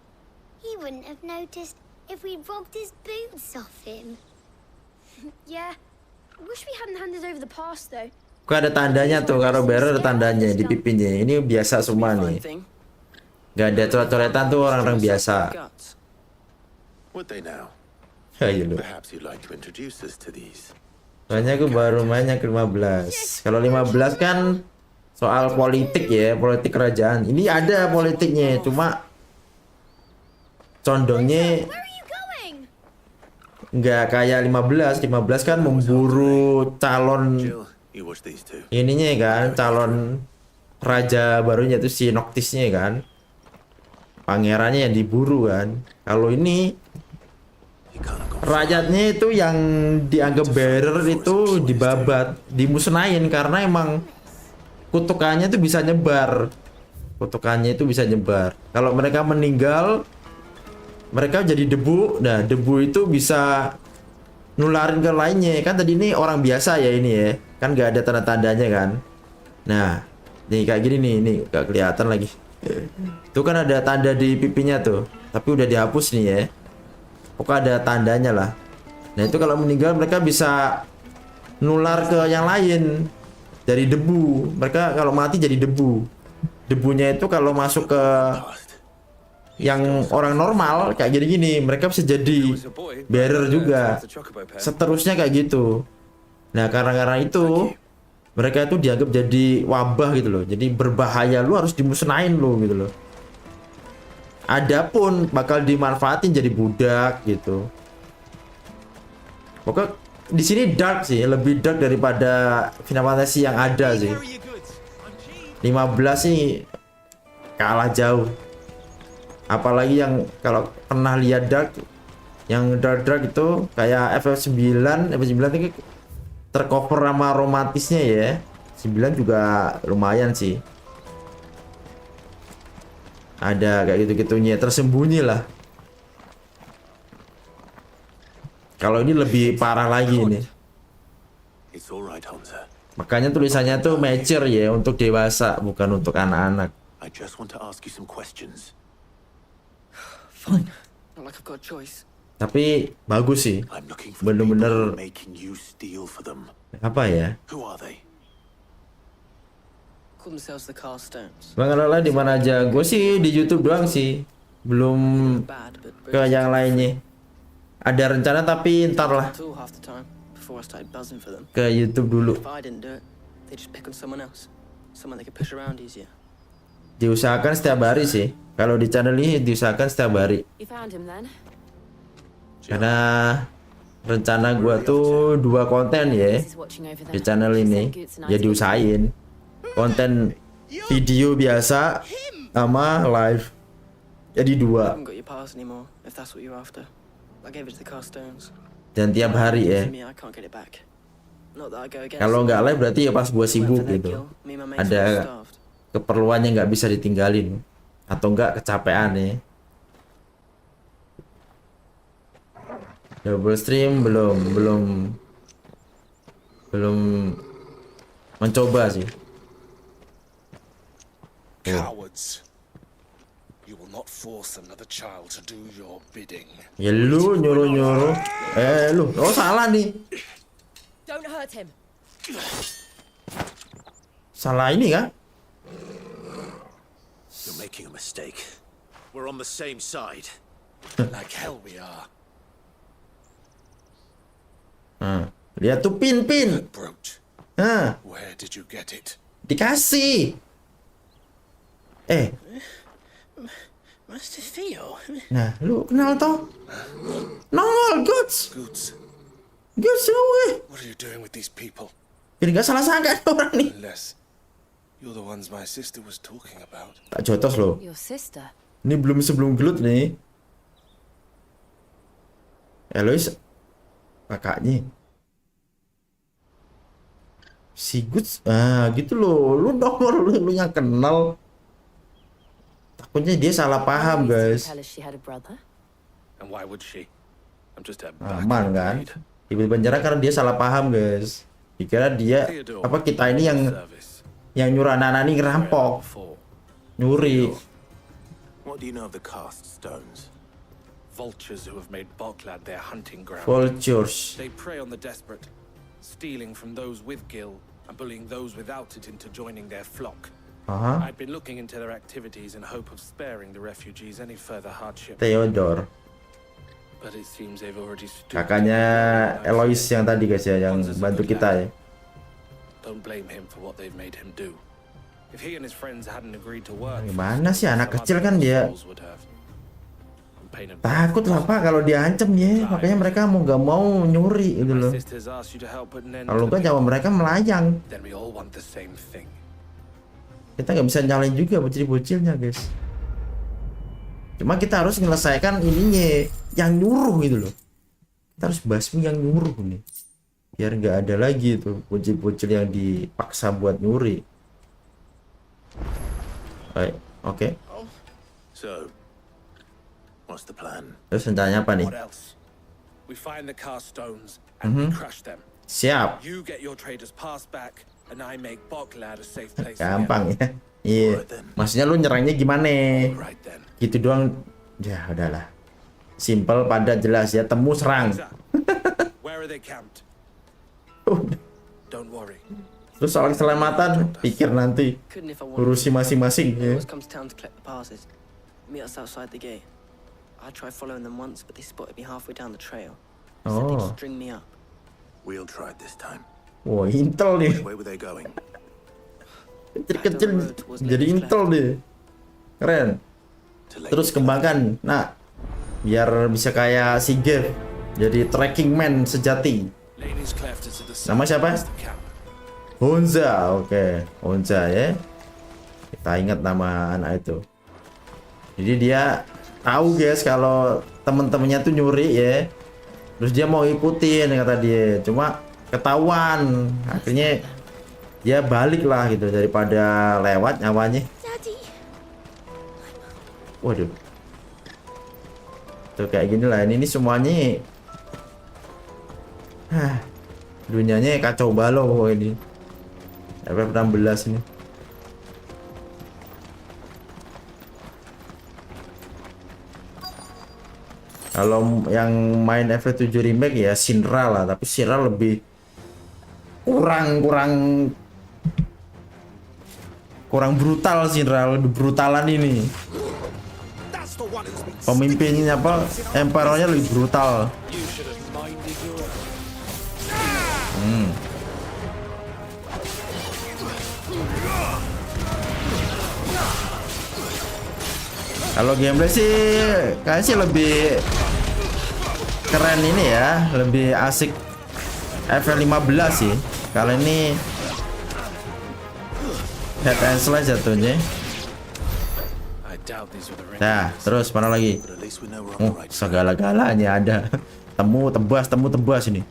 He wouldn't have noticed if we'd robbed his boots off him. Yeah. Wish we hadn't handed over the pass though. Kok ada tandanya tuh, kalau bearer ada tandanya di pipinya. Ini biasa semua nih. Gak ada coret-coretan tuh, orang-orang biasa. Would they now? Ayo lu. Perhaps you'd like to introduce us to these. Soalnya aku baru mainnya ke 15. Kalau 15 kan soal politik ya, politik kerajaan. Ini ada politiknya, cuma condongnya nggak kayak 15. 15 kan memburu calon ininya kan, calon raja barunya itu si Noctisnya kan, pangerannya yang diburu kan. Kalau ini rakyatnya itu yang dianggap bearer itu dibabat, dimusnahin karena emang kutukannya itu bisa nyebar. Kutukannya itu bisa nyebar. Kalau mereka meninggal, mereka jadi debu. Nah, debu itu bisa nularin ke lainnya. Kan tadi ini orang biasa ya ini ya. Kan nggak ada tanda-tandanya kan. Nah, nih kayak gini nih, ini nggak kelihatan lagi. Itu kan ada tanda di pipinya tuh, tapi udah dihapus nih ya. Pokoknya ada tandanya lah. Nah, itu kalau meninggal mereka bisa nular ke yang lain dari debu. Mereka kalau mati jadi debu. Debunya itu kalau masuk ke yang orang normal kayak gini-gini, mereka bisa jadi bearer juga. Seterusnya kayak gitu. Nah, karena itu mereka itu dianggap jadi wabah gitu loh. Jadi berbahaya, lu harus dimusnahin lu gitu loh. Adapun bakal dimanfaatin jadi budak gitu. Pokoknya di sini dark sih, lebih dark daripada Final Fantasy yang ada sih. 15 sih kalah jauh. Apalagi yang kalau pernah lihat dark, yang dark itu kayak FF9 itu tercover sama romantisnya ya. 9 juga lumayan sih. Ada kayak gitu-gitunya, tersembunyi lah. Kalau ini lebih parah lagi nih. Makanya tulisannya tuh mature ya, untuk dewasa, bukan untuk anak-anak. I just want to ask you some questions. Fine. Not like I've got a choice. Tapi bagus sih. Bener-bener apa ya? Who are they? Call themselves the Carstones. Bang Lola di mana aja? Gue sih di YouTube doang sih. Belum ke yang lainnya. Ada rencana tapi ntar lah. Ke YouTube dulu. Diusahakan setiap hari sih. Kalau di channel ini diusahakan setiap hari. Karena rencana gua tuh 2 konten ya di channel ini. Ya diusahain konten video biasa sama live. Jadi 2. Dan tiap hari ya. Kalau nggak live berarti ya pas gua sibuk gitu. Ada keperluannya nggak bisa ditinggalin atau nggak kecapean ya. Double stream belum mencoba sih. Cowards. You will not force another child to do your bidding. Ya lu nyuruh. Lu, salah nih. Don't hurt him. Salah ini kan? You're making a mistake. We're on the same side. Like hell we are. Lihat tuh pin. Where did you get it? Dikasih. Master Theo. Nah, lu kenal toh? Nongol, Goods. Goods semua. What are you doing with these people? Biar nggak salah sangka orang nih. Unless you're the ones my sister was talking about. Tak jotos lo. Your sister? Ini sebelum gelut nih. Elois kakaknya. Si Goods, gitu loh. Lu nongol, lu yang kenal. Takutnya dia salah paham, guys. And why would she? I'm just a aman kan? Tiba-tiba nyerah karena dia salah paham, guys. Dikira dia kita ini yang nyuruh anak-anak ini ngerampok, nyuri. What do you know of the cast stones? Vultures who have made Boklad their hunting ground. Vultures. They prey on the desperate, stealing from those with gil and bullying those without it into joining their flock. I've been looking into their activities in hope of sparing the refugees any further hardship. Theodore. But it seems they've already kakaknya Elois yang tadi, guys, ya, yang bantu kita ya. Don't blame him for what they've made him do. If he and his friends hadn't agreed to work, gimana sih anak kecil kan dia takut lah Pak kalau diancam ya, makanya mereka mau nggak mau nyuri gitu loh. Kalau kan nyawa mereka melayang. Kita nggak bisa nyalain juga bocil-bocilnya, guys. Cuma kita harus menyelesaikan ininya yang nyuruh gitu loh. Kita harus basmi yang nyuruh nih, biar nggak ada lagi tuh bocil-bocil yang dipaksa buat nyuri. Baik, oke. So, what's the plan? Terus rencananya apa nih? We find the cast stones and we crush them. Siap. You get your traders pass back and I make Boklad a safe place. Gampang ya. Iya. Maksudnya lu nyerangnya gimana? Gitu doang. Ya udahlah. Simple, padat, jelas ya. Temu, serang. Where are they camped? Don't worry. Terus soal keselamatan, pikir nanti. Urusi masing-masing ya. Oh. We'll try this time. Wah, intel nih. Where were they going? Kecil-kecil jadi intel deh. Keren. Terus kembangkan. Nah, biar bisa kayak si Gef, jadi tracking man sejati. Nama siapa? Honza. Oke, Honza ya. Kita ingat nama anak itu. Jadi dia tahu, guys, kalau temen-temennya tuh nyuri ya. Terus dia mau ikutin kata dia. Cuma ketahuan. Akhirnya dia balik lah gitu daripada lewat nyawanya. Waduh. Tuh kayak gini lah. Ini semuanya. Dunianya kacau balau ini. FF16 ini. Kalau yang main FF7 remake ya Sinra lah, tapi Sinra lebih kurang brutal. Sinra lebih brutalan ini. Pemimpinnya apa? Emperornya lebih brutal. Kalau gameplay sih kayaknya sih lebih keren ini ya, lebih asik FL15 sih. Kalau ini head and slice jatuhnya. Nah, terus mana lagi? Segala-galanya ada. Temu tebas ini.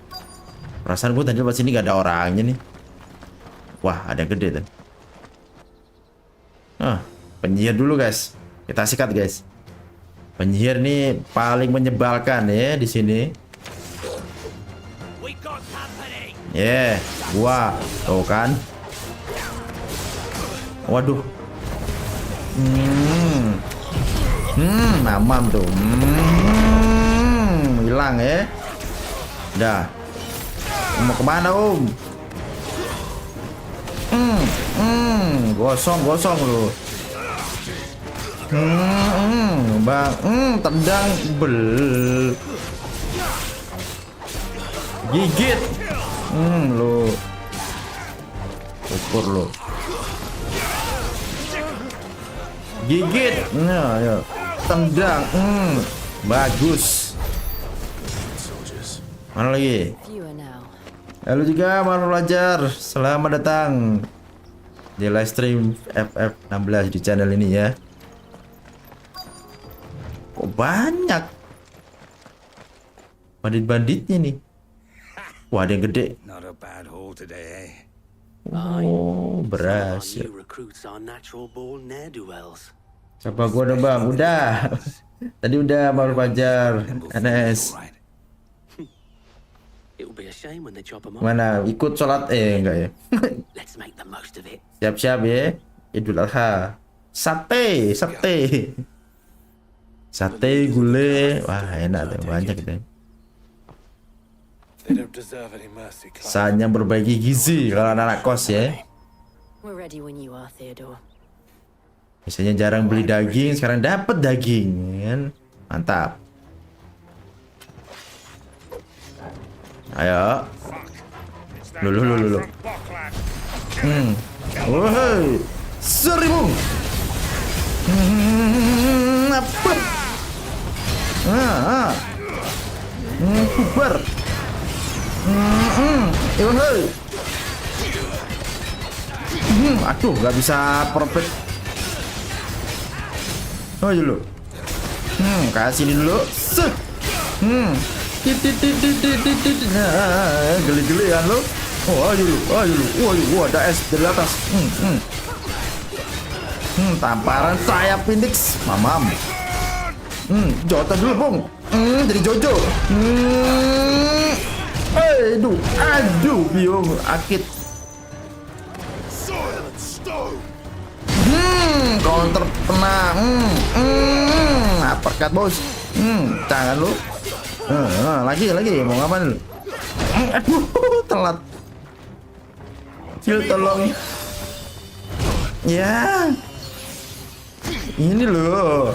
Perasaan gue tadi pas sini gak ada orangnya nih. Wah, ada yang gede tuh. Penyihir dulu guys. Kita sikat guys. Penyihir nih paling menyebalkan ya di sini. Gua tuh kan. Waduh. Mamam tuh. Hilang ya. Udah. Mau kemana Gosong lu. Bang, tendang gigit. Lu. Ukur lu. Gigit. Nah, ya. Tendang. Bagus. Mana lagi? Halo juga para pelajar, selamat datang di live stream FF16 di channel ini ya. Kok banyak bandit-banditnya nih. Wah, ada yang gede. Oh, berhasil. Siapa gua dong bang? Udah. Tadi udah baru pelajar NS. Mana ikut sholat enggak ya? Siap-siap ya. Idul Adha. Sate gulai. Wah, enak tuh, banyak gitu. Saatnya berbagi gizi kalau anak kos ya. Biasanya jarang beli daging, sekarang dapat daging kan. Mantap. Ayo. Lu. Woi. Seribu. Apa? Bubar. Aduh, nggak bisa perfect. Oh dulu. Kasih ini dulu. Geli-gelian lo. Wah, ada es dari atas. Tamparan sayap Phoenix. Mamam. Jota dulu, Bung. Jadi Jojo. Aduh, biung akit. Counter kena. Uppercut, bos. Jangan lu. Lagi mau ngapain lu? Aduh, telat. Kill tolong. Ya. Ini loh.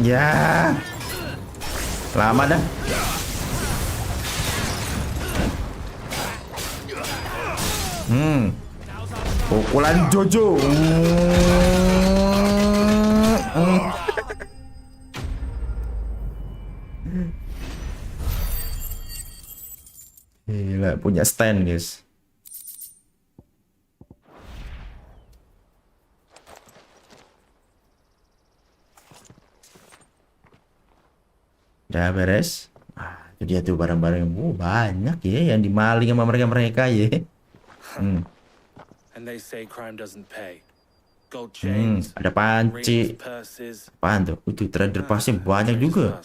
Ya. Lama dah. Pukulan Jojo. Gila, punya stand guys. Udah beres. Itu dia tuh barang-barang. Banyak ya yang dimaling sama mereka ya. And they say crime doesn't pay. Gold chains, ada panci. Apaan tuh? Itu trader pasnya banyak juga.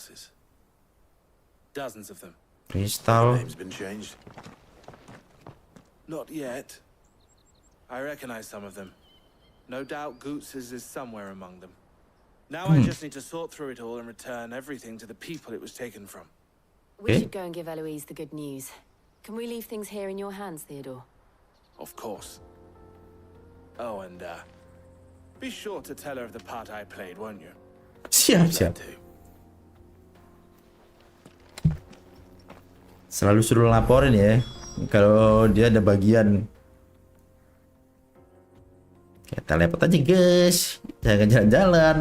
Dozens of them. Kristal. Not yet. I recognize some of them. No doubt Goots's is somewhere among them. Now I just need to sort through it all and return everything to the people it was taken from. We should go and give Eloise the good news. Can we leave things here in your hands, Theodore? Of course. Oh, and be sure to tell her of the part I played, won't you? Siap. Selalu suruh laporin ya kalau dia ada bagian. Kayak teleport aja guys, jangan jalan-jalan.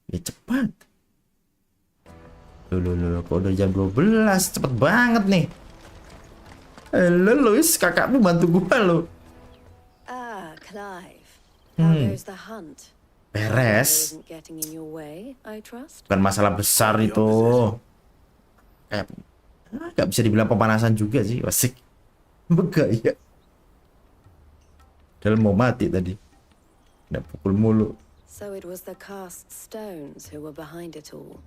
Ya cepat. Loh, kok udah jam 12, cepet banget nih. Halo Louis, kakakmu bantu gua lo. Ah, Clive. How goes the hunt? Beres. Isn't getting in your way, I trust. Bukan masalah besar itu. Kayak nggak bisa dibilang pemanasan juga sih, asik. Begaya. Dalam mau mati tadi. Udah pukul mulu. So it was the cast stones who were behind it all.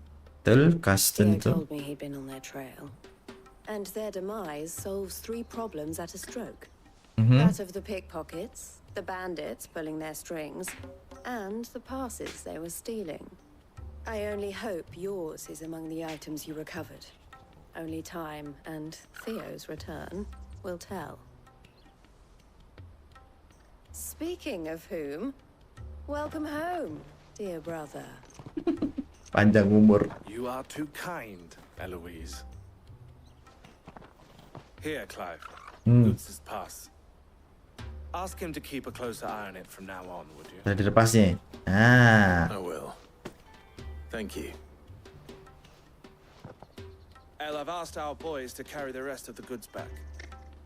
Cast Theo itu. told me he'd been on their trail. And their demise solves 3 problems at a stroke. That of the pickpockets, the bandits pulling their strings, and the passes they were stealing. I only hope yours is among the items you recovered. Only time and Theo's return will tell. Speaking of whom, welcome home, dear brother. Panjang umur. You are too kind, Eloise. Here, Clive. Boots' pass. Ask him to keep a closer eye on it from now on, would you? Tadi lepasnya. I will. Thank you. El, I've asked our boys to carry the rest of the goods back.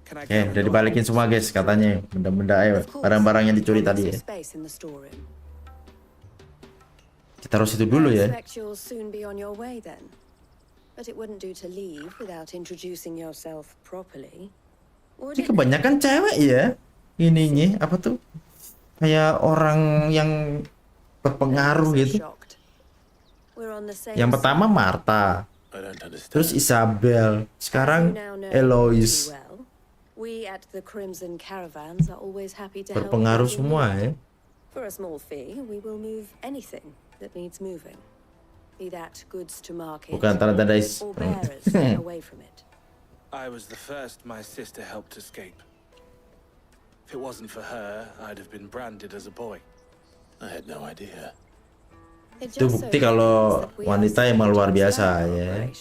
Can I Udah dibalikin semua guys katanya. Benda-benda barang-barang yang dicuri tadi ya. Kita harus itu dulu ya. But it wouldn't do to leave without introducing yourself properly. Ini kebanyakan cewek ya. Ininya apa tuh? Kayak orang yang berpengaruh gitu. Yang pertama Martha. Terus Isabel. Sekarang Eloise. We at the Crimson Caravans are always happy to help. Berpengaruh semua ya. For a small fee, we will move anything that needs moving. Be that goods to market Bukan tanda-tanda or bearers away from it. I was the first my sister helped escape. If it wasn't for her, I'd have been branded as a boy. I had no idea. Itu bukti kalau wanita emang luar biasa ya.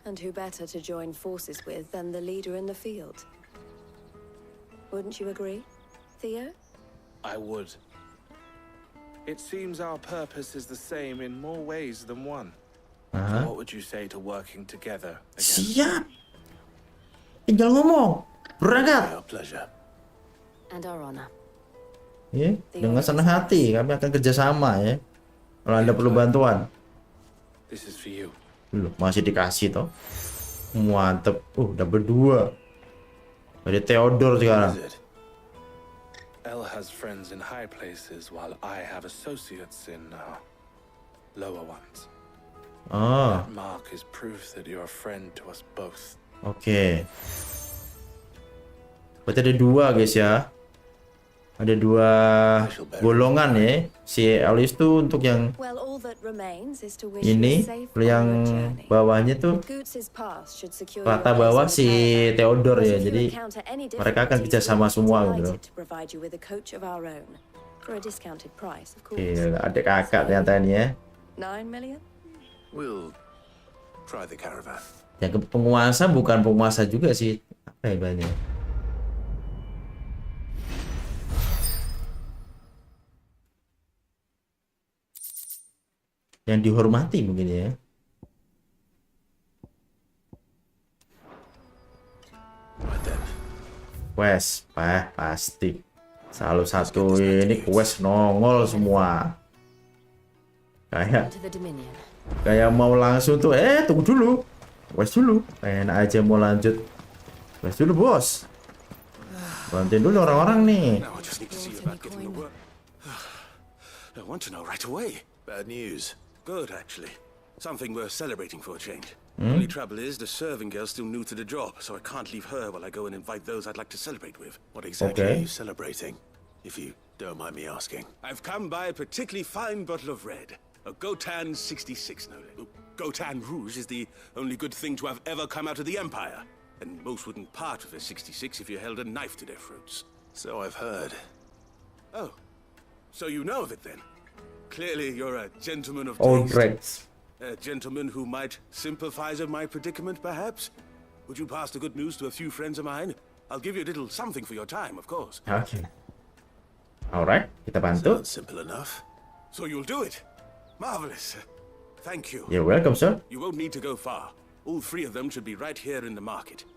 And who better to join forces with than the leader in the field? Wouldn't you agree, Theo? I would. It seems our purpose is the same in more ways than one. So what would you say to working together again? Siap. Tinggal ngomong. Berangkat. Our pleasure. And our honor. Ya, dengan senang hati kami akan kerjasama ya. Kalau Anda perlu bantuan. This is for you. Loh, masih dikasih toh. Mantep. Udah berdua. Ada Theodore sekarang. El has friends in high places while I have associates in lower ones. That mark is proof that you're a friend to us both. Oke. Berarti ada 2 guys ya. Ada 2 golongan ya. Si Alice tuh untuk yang ini, yang bawahnya tuh rata bawah si Theodore ya. Jadi mereka akan kerja sama semua gitu. Oke, ada kakak ternyata ini ya. We'll try the caravan. Yang penguasa bukan penguasa juga sih. Apa ya banyak? Yang dihormati mungkin ya. Quest, pasti. Selalu satu ini quest nongol semua. Kayak mau langsung tuh, tunggu dulu. Quest dulu. Enak aja mau lanjut. Quest dulu bos. Bantuin dulu orang-orang nih. I want to know right away. Bad news. Good, actually. Something worth celebrating for a change. Only trouble is, the serving girl's still new to the job, so I can't leave her while I go and invite those I'd like to celebrate with. What exactly are you celebrating, if you don't mind me asking? I've come by a particularly fine bottle of red. A Gotan 66, no less. Gotan Rouge is the only good thing to have ever come out of the Empire. And most wouldn't part with a 66 if you held a knife to their throats. So I've heard. Oh, so you know of it then? Clearly you're a gentleman of taste. A gentleman who might sympathize with my predicament, perhaps? Would you pass the good news to a few friends of mine? I'll give you a little something for your time, of course. Okay. Alright, kita bantu. Sounds simple enough. So you'll do it. Marvelous. Thank you. You're welcome, sir. You won't need to go far. All three of them should be right here in the market.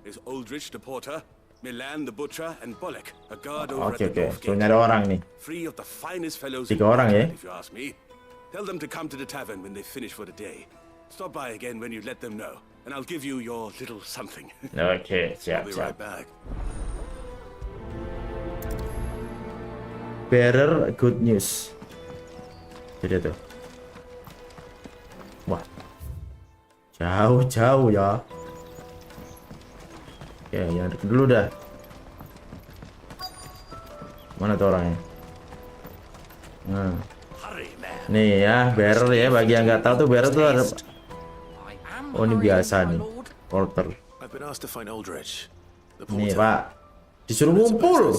There's Aldrich the porter, Milan the butcher, and Bolek, a guard over at the Dwarf So Gate. nyari orang nih. Three of the finest fellows 3 in orang ya. Baghdad, if you ask me. Tell them to come to the tavern when they finish for the day. Stop by again when you let them know, and I'll give you your little something. Oke, siap, I'll be siap. right back. Bearer good news. Jadi tuh. Wah. Jauh ya. Oke, yang deket dulu dah. Mana tuh orangnya? Nah. Nih ya, bearer ya. Bagi yang nggak tahu tuh bearer tuh ada. Oh, ini biasa nih. Porter. Nih, Pak. Disuruh ngumpul.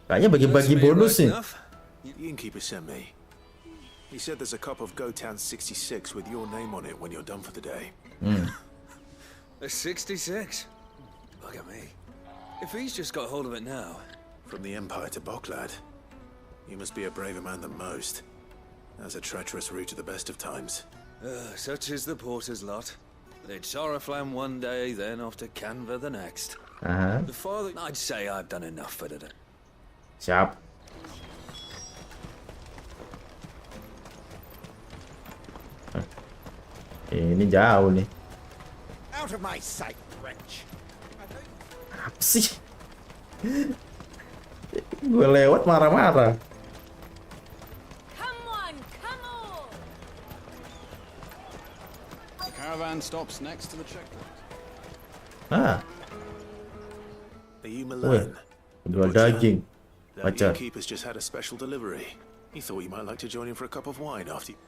Kayaknya bagi-bagi bonus nih. The innkeeper sent me. He said there's a cup of Gotown 66 with your name on it when you're done for the day. A 66? Look at me. If he's just got hold of it now. From the Empire to Boklad. You must be a braver man than most. That's a treacherous route to the best of times. Such is the porter's lot. It's Oriflamme one day, then off to Canva the next. The father... I'd say I've done enough for today. Siap. Ini jauh nih. Out of my sight, wretch. Apa sih? Gue lewat marah-marah. The caravan stops next to the checkpoint. Ah. Are you Milan? Jual daging. That Pacar. innkeeper's just had a special delivery. He thought you might like to join him for a cup of wine after you...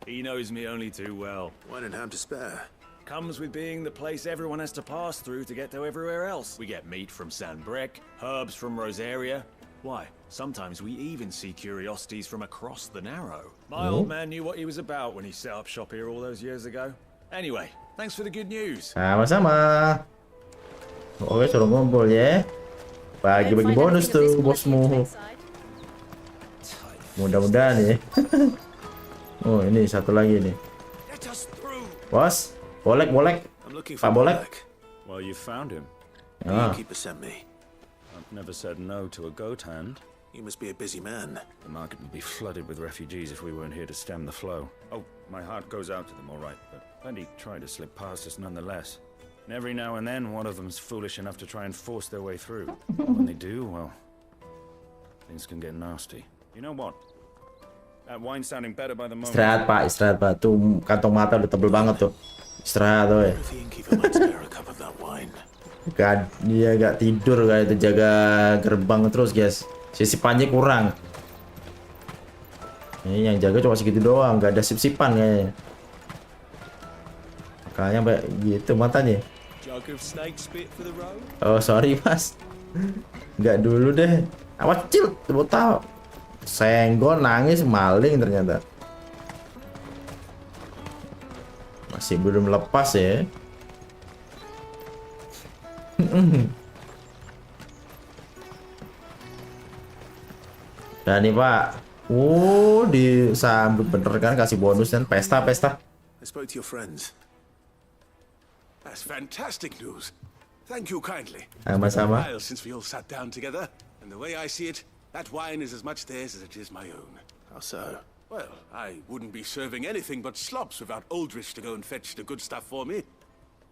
He knows me only too well. Wine and ham to spare. Comes with being the place everyone has to pass through to get to everywhere else. We get meat from San Brec, herbs from Rosaria. Why, sometimes we even see curiosities from across the Narrow. My old man knew what he was about when he set up shop here all those years ago. Anyway, thanks for the good news. Sama-sama. Oke, suruh ngumpul ya. Bagi-bagi bonus tuh, bosmu. Mudah-mudahan ya. Oh, ini satu lagi nih. Bos, bolek. Pak Bolek. Well, you found him. The innkeeper sent me. I've never said no to a goat hand. You must be a busy man. The market would be flooded with refugees if we weren't here to stem the flow. Oh, my heart goes out to them, all right, but plenty try to slip past us nonetheless. And every now and then, one of them's foolish enough to try and force their way through. When they do, well, things can get nasty. You know what? That wine sounding better by the moment. Istirahat Pak. Tuh kantong mata udah tebel banget tuh. Istirahat tuh ya. Kan dia gak tidur kayak itu, jaga gerbang terus guys. Sisipannya kurang. Ini yang jaga cuma segitu doang, gak ada sip-sipan kayaknya. Makanya kayak gitu matanya. Oh sorry mas. Nggak dulu deh. Awas kecil, tahu. Senggol nangis maling ternyata. Masih belum lepas ya. Dan nih Pak, disambut bener kan, kasih bonus dan pesta. I spoke to your friends. That's fantastic news. Thank you kindly. Sama-sama. It's been a while since we all sat down together, and the way I see it, that wine is as much theirs as it is my own. How so? Well, I wouldn't be serving anything but slops without Aldrich to go and fetch the good stuff for me.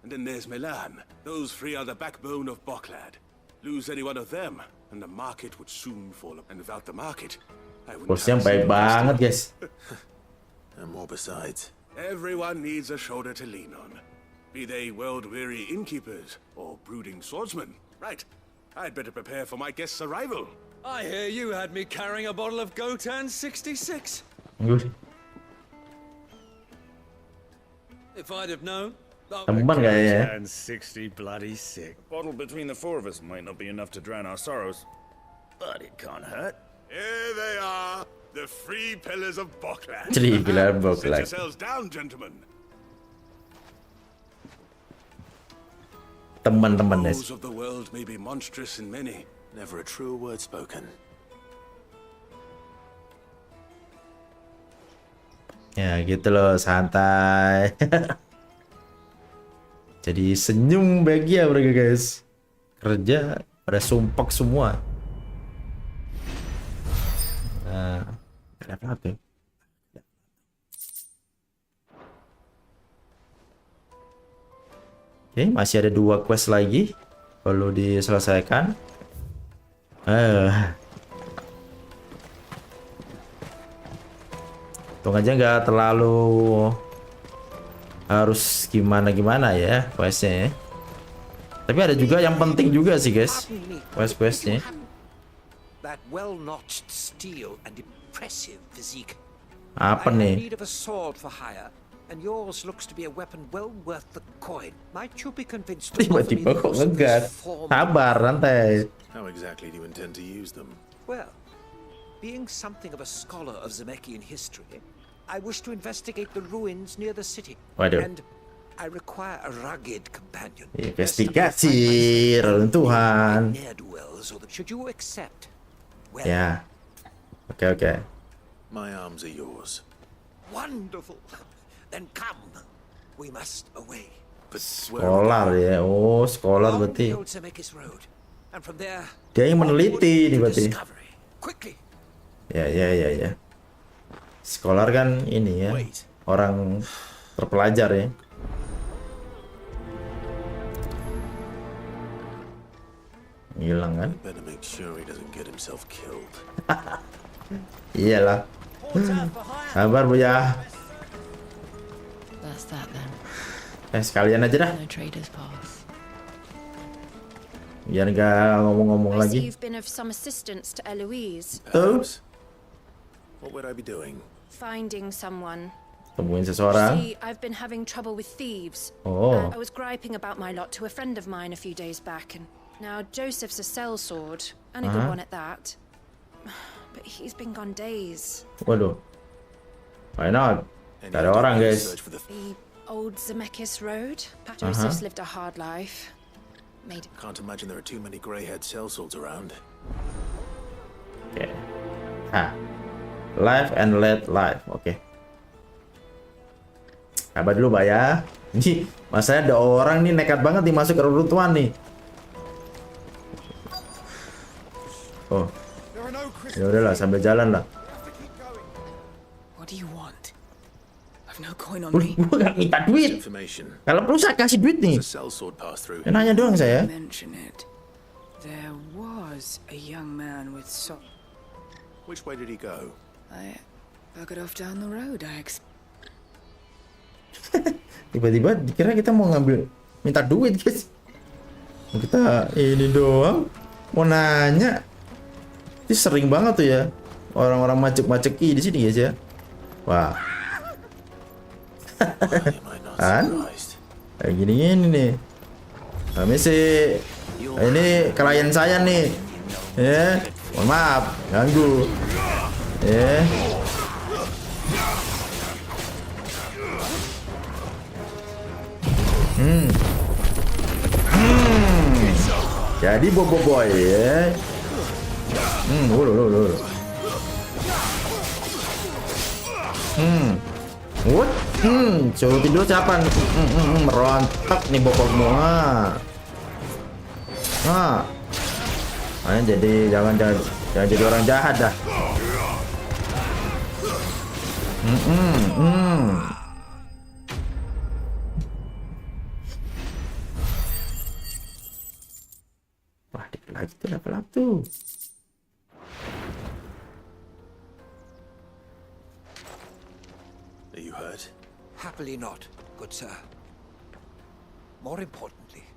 And then there's Milan. Those three are the backbone of Boklad. Lose any one of them, and the market would soon fall. And without the market, I wouldn't Bosnya have baik seen banget guys. And more besides. Everyone needs a shoulder to lean on. Be they world-weary innkeepers or brooding swordsmen. Right. I'd better prepare for my guest's arrival. I hear you had me carrying a bottle of Gotan 66. If I'd have known. Teman kayaknya. And 60 bloody sick. A bottle between the four of us might not be enough to drown our sorrows, but it can't hurt. Here they are, the three pillars of Boklad. Three pillars of Boklad. Sit yourselves down, gentlemen. Teman-teman guys. Those of the world may be monstrous in many, never a true word spoken. Ya gitu loh, santai. Jadi senyum bahagia mereka guys. Kerja pada sumpek semua. Nah, ada apa tuh? Oke, masih ada 2 quest lagi perlu diselesaikan. Untung aja nggak terlalu harus gimana-gimana ya questnya ya. Tapi ada juga yang penting juga sih guys, quest-questnya. That well-notched steel and impressive physique. Apa I nih? need of a sword for hire, and yours looks to be a weapon well worth the coin. Might you be convinced to offer me Tiba-tiba the kok use of ngegas. this form? Sabar, santai. How exactly do you intend to use them? Well, being something of a scholar of Zemeckyan history, I wish to investigate the ruins near the city. Waduh. And I require a rugged companion. Investigasi reruntuhan. Ne'er-do-wells, or should you accept? Well, Ya. Oke. My arms are yours. wonderful. Then come. We must away. Scholar ya. Oh, scholar Along berarti. the old Zemeckis Road. And from there, Dia yang meneliti nih berarti. quickly. Ya. Scholar kan ini ya. Orang terpelajar ya. Hilang kan? Better make sure he doesn't get himself killed. Iyalah. Sabar Bu ya. That's that then. Sekalian aja dah. No traders pass. Biar nggak ngomong-ngomong I see lagi. you've been of some assistance to Eloise. Terus What would I be doing? Finding someone. temuin seseorang. See, I've been having trouble with thieves. Oh. I was griping about my lot to a friend of mine a few days back, and now Joseph's a sellsword, and a good one at that. But he's been gone days. Waduh. Why not? Gak ada orang guys. The old Zemeckis Road. Joseph's lived a hard life. Can't imagine there are too many grey-haired sellswords around. Oke. Live and let live. Oke. Sabar dulu Pak ya. Ini masanya ada orang nih nekat banget nih masuk ke reruntuhan nih. Oh. Ya udahlah sambil jalan lah. What do you want? I've no coin on Gue me. gak minta duit. Kalau perlu saya kasih duit nih. Ya, nanya doang saya. Mention it. There was a young man with Which way did he go? I got off down the road. Tiba-tiba dikira kita mau ngambil minta duit guys. Kita ini doang mau nanya. Ini sering banget tuh ya orang-orang macek-maceki di sini guys ya. Wah. Kan? Kayak gini-gini nih. Kami sih ini klien saya nih. Ya, mohon maaf ganggu. Ya. Jadi bobo boy ya. What? Suruh tidur siapa? Merontak nih bokok semua. Jangan jadi orang jahat dah. Wah, dikit lagi tuh level up tuh. Are you hurt? Happily not, good sir. More importantly,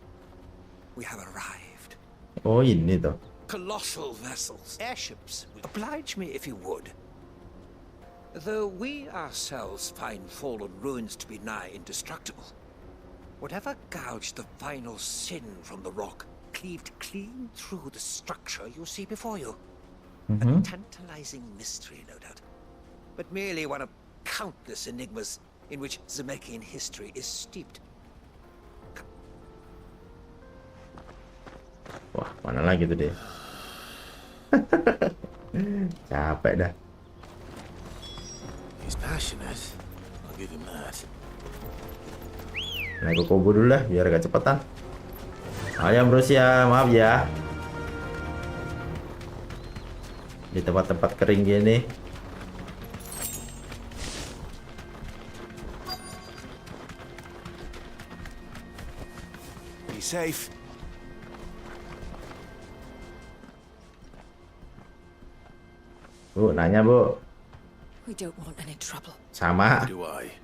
we have arrived. Oh, ini tuh. Colossal vessels, airships. Oblige me if you would. Though we ourselves find fallen ruins to be nigh indestructible, whatever gouged the final sin from the rock cleaved clean through the structure you see before you. A tantalizing mystery, no doubt, but merely one of countless enigmas in which Zemeckyan history is steeped. Wah, mana lagi tuh deh. Capek dah. He's passionate. give him that. Nah, gue kobo dulu lah biar agak cepetan. Ayam bros ya, maaf ya. Di tempat-tempat kering gini. Be safe. Bu, nanya bu. We don't want any trouble. Sama. Do I?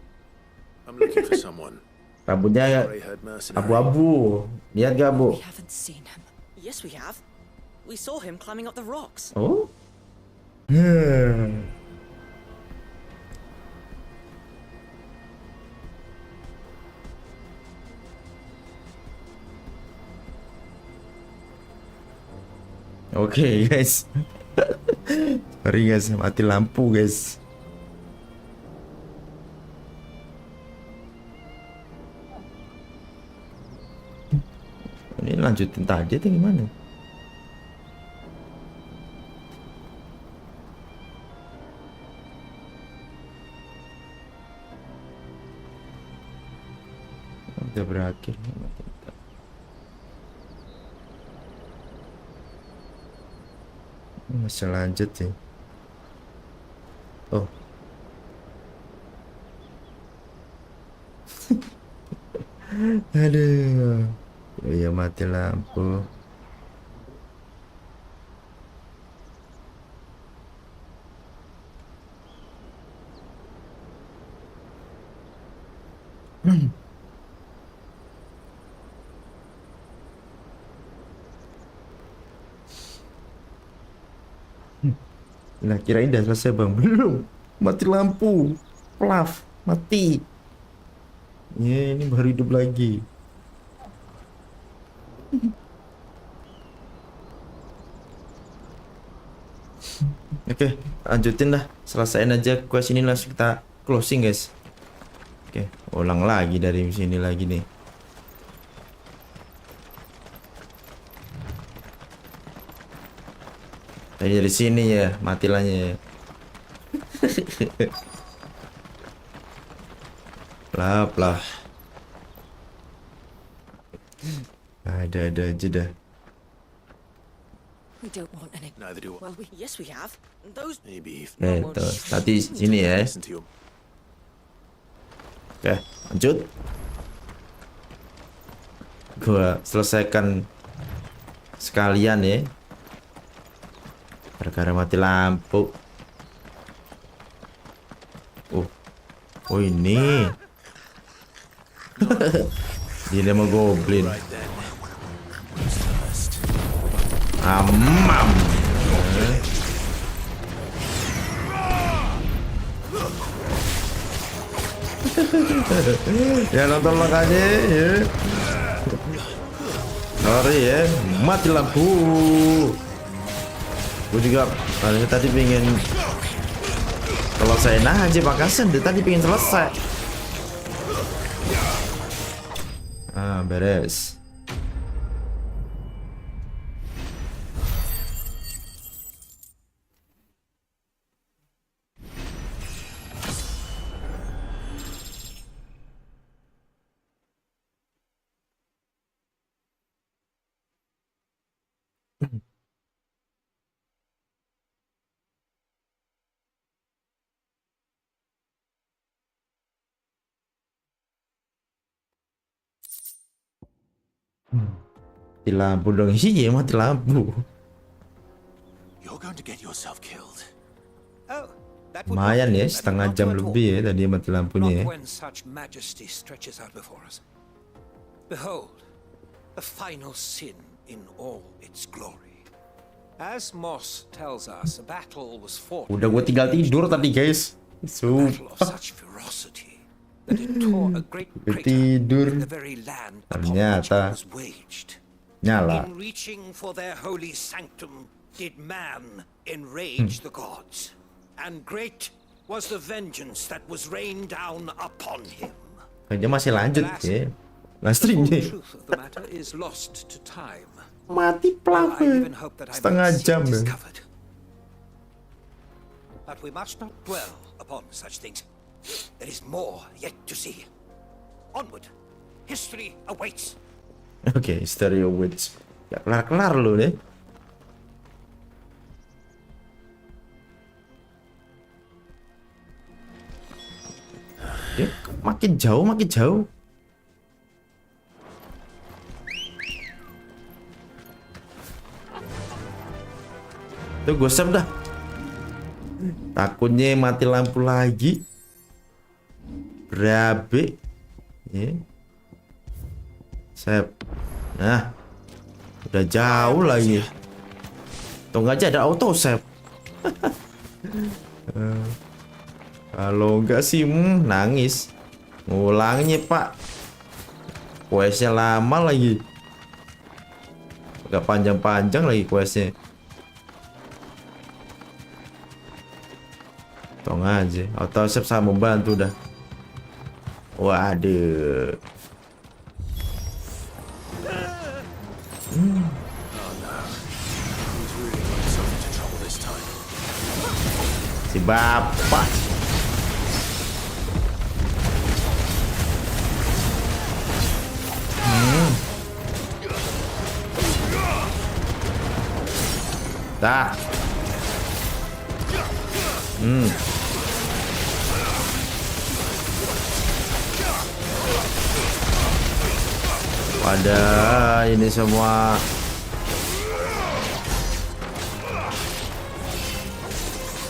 I'm looking for someone. Rambutnya abu-abu. Lihat gak bu? We haven't seen him. Yes, we have. We saw him climbing up the rocks. Oh? Oke guys. Sorry guys, mati lampu guys. Ini lanjutin tadi atau gimana? Udah berakhir. Masih lanjut sih. Oh. Aduh. Ya mati lampu. Nah, kirain udah selesai bang. Belum. Mati lampu. Plaf. Mati. Ya, ini baru hidup lagi. Oke, lanjutin lah. Selesaiin aja quest ini, langsung kita closing guys. Oke, ulang lagi dari sini lagi nih. Dari sini ya, matilahnya ya. Lah. Ada aja dah. We don't want any. Neither do I. Well, yes, we have. Those. Maybe if Tuh, tadi sini ya. Oke, lanjut. Gua selesaikan sekalian ya. Gara-gara mati lampu. Oh ini. Dia mau goblin. Amam. Ya nonton makanya ya. Sorry ya, mati lampu. Gue juga tadi pengen selesai aja Pakasan, tadi pengen selesai. Beres. Mati lampu dong, iya mati lampu. You're going to get yourself killed. Lumayan ya, setengah jam lebih ya tadi mati lampunya ya. Not when such majesty stretches out before us. Behold, the final sin in all its glory. As Moss tells us, a battle was fought. Udah gue tinggal tidur tadi guys. Tidur. Ternyata nyala. In reaching for their holy sanctum, did man enrage the gods, and great was the vengeance that was rained down upon him. Dia masih lanjut ya. Live streamnya. Mati plafon. Setengah jam ya. But we must not dwell upon such things. There is more yet to see. Onward. History awaits. Oke, stereo witch. Gak kelar-kelar lu deh. Oke, makin jauh, makin jauh. Tuh gue save dah. Takutnya mati lampu lagi. Berabe. Ya. Save. Nah. Udah jauh lagi. Tunggu aja ada auto save. Kalau enggak sih nangis. Ngulangnya pak. Questnya lama lagi. Agak panjang-panjang lagi questnya. Tong aja, auto save sama membantu dah. Waduh. Si bapak. Dah. Wadah, ini semua.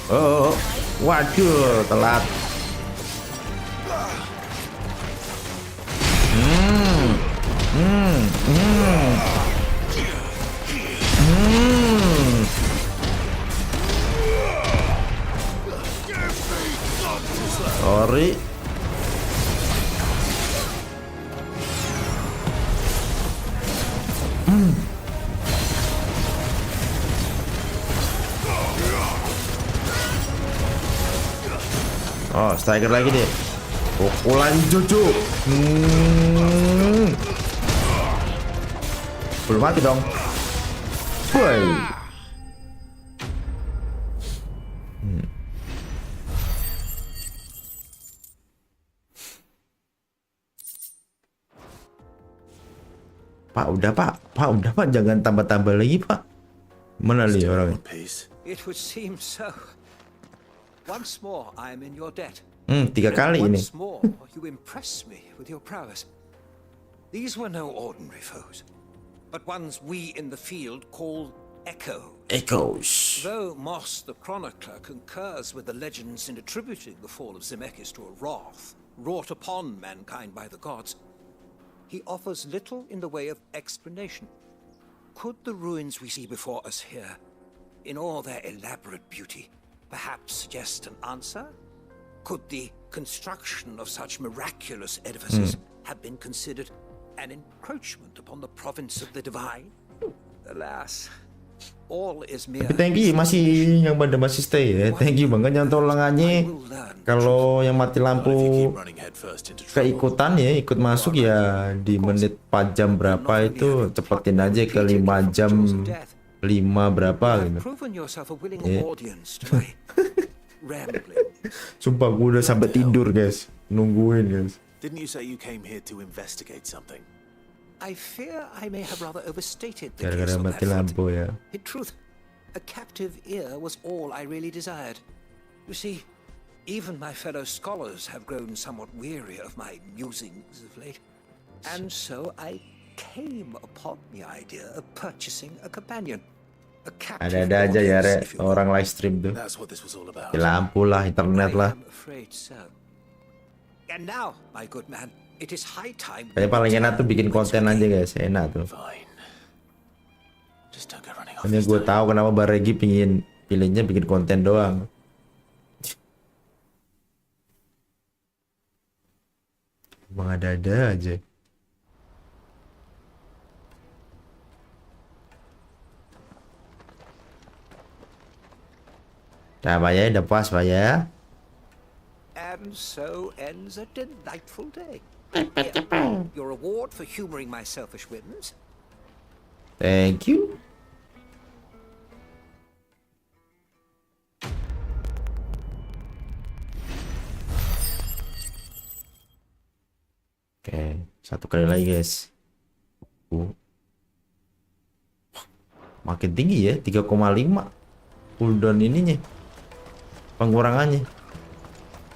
Oh, waduh, telat. Sorry. Oh, striker lagi deh. Pukulan cucu. Belum mati dong. Boy. Pak, udah pak. Pak, udah pak. Jangan tambah-tambah lagi pak. Mana nih orangnya? It would seem so. Once more, I am in your debt. 3 kali ini. Once more, you impress me with your prowess. These were no ordinary foes, but ones we in the field call Echoes. Though Moss the Chronicler concurs with the legends in attributing the fall of Zemeckis to a wrath wrought upon mankind by the gods, he offers little in the way of explanation. Could the ruins we see before us here, in all their elaborate beauty, perhaps suggest an answer? Could the construction of such miraculous edifices have been considered an encroachment upon the province of the divine? Alas, all is mere. Thank you masih yang pada masih stay ya. Thank you banget yang tolongannya. Kalau yang mati lampu keikutan ya, ikut masuk ya di menit 4 jam berapa itu cepetin aja ke 5 jam 5 berapa gitu. Yeah. Sumpah gue udah sampai tidur guys, nungguin guys. Didn't you say you came here to investigate something? I fear I may have rather overstated the Gara-gara case on mati that front. lampu ya. In truth, a captive ear was all I really desired. You see, even my fellow scholars have grown somewhat weary of my musings of late. And so I came upon the idea of purchasing a companion. Ada-ada aja ya orang live stream tuh. Di lampu lah, internet lah. And now, my good man, it is high time. Kayaknya paling enak tuh bikin konten aja guys, enak tuh. Hanya gue tahu kenapa Baregi pingin pilihnya bikin konten doang. Emang ada-ada aja. Udah Pak ya, udah puas Pak ya. And so ends a delightful day. Here, your reward for humoring my selfish whims. Thank you. Oke, satu kali lagi guys. Makin tinggi ya, 3,5 cooldown ininya, pengurangannya.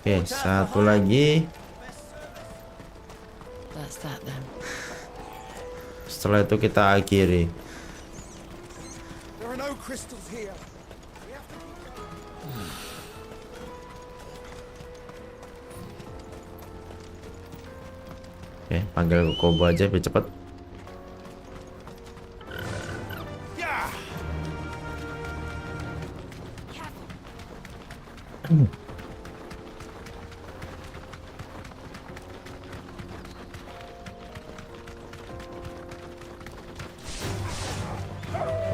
Oke, satu lagi. Setelah itu kita akhiri. Oke, panggil Kobo aja biar cepet.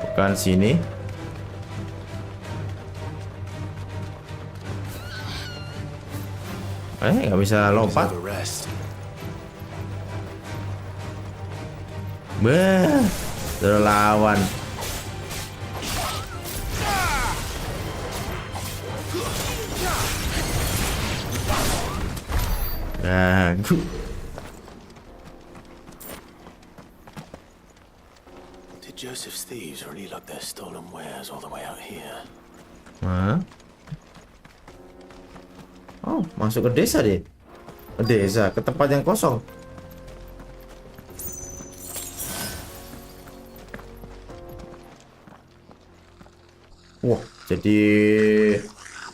Bukan sini. Nggak bisa lompat. Beh, terlawan. Ganggu. Did Joseph's thieves really lug their stolen wares all the way out here? Hah? Oh, masuk ke desa deh. Ke desa, ke tempat yang kosong. Wah, jadi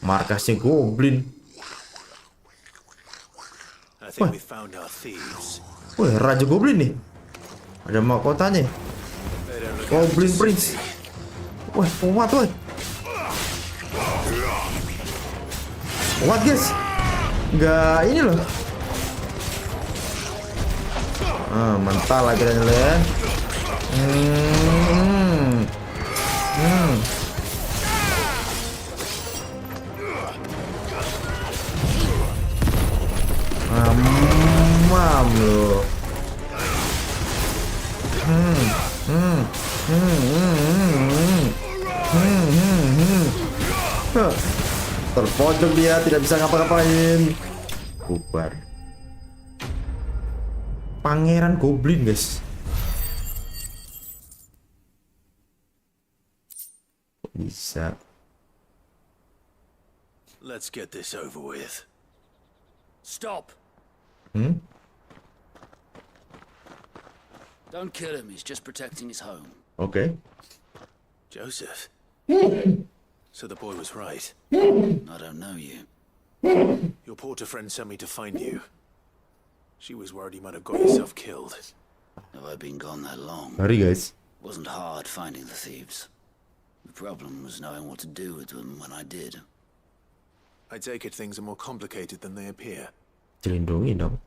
markasnya goblin. Wah, Raja Goblin nih. Ada mahkotanya. Goblin Prince. Wah, kuat woi. Kuat guys. Enggak ini loh. Mental akhirnya ya. Mam lo. Terpojok dia, tidak bisa ngapa-ngapain. Bubar. Pangeran Goblin guys. Bisa. Let's get this over with. Stop. Don't kill him, he's just protecting his home. Okay. Joseph? So the boy was right. I don't know you. Your porter friend sent me to find you. She was worried you might have got yourself killed. Have I been gone that long? Sorry guys. It wasn't hard finding the thieves. The problem was knowing what to do with them when I did. I take it things are more complicated than they appear. Dilindungi dong.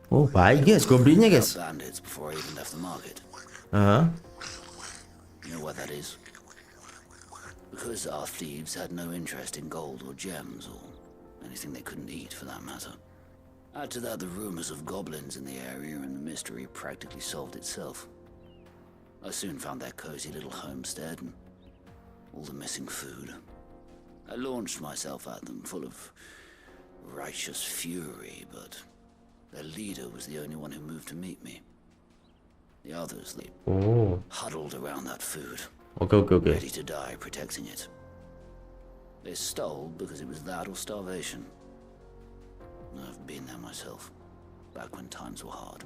Oh, baik guys, goblinnya guys. Bandits before I even left the market. You know what that is? Because our thieves had no interest in gold or gems or anything they couldn't eat for that matter. Add to that the rumors of goblins in the area and the mystery practically solved itself. I soon found their cozy little homestead and all the missing food. I launched myself at them full of righteous fury, but their leader was the only one who moved to meet me. The others, they huddled around that food. Okay. Ready to die protecting it. They stole because it was that or starvation. I've been there myself, back when times were hard.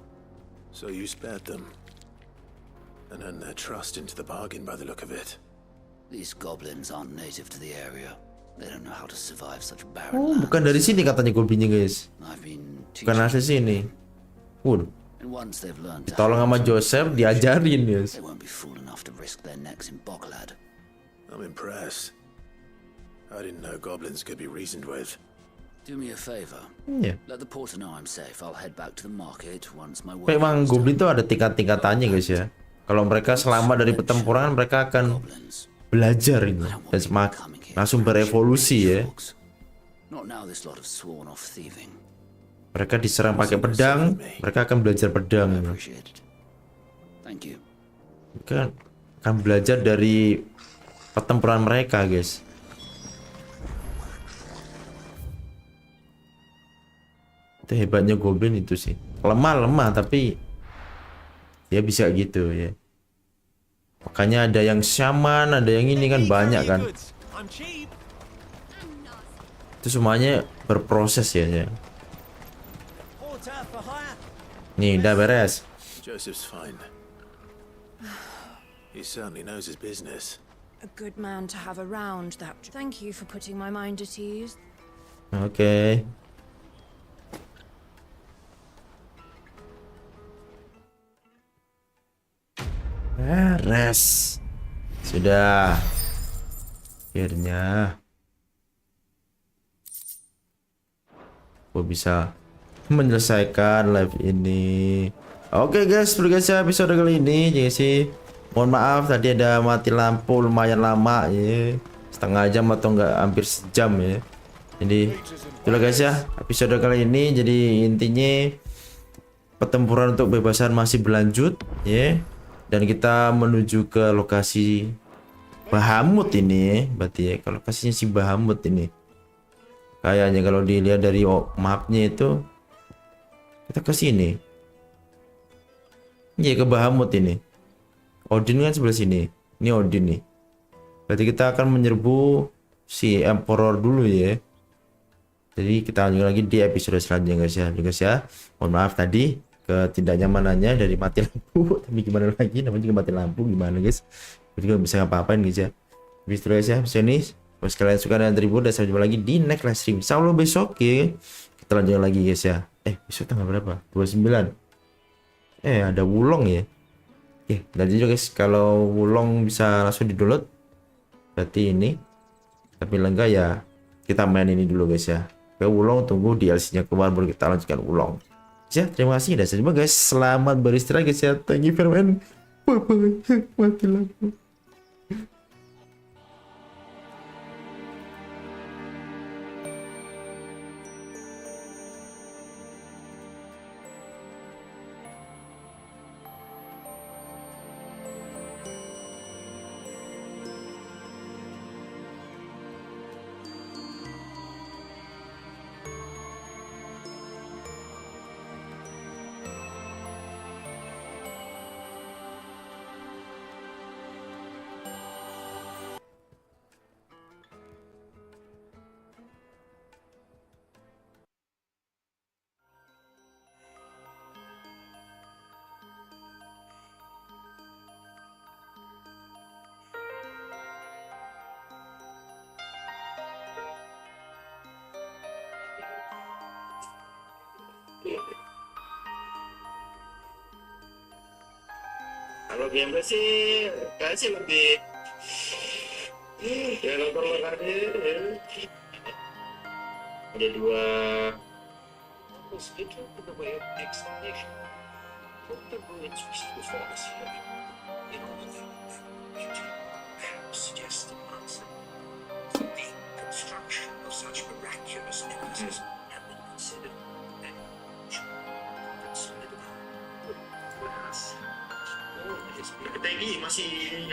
So you spared them, and earned their trust into the bargain by the look of it. These goblins aren't native to the area. They don't know how to survive such barren lands. Bukan dari sini katanya goblinnya guys. Bukan asli sini. Ditolong sama Joseph, diajarin guys. They won't be fool enough to risk their necks in Boklad. I'm impressed. I didn't know goblins could be reasoned with. Do me a favor. Yeah. Let the porter know I'm safe. I'll head back to the market once my work. Memang goblin tuh ada tingkat-tingkatannya guys ya. Kalau mereka selamat dari pertempuran, mereka akan belajar ini dan langsung berevolusi ya. Not now this lot of sworn off thieving. Mereka diserang pakai pedang, mereka akan belajar pedang. Thank you. Mereka akan belajar dari pertempuran mereka guys. Itu hebatnya goblin itu sih. Lemah tapi dia bisa gitu ya. Makanya ada yang shaman, ada yang ini kan banyak kan. Itu semuanya berproses ya. Nih udah beres. Joseph's fine. He certainly knows his business. A good man to have around, that. Thank you for putting my mind at ease. Oke. Beres. Sudah. Akhirnya gue bisa menyelesaikan live ini. Oke guys, guys ya episode kali ini jadi sih mohon maaf tadi ada mati lampu lumayan lama ya, setengah jam atau enggak hampir sejam ya. Jadi itulah guys ya episode kali ini. Jadi intinya pertempuran untuk kebebasan masih berlanjut ya, dan kita menuju ke lokasi Bahamut ini berarti ya, kalau lokasinya si Bahamut ini kayaknya kalau dilihat dari mapnya itu kita ke sini. Iya ke Bahamut ini. Odin kan sebelah sini. Ini Odin nih. Berarti kita akan menyerbu si Emperor dulu ya. Jadi kita lanjut lagi di episode selanjutnya guys ya. Mohon maaf tadi ketidaknyamanannya dari mati lampu. Tapi gimana lagi, namanya juga mati lampu gimana guys. Jadi nggak bisa ngapa-ngapain guys ya. Habis itu guys ya, ini kalau kalian suka dan terhibur, dan sampai jumpa lagi di next live stream. Insya Allah besok ya. Kita lanjut lagi guys ya. Besok tanggal berapa? 29. Ada Wulong ya. Oke, dan juga guys, kalau Wulong bisa langsung di-download berarti ini. Tapi enggak ya, kita main ini dulu guys ya. Oke, Wulong tunggu DLC-nya keluar baru kita lanjutkan Wulong. Ya, terima kasih dan sampai jumpa guys. Selamat beristirahat guys ya. Thank you very much. Bye bye. Mati lampu. Kalau game sih kayaknya sih lebih ya nonton makanya ada dua masih